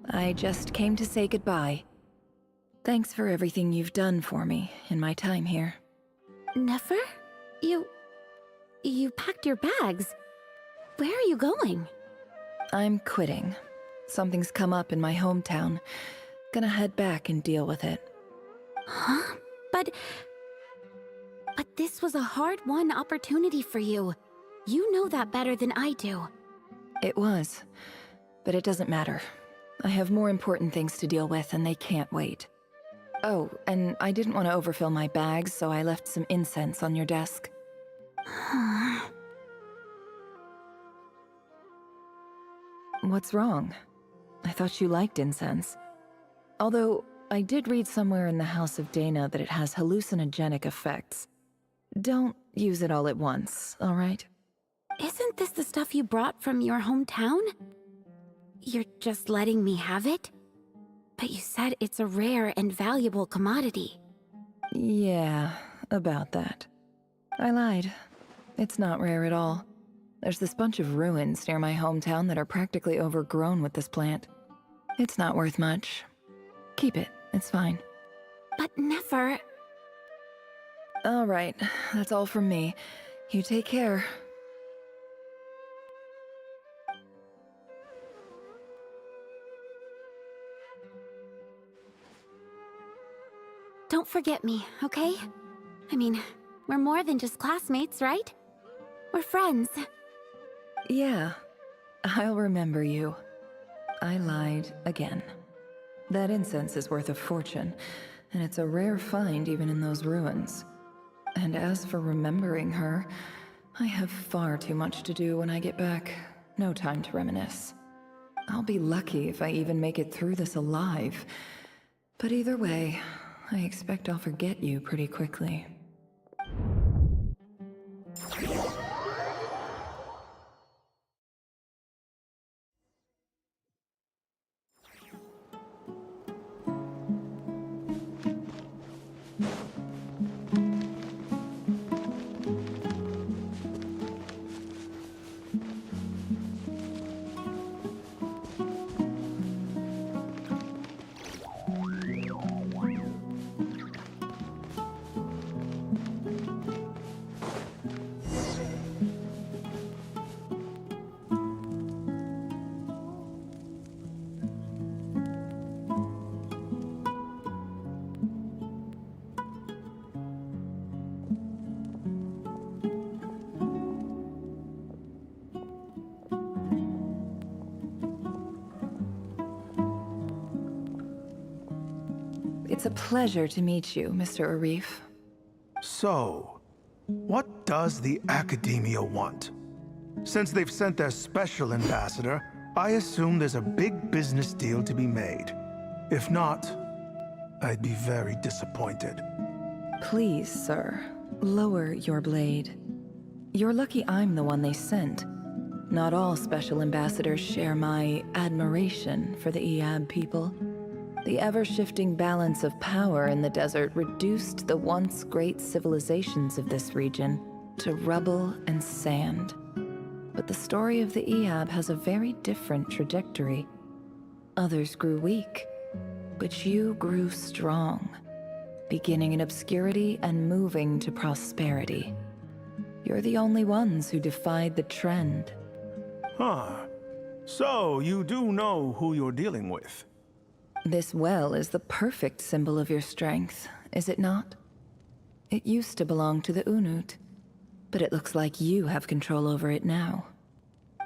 L: I just came to say goodbye. Thanks for everything you've done for me in my time here.
M: Nefer? You packed your bags. Where are you going?
L: I'm quitting. Something's come up in my hometown. Gonna head back and deal with it.
M: Huh? But this was a hard-won opportunity for you. You know that better than I do.
L: It was. But it doesn't matter. I have more important things to deal with, and they can't wait. Oh, and I didn't want to overfill my bags, so I left some incense on your desk. What's wrong? I thought you liked incense. Although, I did read somewhere in the House of Dana that it has hallucinogenic effects. Don't use it all at once, all right?
M: Isn't this the stuff you brought from your hometown? You're just letting me have it? But you said it's a rare and valuable commodity.
L: Yeah, about that. I lied. It's not rare at all. There's this bunch of ruins near my hometown that are practically overgrown with this plant. It's not worth much. Keep it, it's fine.
M: But Nefer...
L: All right, that's all from me. You take care.
M: Don't forget me, okay? I mean, we're more than just classmates, right? We're friends.
L: Yeah, I'll remember you. I lied again. That incense is worth a fortune, and it's a rare find even in those ruins. And as for remembering her, I have far too much to do when I get back. No time to reminisce. I'll be lucky if I even make it through this alive. But either way, I expect I'll forget you pretty quickly. It's a pleasure to meet you, Mr. Arif.
E: So, what does the Academia want? Since they've sent their special ambassador, I assume there's a big business deal to be made. If not, I'd be very disappointed.
L: Please, sir, lower your blade. You're lucky I'm the one they sent. Not all special ambassadors share my admiration for the Eab people. The ever-shifting balance of power in the desert reduced the once great civilizations of this region to rubble and sand. But the story of the Eab has a very different trajectory. Others grew weak, but you grew strong, beginning in obscurity and moving to prosperity. You're the only ones who defied the trend.
E: Huh. So, you do know who you're dealing with?
L: This well is the perfect symbol of your strength, is it not? It used to belong to the Unut, but it looks like you have control over it now.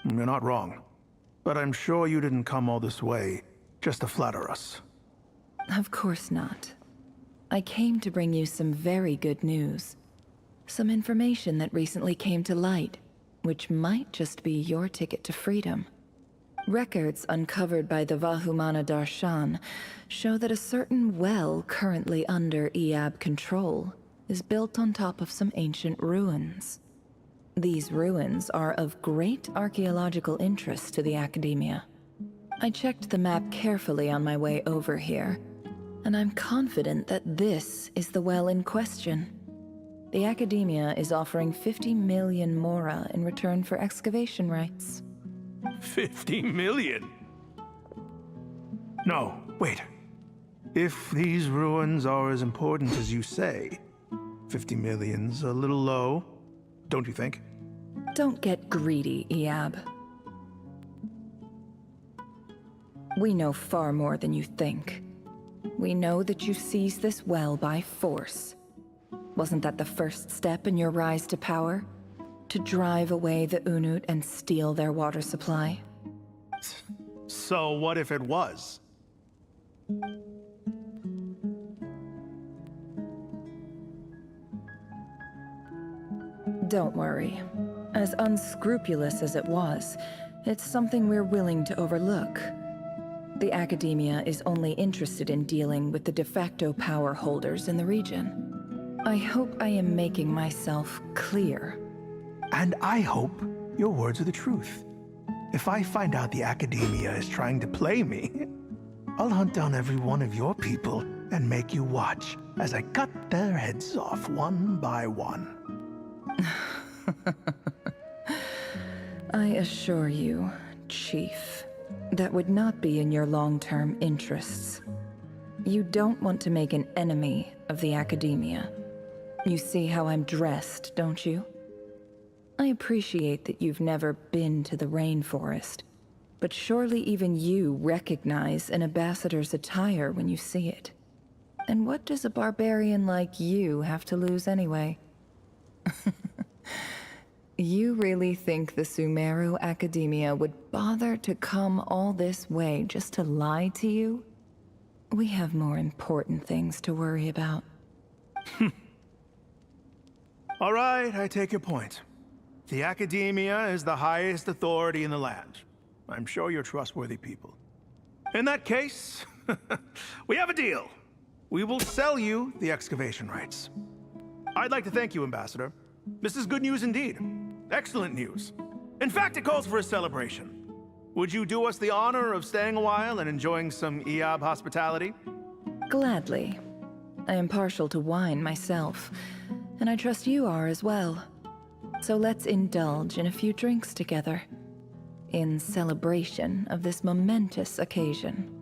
E: You're not wrong. But I'm sure you didn't come all this way just to flatter us.
L: Of course not. I came to bring you some very good news. Some information that recently came to light, which might just be your ticket to freedom. Records uncovered by the Vahumana Darshan show that a certain well currently under Eab control is built on top of some ancient ruins. These ruins are of great archaeological interest to the Academia. I checked the map carefully on my way over here, and I'm confident that this is the well in question. The Academia is offering 50 million mora in return for excavation rights.
E: 50 million? No, wait. If these ruins are as important as you say, 50 million's a little low, don't you think?
L: Don't get greedy, Eab. We know far more than you think. We know that you seized this well by force. Wasn't that the first step in your rise to power? To drive away the Unut and steal their water supply?
E: So what if it was?
L: Don't worry. As unscrupulous as it was, it's something we're willing to overlook. The Academia is only interested in dealing with the de facto power holders in the region. I hope I am making myself clear.
E: And I hope your words are the truth. If I find out the Academia is trying to play me, I'll hunt down every one of your people and make you watch as I cut their heads off one by one.
L: I assure you, Chief, that would not be in your long-term interests. You don't want to make an enemy of the Academia. You see how I'm dressed, don't you? I appreciate that you've never been to the rainforest, but surely even you recognize an ambassador's attire when you see it. And what does a barbarian like you have to lose anyway? You really think the Sumeru Academia would bother to come all this way just to lie to you? We have more important things to worry about.
E: All right, I take your point. The Academia is the highest authority in the land. I'm sure you're trustworthy people. In that case, we have a deal. We will sell you the excavation rights. I'd like to thank you, Ambassador. This is good news indeed. Excellent news. In fact, it calls for a celebration. Would you do us the honor of staying a while and enjoying some Eob hospitality?
L: Gladly. I am partial to wine myself, and I trust you are as well. So let's indulge in a few drinks together, in celebration of this momentous occasion.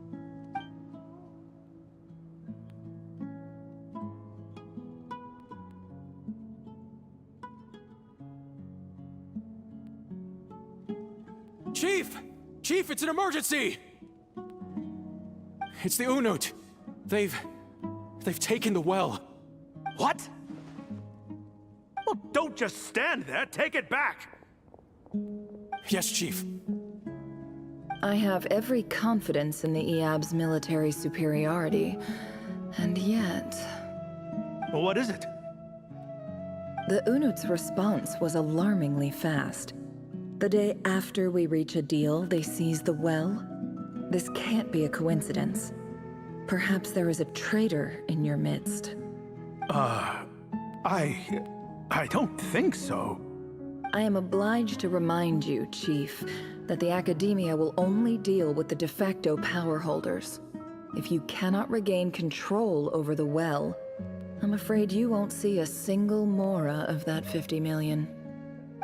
B: Chief! Chief, it's an emergency! It's the Unut. They've taken the well.
E: What? Well, don't just stand there. Take it back.
B: Yes, Chief.
L: I have every confidence in the Eob's military superiority, and yet...
E: Well, what is it?
L: The Unut's response was alarmingly fast. The day after we reach a deal, they seize the well. This can't be a coincidence. Perhaps there is a traitor in your midst.
E: I don't think so.
L: I am obliged to remind you, Chief, that the Academia will only deal with the de facto power holders. If you cannot regain control over the well, I'm afraid you won't see a single mora of that 50 million.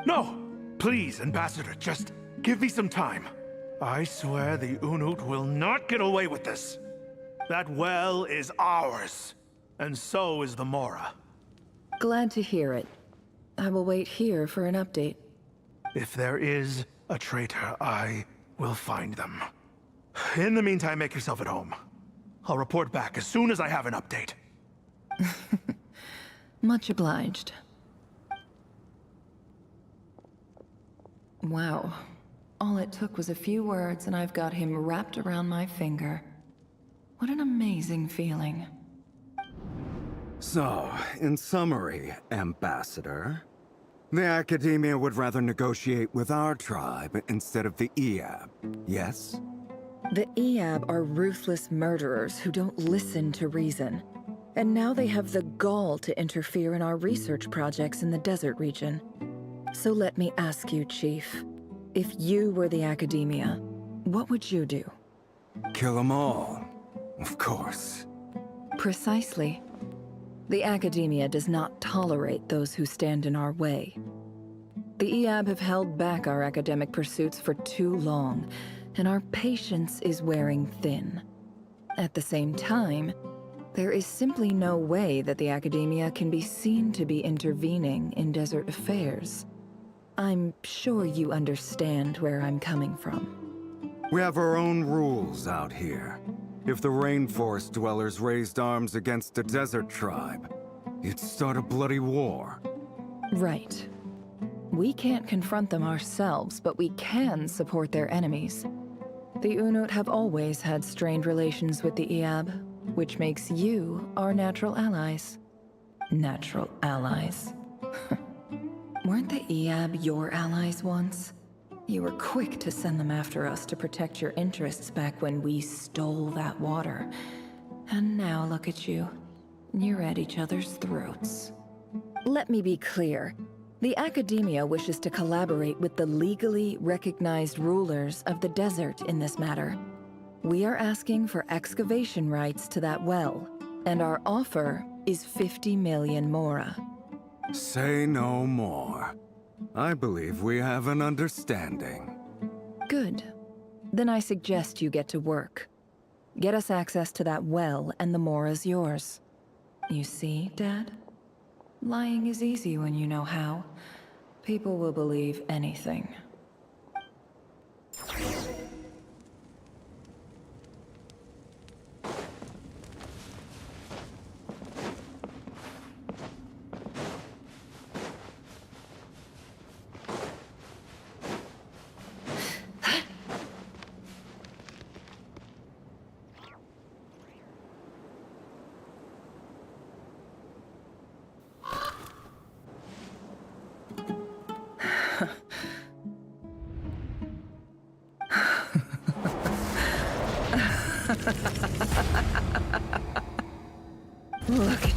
E: No! Please, Ambassador, just give me some time. I swear the Unut will not get away with this. That well is ours, and so is the mora.
L: Glad to hear it. I will wait here for an update.
E: If there is a traitor, I will find them. In the meantime, make yourself at home. I'll report back as soon as I have an update.
L: Much obliged. Wow. All it took was a few words and I've got him wrapped around my finger. What an amazing feeling.
D: So, in summary, Ambassador, the Academia would rather negotiate with our tribe instead of the Eob, yes?
L: The Eob are ruthless murderers who don't listen to reason. And now they have the gall to interfere in our research projects in the desert region. So let me ask you, Chief, if you were the Academia, what would you do?
D: Kill them all, of course.
L: Precisely. The Academia does not tolerate those who stand in our way. The Eob have held back our academic pursuits for too long, and our patience is wearing thin. At the same time, there is simply no way that the Academia can be seen to be intervening in desert affairs. I'm sure you understand where I'm coming from.
D: We have our own rules out here. If the rainforest dwellers raised arms against a desert tribe, you'd start a bloody war.
L: Right. We can't confront them ourselves, but we can support their enemies. The Unut have always had strained relations with the Eob, which makes you our natural allies. Natural allies. Weren't the Eob your allies once? You were quick to send them after us to protect your interests back when we stole that water. And now look at you. You're at each other's throats. Let me be clear. The Academia wishes to collaborate with the legally recognized rulers of the desert in this matter. We are asking for excavation rights to that well, and our offer is 50 million mora.
D: Say no more. I believe we have an understanding.
L: Good. Then I suggest you get to work. Get us access to that well, and the mora's yours. You see, Dad? Lying is easy when you know how. People will believe anything.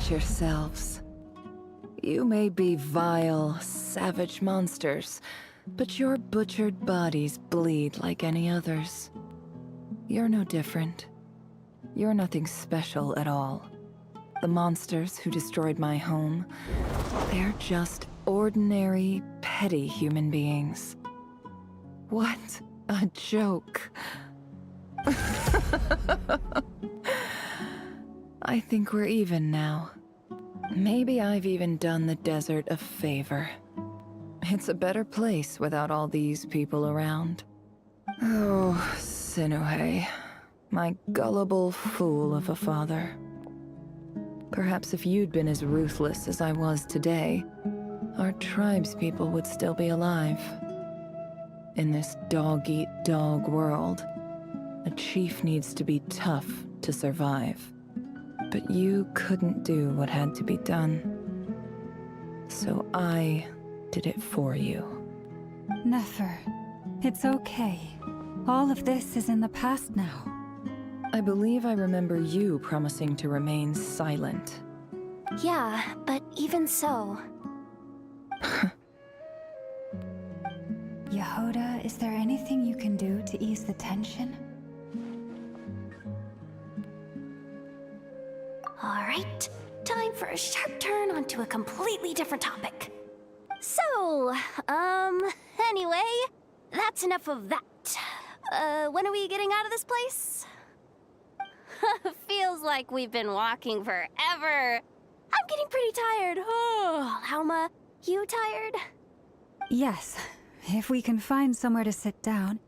L: at yourselves. You may be vile, savage monsters, but your butchered bodies bleed like any others. You're no different. You're nothing special at all. The monsters who destroyed my home, they're just ordinary, petty human beings. What a joke. I think we're even now. Maybe I've even done the desert a favor. It's a better place without all these people around. Oh, Sinuhe, my gullible fool of a father. Perhaps if you'd been as ruthless as I was today, our tribespeople would still be alive. In this dog-eat-dog world, a chief needs to be tough to survive. But you couldn't do what had to be done. So I did it for you.
C: Nefer, it's okay. All of this is in the past now.
L: I believe I remember you promising to remain silent.
J: Yeah, but even so...
C: Yehoda, is there anything you can do to ease the tension?
J: Alright, time for a sharp turn onto a completely different topic. So, anyway, that's enough of that. When are we getting out of this place? Feels like we've been walking forever. I'm getting pretty tired. Oh, Lauma, you tired?
C: Yes. If we can find somewhere to sit down,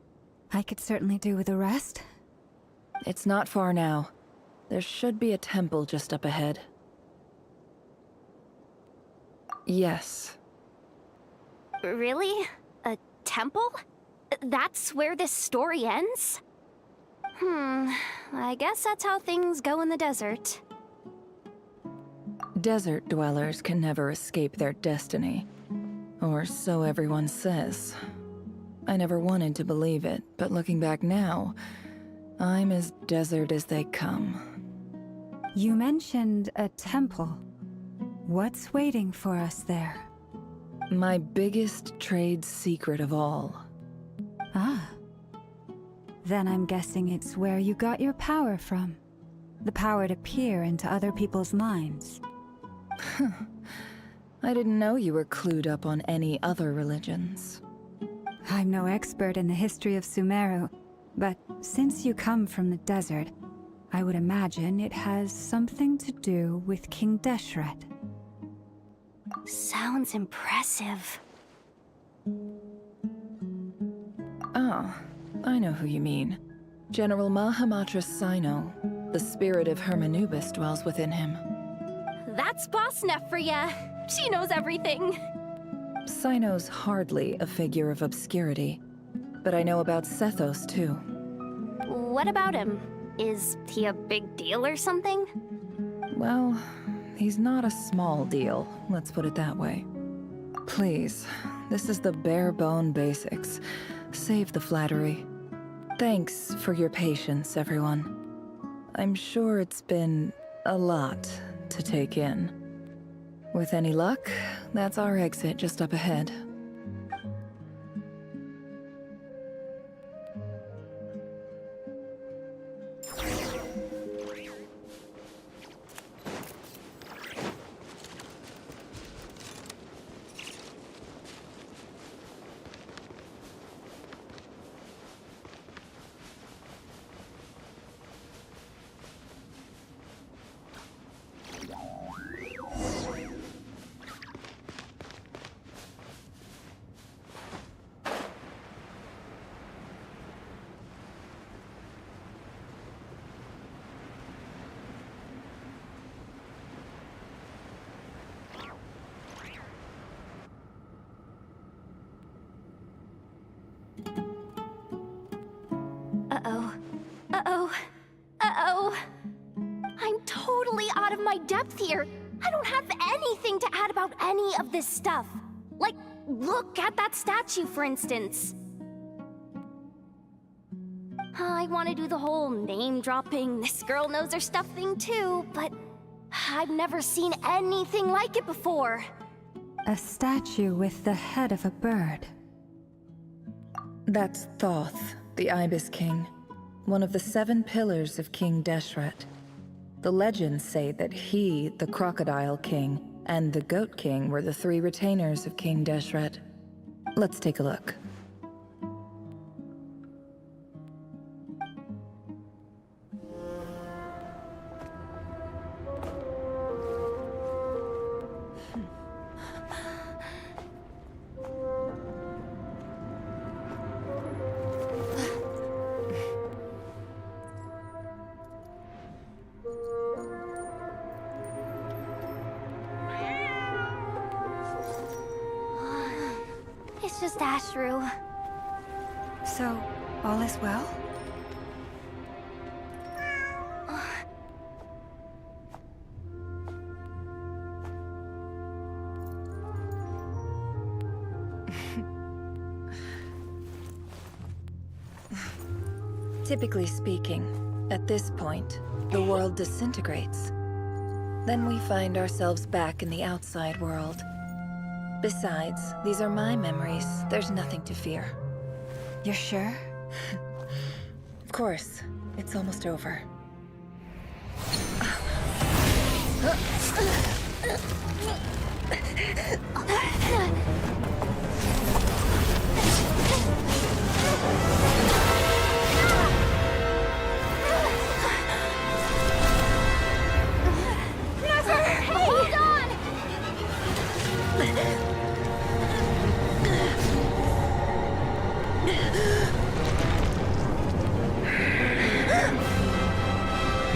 C: I could certainly do with a rest.
L: It's not far now. There should be a temple just up ahead. Yes.
J: Really? A temple? That's where this story ends? I guess that's how things go in the desert.
L: Desert dwellers can never escape their destiny. Or so everyone says. I never wanted to believe it, but looking back now, I'm as desert as they come.
C: You mentioned a temple. What's waiting for us there?
L: My biggest trade secret of all.
C: Ah. Then I'm guessing it's where you got your power from. The power to peer into other people's minds.
L: I didn't know you were clued up on any other religions.
C: I'm no expert in the history of Sumeru, but since you come from the desert, I would imagine it has something to do with King Deshret.
J: Sounds impressive.
L: Oh, I know who you mean. General Mahamatra Sino. The spirit of Hermanubis dwells within him.
J: That's Boss Neff for ya. She knows everything.
L: Sino's hardly a figure of obscurity, but I know about Sethos too.
J: What about him? Is he a big deal or something?
L: Well, he's not a small deal, let's put it that way. Please, this is the bare-bone basics. Save the flattery. Thanks for your patience, everyone. I'm sure it's been a lot to take in. With any luck, that's our exit just up ahead.
J: Uh-oh. Uh-oh. Uh-oh. I'm totally out of my depth here. I don't have anything to add about any of this stuff. Like, look at that statue, for instance. I want to do the whole name-dropping, this girl knows her stuff thing too, but I've never seen anything like it before.
C: A statue with the head of a bird.
L: That's Thoth, the Ibis King, one of the 7 pillars of King Deshret. The legends say that he, the Crocodile King, and the Goat King were the 3 retainers of King Deshret. Let's take a look.
J: It's just Ashru.
C: So, all is well?
L: Typically speaking, at this point, the world disintegrates. Then we find ourselves back in the outside world. Besides, these are my memories. There's nothing to fear.
C: You're sure?
L: Of course. It's almost over.
J: Hold on!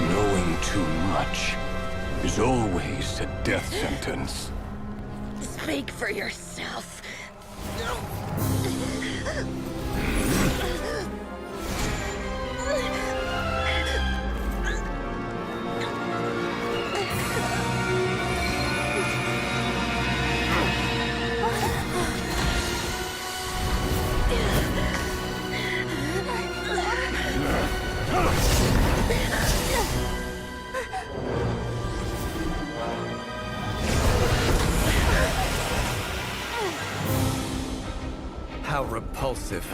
H: Knowing too much is always a death sentence.
L: Speak for yourself.
T: How repulsive.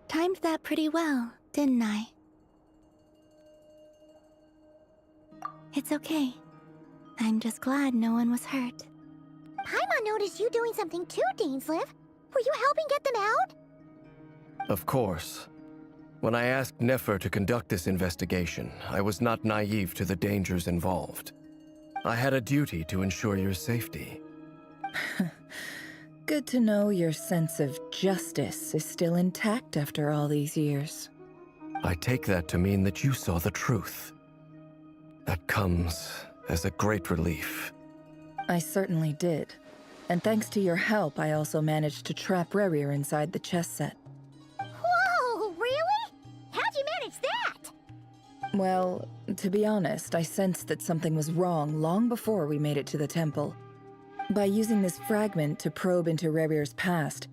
M: Timed that pretty well, didn't I? It's okay. I'm just glad no one was hurt.
F: Paimon noticed you doing something too, Dainsleif. Were you helping get them out?
T: Of course. When I asked Nefer to conduct this investigation, I was not naive to the dangers involved. I had a duty to ensure your safety.
L: Good to know your sense of justice is still intact after all these years.
T: I take that to mean that you saw the truth. That comes as a great relief.
L: I certainly did. And thanks to your help, I also managed to trap Rerir inside the chess set.
F: Whoa, really? How'd you manage that?
L: Well, to be honest, I sensed that something was wrong long before we made it to the temple. By using this fragment to probe into Rerir's past,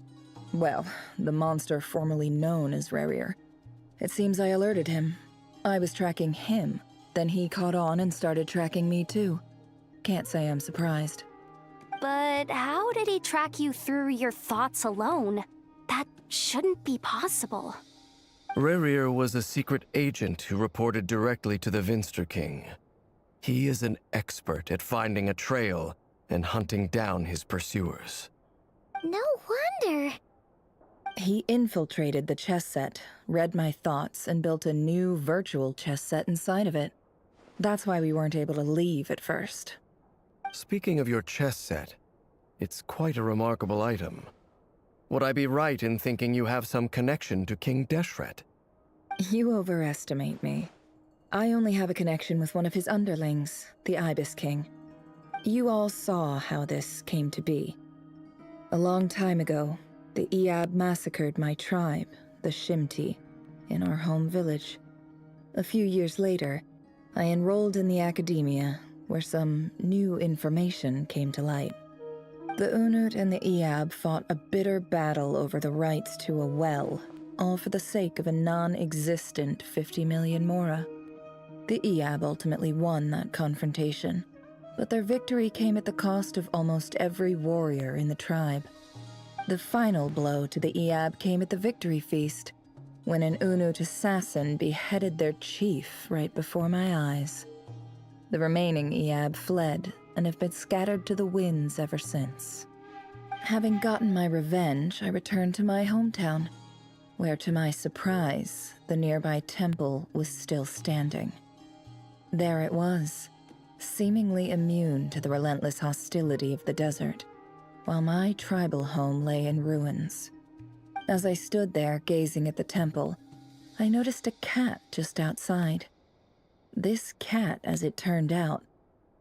L: well, the monster formerly known as Rerir, it seems I alerted him. I was tracking him, then he caught on and started tracking me too. Can't say I'm surprised.
J: But how did he track you through your thoughts alone? That shouldn't be possible.
T: Rerir was a secret agent who reported directly to the Vinster King. He is an expert at finding a trail and hunting down his pursuers.
F: No wonder.
L: He infiltrated the chess set, read my thoughts, and built a new virtual chess set inside of it. That's why we weren't able to leave at first.
T: Speaking of your chess set, it's quite a remarkable item. Would I be right in thinking you have some connection to King Deshret?
L: You overestimate me. I only have a connection with one of his underlings, the Ibis King. You all saw how this came to be. A long time ago, the Eab massacred my tribe, the Shimti, in our home village. A few years later, I enrolled in the academia, where some new information came to light. The Unut and the Eab fought a bitter battle over the rights to a well, all for the sake of a non-existent 50 million mora. The Eab ultimately won that confrontation, but their victory came at the cost of almost every warrior in the tribe. The final blow to the Eab came at the victory feast, when an Unut assassin beheaded their chief right before my eyes. The remaining Eab fled and have been scattered to the winds ever since. Having gotten my revenge, I returned to my hometown, where to my surprise, the nearby temple was still standing. There it was, seemingly immune to the relentless hostility of the desert, while my tribal home lay in ruins. As I stood there gazing at the temple, I noticed a cat just outside. This cat, as it turned out,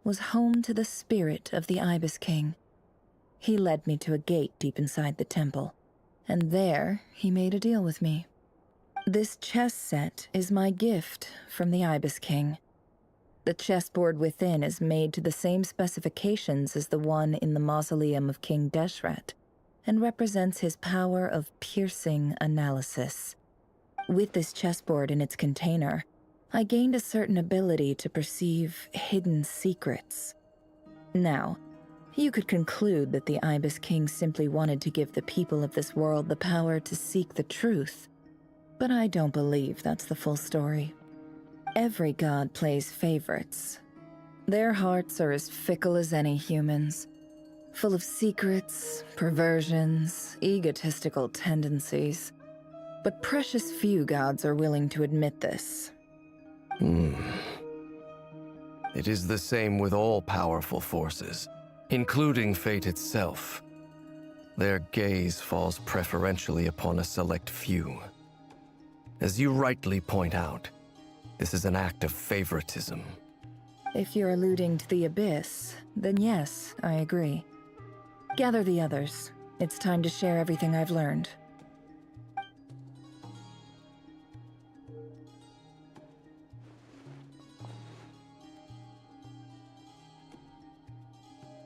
L: was home to the spirit of the Ibis King. He led me to a gate deep inside the temple, and there he made a deal with me. This chess set is my gift from the Ibis King. The chessboard within is made to the same specifications as the one in the mausoleum of King Deshret, and represents his power of piercing analysis. With this chessboard in its container, I gained a certain ability to perceive hidden secrets. Now, you could conclude that the Ibis King simply wanted to give the people of this world the power to seek the truth, but I don't believe that's the full story. Every god plays favorites. Their hearts are as fickle as any human's, full of secrets, perversions, egotistical tendencies. But precious few gods are willing to admit this.
T: It is the same with all powerful forces, including fate itself. Their gaze falls preferentially upon a select few. As you rightly point out, this is an act of favoritism.
L: If you're alluding to the Abyss, then yes, I agree. Gather the others. It's time to share everything I've learned.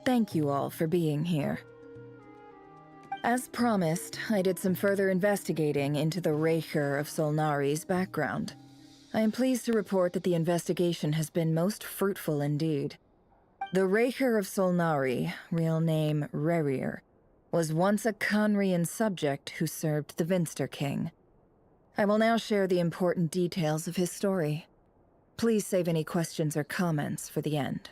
L: Thank you all for being here. As promised, I did some further investigating into the Raker of Solnari's background. I am pleased to report that the investigation has been most fruitful indeed. The Raker of Solnari, real name Rerir, was once a Khanrian subject who served the Vinster King. I will now share the important details of his story. Please save any questions or comments for the end.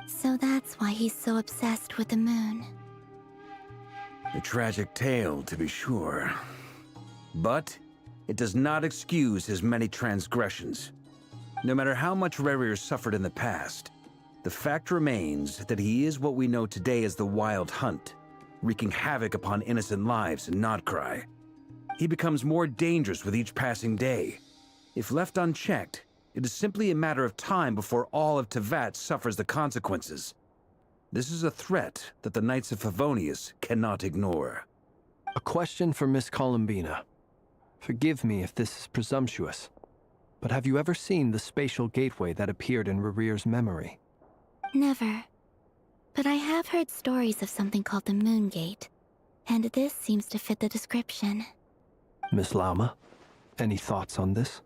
M: So that's why he's so obsessed with the moon.
O: A tragic tale, to be sure. But it does not excuse his many transgressions. No matter how much Rerir suffered in the past, the fact remains that he is what we know today as the Wild Hunt, wreaking havoc upon innocent lives in Krai. He becomes more dangerous with each passing day. If left unchecked, it is simply a matter of time before all of Teyvat suffers the consequences. This is a threat that the Knights of Favonius cannot ignore.
Q: A question for Miss Columbina. Forgive me if this is presumptuous, but have you ever seen the spatial gateway that appeared in Rerir's memory?
M: Never. But I have heard stories of something called the Moon Gate, and this seems to fit the description.
Q: Miss Lauma, any thoughts on this?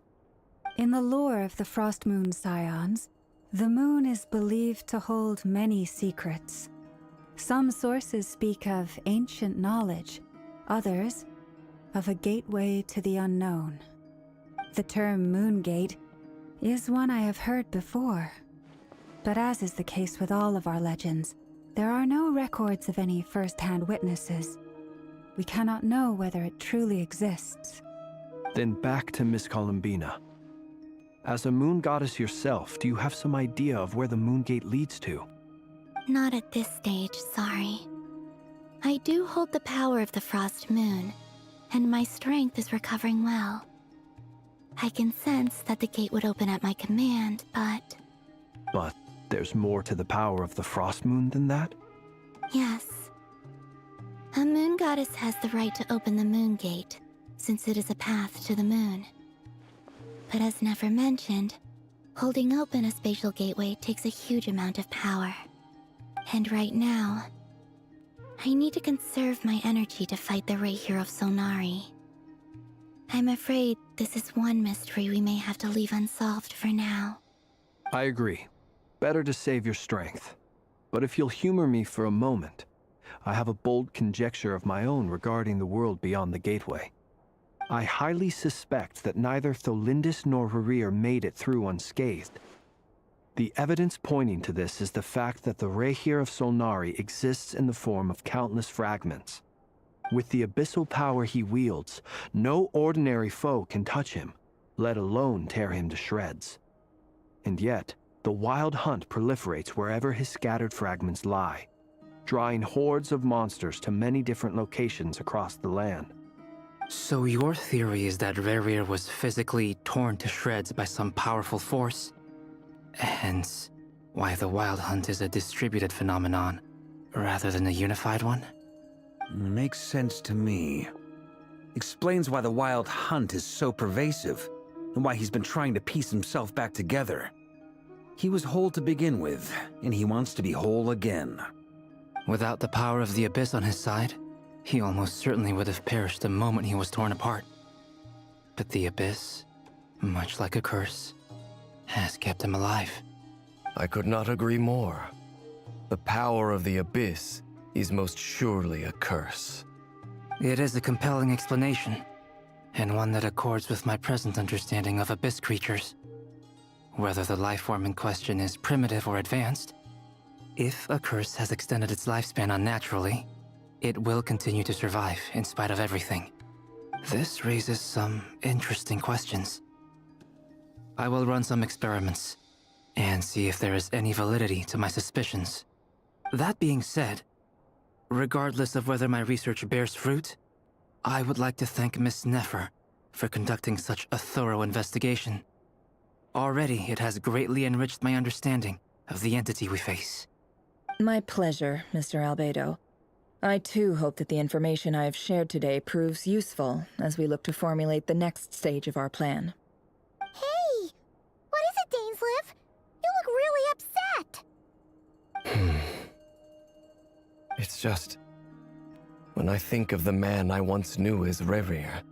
C: In the lore of the Frost Moon Scions, the moon is believed to hold many secrets. Some sources speak of ancient knowledge, others of a gateway to the unknown. The term Moon Gate is one I have heard before, but as is the case with all of our legends, there are no records of any first-hand witnesses. We cannot know whether it truly exists.
Q: Then back to Miss Columbina. As a moon goddess yourself, do you have some idea of where the Moon Gate leads to?
M: Not at this stage, sorry. I do hold the power of the Frost Moon, and my strength is recovering well. I can sense that the gate would open at my command, but...
Q: But there's more to the power of the Frost Moon than that?
M: Yes. A moon goddess has the right to open the Moon Gate, since it is a path to the moon. But as never mentioned, holding open a spatial gateway takes a huge amount of power. And right now, I need to conserve my energy to fight the Raithir of Solnari. I'm afraid this is one mystery we may have to leave unsolved for now.
Q: I agree. Better to save your strength. But if you'll humor me for a moment, I have a bold conjecture of my own regarding the world beyond the gateway. I highly suspect that neither Tholindis nor Rerir made it through unscathed. The evidence pointing to this is the fact that the Raithir of Solnari exists in the form of countless fragments. With the abyssal power he wields, no ordinary foe can touch him, let alone tear him to shreds. And yet, the Wild Hunt proliferates wherever his scattered fragments lie, drawing hordes of monsters to many different locations across the land.
B: So your theory is that Rerir was physically torn to shreds by some powerful force? Hence, why the Wild Hunt is a distributed phenomenon, rather than a unified one?
O: Makes sense to me. Explains why the Wild Hunt is so pervasive, and why he's been trying to piece himself back together. He was whole to begin with, and he wants to be whole again.
B: Without the power of the Abyss on his side, he almost certainly would have perished the moment he was torn apart. But the Abyss, much like a curse, has kept him alive.
W: I could not agree more. The power of the Abyss is most surely a curse.
B: It is a compelling explanation, and one that accords with my present understanding of Abyss creatures. Whether the life form in question is primitive or advanced, if a curse has extended its lifespan unnaturally, it will continue to survive in spite of everything. This raises some interesting questions. I will run some experiments and see if there is any validity to my suspicions. That being said, regardless of whether my research bears fruit, I would like to thank Miss Nefer for conducting such a thorough investigation. Already, it has greatly enriched my understanding of the entity we face.
L: My pleasure, Mr. Albedo. I too hope that the information I have shared today proves useful as we look to formulate the next stage of our plan.
F: Hey! What is it, Dainsleif? You look really upset!
W: It's just... when I think of the man I once knew as Rerir,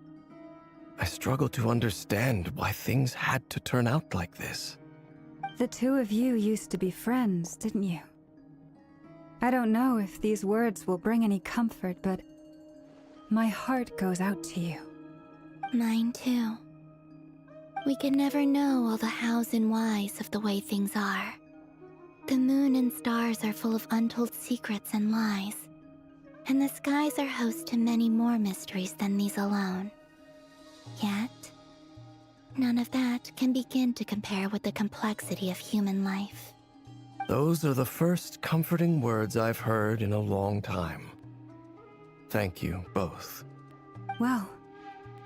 W: I struggle to understand why things had to turn out like this.
C: The two of you used to be friends, didn't you? I don't know if these words will bring any comfort, but my heart goes out to you.
M: Mine too. We can never know all the hows and whys of the way things are. The moon and stars are full of untold secrets and lies, and the skies are host to many more mysteries than these alone. Yet, none of that can begin to compare with the complexity of human life.
W: Those are the first comforting words I've heard in a long time. Thank you both.
C: Well,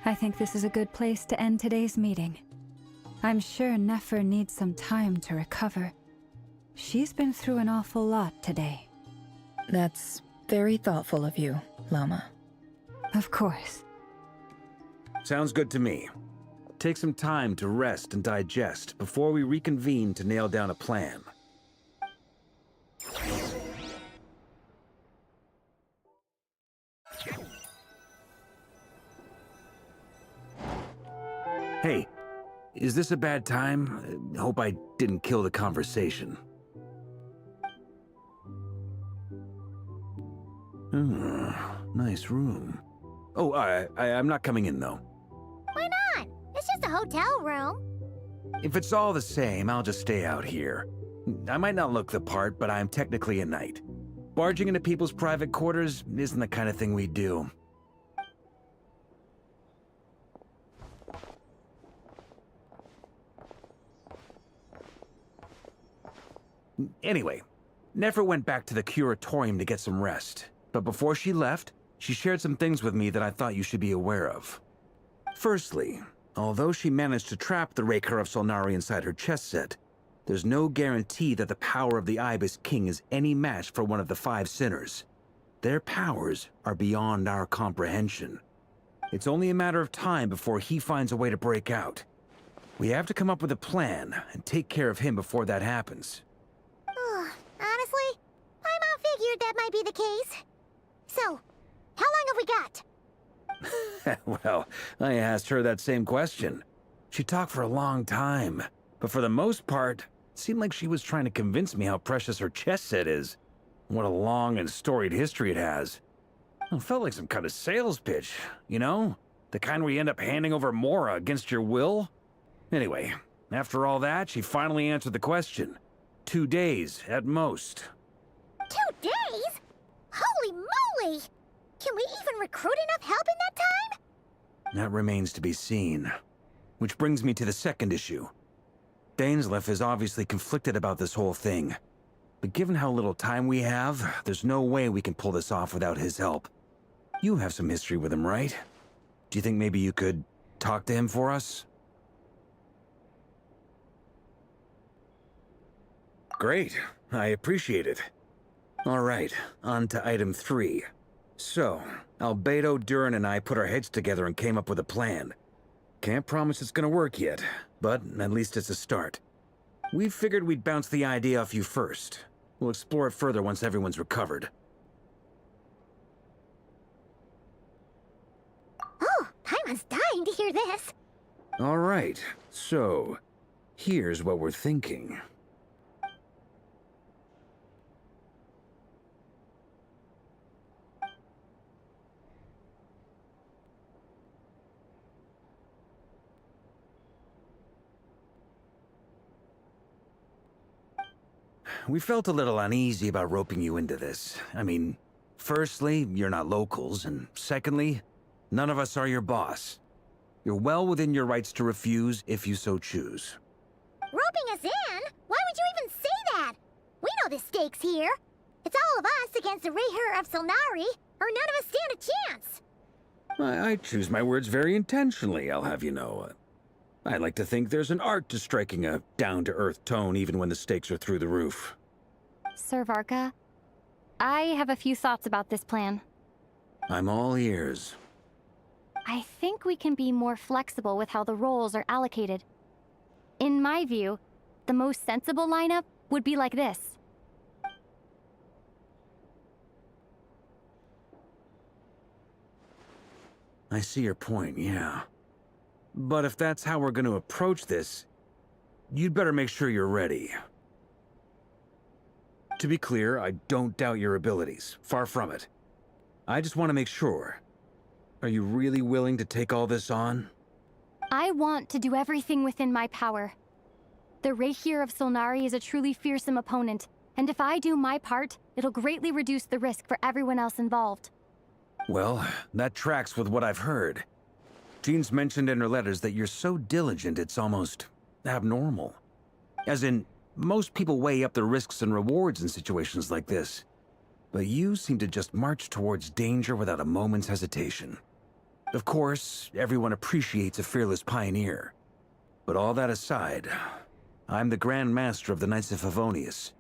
C: I think this is a good place to end today's meeting. I'm sure Nefer needs some time to recover. She's been through an awful lot today.
L: That's very thoughtful of you, Lauma.
C: Of course.
O: Sounds good to me. Take some time to rest and digest before we reconvene to nail down a plan. Hey, is this a bad time? Hope I didn't kill the conversation. Nice room. Oh, I'm not coming in, though.
F: Why not? It's just a hotel room.
O: If it's all the same, I'll just stay out here. I might not look the part, but I'm technically a knight. Barging into people's private quarters isn't the kind of thing we do. Anyway, Nefer went back to the curatorium to get some rest. But before she left, she shared some things with me that I thought you should be aware of. Firstly, although she managed to trap the Raker of Solnari inside her chess set, there's no guarantee that the power of the Ibis King is any match for one of the 5 sinners. Their powers are beyond our comprehension. It's only a matter of time before he finds a way to break out. We have to come up with a plan and take care of him before that happens.
F: Honestly, my mom figured that might be the case. So, how long have we got?
O: Well, I asked her that same question. She talked for a long time, but for the most part, it seemed like she was trying to convince me how precious her chess set is. What a long and storied history it has. It felt like some kind of sales pitch, you know? The kind where you end up handing over Mora against your will? Anyway, after all that, she finally answered the question. 2 days, at most.
F: 2 days? Holy moly! Can we even recruit enough help in that time?
O: That remains to be seen. Which brings me to the second issue. Dainsleif is obviously conflicted about this whole thing. But given how little time we have, there's no way we can pull this off without his help. You have some history with him, right? Do you think maybe you could talk to him for us? Great. I appreciate it. All right, on to item 3. So, Albedo, Durin, and I put our heads together and came up with a plan. Can't promise it's gonna work yet, but at least it's a start. We figured we'd bounce the idea off you first. We'll explore it further once everyone's recovered.
F: Oh, Paimon's dying to hear this.
O: All right, so here's what we're thinking. We felt a little uneasy about roping you into this. I mean, firstly, you're not locals, and secondly, none of us are your boss. You're well within your rights to refuse if you so choose.
F: Roping us in? Why would you even say that? We know the stakes here. It's all of us against the Raher of Solnari, or none of us stand a chance.
O: I choose my words very intentionally, I'll have you know. I like to think there's an art to striking a down-to-earth tone even when the stakes are through the roof.
J: Sir Varka, I have a few thoughts about this plan.
O: I'm all ears.
J: I think we can be more flexible with how the roles are allocated. In my view, the most sensible lineup would be like this.
O: I see your point, yeah. But if that's how we're going to approach this, you'd better make sure you're ready. To be clear, I don't doubt your abilities. Far from it. I just want to make sure. Are you really willing to take all this on?
J: I want to do everything within my power. The Raher of Solnari is a truly fearsome opponent, And if I do my part, it'll greatly reduce the risk for everyone else involved.
O: Well, that tracks with what I've heard. Jean's mentioned in her letters that you're so diligent it's almost abnormal. As in, most people weigh up the risks and rewards in situations like this. But you seem to just march towards danger without a moment's hesitation. Of course, everyone appreciates a fearless pioneer. But all that aside, I'm the Grand Master of the Knights of Favonius,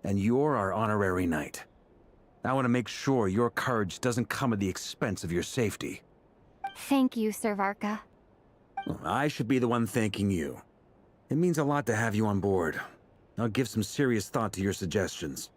O: and you're our honorary knight. I want to make sure your courage doesn't come at the expense of your safety.
J: Thank you, Sir Varka.
O: I should be the one thanking you. It means a lot to have you on board. I'll give some serious thought to your suggestions.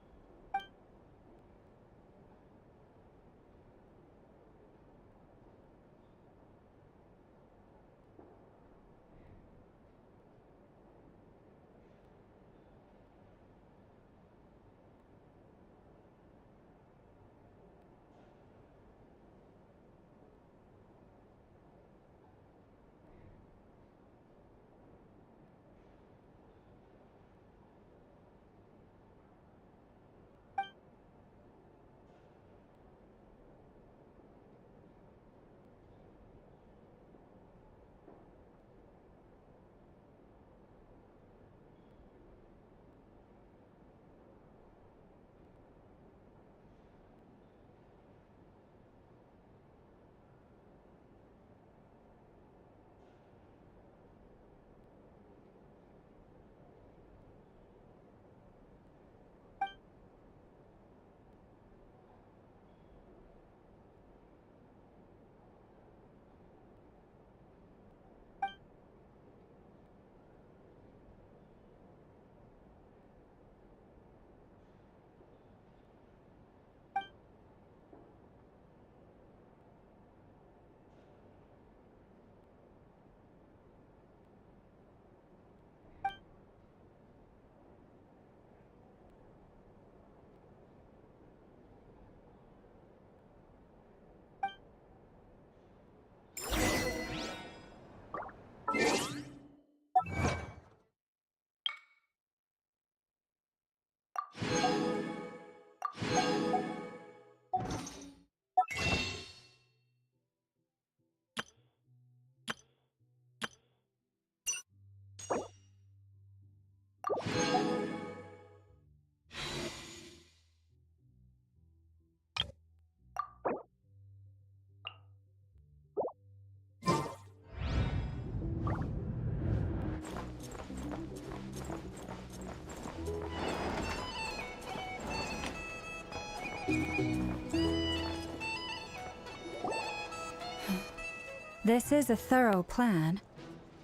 C: This is a thorough plan,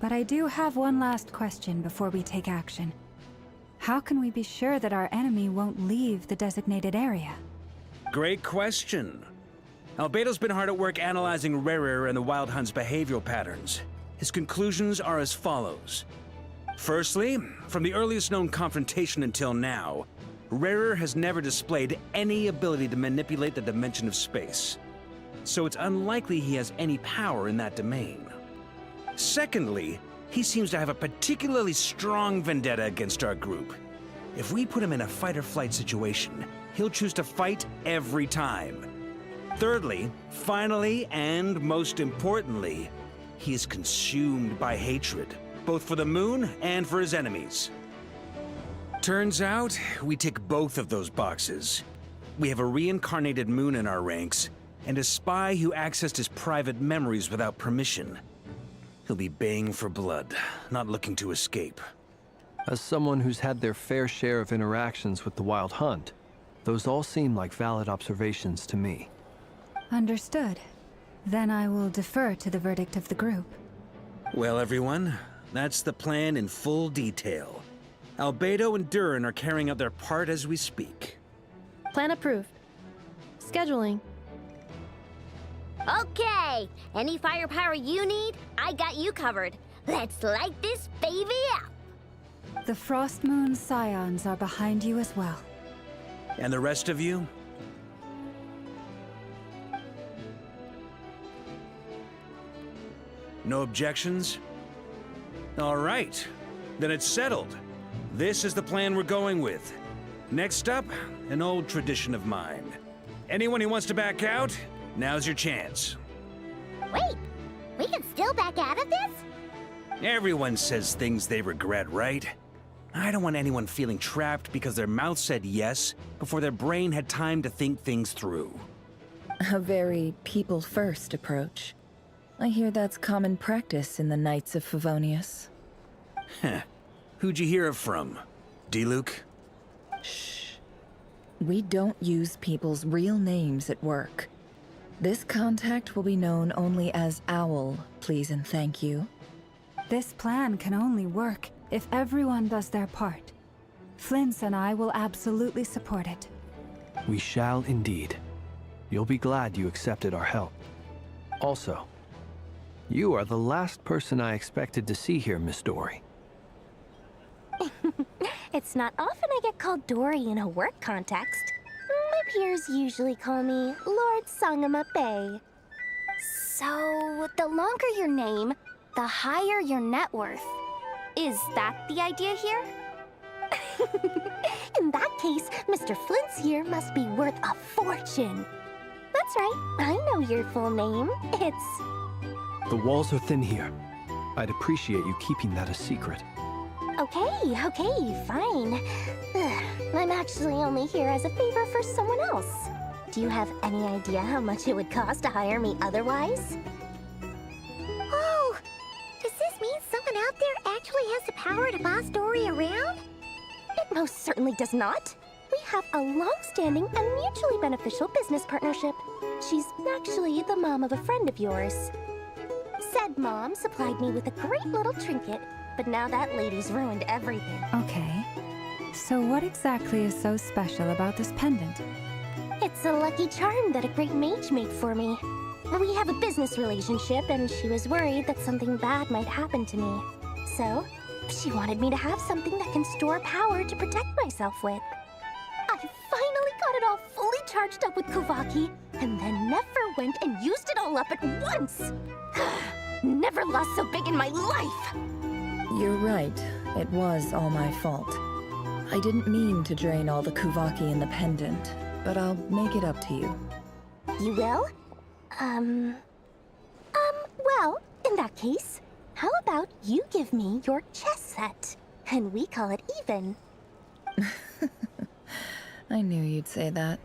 C: but I do have one last question before we take action. How can we be sure that our enemy won't leave the designated area?
O: Great question. Albedo's been hard at work analyzing Rerir and the Wild Hunt's behavioral patterns. His conclusions are as follows. Firstly, from the earliest known confrontation until now, Rerir has never displayed any ability to manipulate the dimension of space. So it's unlikely he has any power in that domain. Secondly, he seems to have a particularly strong vendetta against our group. If we put him in a fight-or-flight situation, he'll choose to fight every time. Thirdly, finally, and most importantly, he is consumed by hatred, both for the moon and for his enemies. Turns out, we tick both of those boxes. We have a reincarnated moon in our ranks, and a spy who accessed his private memories without permission. He'll be baying for blood, not looking to escape.
Q: As someone who's had their fair share of interactions with the Wild Hunt, those all seem like valid observations to me.
C: Understood. Then I will defer to the verdict of the group.
O: Well, everyone, that's the plan in full detail. Albedo and Durin are carrying out their part as we speak.
I: Plan approved. Scheduling.
F: Okay, any firepower you need, I got you covered. Let's light this baby up.
C: The Frost Moon Scions are behind you as well.
O: And the rest of you? No objections? All right, then it's settled. This is the plan we're going with. Next up, an old tradition of mine. Anyone who wants to back out, now's your chance.
F: Wait, we can still back out of this?
O: Everyone says things they regret, right? I don't want anyone feeling trapped because their mouth said yes before their brain had time to think things through.
L: A very people-first approach. I hear that's common practice in the Knights of Favonius.
O: Heh. Who'd you hear it from? D-Luke?
L: Shh. We don't use people's real names at work. This contact will be known only as Owl, please and thank you.
C: This plan can only work if everyone does their part. Flint's and I will absolutely support it.
Q: We shall indeed. You'll be glad you accepted our help. Also, you are the last person I expected to see here, Miss Dory.
J: It's not often I get called Dory in a work context. My peers usually call me Lord Sangama Bay. So, the longer your name, the higher your net worth. Is that the idea here? In that case, Mr. Flint's here must be worth a fortune. That's right, I know your full name. It's...
Q: The walls are thin here. I'd appreciate you keeping that a secret.
J: Okay, fine. Ugh, I'm actually only here as a favor for someone else. Do you have any idea how much it would cost to hire me otherwise?
F: Oh! Does this mean someone out there actually has the power to boss Dory around?
J: It most certainly does not. We have a long-standing and mutually beneficial business partnership. She's actually the mom of a friend of yours. Said mom supplied me with a great little trinket, but now that lady's ruined everything.
C: Okay. So what exactly is so special about this pendant?
J: It's a lucky charm that a great mage made for me. We have a business relationship, and she was worried that something bad might happen to me. So, she wanted me to have something that can store power to protect myself with. I finally got it all fully charged up with Kuvaki, and then never went and used it all up at once. Never lost so big in my life.
L: You're right. It was all my fault. I didn't mean to drain all the Kuvaki in the pendant, but I'll make it up to you.
J: You will? Well, in that case, how about you give me your chess set, and we call it even?
L: I knew you'd say that.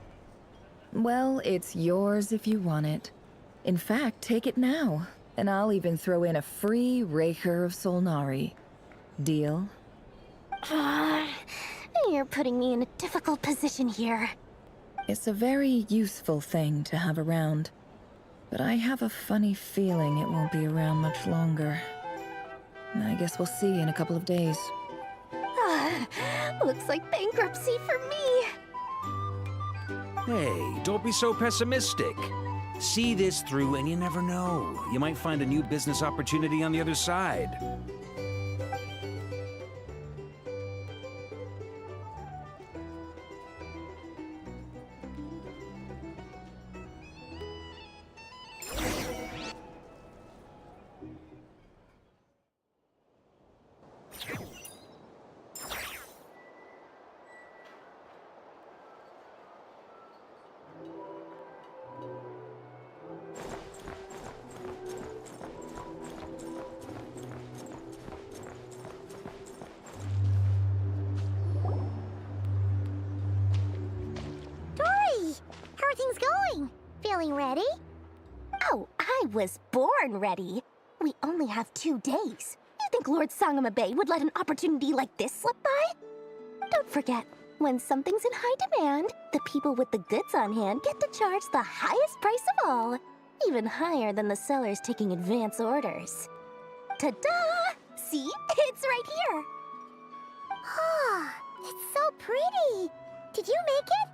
L: Well, it's yours if you want it. In fact, take it now, and I'll even throw in a free Raker of Solnari. Deal?
J: You're putting me in a difficult position here.
L: It's a very useful thing to have around, but I have a funny feeling it won't be around much longer. I guess we'll see in a couple of days.
J: Looks like bankruptcy for me.
O: Hey, don't be so pessimistic. See this through and you never know. You might find a new business opportunity on the other side.
F: Feeling ready?
J: Oh, I was born ready. We only have 2 days. You think Lord Sangama Bay would let an opportunity like this slip by? Don't forget, when something's in high demand, the people with the goods on hand get to charge the highest price of all, even higher than the sellers taking advance orders. Ta-da! See? It's right here.
F: Ah, it's so pretty. Did you make it?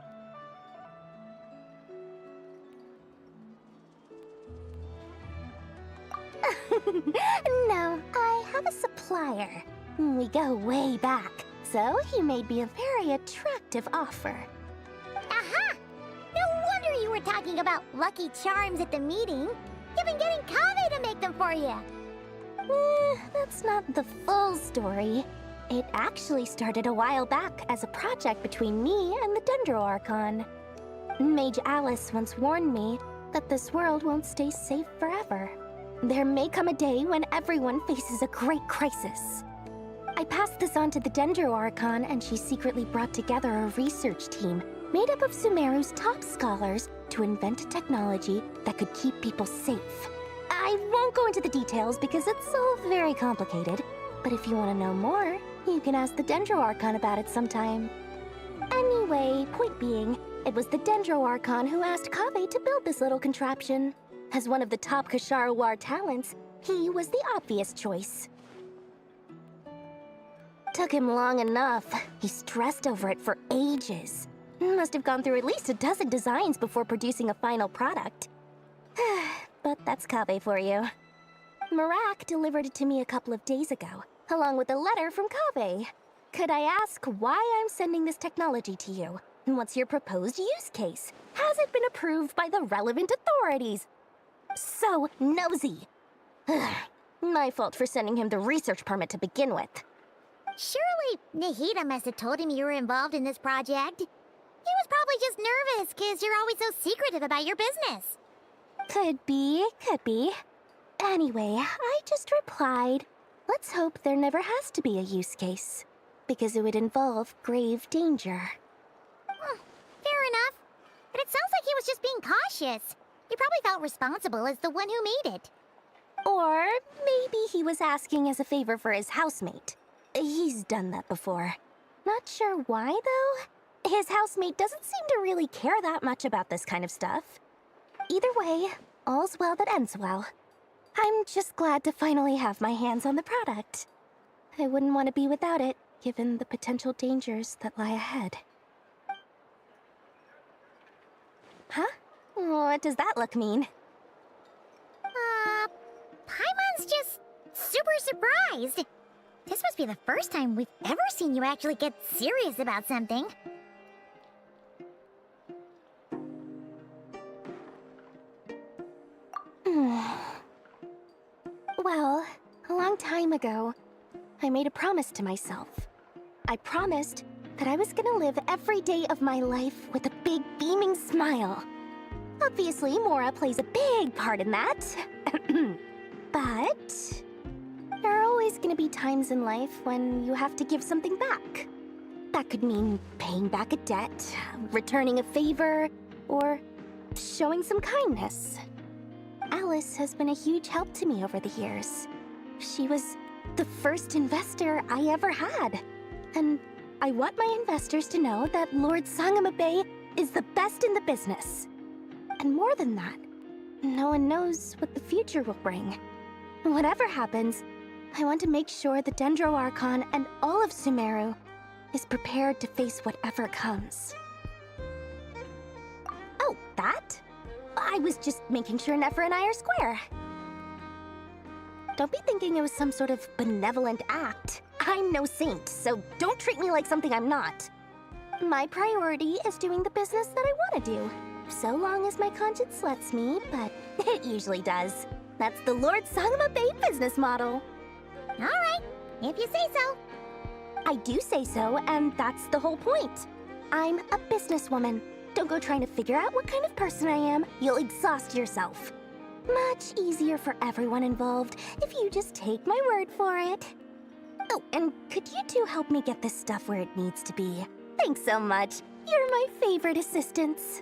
J: No, I have a supplier. We go way back, so he made me a very attractive offer.
F: Aha! No wonder you were talking about lucky charms at the meeting. You've been getting Kave to make them for you.
J: That's not the full story. It actually started a while back as a project between me and the Dendro Archon. Mage Alice once warned me that this world won't stay safe forever. There may come a day when everyone faces a great crisis. I passed this on to the Dendro Archon, and she secretly brought together a research team made up of Sumeru's top scholars to invent a technology that could keep people safe. I won't go into the details because it's all very complicated, but if you want to know more, you can ask the Dendro Archon about it sometime. Anyway, point being, it was the Dendro Archon who asked Kaveh to build this little contraption. As one of the top Kashara War talents, he was the obvious choice. Took him long enough. He stressed over it for ages. Must have gone through at least a dozen designs before producing a final product. But that's Kaveh for you. Marak delivered it to me a couple of days ago, along with a letter from Kaveh. Could I ask why I'm sending this technology to you? What's your proposed use case? Has it been approved by the relevant authorities? So nosy. My fault for sending him the research permit to begin with.
F: Surely Nahida must have told him you were involved in this project. He was probably just nervous because you're always so secretive about your business.
J: Could be, could be. Anyway, I just replied, let's hope there never has to be a use case, because it would involve grave danger.
F: Fair enough. But it sounds like he was just being cautious. He probably felt responsible as the one who made it.
J: Or maybe he was asking as a favor for his housemate. He's done that before. Not sure why, though. His housemate doesn't seem to really care that much about this kind of stuff. Either way, all's well that ends well. I'm just glad to finally have my hands on the product. I wouldn't want to be without it, given the potential dangers that lie ahead. Huh? What does that look mean?
F: Paimon's just super surprised. This must be the first time we've ever seen you actually get serious about something.
J: Well, a long time ago, I made a promise to myself. I promised that I was gonna live every day of my life with a big beaming smile. Obviously, Mora plays a big part in that. But there are always gonna be times in life when you have to give something back. That could mean paying back a debt, returning a favor, or showing some kindness. Alice has been a huge help to me over the years. She was the first investor I ever had. And I want my investors to know that Lord Sangamabe is the best in the business. And more than that, no one knows what the future will bring. Whatever happens, I want to make sure the Dendro Archon and all of Sumeru is prepared to face whatever comes. Oh, that? I was just making sure Nefer and I are square. Don't be thinking it was some sort of benevolent act. I'm no saint, so don't treat me like something I'm not. My priority is doing the business that I want to do, so long as my conscience lets me, but it usually does. That's the Lord Sangamabe business model.
F: All right, if you say so.
J: I do say so, and that's the whole point. I'm a businesswoman. Don't go trying to figure out what kind of person I am. You'll exhaust yourself. Much easier for everyone involved if you just take my word for it. Oh, and could you two help me get this stuff where it needs to be? Thanks so much. You're my favorite assistants.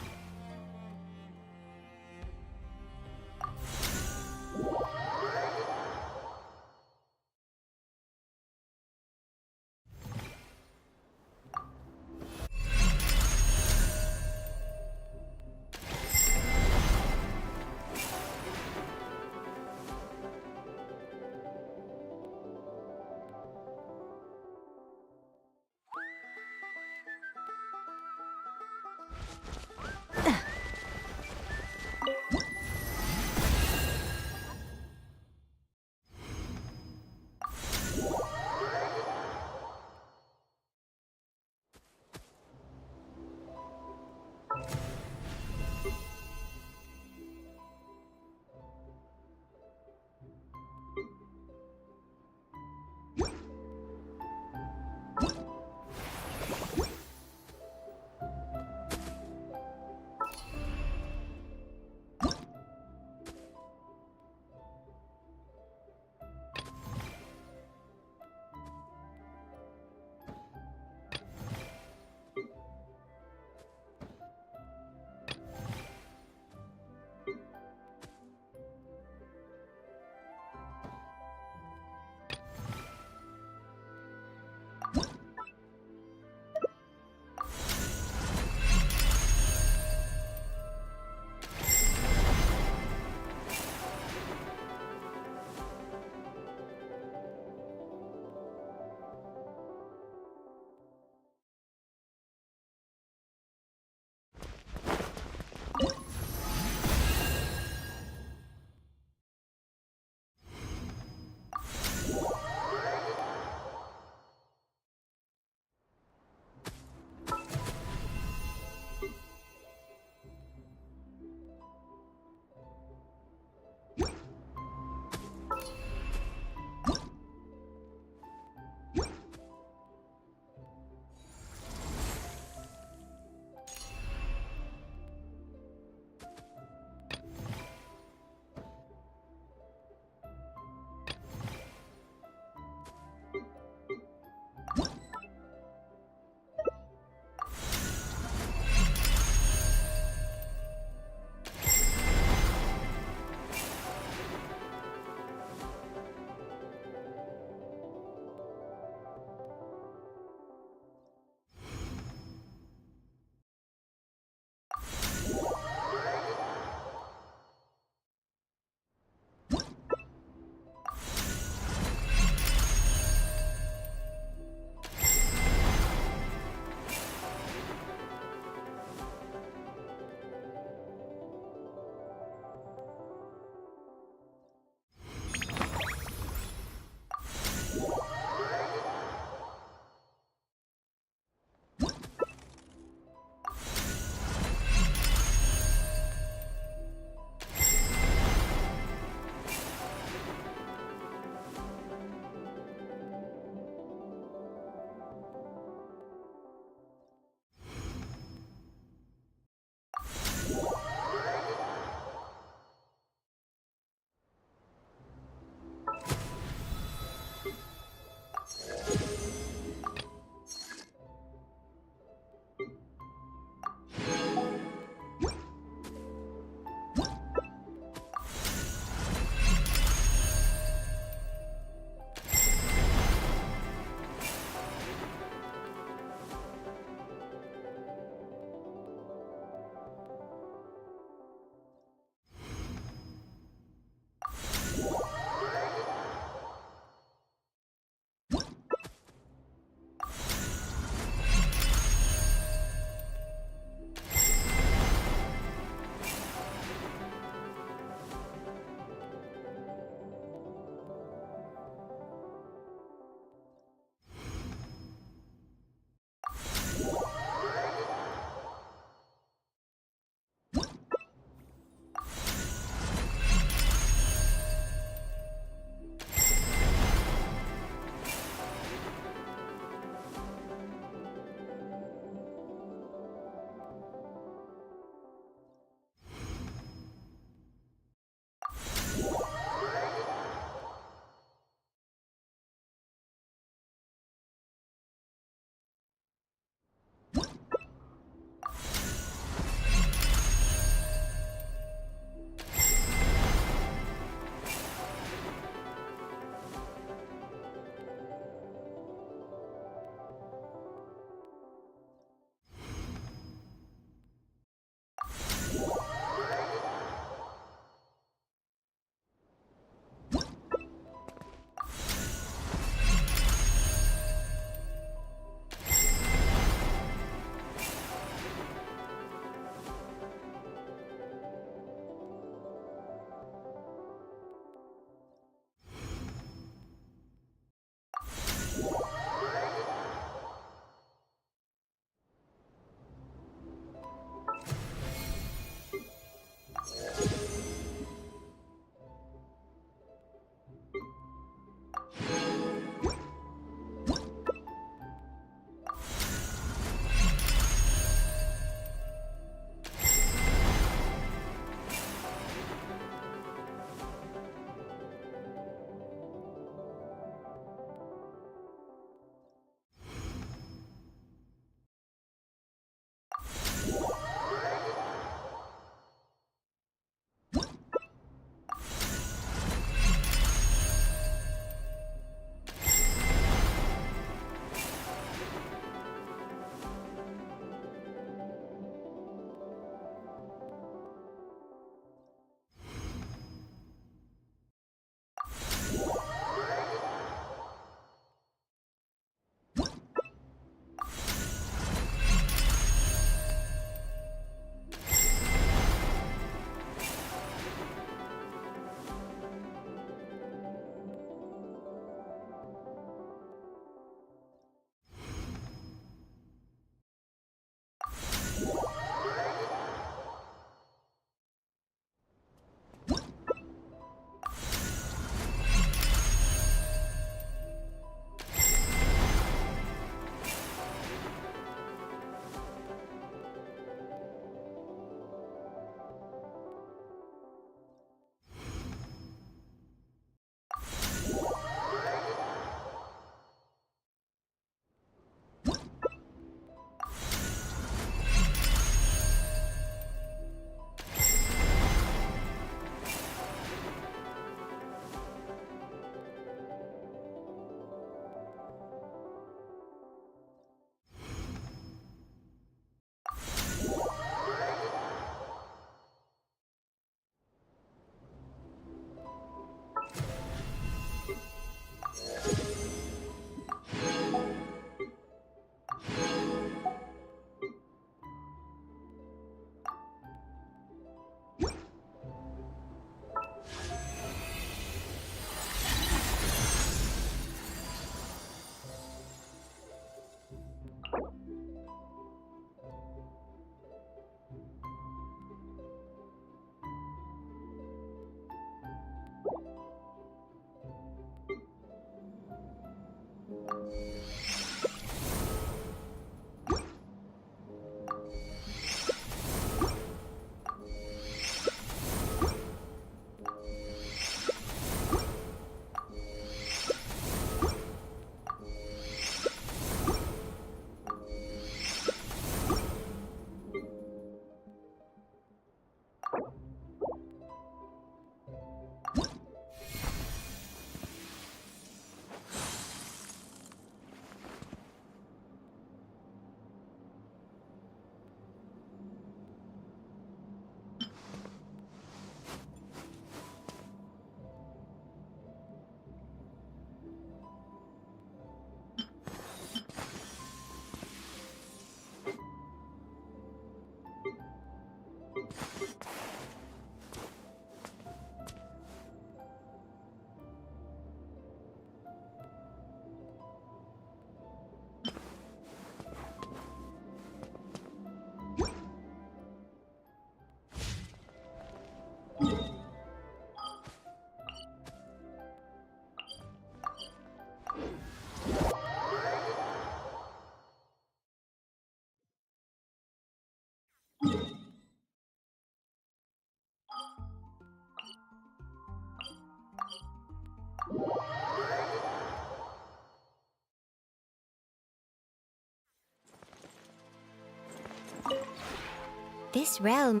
M: This realm...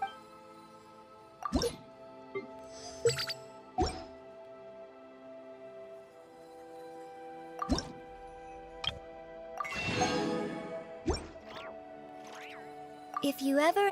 M: If you ever...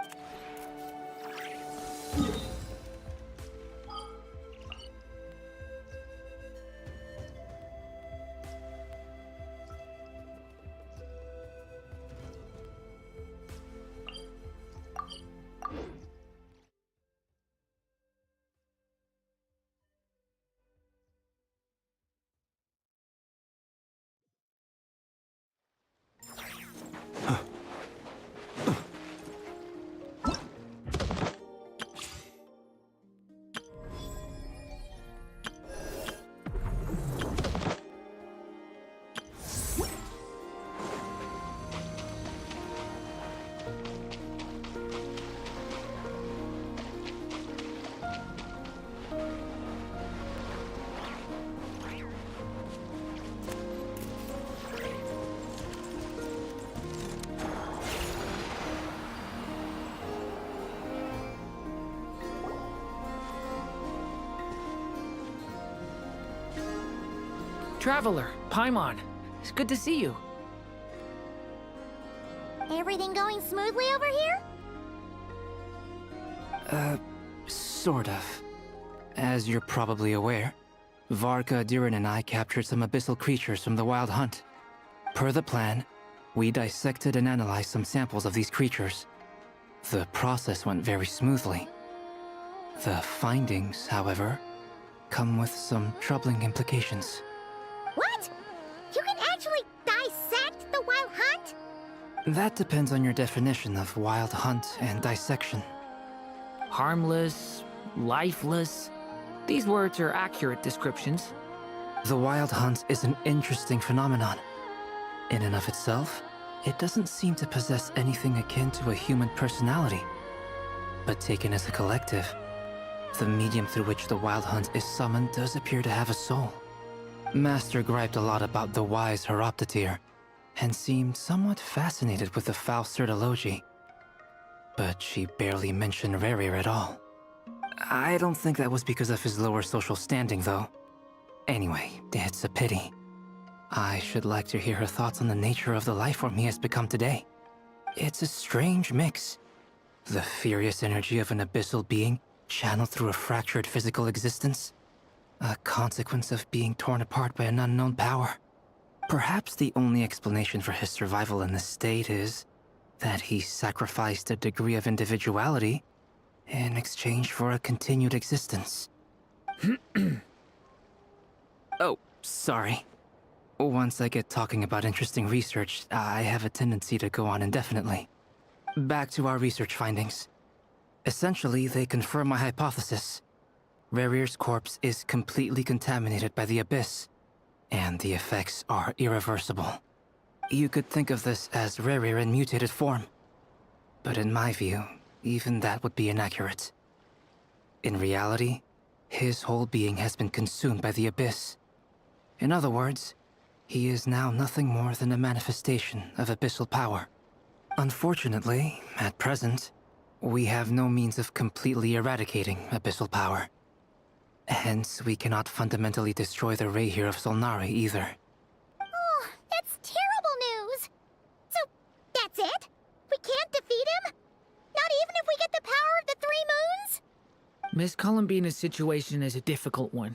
N: Traveler, Paimon, it's good to see you.
F: Everything going smoothly over here?
B: Sort of. As you're probably aware, Varka, Durin, and I captured some abyssal creatures from the Wild Hunt. Per the plan, we dissected and analyzed some samples of these creatures. The process went very smoothly. The findings, however, come with some troubling implications.
F: What? You can actually dissect the Wild Hunt?
B: That depends on your definition of Wild Hunt and dissection.
N: Harmless, lifeless. These words are accurate descriptions.
B: The Wild Hunt is an interesting phenomenon. In and of itself, it doesn't seem to possess anything akin to a human personality. But taken as a collective, the medium through which the Wild Hunt is summoned does appear to have a soul. Master griped a lot about the wise Horoptatyr, and seemed somewhat fascinated with the foul Certology. But she barely mentioned Rerir at all. I don't think that was because of his lower social standing, though. Anyway, it's a pity. I should like to hear her thoughts on the nature of the lifeform he has become today. It's a strange mix. The furious energy of an abyssal being channeled through a fractured physical existence. A consequence of being torn apart by an unknown power. Perhaps the only explanation for his survival in this state is that he sacrificed a degree of individuality in exchange for a continued existence. Oh, sorry. Once I get talking about interesting research, I have a tendency to go on indefinitely. Back to our research findings. Essentially, they confirm my hypothesis. Rerir's corpse is completely contaminated by the Abyss, and the effects are irreversible. You could think of this as Rerir in mutated form. But in my view, even that would be inaccurate. In reality, his whole being has been consumed by the Abyss. In other words, he is now nothing more than a manifestation of abyssal power. Unfortunately, at present, we have no means of completely eradicating abyssal power. Hence, we cannot fundamentally destroy the Raihir of Solnari either.
F: Oh, that's terrible news! So, that's it? We can't defeat him? Not even if we get the power of the Three Moons?
N: Miss Columbina's situation is a difficult one.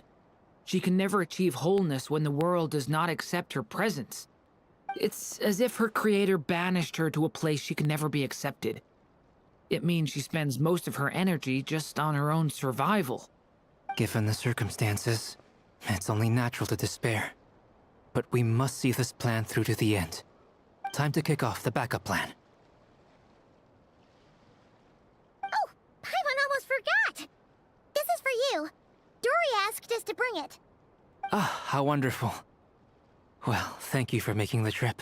N: She can never achieve wholeness when the world does not accept her presence. It's as if her creator banished her to a place she can never be accepted. It means she spends most of her energy just on her own survival.
B: Given the circumstances, it's only natural to despair. But we must see this plan through to the end. Time to kick off the backup plan.
F: Oh, Paimon almost forgot! This is for you. Dory asked us to bring it.
B: Ah, how wonderful. Well, thank you for making the trip.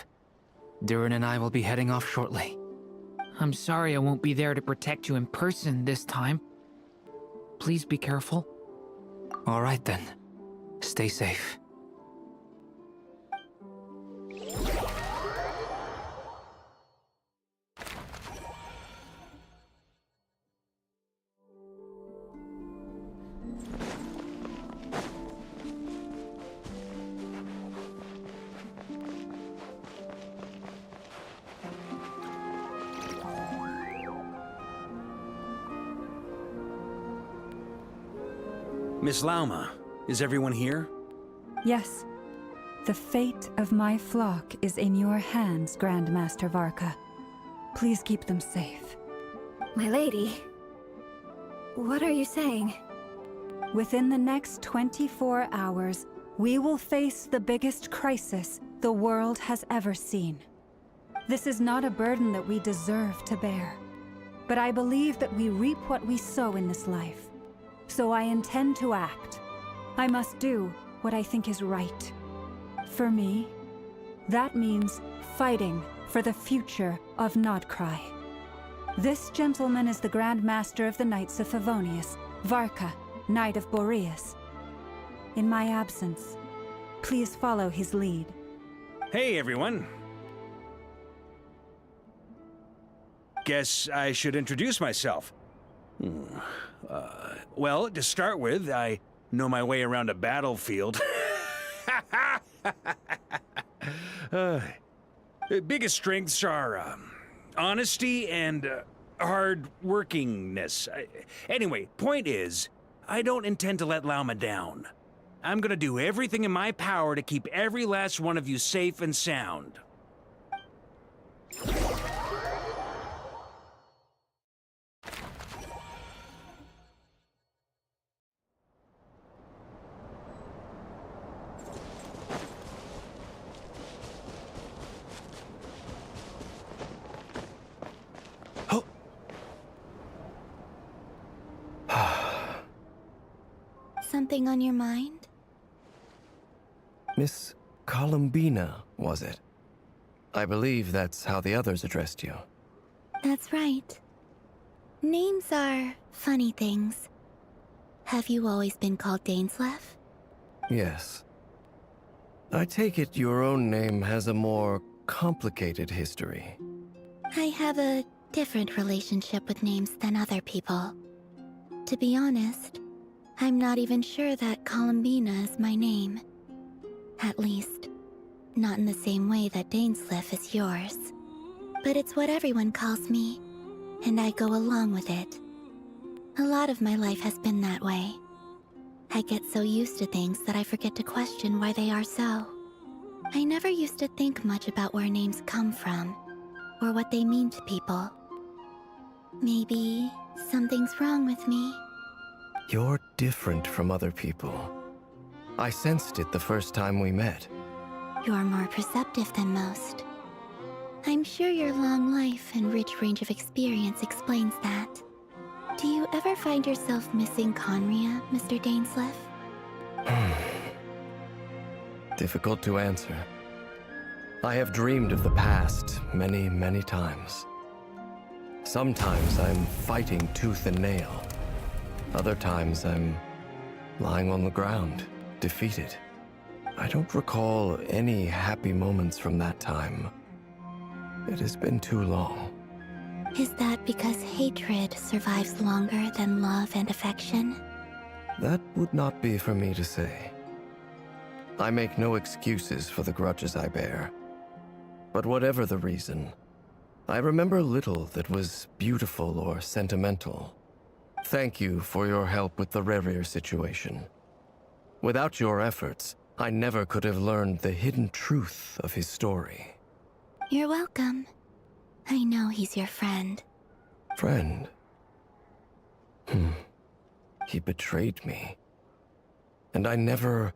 B: Durin and I will be heading off shortly.
N: I'm sorry I won't be there to protect you in person this time. Please be careful.
B: All right then. Stay safe.
O: Miss Lauma, is everyone here?
C: Yes. The fate of my flock is in your hands, Grandmaster Varka. Please keep them safe.
F: My lady, what are you saying?
C: Within the next 24 hours, we will face the biggest crisis the world has ever seen. This is not a burden that we deserve to bear, but I believe that we reap what we sow in this life. So I intend to act. I must do what I think is right. For me, that means fighting for the future of Krai. This gentleman is the Grand Master of the Knights of Favonius, Varka, Knight of Boreas. In my absence, please follow his lead.
O: Hey, everyone. Guess I should introduce myself. Well, to start with, I know my way around a battlefield. Biggest strengths are honesty and hard-workingness. Anyway, point is, I don't intend to let Lauma down. I'm gonna do everything in my power to keep every last one of you safe and sound.
M: Something on your mind?
W: Miss Columbina, was it? I believe that's how the others addressed you.
M: That's right. Names are funny things. Have you always been called Dainsleif?
W: Yes. I take it your own name has a more complicated history.
M: I have a different relationship with names than other people. To be honest, I'm not even sure that Columbina is my name. At least, not in the same way that Dainsleif is yours. But it's what everyone calls me, and I go along with it. A lot of my life has been that way. I get so used to things that I forget to question why they are so. I never used to think much about where names come from, or what they mean to people. Maybe something's wrong with me.
W: You're different from other people. I sensed it the first time we met.
M: You're more perceptive than most. I'm sure your long life and rich range of experience explains that. Do you ever find yourself missing Conria, Mr. Dainsleif?
W: Difficult to answer. I have dreamed of the past many, many times. Sometimes I'm fighting tooth and nail. Other times I'm lying on the ground, defeated. I don't recall any happy moments from that time. It has been too long.
M: Is that because hatred survives longer than love and affection?
W: That would not be for me to say. I make no excuses for the grudges I bear. But whatever the reason, I remember little that was beautiful or sentimental. Thank you for your help with the Rerir situation. Without your efforts, I never could have learned the hidden truth of his story.
M: You're welcome. I know he's your friend.
W: Friend? He betrayed me. And I never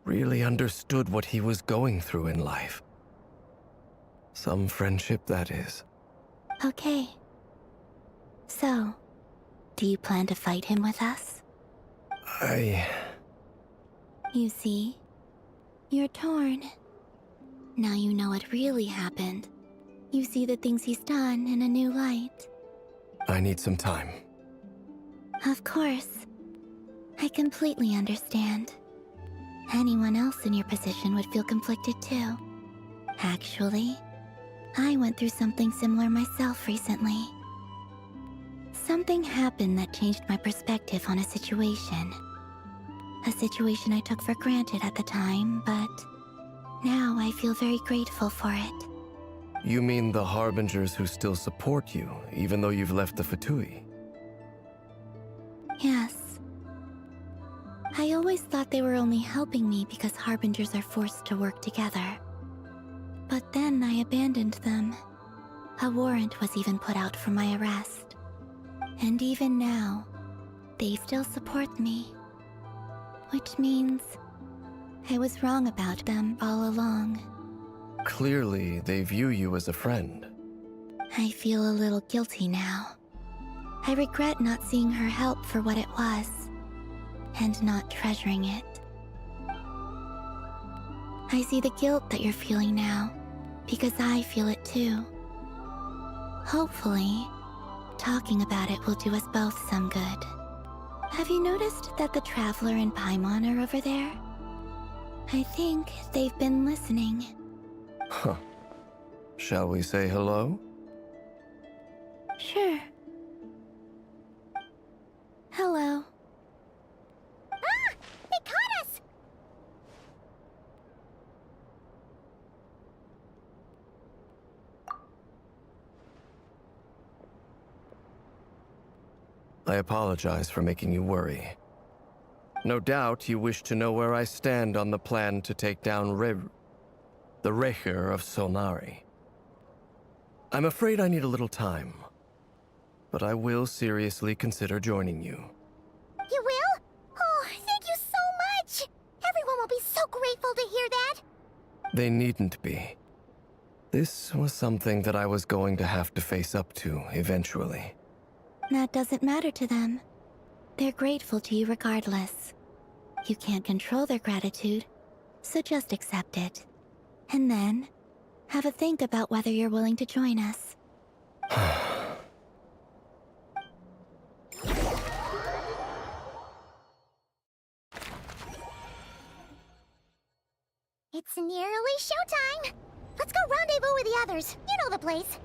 W: really understood what he was going through in life. Some friendship, that is.
M: Okay. So, do you plan to fight him with us? You see? You're torn. Now you know what really happened. You see the things he's done in a new light.
W: I need some time.
M: Of course. I completely understand. Anyone else in your position would feel conflicted too. Actually, I went through something similar myself recently. Something happened that changed my perspective on a situation. A situation I took for granted at the time, but now I feel very grateful for it.
W: You mean the Harbingers who still support you, even though you've left the Fatui?
M: Yes. I always thought they were only helping me because Harbingers are forced to work together. But then I abandoned them. A warrant was even put out for my arrest. And even now, they still support me. Which means I was wrong about them all along.
W: Clearly, they view you as a friend.
M: I feel a little guilty now. I regret not seeing her help for what it was, and not treasuring it. I see the guilt that you're feeling now, because I feel it too. Hopefully, talking about it will do us both some good. Have you noticed that the Traveler and Paimon are over there? I think they've been listening.
W: Huh. Shall we say hello?
M: Sure. Hello.
F: Ah! They caught us!
W: I apologize for making you worry. No doubt you wish to know where I stand on the plan to take down the Wraither of Solnari. I'm afraid I need a little time, but I will seriously consider joining you.
F: You will? Oh, thank you so much! Everyone will be so grateful to hear that!
W: They needn't be. This was something that I was going to have to face up to eventually.
M: That doesn't matter to them. They're grateful to you regardless. You can't control their gratitude, so just accept it. And then, have a think about whether you're willing to join us.
F: It's nearly showtime! Let's go rendezvous with the others. You know the place.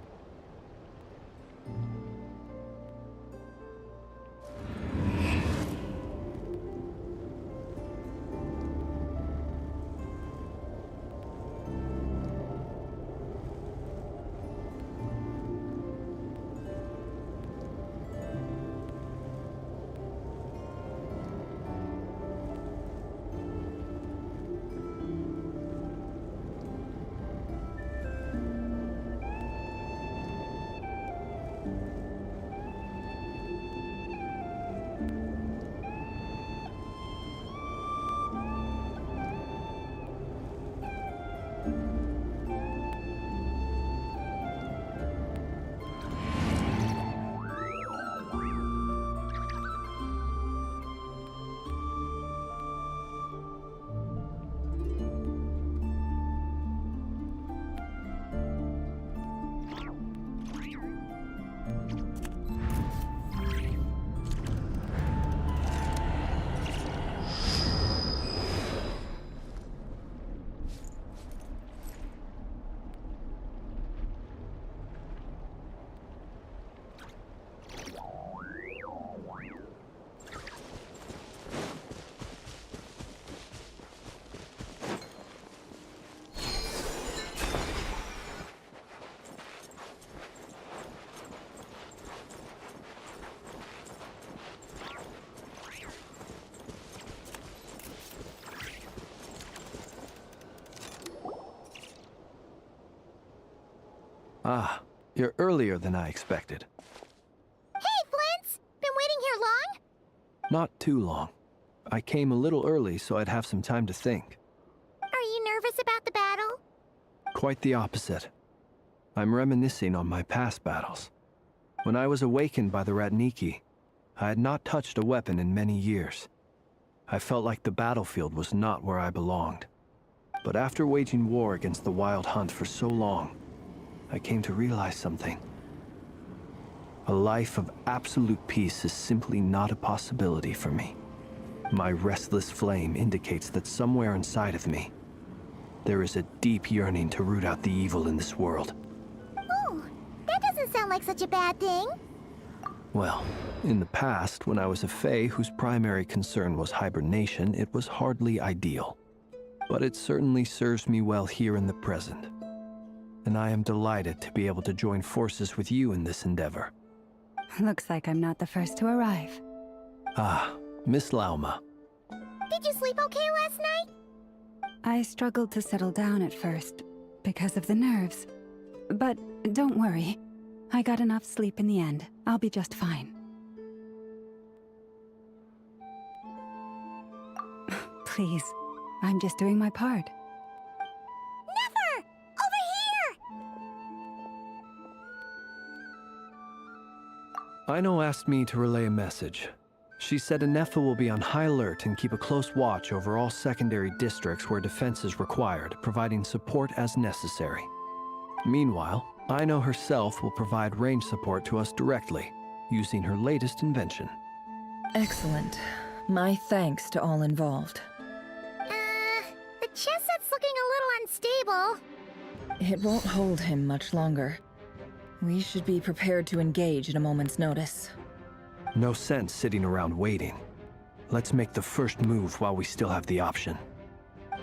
Q: Ah, you're earlier than I expected.
F: Hey, Flint's! Been waiting here long?
Q: Not too long. I came a little early so I'd have some time to think.
F: Are you nervous about the battle?
Q: Quite the opposite. I'm reminiscing on my past battles. When I was awakened by the Ratniki, I had not touched a weapon in many years. I felt like the battlefield was not where I belonged. But after waging war against the Wild Hunt for so long, I came to realize something. A life of absolute peace is simply not a possibility for me. My restless flame indicates that somewhere inside of me, there is a deep yearning to root out the evil in this world.
F: Oh, that doesn't sound like such a bad thing.
Q: Well, in the past, when I was a Fae whose primary concern was hibernation, it was hardly ideal. But it certainly serves me well here in the present. And I am delighted to be able to join forces with you in this endeavor.
C: Looks like I'm not the first to arrive.
Q: Ah, Miss Lauma.
F: Did you sleep okay last night?
C: I struggled to settle down at first, because of the nerves. But don't worry. I got enough sleep in the end. I'll be just fine. Please, I'm just doing my part.
F: Never! Over here!
Q: Ino asked me to relay a message. She said Anefa will be on high alert and keep a close watch over all secondary districts where defense is required, providing support as necessary. Meanwhile, Ino herself will provide range support to us directly, using her latest invention.
L: Excellent. My thanks to all involved.
F: The chess set's looking a little unstable.
L: It won't hold him much longer. We should be prepared to engage at a moment's notice.
Q: No sense sitting around waiting. Let's make the first move while we still have the option.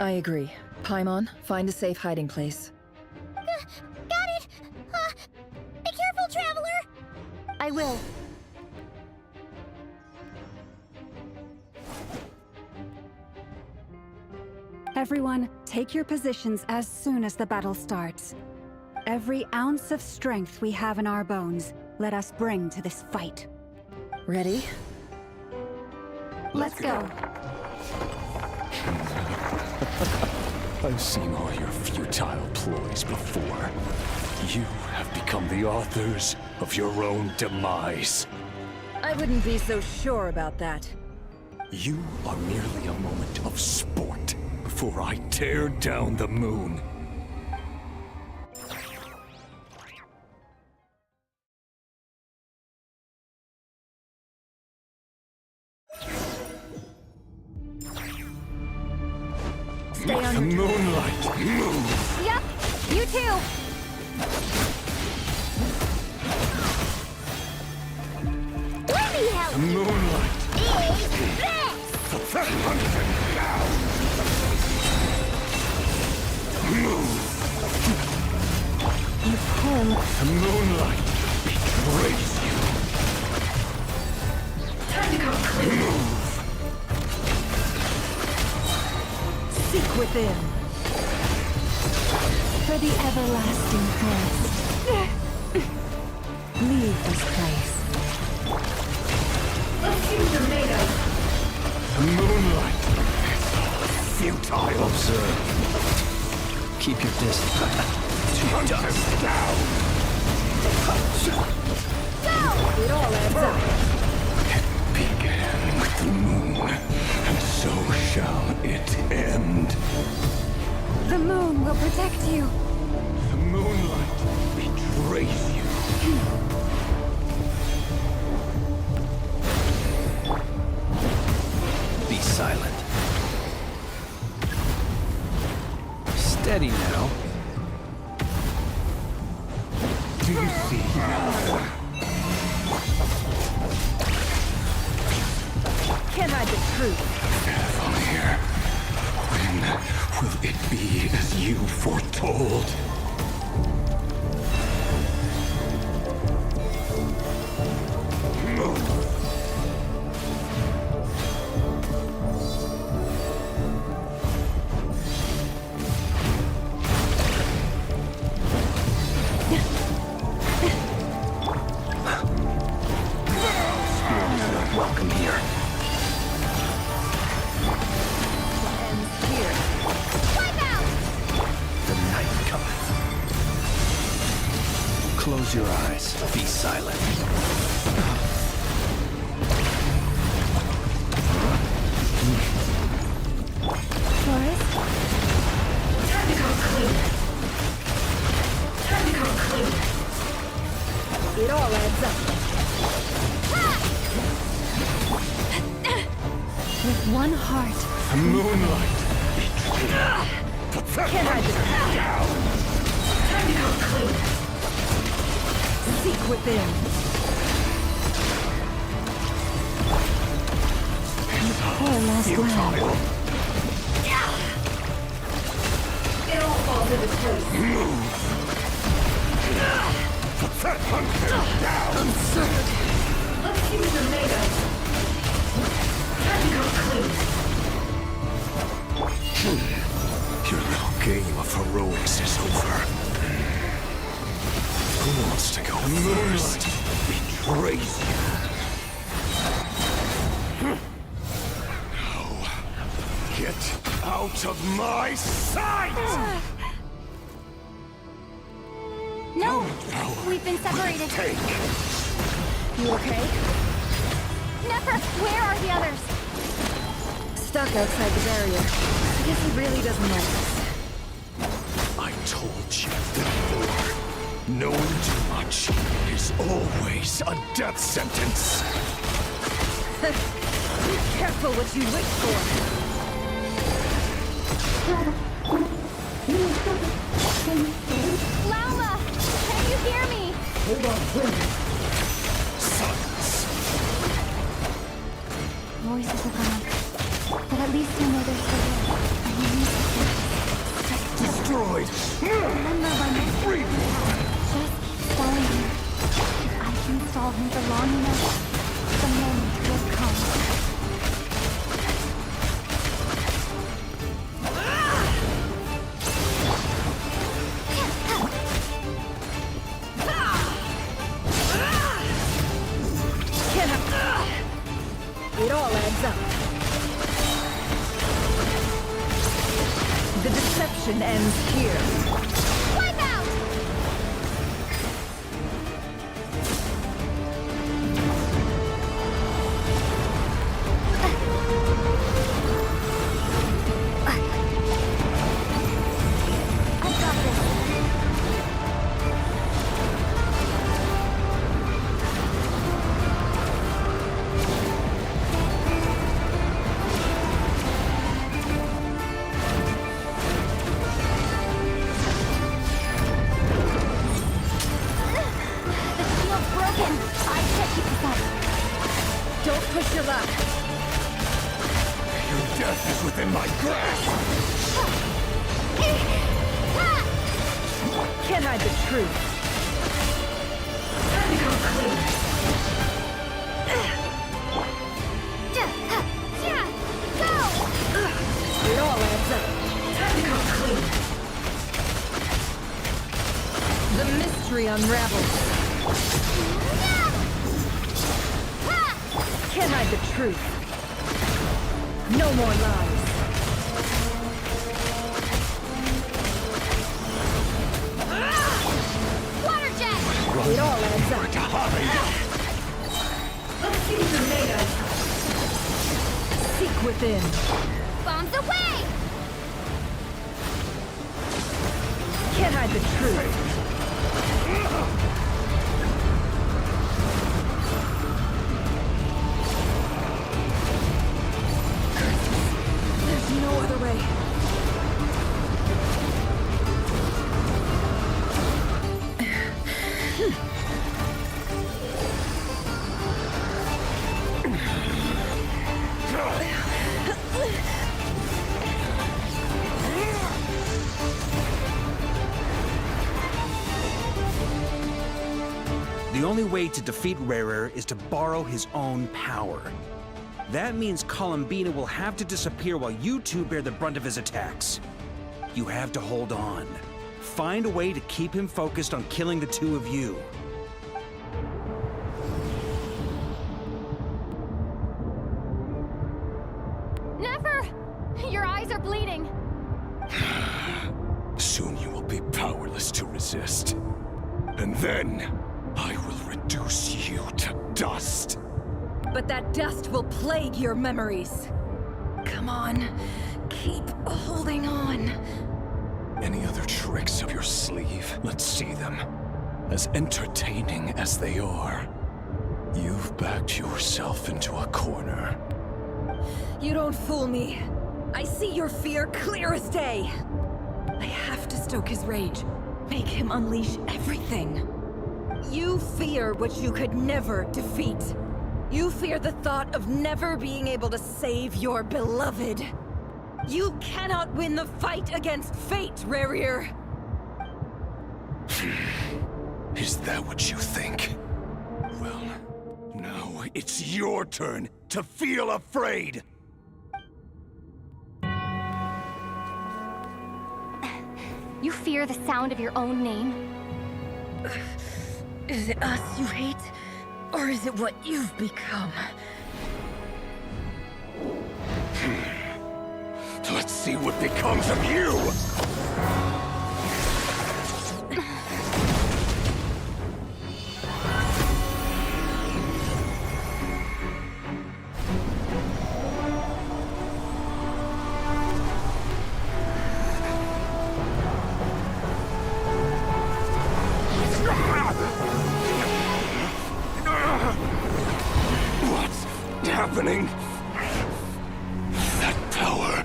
L: I agree. Paimon, find a safe hiding place.
F: Got it! Be careful, Traveler!
J: I will.
C: Everyone, take your positions as soon as the battle starts. Every ounce of strength we have in our bones, let us bring to this fight.
L: Ready?
C: Let's go.
H: I've seen all your futile ploys before. You have become the authors of your own demise.
L: I wouldn't be so sure about that.
H: You are merely a moment of sport before I tear down the moon.
L: Stay on
H: the
L: your
H: moonlight, move!
J: Yep, you too!
F: Let me help
H: The moonlight!
F: is this!
H: Move!
C: You pull.
H: The moonlight betrays you!
L: Time to come clean.
H: Move!
C: Seek within. For the everlasting quest. Leave this place.
L: Let's see what you're made of.
H: The moonlight is futile.
Q: Observe. Keep your distance.
H: Hunt him down!
L: It all adds up.
H: It began with the moon, and so shall it end.
C: The moon will protect you.
H: The moonlight betrays you.
Q: Be silent. Steady now.
H: Do you see now?
L: Can't hide the truth.
H: From here. When will it be as you foretold?
Q: Welcome here. The night cometh. Close your eyes. Be silent.
C: Forrest?
L: Time to come clean. Time to come clean. It all adds up.
C: With one heart.
H: The moonlight
L: Can't hide the truth. Time to come clean.
C: Seek within. Poor last lad.
H: It all falls into place.
U: Put that hunter down!
H: Absurd. Let's see what you're made of. Time to go clean.
O: Your little game of heroics is over. Who wants to go first? Betrays you. Now, get out of my sight!
J: No! We've been separated.
C: You okay?
J: Nefer, where are the others?
C: Stuck outside the barrier. I guess he really doesn't like us.
H: I told you before. Knowing too much is always a death sentence.
C: Be careful what you wish for.
J: Lauma! Can you hear me?
H: Hold on, please. Silence.
J: Voices are gone. But at least I know they're still there. And you need to
H: Destroyed.
J: remember when just stall him. If I can stall him for long enough, the moment will come.
C: It all adds up. The deception ends here.
J: Wipe out! I've got this.
C: Don't push your luck.
H: Your death is within my grasp.
C: Can't hide the truth.
H: Time to go clean.
J: Go!
C: It all adds up.
H: Time to go clean.
C: The mystery unravels. Can't hide the truth. No more lies.
J: Water jet!
C: It all adds up.
H: Let's see what you're made of.
C: Seek within.
J: Bombs away!
C: Can't hide the truth. There's no other way.
O: The only way to defeat Rarer is to borrow his own power. That means Columbina will have to disappear while you two bear the brunt of his attacks. You have to hold on. Find a way to keep him focused on killing the two of you.
J: Nefer! Your eyes are bleeding.
H: Soon you will be powerless to resist. And then, I will reduce you to dust.
C: But that dust will plague your memories. Come on. Keep holding on.
H: Any other tricks up your sleeve? Let's see them. As entertaining as they are, you've backed yourself into a corner.
C: You don't fool me. I see your fear clear as day. I have to stoke his rage. Make him unleash everything. You fear what you could never defeat.
L: You fear the thought of never being able to save your beloved. You cannot win the fight against fate, Rarier.
H: Is that what you think? Well, now it's your turn to feel afraid!
J: You fear the sound of your own name?
L: Is it us you hate? Or is it what you've become?
H: Let's see what becomes of you! What's happening? That power.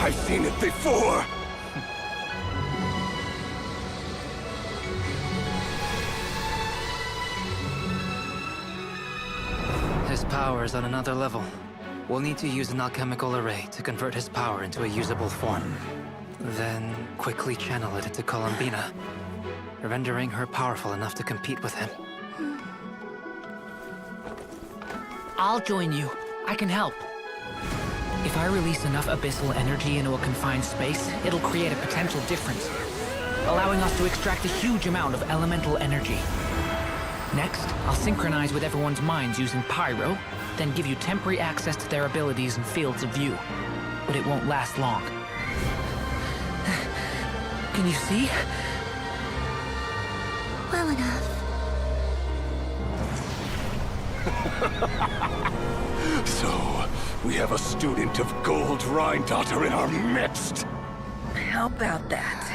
H: I've seen it before!
B: His power is on another level. We'll need to use an alchemical array to convert his power into a usable form. Then quickly channel it into Columbina, rendering her powerful enough to compete with him.
N: I'll join you. I can help. If I release enough abyssal energy into a confined space, it'll create a potential difference, allowing us to extract a huge amount of elemental energy. Next, I'll synchronize with everyone's minds using pyro, then give you temporary access to their abilities and fields of view. But it won't last long. Can you see?
M: Well enough.
H: So, we have a student of Gold Rheindotter in our midst!
L: How about that?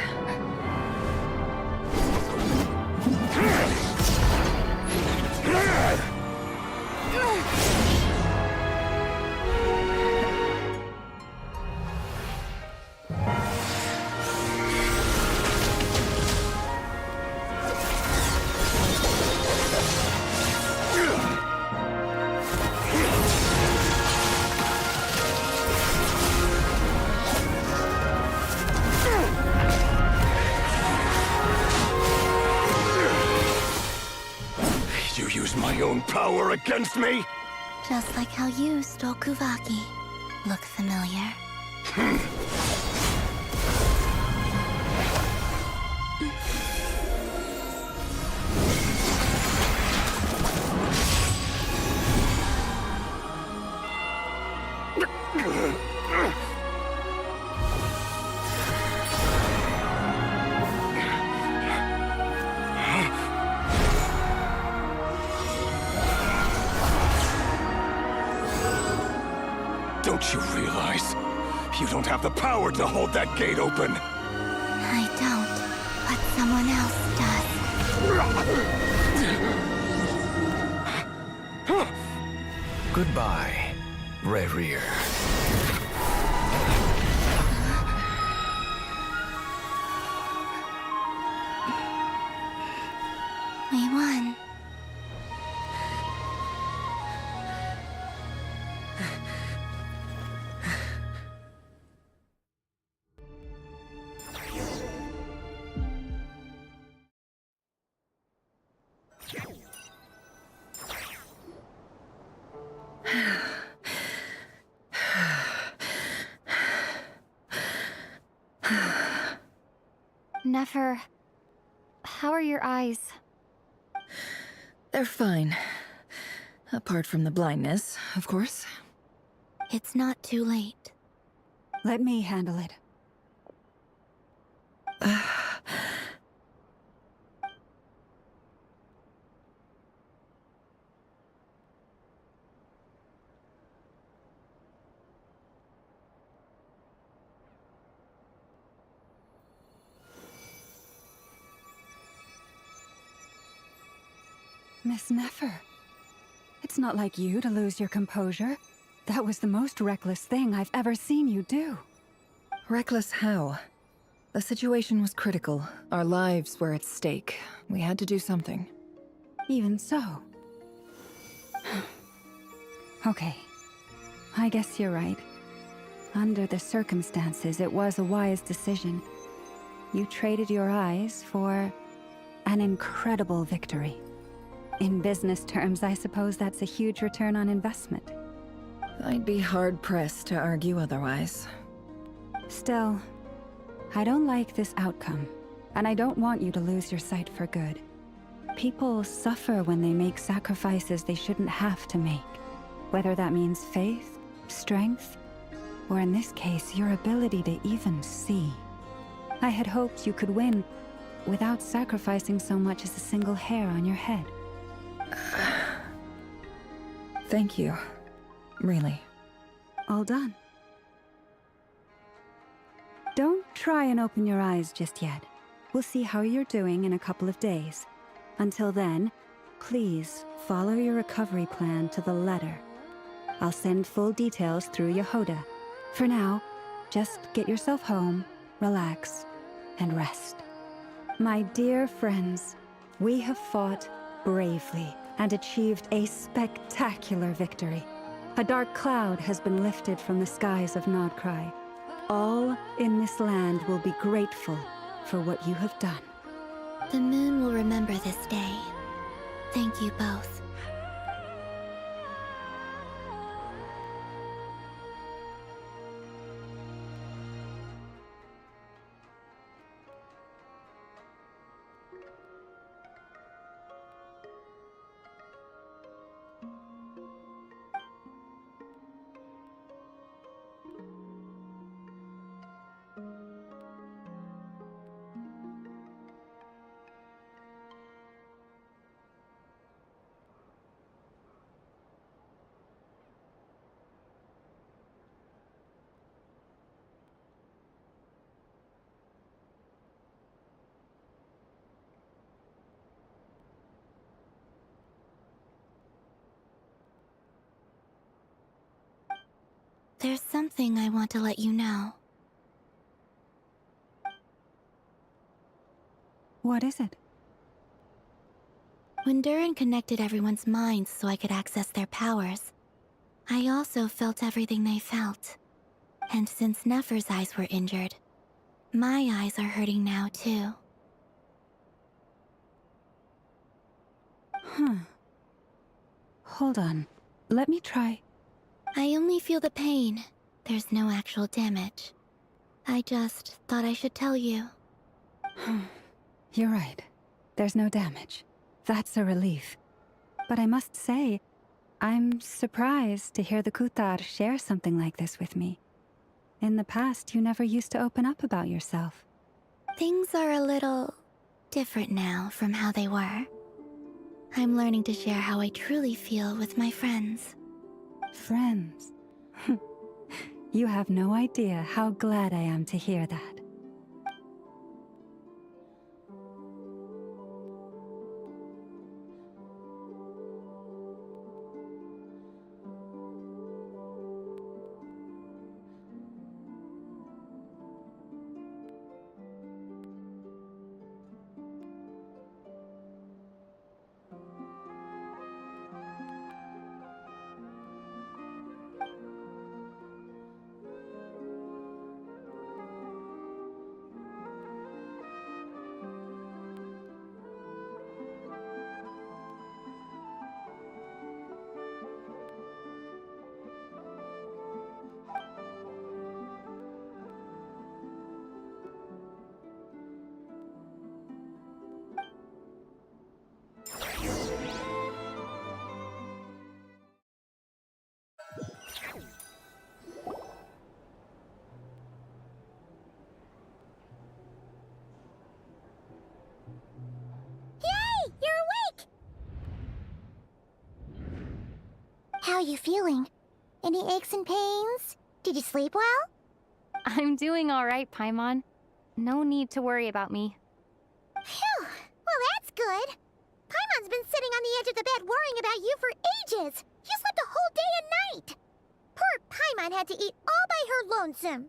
H: You use my own power against me?
M: Just like how you stole Kuvaki. Look familiar?
H: Don't you realize? You don't have the power to hold that gate open!
M: I don't, but someone else does.
W: Goodbye, Rarier.
M: We won.
J: Nefer, how are your eyes?
L: They're fine. Apart from the blindness, of course.
M: It's not too late.
C: Let me handle it. Miss Nefer, it's not like you to lose your composure. That was the most reckless thing I've ever seen you do.
L: Reckless how? The situation was critical. Our lives were at stake. We had to do something.
C: Even so. Okay. I guess you're right. Under the circumstances, it was a wise decision. You traded your eyes for an incredible victory. In business terms, I suppose that's a huge return on investment.
L: I'd be hard-pressed to argue otherwise.
C: Still, I don't like this outcome, and I don't want you to lose your sight for good. People suffer when they make sacrifices they shouldn't have to make, whether that means faith, strength, or in this case, your ability to even see. I had hoped you could win without sacrificing so much as a single hair on your head.
L: Thank you. Really.
C: All done. Don't try and open your eyes just yet. We'll see how you're doing in a couple of days. Until then, please follow your recovery plan to the letter. I'll send full details through Yehoda. For now, just get yourself home, relax, and rest. My dear friends, we have fought bravely and achieved a spectacular victory. A dark cloud has been lifted from the skies of Krai. All in this land will be grateful for what you have done.
M: The moon will remember this day. Thank you both. There's something I want to let you know.
C: What is it?
M: When Durin connected everyone's minds so I could access their powers, I also felt everything they felt. And since Nefer's eyes were injured, my eyes are hurting now too.
C: Huh. Hold on. Let me try.
M: I only feel the pain. There's no actual damage. I just thought I should tell you.
C: You're right. There's no damage. That's a relief. But I must say, I'm surprised to hear the Kutar share something like this with me. In the past, you never used to open up about yourself.
M: Things are a little different now from how they were. I'm learning to share how I truly feel with my friends.
C: Friends? You have no idea how glad I am to hear that.
F: How you feeling? Any aches and pains? Did you sleep well?
J: I'm doing all right, Paimon. No need to worry about me.
F: Phew! Well, that's good. Paimon's been sitting on the edge of the bed worrying about you for ages. You slept a whole day and night. Poor Paimon had to eat all by her lonesome.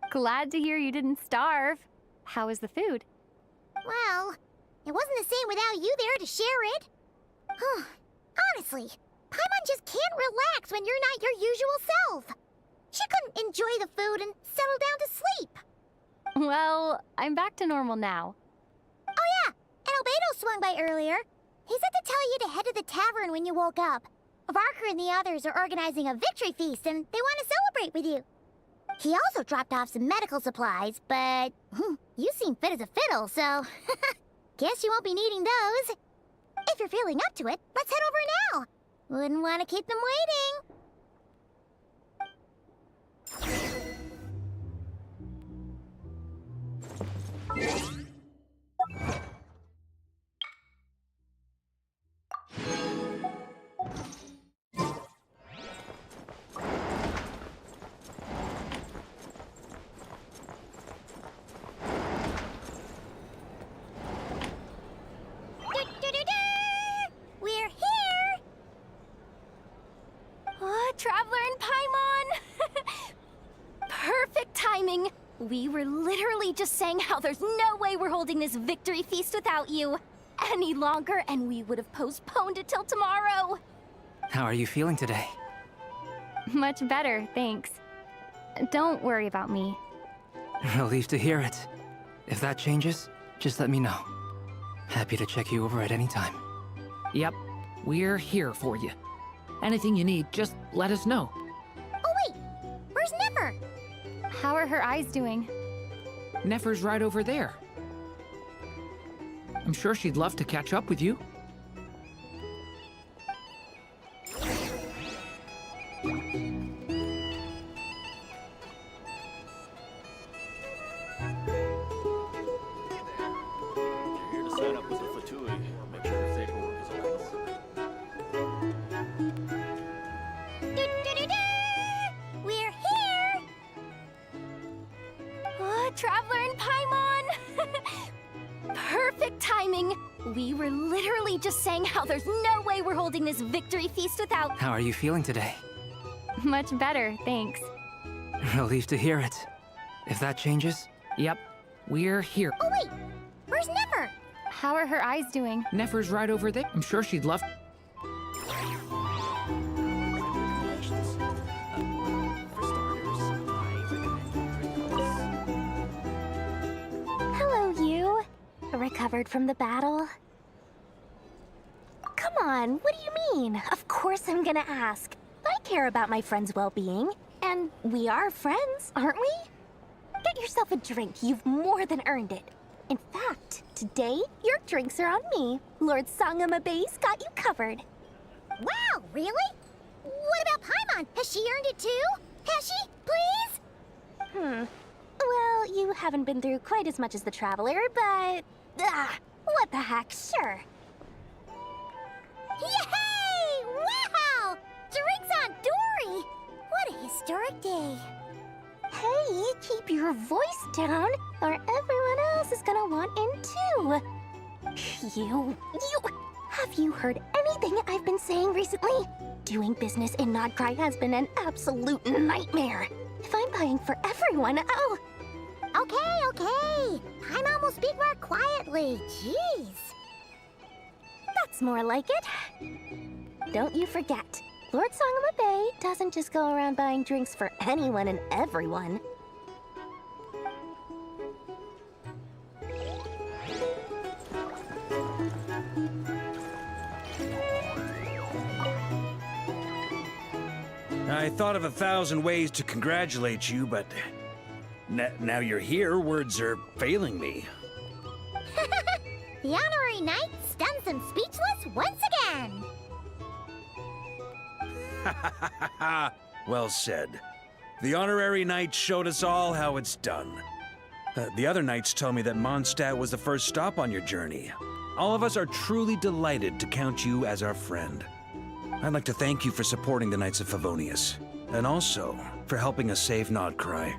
J: Glad to hear you didn't starve. How is the food?
F: Well, it wasn't the same without you there to share it. Honestly, Paimon just can't relax when you're not your usual self. She couldn't enjoy the food and settle down to sleep.
J: Well, I'm back to normal now.
F: Oh yeah, and Albedo swung by earlier. He said to tell you to head to the tavern when you woke up. Varker and the others are organizing a victory feast and they want to celebrate with you. He also dropped off some medical supplies, but you seem fit as a fiddle, so guess you won't be needing those. If you're feeling up to it, let's head over now. Wouldn't want to keep them waiting. We're here!
J: Oh, Traveler and Paimon! Perfect timing! We were literally just saying how there's no way we're holding this victory feast without you any longer, and we would have postponed it till tomorrow.
B: How are you feeling today?
J: Much better, thanks. Don't worry about me.
B: Relieved to hear it. If that changes, just let me know. Happy to check you over at any time.
N: Yep, we're here for you. Anything you need, just let us know.
F: Oh wait, where's Nefer?
J: How are her eyes doing?
N: Nefer's right over there. I'm sure she'd love to catch up with you.
F: We're here!
J: Oh, Traveler and Paimon! Perfect timing! We were literally just saying how there's no way we're holding this victory feast without—
B: How are you feeling today?
J: Much better, thanks.
B: Relieved to hear it. If that changes?
N: Yep, we're here.
F: Oh wait, where's Nefer?
J: How are her eyes doing?
N: Nefer's right over there. I'm sure she'd love—
J: Hello, you. Recovered from the battle? Come on, what do you mean? Of course I'm gonna ask. I care about my friend's well-being. And we are friends, aren't we? Get yourself a drink. You've more than earned it. In fact, today, your drinks are on me. Lord Sangama Base got you covered.
F: Wow, really? What about Paimon? Has she earned it too? Has she? Please?
J: Well, you haven't been through quite as much as the Traveler, but... what the heck, sure.
F: Yay! Wow! Drinks on Dory! What a historic day.
J: Hey, keep your voice down, or everyone else is gonna want in too. Have you heard anything I've been saying recently? Doing business in Krai has been an absolute nightmare. If I'm buying for everyone, oh...
F: Okay. Paimon will speak more quietly. Jeez.
J: That's more like it. Don't you forget, Lord Sangama Bay doesn't just go around buying drinks for anyone and everyone.
O: I thought of 1,000 ways to congratulate you, but now you're here, words are failing me.
F: The honorary knight stuns them speechless once again.
O: Well said. The honorary knight showed us all how it's done. The other knights told me that Mondstadt was the first stop on your journey. All of us are truly delighted to count you as our friend. I'd like to thank you for supporting the Knights of Favonius, and also for helping us save Krai.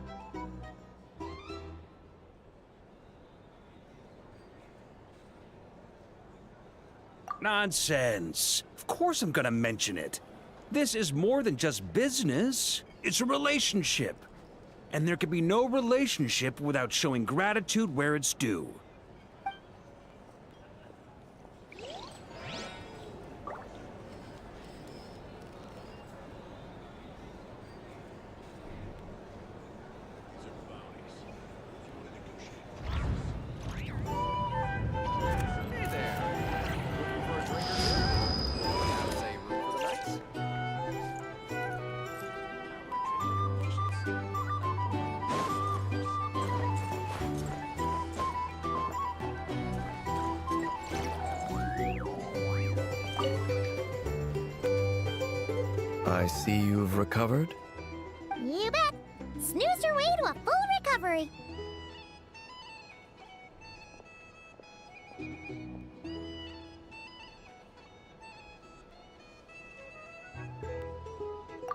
O: Nonsense! Of course I'm gonna mention it. This is more than just business. It's a relationship. And there can be no relationship without showing gratitude where it's due.
W: I see you've recovered.
F: You bet. Snooze your way to a full recovery.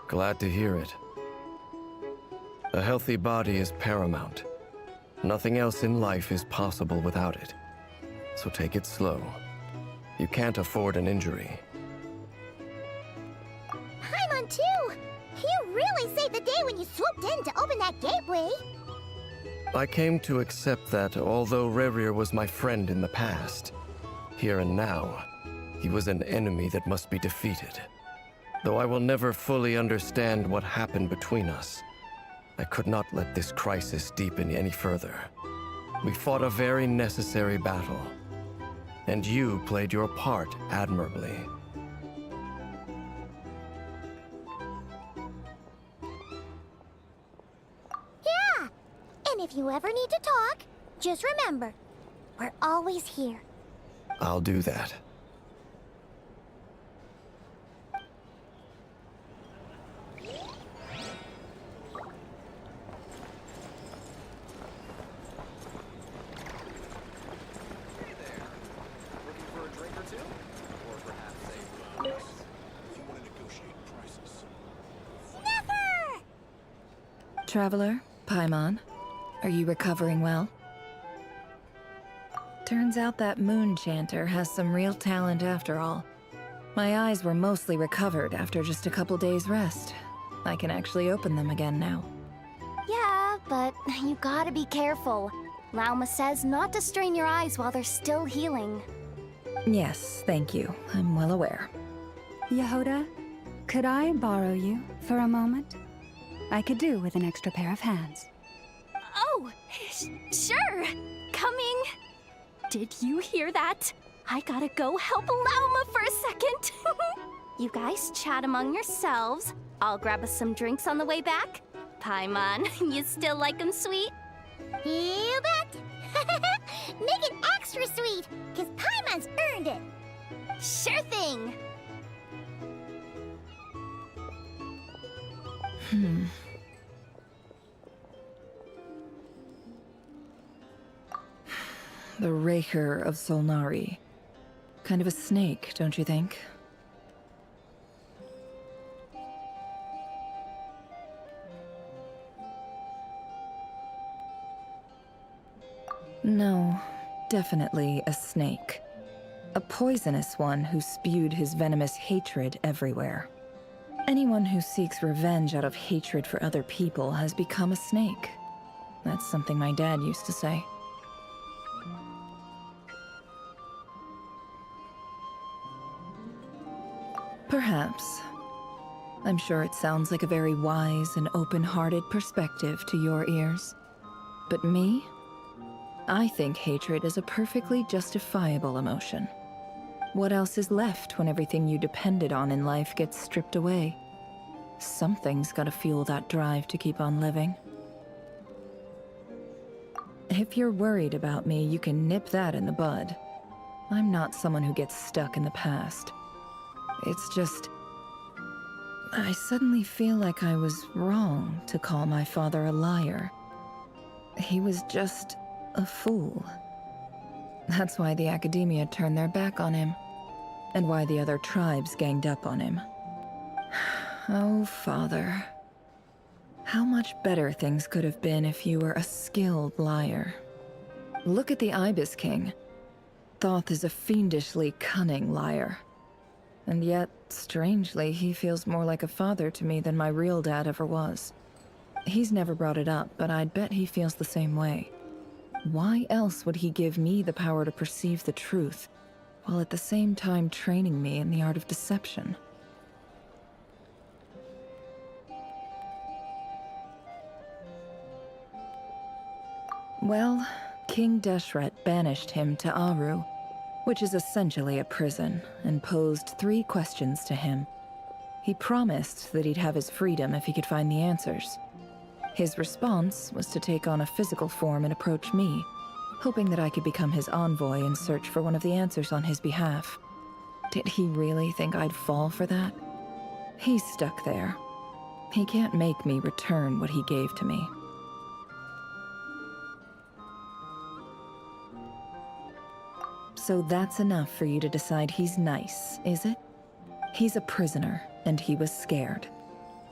W: Glad to hear it. A healthy body is paramount. Nothing else in life is possible without it. So take it slow. You can't afford an injury.
F: Paimon too! You really saved the day when you swooped in to open that gateway!
W: I came to accept that although Rerir was my friend in the past, here and now, he was an enemy that must be defeated. Though I will never fully understand what happened between us, I could not let this crisis deepen any further. We fought a very necessary battle, and you played your part admirably.
F: Yeah! And if you ever need to talk, just remember, we're always here.
W: I'll do that.
L: Traveler, Paimon, are you recovering well? Turns out that moon chanter has some real talent after all. My eyes were mostly recovered after just a couple days rest. I can actually open them again now.
J: Yeah, but you gotta be careful. Lauma says not to strain your eyes while they're still healing.
L: Yes, thank you. I'm well aware.
C: Yehoda, could I borrow you for a moment? I could do with an extra pair of hands.
J: Oh, sure. Coming. Did you hear that? I gotta go help Lauma for a second. You guys chat among yourselves. I'll grab us some drinks on the way back. Paimon, you still like them sweet?
F: You bet! Make it extra sweet, because Paimon's earned it!
J: Sure thing!
L: The Raker of Solnari. Kind of a snake, don't you think? No, definitely a snake. A poisonous one who spewed his venomous hatred everywhere. Anyone who seeks revenge out of hatred for other people has become a snake. That's something my dad used to say. Perhaps. I'm sure it sounds like a very wise and open-hearted perspective to your ears. But me? I think hatred is a perfectly justifiable emotion. What else is left when everything you depended on in life gets stripped away? Something's gotta fuel that drive to keep on living. If you're worried about me, you can nip that in the bud. I'm not someone who gets stuck in the past. It's just... I suddenly feel like I was wrong to call my father a liar. He was just a fool. That's why the Academia turned their back on him, and why the other tribes ganged up on him. Oh, Father. How much better things could have been if you were a skilled liar. Look at the Ibis King. Thoth is a fiendishly cunning liar. And yet, strangely, he feels more like a father to me than my real dad ever was. He's never brought it up, but I'd bet he feels the same way. Why else would he give me the power to perceive the truth, while at the same time training me in the art of deception? Well, King Deshret banished him to Aru, which is essentially a prison, and posed 3 questions to him. He promised that he'd have his freedom if he could find the answers. His response was to take on a physical form and approach me, hoping that I could become his envoy and search for one of the answers on his behalf. Did he really think I'd fall for that? He's stuck there. He can't make me return what he gave to me. So that's enough for you to decide he's nice, is it? He's a prisoner, and he was scared.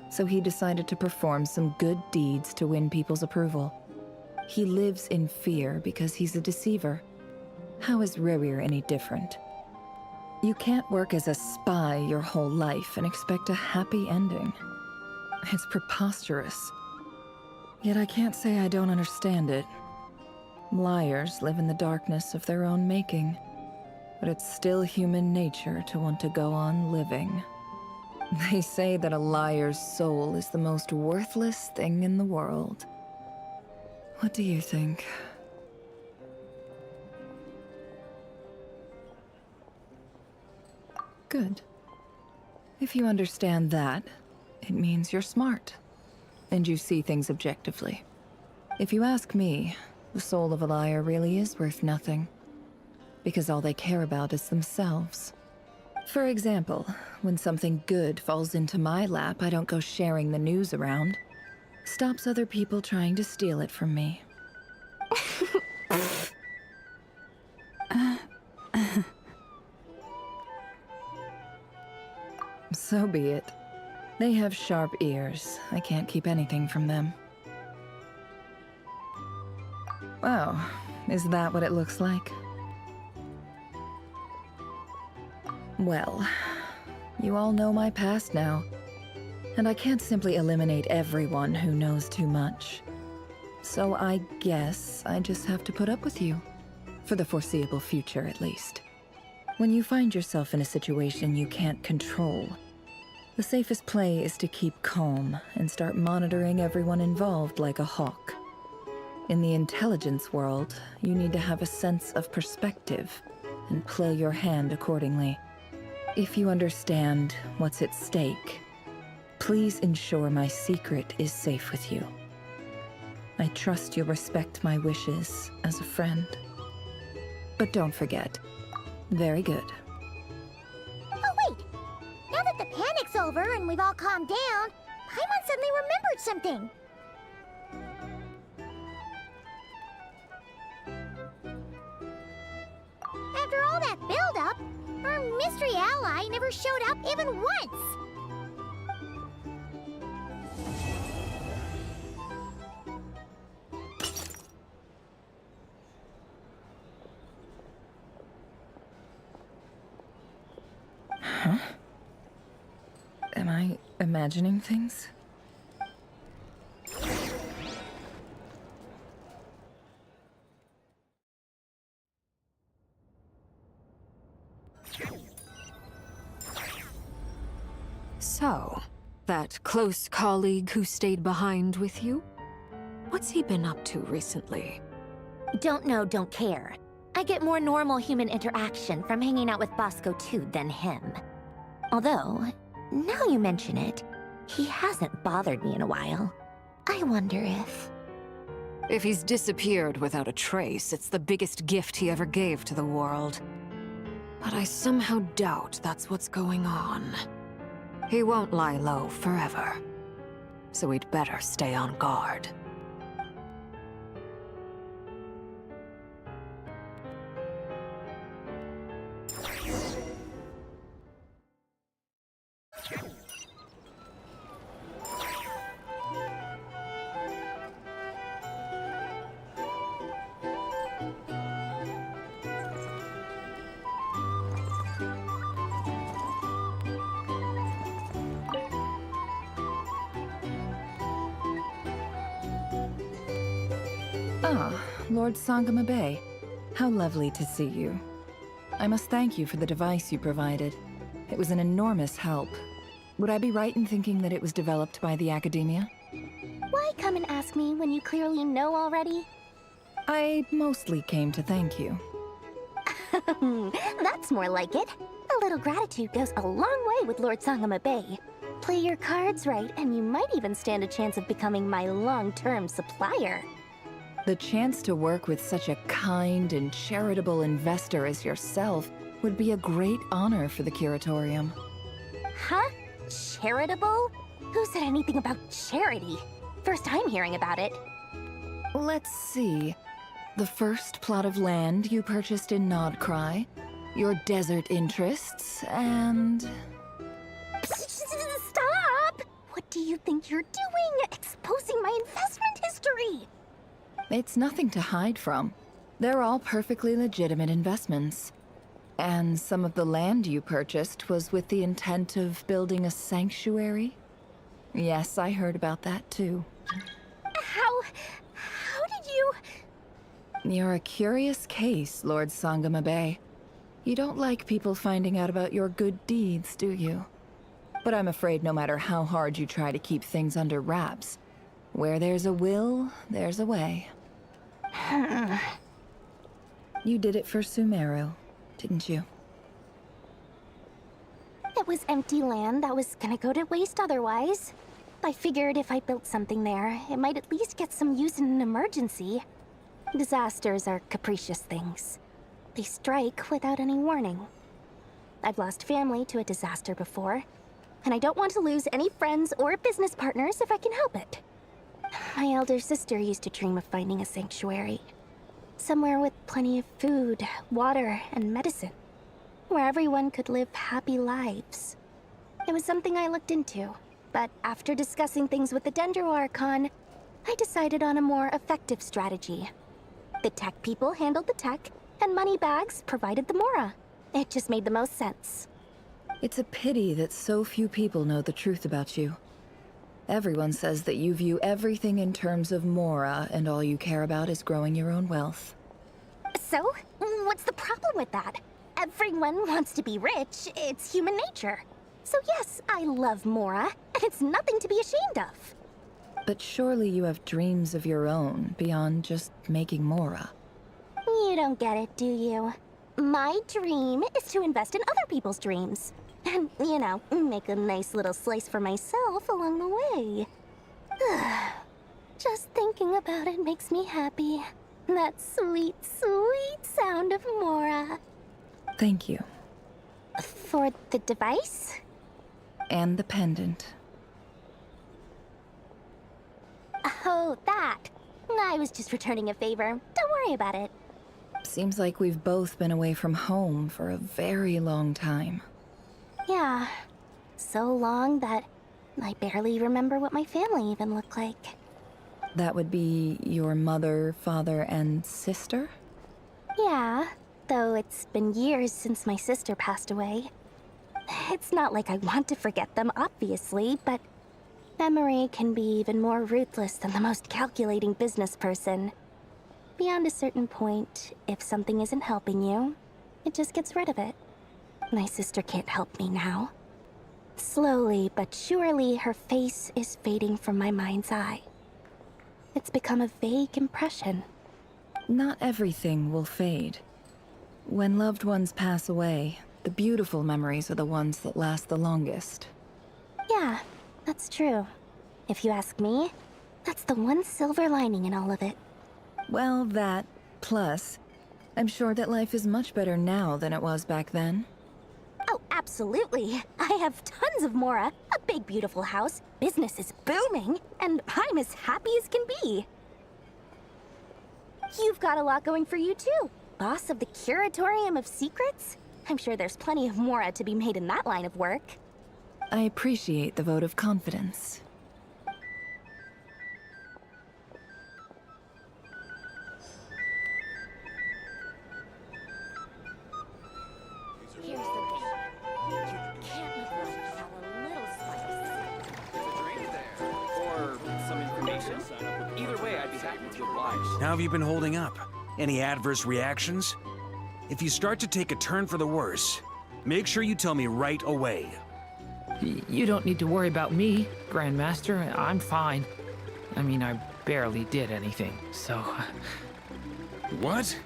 L: So he decided to perform some good deeds to win people's approval. He lives in fear because he's a deceiver. How is Rerir any different? You can't work as a spy your whole life and expect a happy ending. It's preposterous. Yet I can't say I don't understand it. Liars live in the darkness of their own making, but it's still human nature to want to go on living. They say that a liar's soul is the most worthless thing in the world. What do you think? Good. If you understand that, it means you're smart, and you see things objectively. If you ask me, the soul of a liar really is worth nothing, because all they care about is themselves. For example, when something good falls into my lap, I don't go sharing the news around. Stops other people trying to steal it from me. So be it. They have sharp ears. I can't keep anything from them. Wow, is that what it looks like? Well, you all know my past now, and I can't simply eliminate everyone who knows too much. So I guess I just have to put up with you. For the foreseeable future, at least. When you find yourself in a situation you can't control, the safest play is to keep calm and start monitoring everyone involved like a hawk. In the intelligence world, you need to have a sense of perspective and play your hand accordingly. If you understand what's at stake, please ensure my secret is safe with you. I trust you'll respect my wishes as a friend. But don't forget, very good.
F: Oh wait! Now that the panic's over and we've all calmed down, Paimon suddenly remembered something. After all that build-up, our mystery ally never showed up even once!
L: Huh? Am I imagining things?
A: So, that close colleague who stayed behind with you? What's he been up to recently?
S: Don't know, don't care. I get more normal human interaction from hanging out with Bosco too than him. Although, now you mention it, he hasn't bothered me in a while. I wonder if...
A: If he's disappeared without a trace, it's the biggest gift he ever gave to the world. But I somehow doubt that's what's going on. He won't lie low forever. So we'd better stay on guard.
L: Ah, Lord Sangama Bay. How lovely to see you. I must thank you for the device you provided. It was an enormous help. Would I be right in thinking that it was developed by the Academia?
J: Why come and ask me when you clearly know already?
L: I mostly came to thank you.
J: That's more like it. A little gratitude goes a long way with Lord Sangama Bay. Play your cards right, and you might even stand a chance of becoming my long-term supplier.
L: The chance to work with such a kind and charitable investor as yourself would be a great honor for the Curatorium.
J: Huh?
S: Charitable? Who said anything about charity? First time hearing about it.
L: Let's see. The first plot of land you purchased in Krai, your desert interests, and...
S: Stop! What do you think you're doing? Exposing my investment history!
L: It's nothing to hide from. They're all perfectly legitimate investments. And some of the land you purchased was with the intent of building a sanctuary? Yes, I heard about that too.
S: How did you...
L: You're a curious case, Lord Sangamabe. You don't like people finding out about your good deeds, do you? But I'm afraid no matter how hard you try to keep things under wraps, where there's a will, there's a way. You did it for Sumeru, didn't you?
S: It was empty land that was gonna go to waste otherwise. I figured if I built something there, it might at least get some use in an emergency. Disasters are capricious things. They strike without any warning. I've lost family to a disaster before, and I don't want to lose any friends or business partners if I can help it. My elder sister used to dream of finding a sanctuary. Somewhere with plenty of food, water, and medicine. Where everyone could live happy lives. It was something I looked into, but after discussing things with the Dendro Archon, I decided on a more effective strategy. The tech people handled the tech, and Moneybags provided the Mora. It just made the most sense.
L: It's a pity that so few people know the truth about you. Everyone says that you view everything in terms of Mora, and all you care about is growing your own wealth.
S: So, what's the problem with that? Everyone wants to be rich. It's human nature. So yes, I love Mora, and it's nothing to be ashamed of.
L: But surely you have dreams of your own, beyond just making Mora.
S: You don't get it, do you? My dream is to invest in other people's dreams. And, you know, make a nice little slice for myself along the way. Just thinking about it makes me happy. That sweet, sweet sound of Mora.
L: Thank you.
S: For the device?
L: And the pendant.
S: Oh, that. I was just returning a favor. Don't worry about it.
L: Seems like we've both been away from home for a very long time.
S: Yeah. So long that I barely remember what my family even looked like.
L: That would be your mother, father, and sister?
S: Yeah, though it's been years since my sister passed away. It's not like I want to forget them, obviously, but memory can be even more ruthless than the most calculating business person. Beyond a certain point, if something isn't helping you, it just gets rid of it. My sister can't help me now. Slowly but surely, her face is fading from my mind's eye. It's become a vague impression.
L: Not everything will fade. When loved ones pass away, the beautiful memories are the ones that last the longest.
S: Yeah, that's true. If you ask me, that's the one silver lining in all of it.
L: Well, that, plus, I'm sure that life is much better now than it was back then.
S: Oh, absolutely. I have tons of Mora, a big beautiful house, business is booming, and I'm as happy as can be. You've got a lot going for you too. Boss of the Curatorium of Secrets? I'm sure there's plenty of Mora to be made in that line of work.
L: I appreciate the vote of confidence.
S: Here's the thing. You can't make lunch without a little spice.
G: Or some information. Either way, I'd be happy to oblige.
O: How have you been holding up? Any adverse reactions? If you start to take a turn for the worse, make sure you tell me right away.
N: You don't need to worry about me, Grandmaster. I'm fine. I mean, I barely did anything, so...
O: What?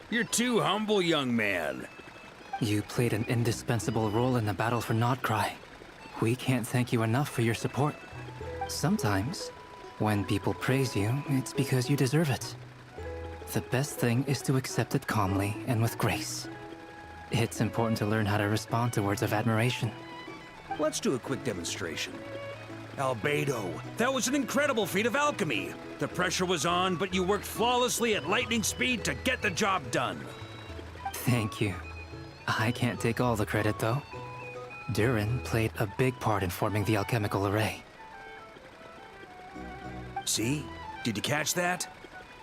O: You're too humble, young man.
B: You played an indispensable role in the battle for Krai. We can't thank you enough for your support. Sometimes, when people praise you, it's because you deserve it. The best thing is to accept it calmly and with grace. It's important to learn how to respond to words of admiration.
O: Let's do a quick demonstration. Albedo, that was an incredible feat of alchemy. The pressure was on, but you worked flawlessly at lightning speed to get the job done.
B: Thank you. I can't take all the credit, though. Durin played a big part in forming the alchemical array.
O: See? Did you catch that?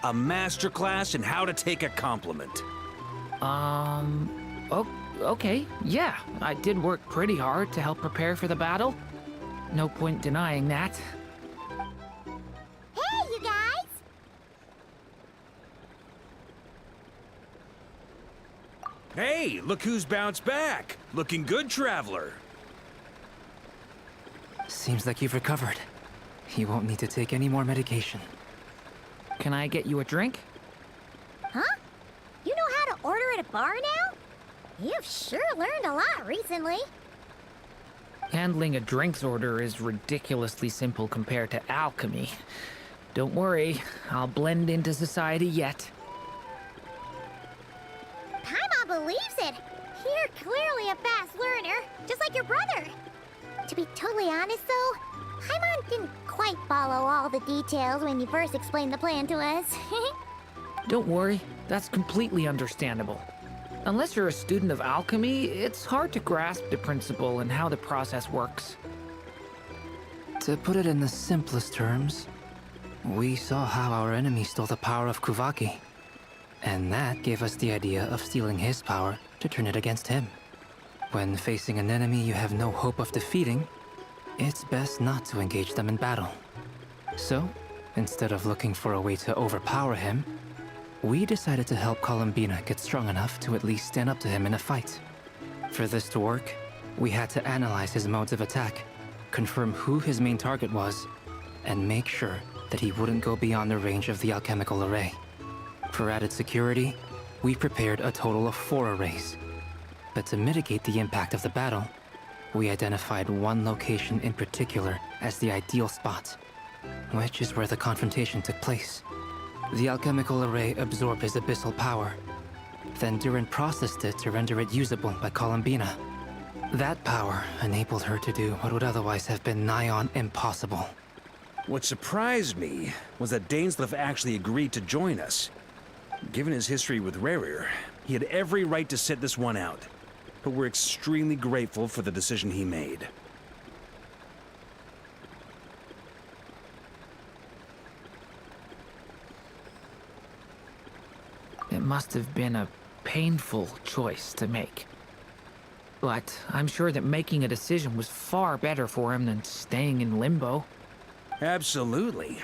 O: A masterclass in how to take a compliment.
N: Okay, yeah. I did work pretty hard to help prepare for the battle. No point denying that.
F: Hey, you guys!
O: Hey, look who's bounced back. Looking good, traveler.
B: Seems like you've recovered. You won't need to take any more medication.
N: Can I get you a drink?
F: Huh? You know how to order at a bar now? You've sure learned a lot recently.
N: Handling a drinks order is ridiculously simple compared to alchemy. Don't worry, I'll blend into society yet.
F: Paimon believes it. You're clearly a fast learner, just like your brother. To be totally honest, though, Paimon didn't quite follow all the details when you first explained the plan to us.
N: Don't worry, that's completely understandable. Unless you're a student of alchemy, it's hard to grasp the principle and how the process works.
B: To put it in the simplest terms, we saw how our enemy stole the power of Kuvaki. And that gave us the idea of stealing his power to turn it against him. When facing an enemy you have no hope of defeating, it's best not to engage them in battle. So, instead of looking for a way to overpower him, we decided to help Columbina get strong enough to at least stand up to him in a fight. For this to work, we had to analyze his modes of attack, confirm who his main target was, and make sure that he wouldn't go beyond the range of the alchemical array. For added security, we prepared a total of 4 arrays. But to mitigate the impact of the battle, we identified one location in particular as the ideal spot, which is where the confrontation took place. The alchemical array absorbed his abyssal power. Then Durin processed it to render it usable by Columbina. That power enabled her to do what would otherwise have been nigh on impossible.
O: What surprised me was that Dainsleif actually agreed to join us. Given his history with Rerir, he had every right to sit this one out. But we're extremely grateful for the decision he made.
N: It must have been a painful choice to make. But I'm sure that making a decision was far better for him than staying in limbo.
O: Absolutely.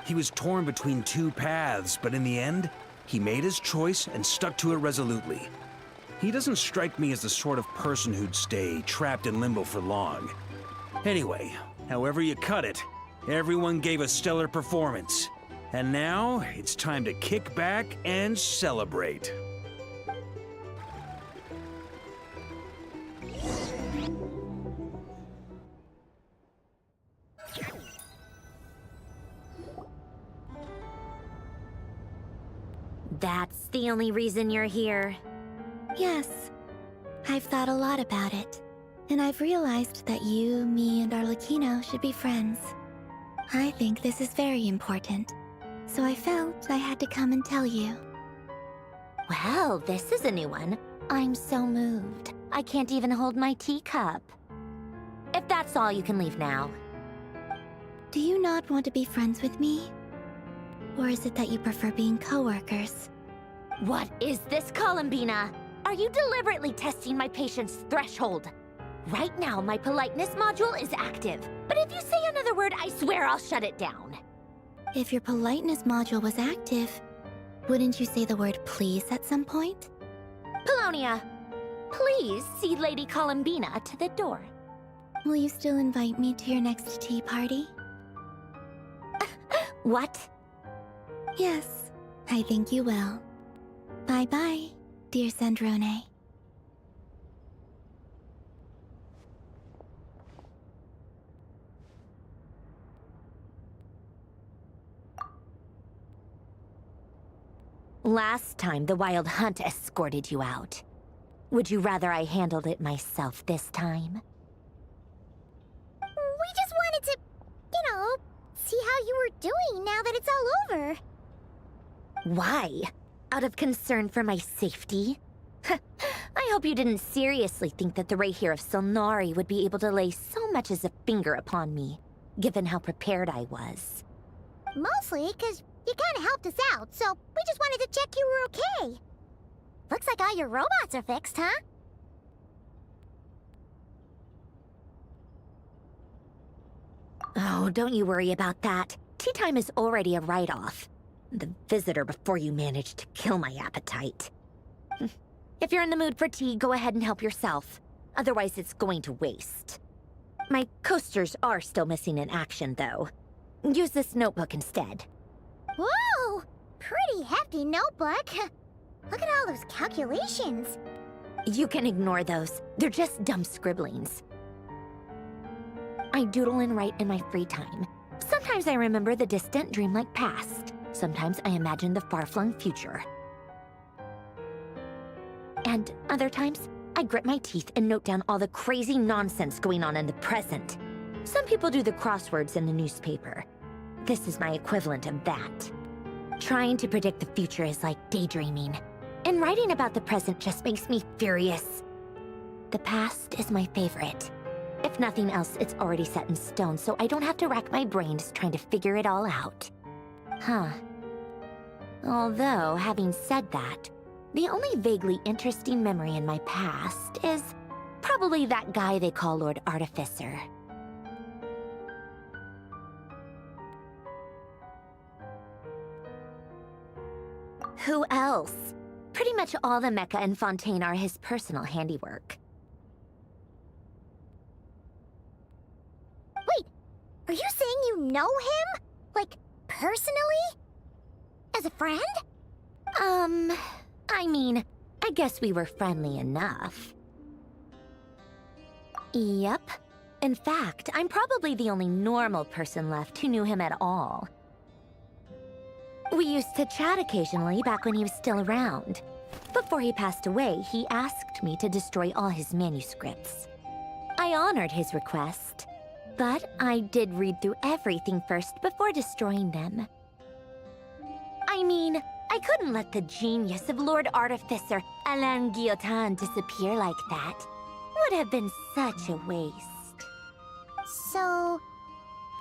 O: He was torn between 2 paths, but in the end, he made his choice and stuck to it resolutely. He doesn't strike me as the sort of person who'd stay trapped in limbo for long. Anyway, however you cut it, everyone gave a stellar performance. And now, it's time to kick back and celebrate.
S: That's the only reason you're here.
M: Yes. I've thought a lot about it. And I've realized that you, me, and Arlecchino should be friends. I think this is very important. So I felt I had to come and tell you.
S: Well, this is a new one. I'm so moved. I can't even hold my teacup. If that's all, you can leave now.
M: Do you not want to be friends with me? Or is it that you prefer being co-workers?
S: What is this, Columbina? Are you deliberately testing my patience threshold? Right now, my politeness module is active. But if you say another word, I swear I'll shut it down.
M: If your politeness module was active, wouldn't you say the word please at some point?
S: Polonia, please see Lady Columbina to the door.
M: Will you still invite me to your next tea party?
S: What?
M: Yes, I think you will. Bye-bye, dear Sandrone.
S: Last time, the Wild Hunt escorted you out. Would you rather I handled it myself this time?
F: doing now that it's all over?
S: Why? Out of concern for my safety? I hope you didn't seriously think that the Raithir of Solnari would be able to lay so much as a finger upon me, given how prepared I was.
F: Mostly because you kind of helped us out, so we just wanted to check you were okay. Looks like all your robots are fixed, huh?
S: Oh, don't you worry about that. Tea time is already a write-off. The visitor before you managed to kill my appetite. If you're in the mood for tea, go ahead and help yourself. Otherwise, it's going to waste. My coasters are still missing in action, though. Use this notebook instead.
F: Whoa! Pretty hefty notebook. Look at all those calculations.
S: You can ignore those. They're just dumb scribblings. I doodle and write in my free time. Sometimes I remember the distant dreamlike past. Sometimes I imagine the far-flung future. And other times, I grit my teeth and note down all the crazy nonsense going on in the present. Some people do the crosswords in the newspaper. This is my equivalent of that. Trying to predict the future is like daydreaming. And writing about the present just makes me furious. The past is my favorite. If nothing else, it's already set in stone, so I don't have to rack my brains trying to figure it all out. Huh. Although, having said that, the only vaguely interesting memory in my past is probably that guy they call Lord Artificer. Who else? Pretty much all the mecha and Fontaine are his personal handiwork.
F: Wait, are you saying you know him? Like, personally? As a friend?
S: I mean, I guess we were friendly enough. Yep. In fact, I'm probably the only normal person left who knew him at all. We used to chat occasionally back when he was still around. Before he passed away, he asked me to destroy all his manuscripts. I honored his request, but I did read through everything first before destroying them. I mean, I couldn't let the genius of Lord Artificer Alain Guillotin disappear like that. Would have been such a waste.
F: So,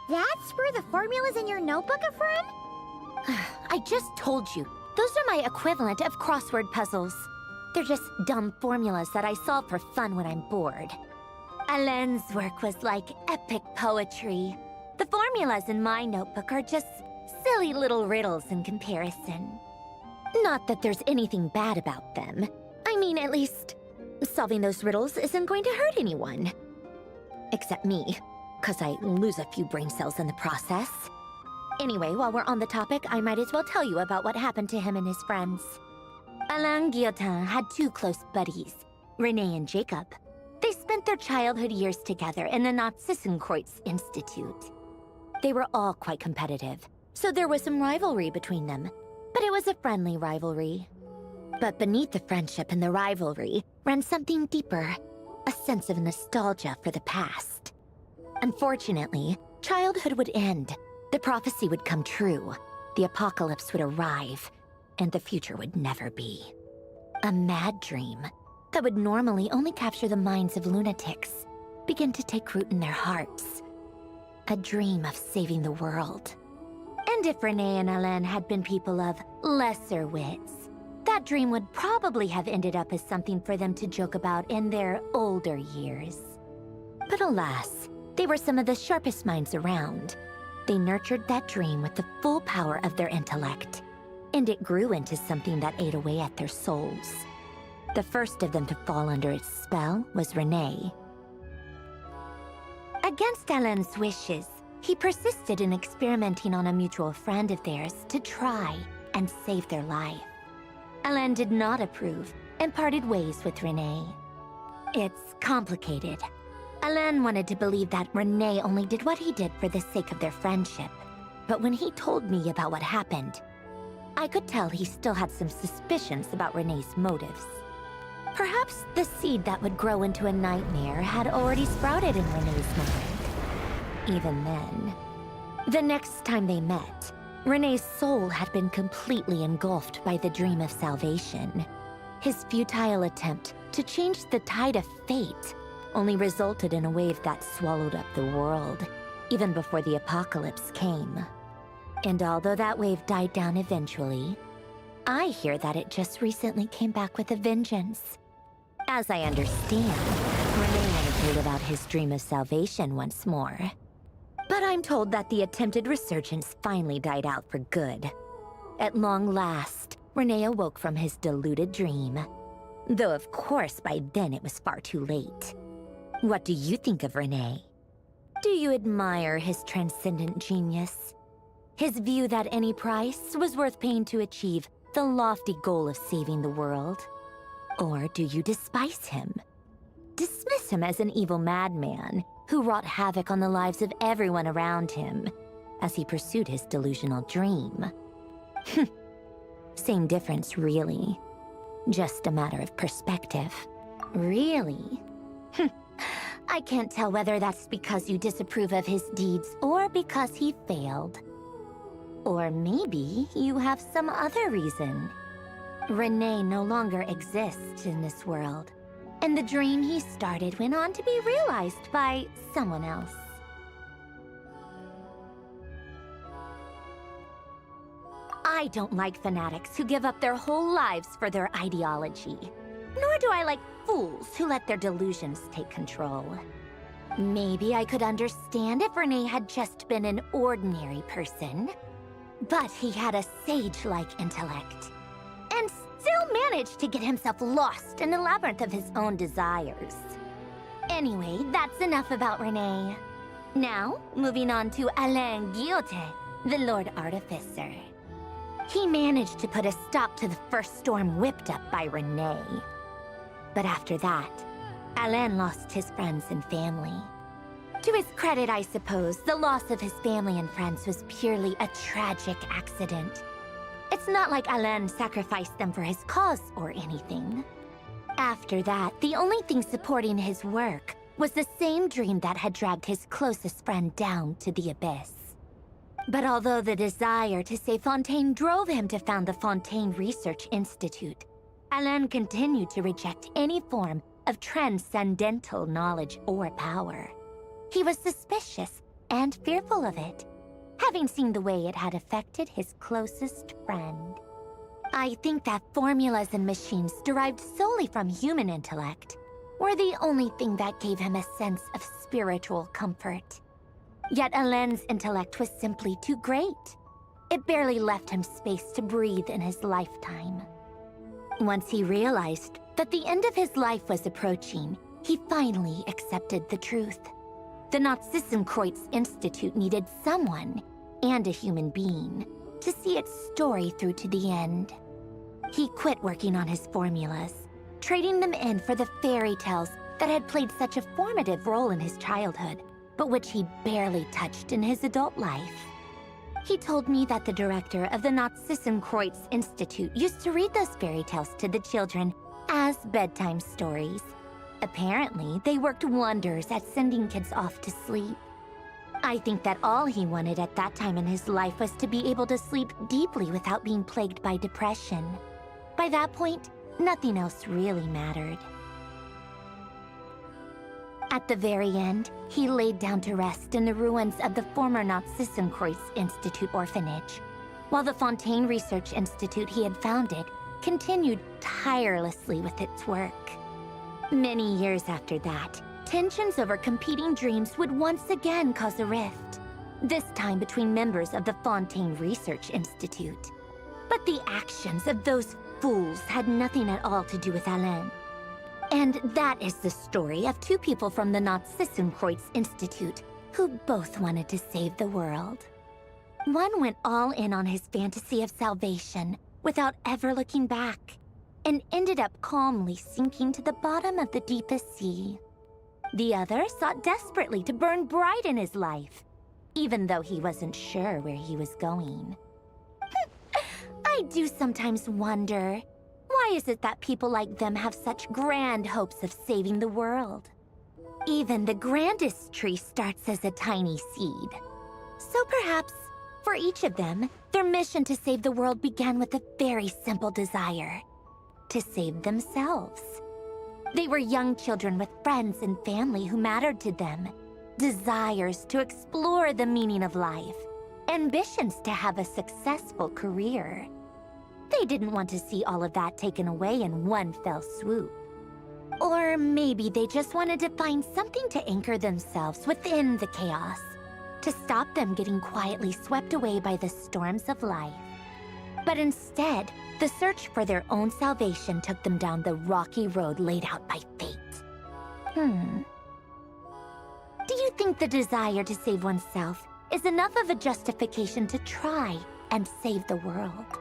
F: that's where the formulas in your notebook are from?
S: I just told you. Those are my equivalent of crossword puzzles. They're just dumb formulas that I solve for fun when I'm bored. Alain's work was like epic poetry. The formulas in my notebook are just silly little riddles in comparison. Not that there's anything bad about them. I mean, at least, solving those riddles isn't going to hurt anyone. Except me, 'cause I lose a few brain cells in the process. Anyway, while we're on the topic, I might as well tell you about what happened to him and his friends. Alain Guillotin had two close buddies, Renee and Jacob. They spent their childhood years together in the Nazissenkreuz Institute. They were all quite competitive, so there was some rivalry between them, but it was a friendly rivalry. But beneath the friendship and the rivalry ran something deeper, a sense of nostalgia for the past. Unfortunately, childhood would end. The prophecy would come true, the apocalypse would arrive, and the future would never be. A mad dream that would normally only capture the minds of lunatics began to take root in their hearts. A dream of saving the world. And if Renee and Alain had been people of lesser wits, that dream would probably have ended up as something for them to joke about in their older years. But alas, they were some of the sharpest minds around. They nurtured that dream with the full power of their intellect, and it grew into something that ate away at their souls. The first of them to fall under its spell was Renee. Against Alain's wishes, he persisted in experimenting on a mutual friend of theirs to try and save their life. Alain did not approve and parted ways with Renee. It's complicated. Alain wanted to believe that Renee only did what he did for the sake of their friendship. But when he told me about what happened, I could tell he still had some suspicions about Renee's motives. Perhaps the seed that would grow into a nightmare had already sprouted in Renee's mind. Even then. The next time they met, Renee's soul had been completely engulfed by the dream of salvation. His futile attempt to change the tide of fate only resulted in a wave that swallowed up the world, even before the apocalypse came. And although that wave died down eventually, I hear that it just recently came back with a vengeance. As I understand, Renee wanted to live out his dream of salvation once more. But I'm told that the attempted resurgence finally died out for good. At long last, Renee awoke from his deluded dream. Though of course by then it was far too late. What do you think of Renee? Do you admire his transcendent genius? His view that any price was worth paying to achieve the lofty goal of saving the world? Or do you despise him? Dismiss him as an evil madman who wrought havoc on the lives of everyone around him as he pursued his delusional dream? Same difference, really. Just a matter of perspective. Really? I can't tell whether that's because you disapprove of his deeds or because he failed. Or maybe you have some other reason. Renee no longer exists in this world, and the dream he started went on to be realized by someone else. I don't like fanatics who give up their whole lives for their ideology. Nor do I like fools who let their delusions take control. Maybe I could understand if Renee had just been an ordinary person. But he had a sage-like intellect, and still managed to get himself lost in the labyrinth of his own desires. Anyway, that's enough about Renee. Now, moving on to Alain Guillotin, the Lord Artificer. He managed to put a stop to the first storm whipped up by Renee. But after that, Alain lost his friends and family. To his credit, I suppose, the loss of his family and friends was purely a tragic accident. It's not like Alain sacrificed them for his cause or anything. After that, the only thing supporting his work was the same dream that had dragged his closest friend down to the abyss. But although the desire to save Fontaine drove him to found the Fontaine Research Institute, Alain continued to reject any form of transcendental knowledge or power. He was suspicious and fearful of it, having seen the way it had affected his closest friend. I think that formulas and machines derived solely from human intellect were the only thing that gave him a sense of spiritual comfort. Yet Alain's intellect was simply too great. It barely left him space to breathe in his lifetime. Once he realized that the end of his life was approaching, he finally accepted the truth. The Nazissenkreuz Institute needed someone, and a human being, to see its story through to the end. He quit working on his formulas, trading them in for the fairy tales that had played such a formative role in his childhood, but which he barely touched in his adult life. He told me that the director of the Nazissenkreuz Institute used to read those fairy tales to the children as bedtime stories. Apparently, they worked wonders at sending kids off to sleep. I think that all he wanted at that time in his life was to be able to sleep deeply without being plagued by depression. By that point, nothing else really mattered. At the very end, he laid down to rest in the ruins of the former Nazissenkreuz Institute orphanage, while the Fontaine Research Institute he had founded continued tirelessly with its work. Many years after that, tensions over competing dreams would once again cause a rift, this time between members of the Fontaine Research Institute. But the actions of those fools had nothing at all to do with Alain. And that is the story of two people from the Nazissenkreuz Institute who both wanted to save the world. One went all in on his fantasy of salvation without ever looking back, and ended up calmly sinking to the bottom of the deepest sea. The other sought desperately to burn bright in his life, even though he wasn't sure where he was going. I do sometimes wonder, why is it that people like them have such grand hopes of saving the world? Even the grandest tree starts as a tiny seed. So perhaps, for each of them, their mission to save the world began with a very simple desire: to save themselves. They were young children with friends and family who mattered to them, desires to explore the meaning of life, ambitions to have a successful career. They didn't want to see all of that taken away in one fell swoop. Or maybe they just wanted to find something to anchor themselves within the chaos, to stop them getting quietly swept away by the storms of life. But instead, the search for their own salvation took them down the rocky road laid out by fate. Do you think the desire to save oneself is enough of a justification to try and save the world?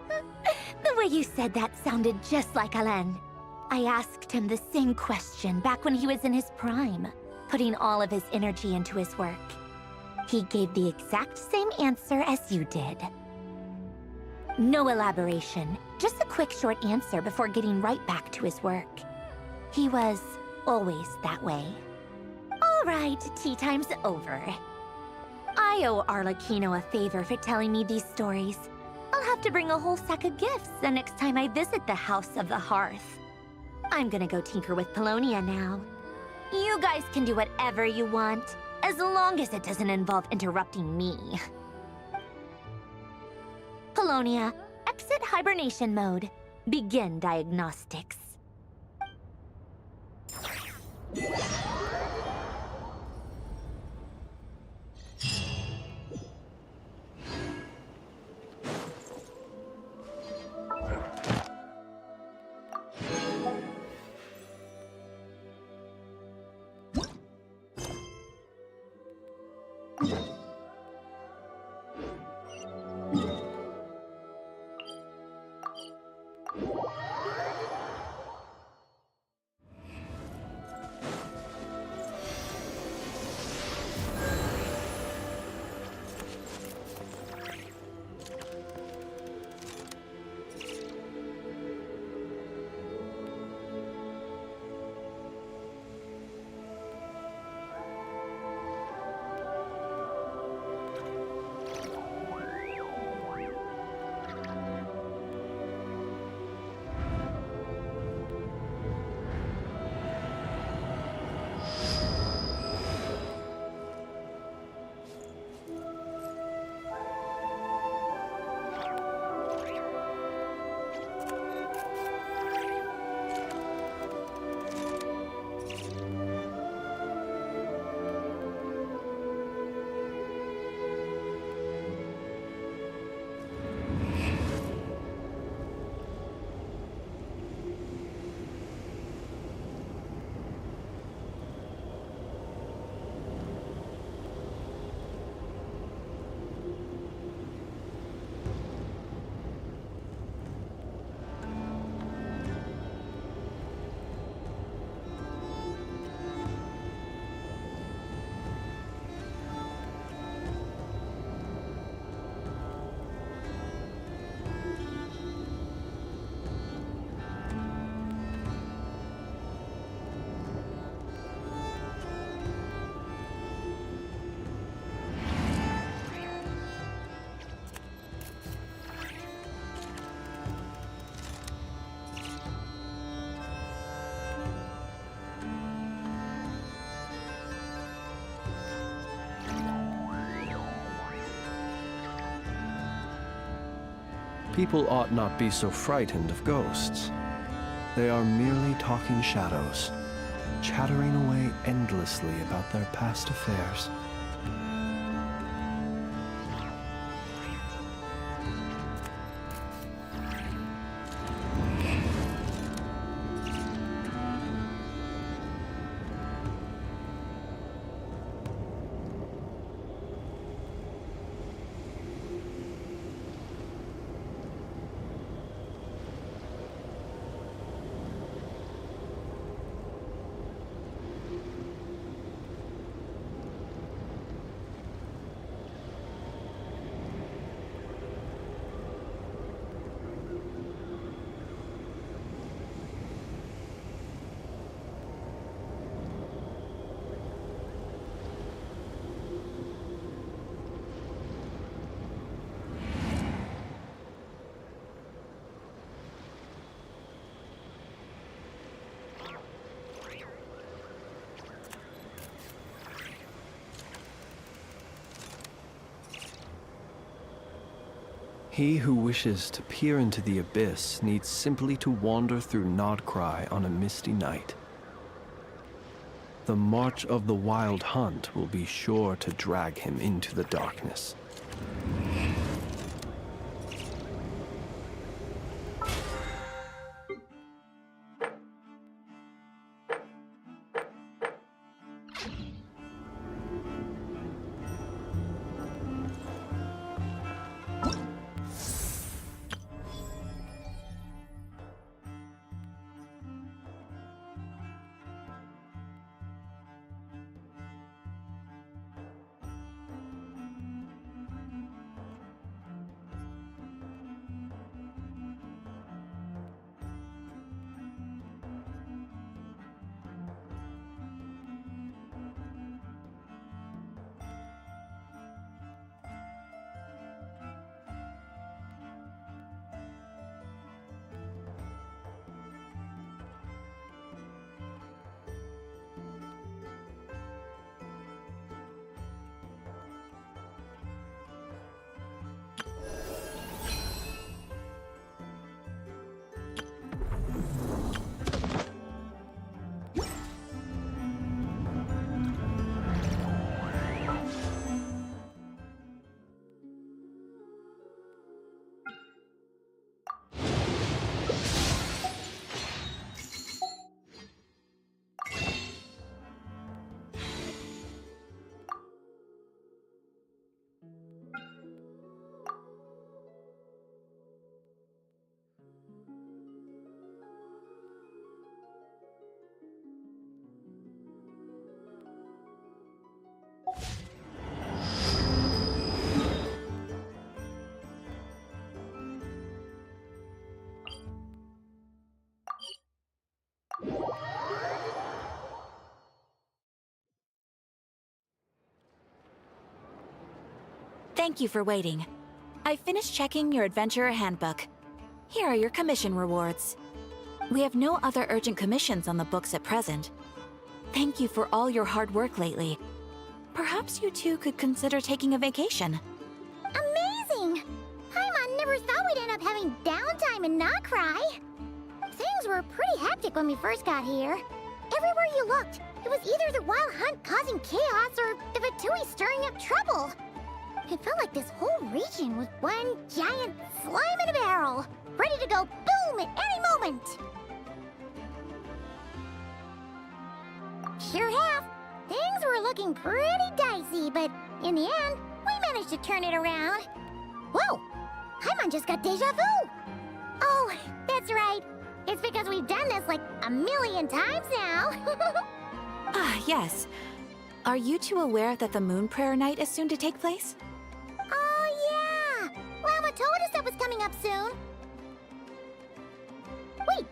S: The way you said that sounded just like Alain. I asked him the same question back when he was in his prime, putting all of his energy into his work. He gave the exact same answer as you did. No elaboration, just a quick short answer before getting right back to his work. He was always that way. All right, tea time's over. I owe Arlecchino a favor for telling me these stories. I'll have to bring a whole sack of gifts the next time I visit the House of the Hearth. I'm gonna go tinker with Polonia now. You guys can do whatever you want, as long as it doesn't involve interrupting me. Polonia, exit hibernation mode. Begin diagnostics.
Q: People ought not be so frightened of ghosts. They are merely talking shadows, chattering away endlessly about their past affairs. He who wishes to peer into the abyss needs simply to wander through Krai on a misty night. The march of the wild hunt will be sure to drag him into the darkness.
P: Thank you for waiting. I finished checking your adventurer handbook. Here are your commission rewards. We have no other urgent commissions on the books at present. Thank you for all your hard work lately. Perhaps you two could consider taking a vacation.
F: Amazing! Paimon never thought we'd end up having downtime in Krai. Things were pretty hectic when we first got here. Everywhere you looked, it was either the wild hunt causing chaos or the Fatui stirring up trouble. It felt like this whole region was one giant slime in a barrel, ready to go boom at any moment. Sure have. Things were looking pretty dicey, but in the end, we managed to turn it around. Whoa! Paimon just got deja vu! Oh, that's right. It's because we've done this like a million times now.
P: Ah, yes. Are you two aware that the Moon Prayer Night is soon to take place?
F: Oh, yeah! Lauma told us that was coming up soon. Wait,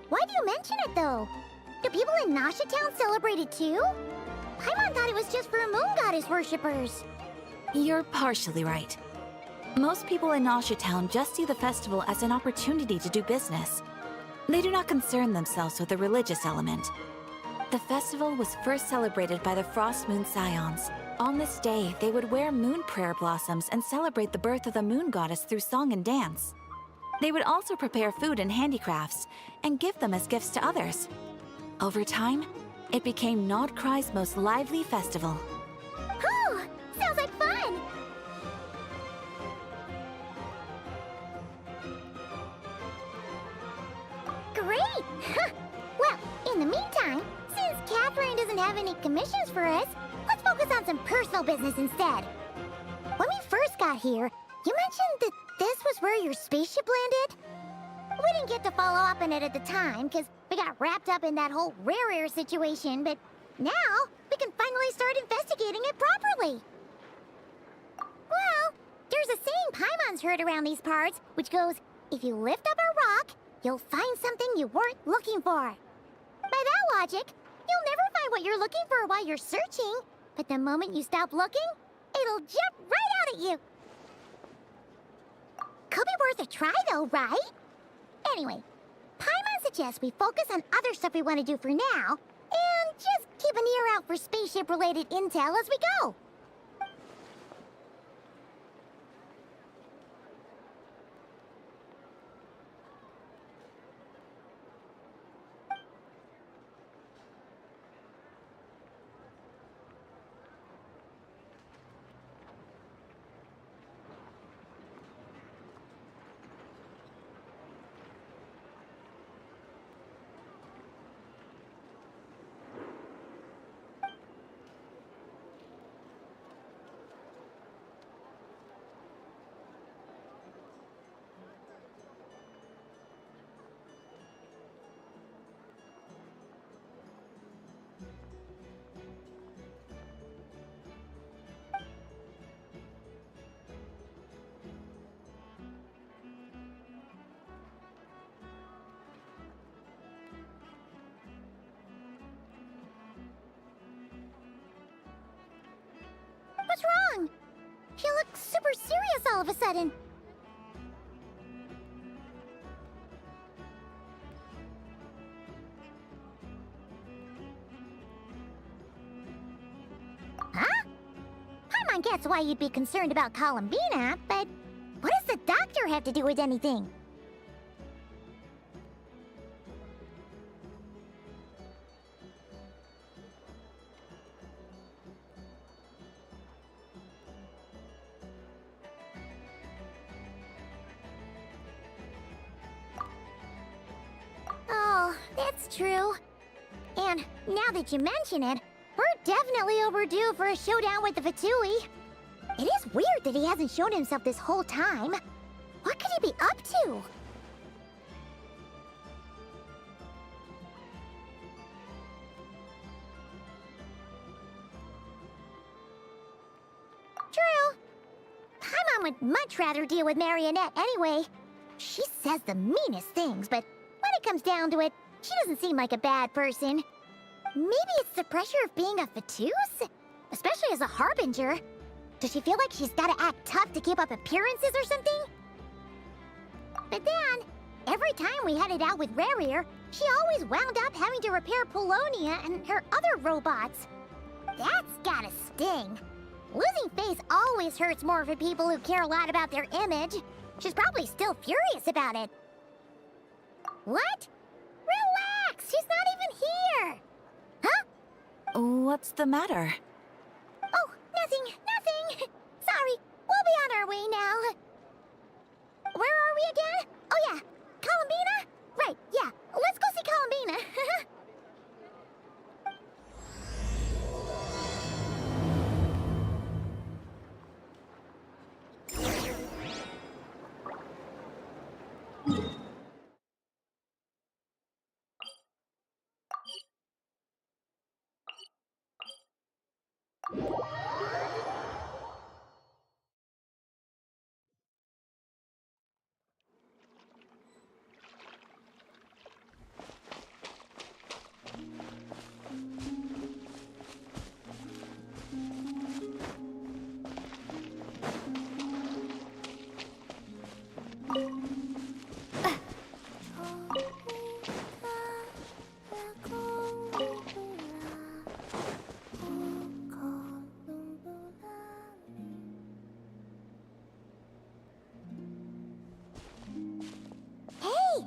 F: why do you mention it, though? Do people in Nasha Town celebrate it, too? Paimon thought it was just for moon goddess worshippers.
P: You're partially right. Most people in Nasha Town just see the festival as an opportunity to do business. They do not concern themselves with the religious element. The festival was first celebrated by the Frost Moon Scions. On this day, they would wear moon prayer blossoms and celebrate the birth of the moon goddess through song and dance. They would also prepare food and handicrafts and give them as gifts to others. Over time, it became Krai's most lively festival.
F: Oh, sounds like fun! Great! Well, in the meantime, since Catherine doesn't have any commissions for us, let's focus on some personal business instead. When we first got here, you mentioned that this was where your spaceship landed? We didn't get to follow up on it at the time, because we got wrapped up in that whole rare situation, but now we can finally start investigating it properly. Well, there's a saying Paimon's heard around these parts, which goes, if you lift up a rock, you'll find something you weren't looking for. By that logic, you'll never find what you're looking for while you're searching, but the moment you stop looking, it'll jump right out at you. Could be worth a try though, right? Anyway, Paimon suggests we focus on other stuff we want to do for now, and just keep an ear out for spaceship-related intel as we go. super serious all of a sudden? Huh? Paimon gets why you'd be concerned about Columbina, but what does the doctor have to do with anything? Oh, that's true. And now that you mention it, we're definitely overdue for a showdown with the Fatui. It is weird that he hasn't shown himself this whole time. What could he be up to? True. Paimon would much rather deal with Marionette anyway. She says the meanest things, but when it comes down to it, she doesn't seem like a bad person. Maybe it's the pressure of being a Fatuse? Especially as a Harbinger. Does she feel like she's gotta act tough to keep up appearances or something? But then, every time we headed out with Rarier, she always wound up having to repair Polonia and her other robots. That's gotta sting. Losing face always hurts more for people who care a lot about their image. She's probably still furious about it. What? Relax! She's not even here! Huh?
P: What's the matter?
F: Oh, nothing. Sorry, we'll be on our way now. Where are we again? Oh yeah, Columbina? Right, yeah, let's go see Columbina.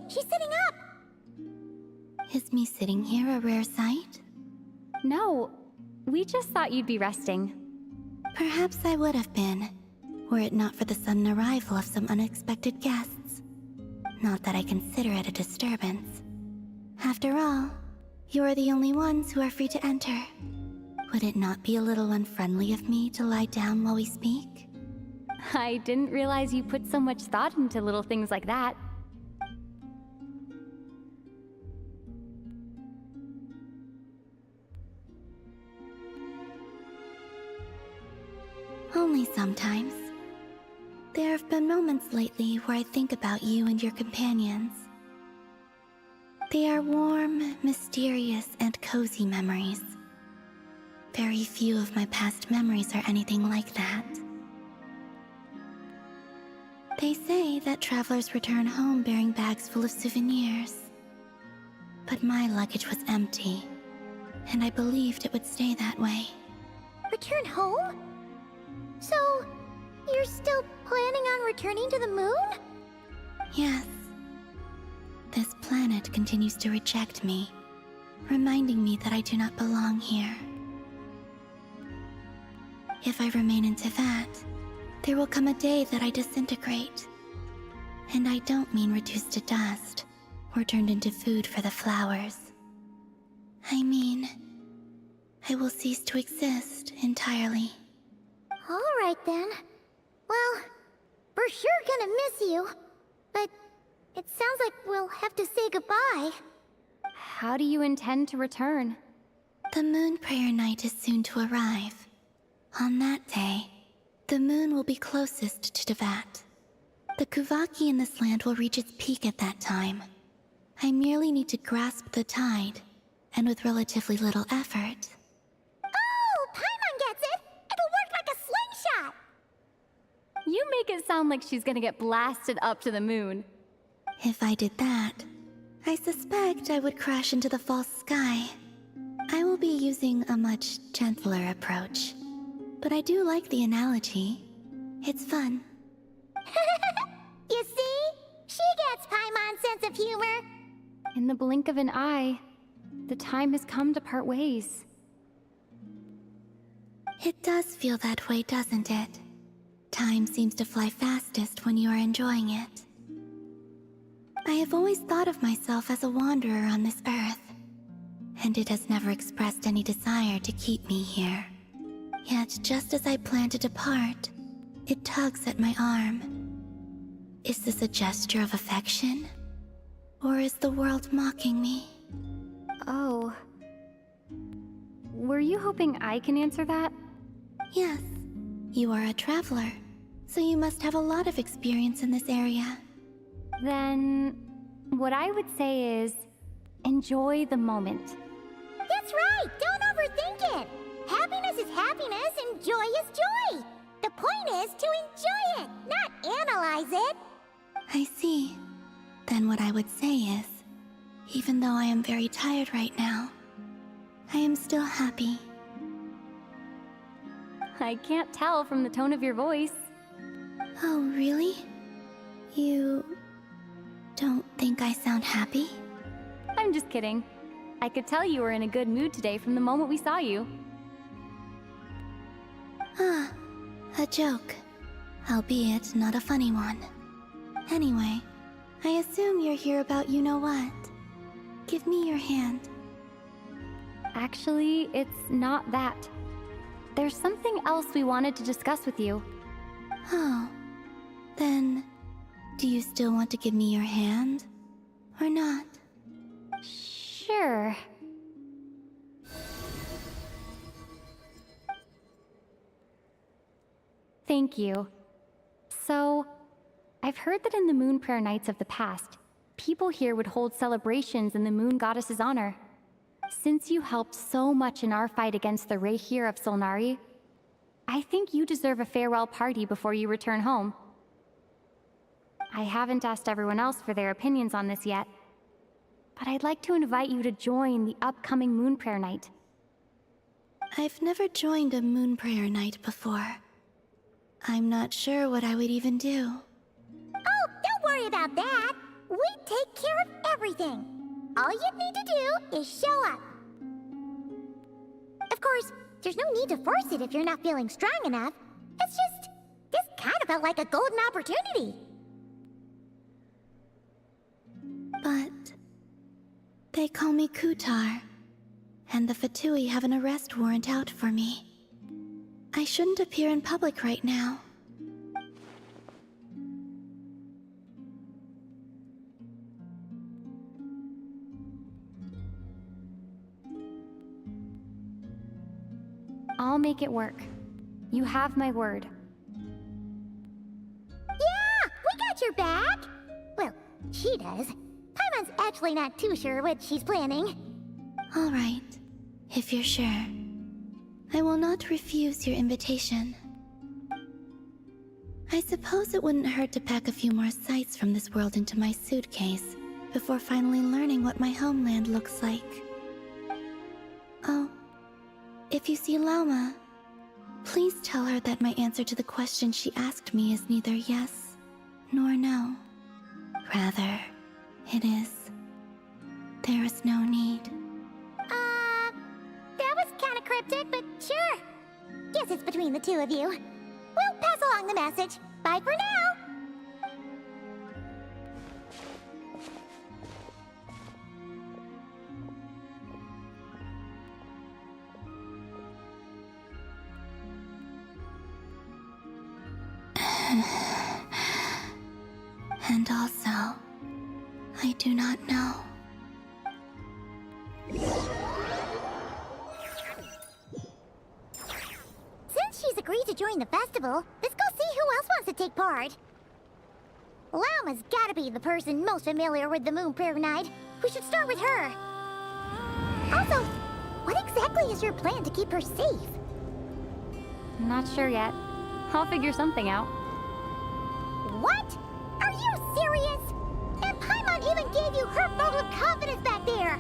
F: She's sitting up!
M: Is me sitting here a rare sight?
K: No, we just thought you'd be resting.
M: Perhaps I would have been, were it not for the sudden arrival of some unexpected guests. Not that I consider it a disturbance. After all, you are the only ones who are free to enter. Would it not be a little unfriendly of me to lie down while we speak?
K: I didn't realize you put so much thought into little things like that.
M: Only sometimes. There have been moments lately where I think about you and your companions. They are warm, mysterious, and cozy memories. Very few of my past memories are anything like that. They say that travelers return home bearing bags full of souvenirs. But my luggage was empty, and I believed it would stay that way.
F: Return home? So, you're still planning on returning to the moon?
M: Yes. This planet continues to reject me, reminding me that I do not belong here. If I remain in Teyvat, there will come a day that I disintegrate. And I don't mean reduced to dust, or turned into food for the flowers. I mean, I will cease to exist entirely.
F: Alright then. Well, we're sure gonna miss you. But it sounds like we'll have to say goodbye.
K: How do you intend to return?
M: The moon prayer night is soon to arrive. On that day, the moon will be closest to Teyvat. The Kuvaki in this land will reach its peak at that time. I merely need to grasp the tide, and with relatively little effort.
F: Oh, Paimon gets it! It'll work like a slingshot!
K: You make it sound like she's gonna get blasted up to the moon.
M: If I did that, I suspect I would crash into the false sky. I will be using a much gentler approach. But I do like the analogy. It's fun.
F: You see? She gets Paimon's sense of humor.
K: In the blink of an eye, the time has come to part ways.
M: It does feel that way, doesn't it? Time seems to fly fastest when you are enjoying it. I have always thought of myself as a wanderer on this earth, and it has never expressed any desire to keep me here. Yet, just as I plan to depart, it tugs at my arm. Is this a gesture of affection? Or is the world mocking me?
K: Oh. Were you hoping I can answer that?
M: Yes. You are a traveler, so you must have a lot of experience in this area.
K: Then, what I would say is, enjoy the moment.
F: That's right! Don't overthink it! Happiness is happiness and joy is joy! The point is to enjoy it, not analyze it!
M: I see. Then what I would say is, even though I am very tired right now, I am still happy.
K: I can't tell from the tone of your voice.
M: Oh, really? You don't think I sound happy?
K: I'm just kidding. I could tell you were in a good mood today from the moment we saw you.
M: Ah, a joke. Albeit not a funny one. Anyway, I assume you're here about you-know-what. Give me your hand.
K: Actually, it's not that. There's something else we wanted to discuss with you.
M: Oh. Then, do you still want to give me your hand? Or not?
K: Sure. Thank you. So, I've heard that in the Moon Prayer Nights of the past, people here would hold celebrations in the Moon Goddess's honor. Since you helped so much in our fight against the Raithir of Solnari, I think you deserve a farewell party before you return home. I haven't asked everyone else for their opinions on this yet, but I'd like to invite you to join the upcoming Moon Prayer Night.
M: I've never joined a Moon Prayer Night before. I'm not sure what I would even do.
F: Oh, don't worry about that! We take care of everything! All you need to do is show up. Of course, there's no need to force it if you're not feeling strong enough. It's just, this kind of felt like a golden opportunity.
M: But they call me Kutar, and the Fatui have an arrest warrant out for me. I shouldn't appear in public right now.
K: I'll make it work. You have my word.
F: Yeah! We got your back! Well, she does. Paimon's actually not too sure what she's planning.
M: All right, if you're sure. I will not refuse your invitation. I suppose it wouldn't hurt to pack a few more sights from this world into my suitcase before finally learning what my homeland looks like. Oh, if you see Lauma, please tell her that my answer to the question she asked me is neither yes nor no. Rather, it is, there is no need.
F: That was kinda cryptic, but sure. Guess it's between the two of you. We'll pass along the message. Bye for now!
M: And also, I do not know.
F: Since she's agreed to join the festival, let's go see who else wants to take part. Lauma's gotta be the person most familiar with the Moon Prayer Night. We should start with her. Also, what exactly is your plan to keep her safe?
K: Not sure yet. I'll figure something out.
F: What? Are you serious? And Paimon even gave you her vote of confidence back there!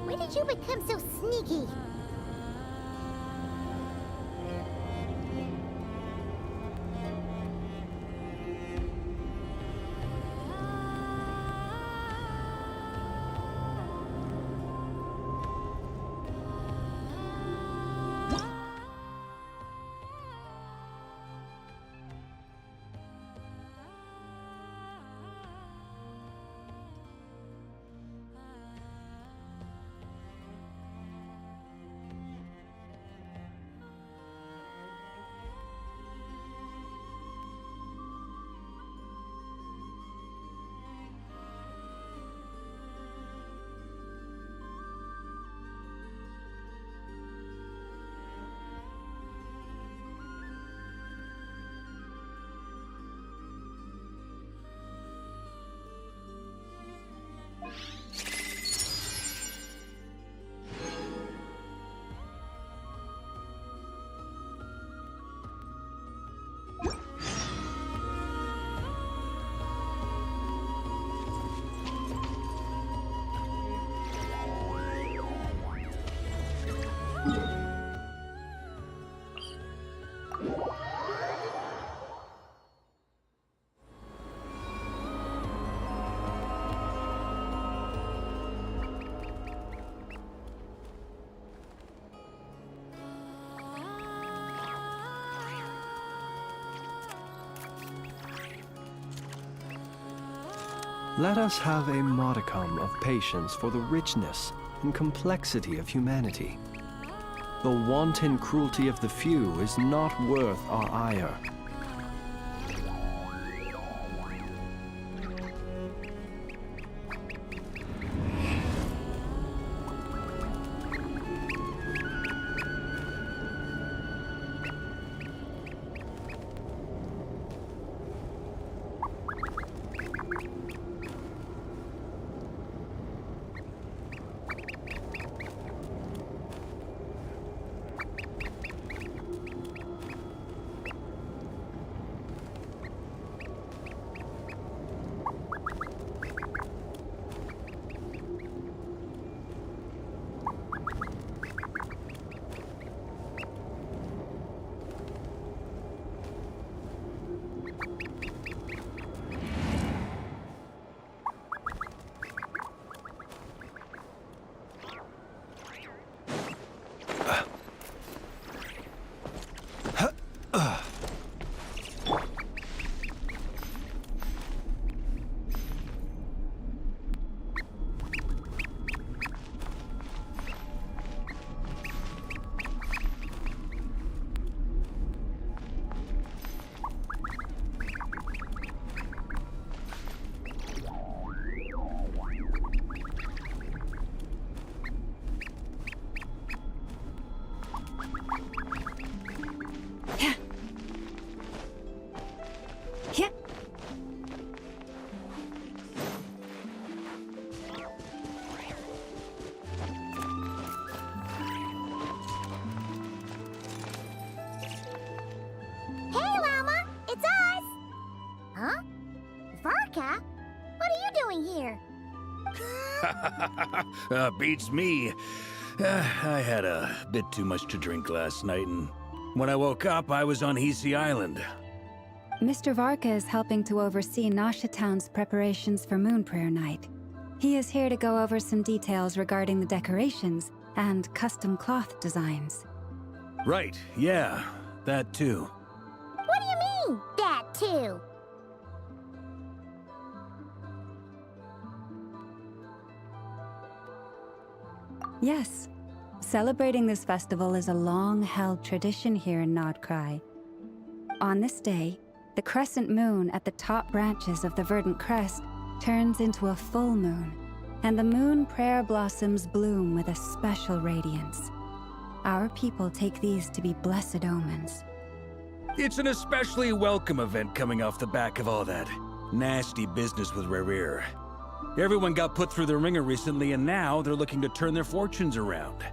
F: When did you become so sneaky?
Q: Let us have a modicum of patience for the richness and complexity of humanity. The wanton cruelty of the few is not worth our ire.
O: Beats me. I had a bit too much to drink last night, and when I woke up, I was on Hisi Island.
C: Mr. Varka is helping to oversee Nasha Town's preparations for Moon Prayer Night. He is here to go over some details regarding the decorations and custom cloth designs.
O: Right, yeah, that too.
F: What do you mean, that too?
C: Yes. Celebrating this festival is a long-held tradition here in Krai. On this day, the crescent moon at the top branches of the verdant crest turns into a full moon, and the moon prayer blossoms bloom with a special radiance. Our people take these to be blessed omens.
O: It's an especially welcome event coming off the back of all that nasty business with Rare. Everyone got put through the ringer recently, and now they're looking to turn their fortunes around.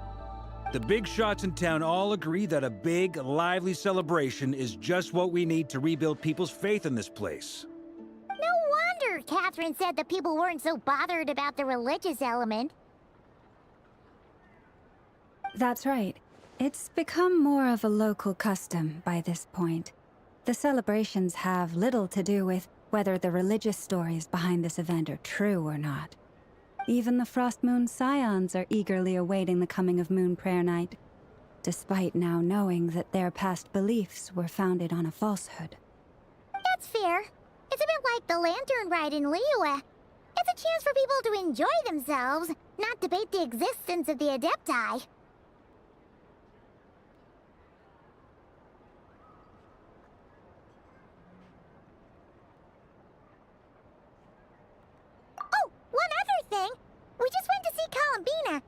O: The big shots in town all agree that a big, lively celebration is just what we need to rebuild people's faith in this place.
F: Lord Catherine said that people weren't so bothered about the religious element.
C: That's right. It's become more of a local custom by this point. The celebrations have little to do with whether the religious stories behind this event are true or not. Even the Frost Moon Scions are eagerly awaiting the coming of Moon Prayer Night, despite now knowing that their past beliefs were founded on a falsehood.
F: That's fair. It's a bit like the Lantern Ride in Liyue. It's a chance for people to enjoy themselves, not debate the existence of the Adepti. Oh, one other thing! We just went to see Columbina.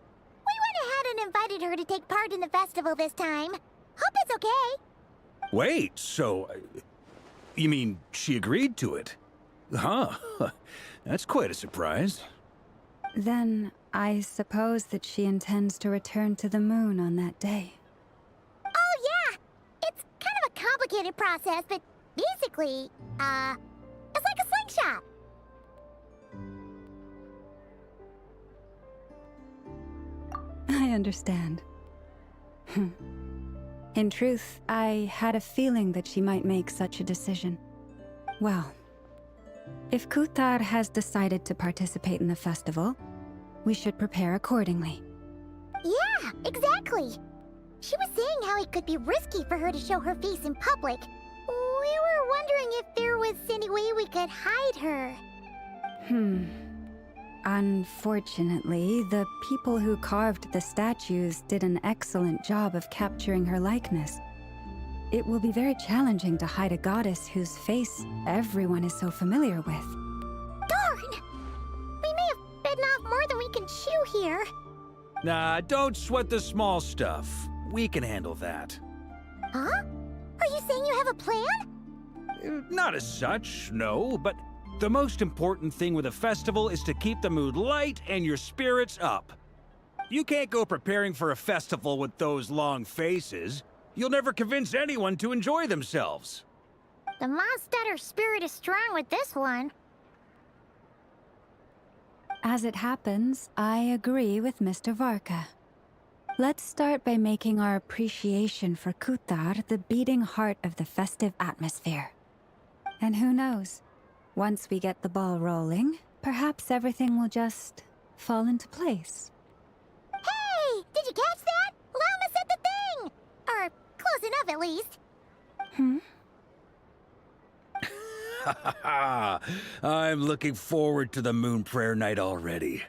F: We went ahead and invited her to take part in the festival this time. Hope it's okay.
O: Wait, so... you mean she agreed to it? Huh. That's quite a surprise.
C: Then, I suppose that she intends to return to the moon on that day.
F: Oh, yeah! It's kind of a complicated process, but basically, it's like a slingshot.
C: I understand. In truth, I had a feeling that she might make such a decision. Well, if Kuthar has decided to participate in the festival, we should prepare accordingly.
F: Yeah, exactly. She was saying how it could be risky for her to show her face in public. We were wondering if there was any way we could hide her.
C: Unfortunately, the people who carved the statues did an excellent job of capturing her likeness. It will be very challenging to hide a goddess whose face everyone is so familiar with.
F: Darn! We may have bitten off more than we can chew here.
O: Nah, don't sweat the small stuff. We can handle that.
F: Huh? Are you saying you have a plan?
O: Not as such, no, but the most important thing with a festival is to keep the mood light and your spirits up. You can't go preparing for a festival with those long faces. You'll never convince anyone to enjoy themselves.
F: The Mondstatter spirit is strong with this one.
C: As it happens, I agree with Mr. Varka. Let's start by making our appreciation for Kuthar the beating heart of the festive atmosphere. And who knows? Once we get the ball rolling, perhaps everything will just fall into place.
F: Hey! Did you catch that? Lauma said the thing! Or close enough, at least.
O: I'm looking forward to the Moon Prayer Night already.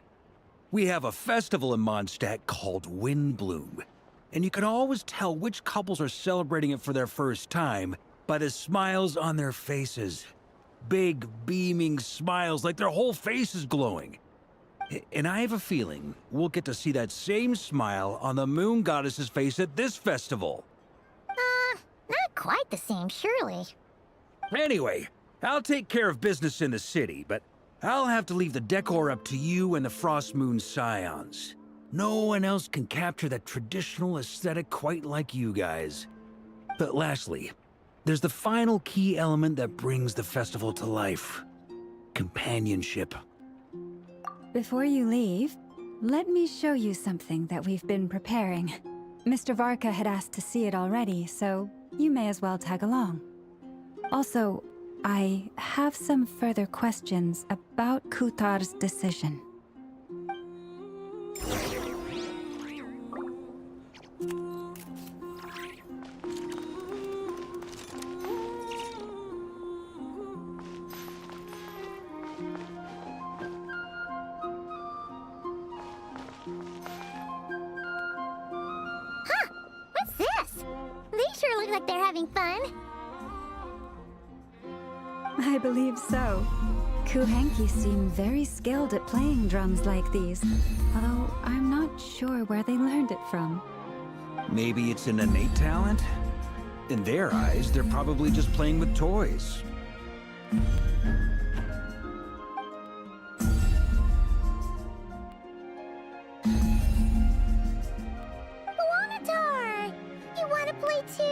O: We have a festival in Mondstadt called Windbloom, and you can always tell which couples are celebrating it for their first time by the smiles on their faces. Big, beaming smiles like their whole face is glowing. And I have a feeling we'll get to see that same smile on the Moon Goddess's face at this festival.
F: Not quite the same, surely.
O: Anyway, I'll take care of business in the city, but I'll have to leave the decor up to you and the Frost Moon Scions. No one else can capture that traditional aesthetic quite like you guys. But lastly, there's the final key element that brings the festival to life. Companionship.
C: Before you leave, let me show you something that we've been preparing. Mr. Varka had asked to see it already, so you may as well tag along. Also, I have some further questions about Kuthar's decision.
F: What's this? They sure look like they're having fun.
C: I believe so. Kuhenki seem very skilled at playing drums like these, although I'm not sure where they learned it from.
O: Maybe it's an innate talent? In their eyes, they're probably just playing with toys.
F: Wanatar! You wanna play too?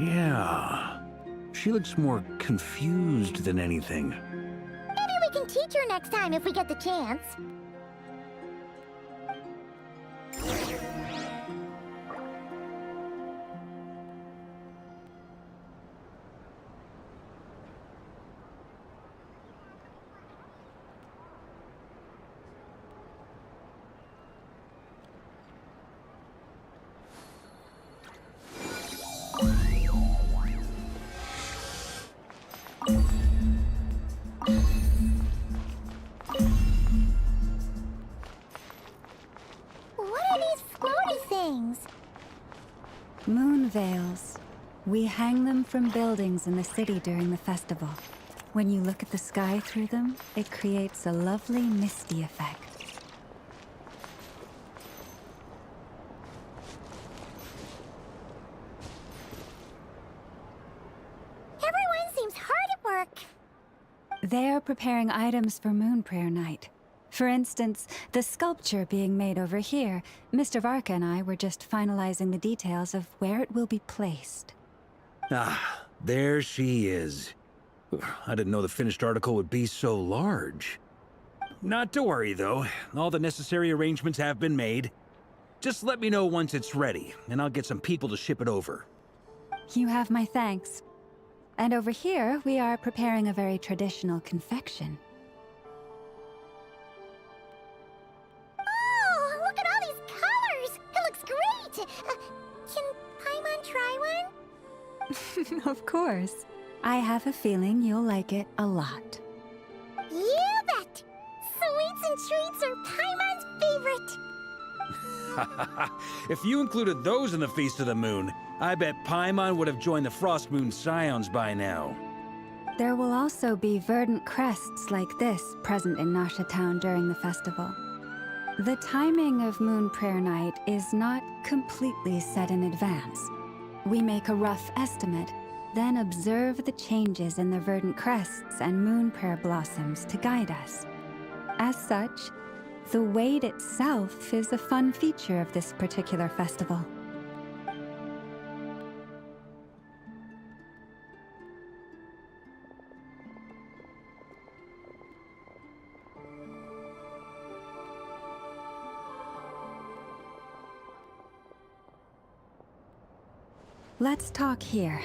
O: Yeah. She looks more confused than anything.
F: Maybe we can teach her next time if we get the chance. What are these floaty things?
C: Moon veils. We hang them from buildings in the city during the festival. When you look at the sky through them, it creates a lovely misty effect.
F: Everyone seems hard at work.
C: They're preparing items for Moon Prayer Night. For instance, the sculpture being made over here, Mr. Varka and I were just finalizing the details of where it will be placed.
O: Ah, there she is. I didn't know the finished article would be so large. Not to worry, though. All the necessary arrangements have been made. Just let me know once it's ready, and I'll get some people to ship it over.
C: You have my thanks. And over here, we are preparing a very traditional confection.
F: Oh, look at all these colors! It looks great! Can Paimon try one?
C: Of course. I have a feeling you'll like it a lot.
F: You bet! Sweets and treats are Paimon's favorite.
O: If you included those in the Feast of the Moon, I bet Paimon would have joined the Frost Moon Scions by now.
C: There will also be verdant crests like this present in Nasha Town during the festival. The timing of Moon Prayer Night is not completely set in advance. We make a rough estimate, then observe the changes in the verdant crests and moon prayer blossoms to guide us. As such, the wait itself is a fun feature of this particular festival. Let's talk here.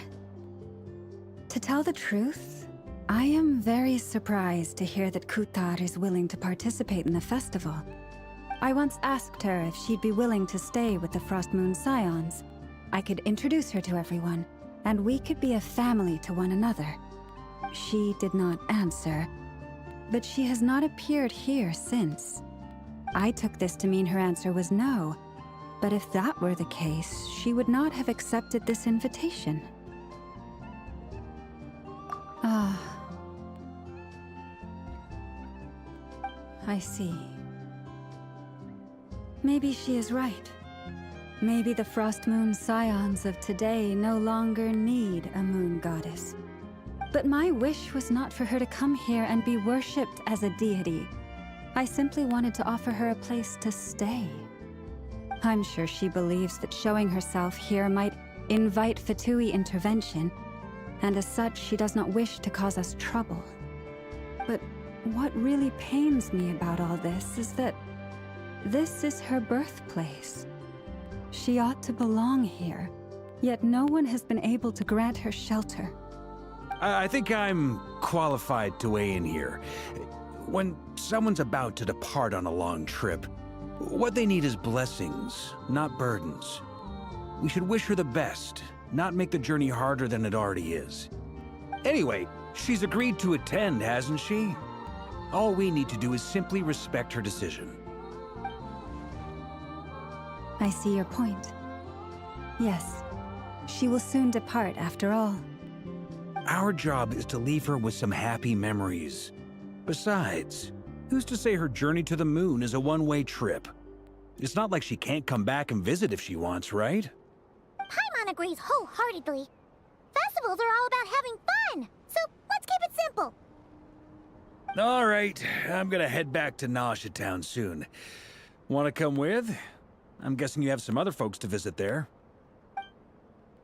C: To tell the truth, I am very surprised to hear that Kutar is willing to participate in the festival. I once asked her if she'd be willing to stay with the Frost Moon Scions. I could introduce her to everyone, and we could be a family to one another. She did not answer, but she has not appeared here since. I took this to mean her answer was no, but if that were the case, she would not have accepted this invitation. Ah. I see. Maybe she is right. Maybe the Frost Moon Scions of today no longer need a moon goddess. But my wish was not for her to come here and be worshipped as a deity. I simply wanted to offer her a place to stay. I'm sure she believes that showing herself here might invite Fatui intervention, and as such, she does not wish to cause us trouble. But what really pains me about all this is that this is her birthplace. She ought to belong here, yet no one has been able to grant her shelter.
O: I think I'm qualified to weigh in here. When someone's about to depart on a long trip, what they need is blessings, not burdens. We should wish her the best, not make the journey harder than it already is. Anyway, she's agreed to attend, hasn't she? All we need to do is simply respect her decision.
C: I see your point. Yes, she will soon depart after all.
O: Our job is to leave her with some happy memories. Besides, who's to say her journey to the moon is a one-way trip? It's not like she can't come back and visit if she wants, right?
F: Paimon agrees wholeheartedly. Festivals are all about having fun, so let's keep it simple.
O: All right, I'm gonna head back to Nasha Town soon. Wanna come with? I'm guessing you have some other folks to visit there.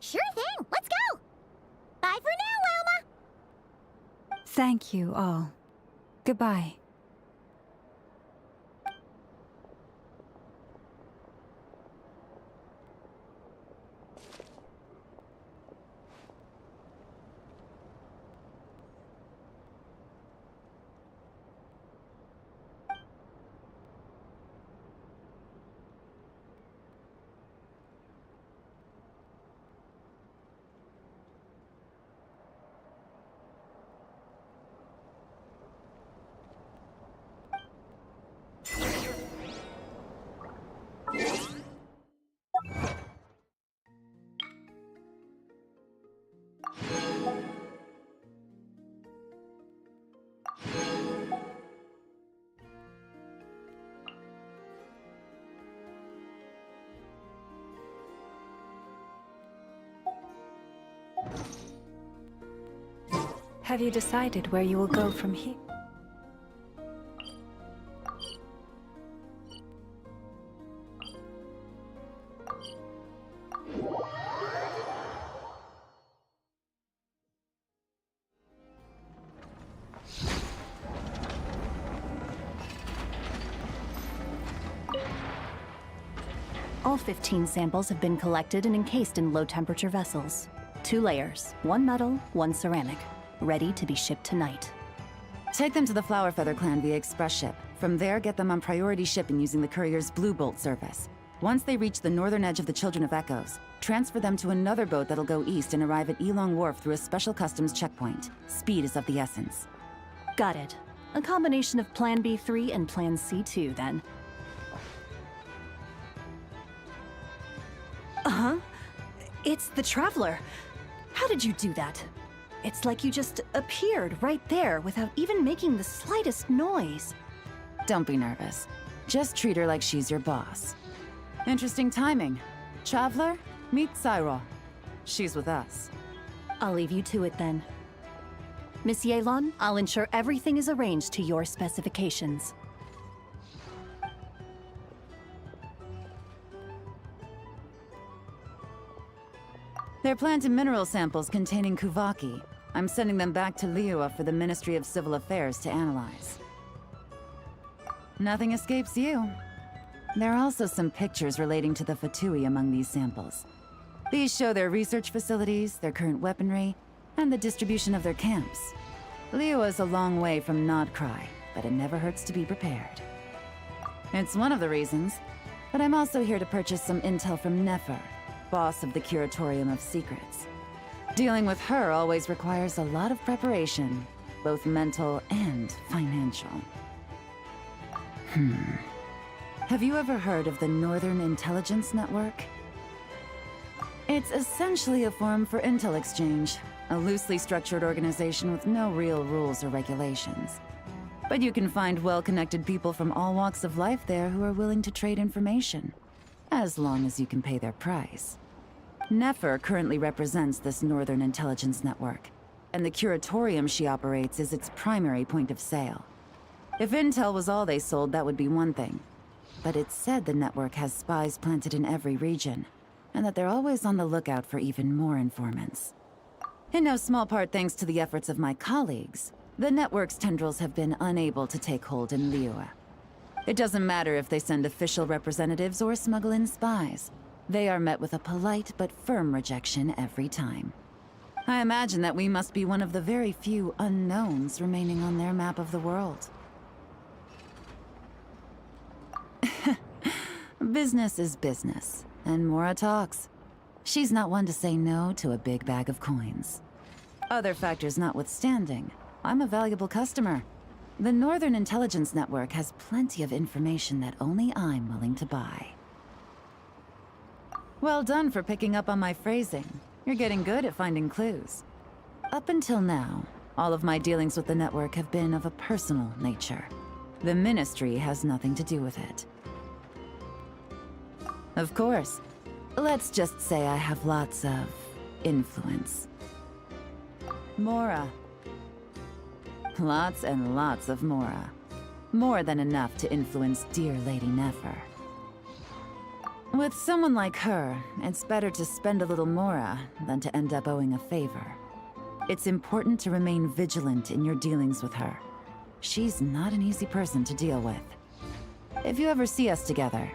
F: Sure thing, let's go!
C: Thank you all. Goodbye. Have you decided where you will go from here?
E: All 15 samples have been collected and encased in low-temperature vessels. 2 layers, 1 metal, 1 ceramic, ready to be shipped tonight.
R: Take them to the Flower Feather clan via express ship. From there, get them on priority shipping using the courier's Blue Bolt service. Once they reach the northern edge of the Children of Echoes, transfer them to another boat that'll go east and arrive at Elong Wharf through a special customs checkpoint. Speed is of the essence.
E: Got it. A combination of Plan B3 and Plan C2, then. Uh-huh. It's the Traveler. How did you do that? It's like you just appeared right there without even making the slightest noise.
R: Don't be nervous. Just treat her like she's your boss. Interesting timing. Traveler, meet Cyril. She's with us.
E: I'll leave you to it then. Miss Yelan, I'll ensure everything is arranged to your specifications.
R: They're plant and mineral samples containing Kuvaki. I'm sending them back to Liyue for the Ministry of Civil Affairs to analyze. Nothing escapes you. There are also some pictures relating to the Fatui among these samples. These show their research facilities, their current weaponry, and the distribution of their camps. Liyue is a long way from Krai, but it never hurts to be prepared. It's one of the reasons, but I'm also here to purchase some intel from Nefer, boss of the Curatorium of Secrets. Dealing with her always requires a lot of preparation, both mental and financial. Have you ever heard of the Northern Intelligence Network? It's essentially a forum for intel exchange, a loosely structured organization with no real rules or regulations. But you can find well-connected people from all walks of life there who are willing to trade information, as long as you can pay their price. Nefer currently represents this Northern Intelligence Network, and the Curatorium she operates is its primary point of sale. If intel was all they sold, that would be one thing. But it's said the network has spies planted in every region, and that they're always on the lookout for even more informants. In no small part thanks to the efforts of my colleagues, the network's tendrils have been unable to take hold in Liyue. It doesn't matter if they send official representatives or smuggle in spies. They are met with a polite but firm rejection every time. I imagine that we must be one of the very few unknowns remaining on their map of the world. Business is business, and Mora talks. She's not one to say no to a big bag of coins. Other factors notwithstanding, I'm a valuable customer. The Northern Intelligence Network has plenty of information that only I'm willing to buy. Well done for picking up on my phrasing. You're getting good at finding clues. Up until now, all of my dealings with the network have been of a personal nature. The Ministry has nothing to do with it. Of course, let's just say I have lots of influence. Mora. Lots and lots of Mora. More than enough to influence dear Lady Nefer. With someone like her, it's better to spend a little Mora than to end up owing a favor. It's important to remain vigilant in your dealings with her. She's not an easy person to deal with. If you ever see us together,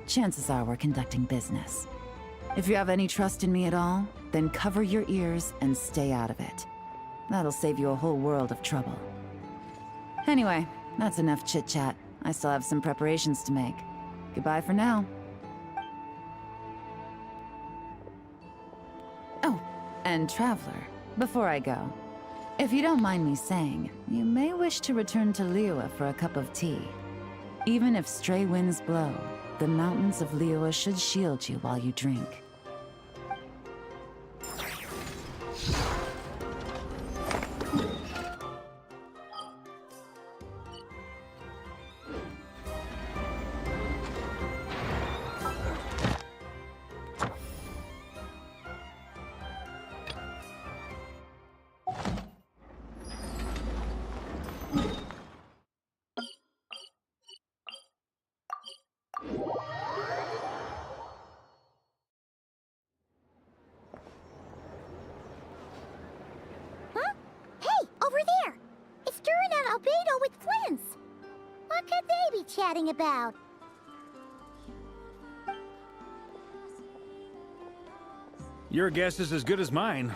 R: chances are we're conducting business. If you have any trust in me at all, then cover your ears and stay out of it. That'll save you a whole world of trouble. Anyway, that's enough chit-chat. I still have some preparations to make. Goodbye for now. Oh, and Traveler, before I go, if you don't mind me saying, you may wish to return to Liyue for a cup of tea. Even if stray winds blow, the mountains of Liyue should shield you while you drink.
F: Chatting about?
O: Your guess is as good as mine.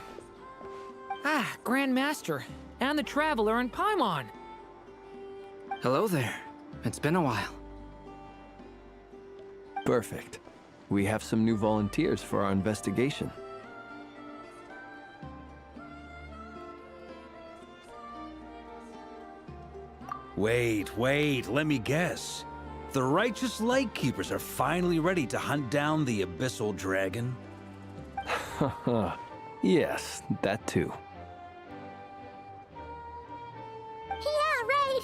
N: Ah, Grandmaster, and the Traveler and Paimon.
B: Hello there. It's been a while.
Q: Perfect. We have some new volunteers for our investigation.
O: Wait, let me guess. The righteous Lightkeepers are finally ready to hunt down the Abyssal Dragon?
Q: Haha. Yes, that too.
F: Yeah, right!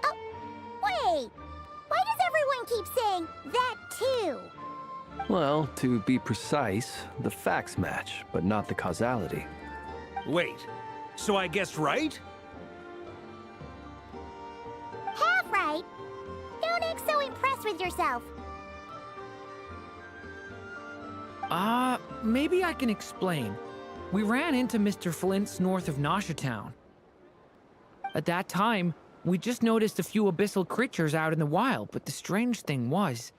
F: Oh, wait! Why does everyone keep saying that too?
Q: Well, to be precise, the facts match, but not the causality.
O: Wait, so I guessed right?
F: Half right. Don't act so impressed with yourself.
N: Maybe I can explain. We ran into Mr. Flint's north of Nasha Town. At that time, we just noticed a few abyssal creatures out in the wild, but the strange thing was,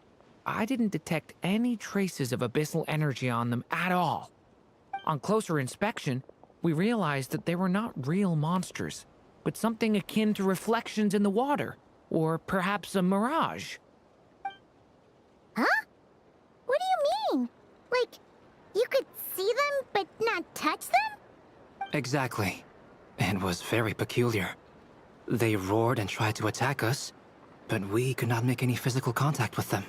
N: I didn't detect any traces of abyssal energy on them at all. On closer inspection, we realized that they were not real monsters, but something akin to reflections in the water, or perhaps a mirage.
F: Huh? What do you mean? Like, you could see them, but not touch them?
B: Exactly. It was very peculiar. They roared and tried to attack us, but we could not make any physical contact with them.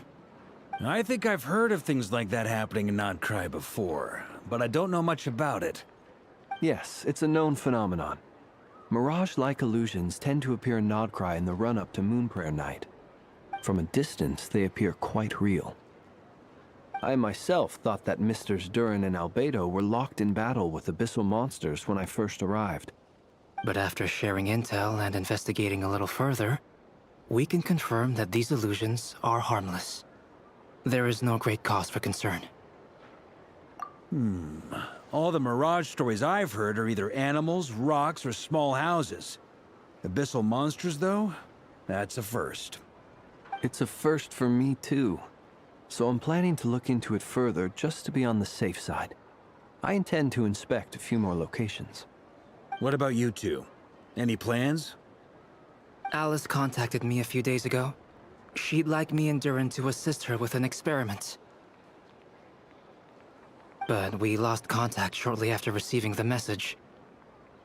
O: I think I've heard of things like that happening in Krai before, but I don't know much about it.
Q: Yes, it's a known phenomenon. Mirage-like illusions tend to appear in Krai in the run-up to Moonprayer Night. From a distance, they appear quite real. I myself thought that Misters Durin and Albedo were locked in battle with abyssal monsters when I first arrived.
B: But after sharing intel and investigating a little further, we can confirm that these illusions are harmless. There is no great cause for concern.
O: All the Mirage stories I've heard are either animals, rocks, or small houses. Abyssal monsters, though? That's a first.
Q: It's a first for me, too. So I'm planning to look into it further just to be on the safe side. I intend to inspect a few more locations.
O: What about you two? Any plans?
B: Alice contacted me a few days ago. She'd like me and Durin to assist her with an experiment. But we lost contact shortly after receiving the message.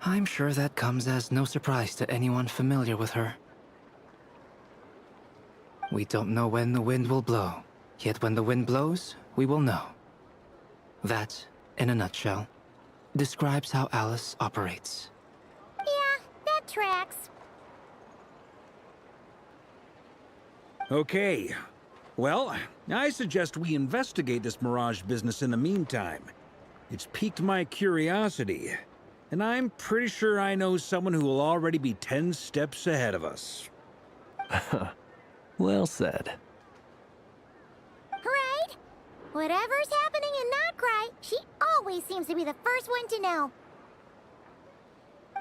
B: I'm sure that comes as no surprise to anyone familiar with her. We don't know when the wind will blow, yet when the wind blows, we will know. That, in a nutshell, describes how Alice operates.
F: Yeah, that tracks.
O: Okay. Well, I suggest we investigate this Mirage business in the meantime. It's piqued my curiosity, and I'm pretty sure I know someone who will already be 10 steps ahead of us.
Q: Well said.
F: Right? Whatever's happening in Krai, she always seems to be the first one to know.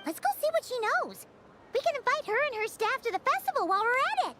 F: Let's go see what she knows. We can invite her and her staff to the festival while we're at it.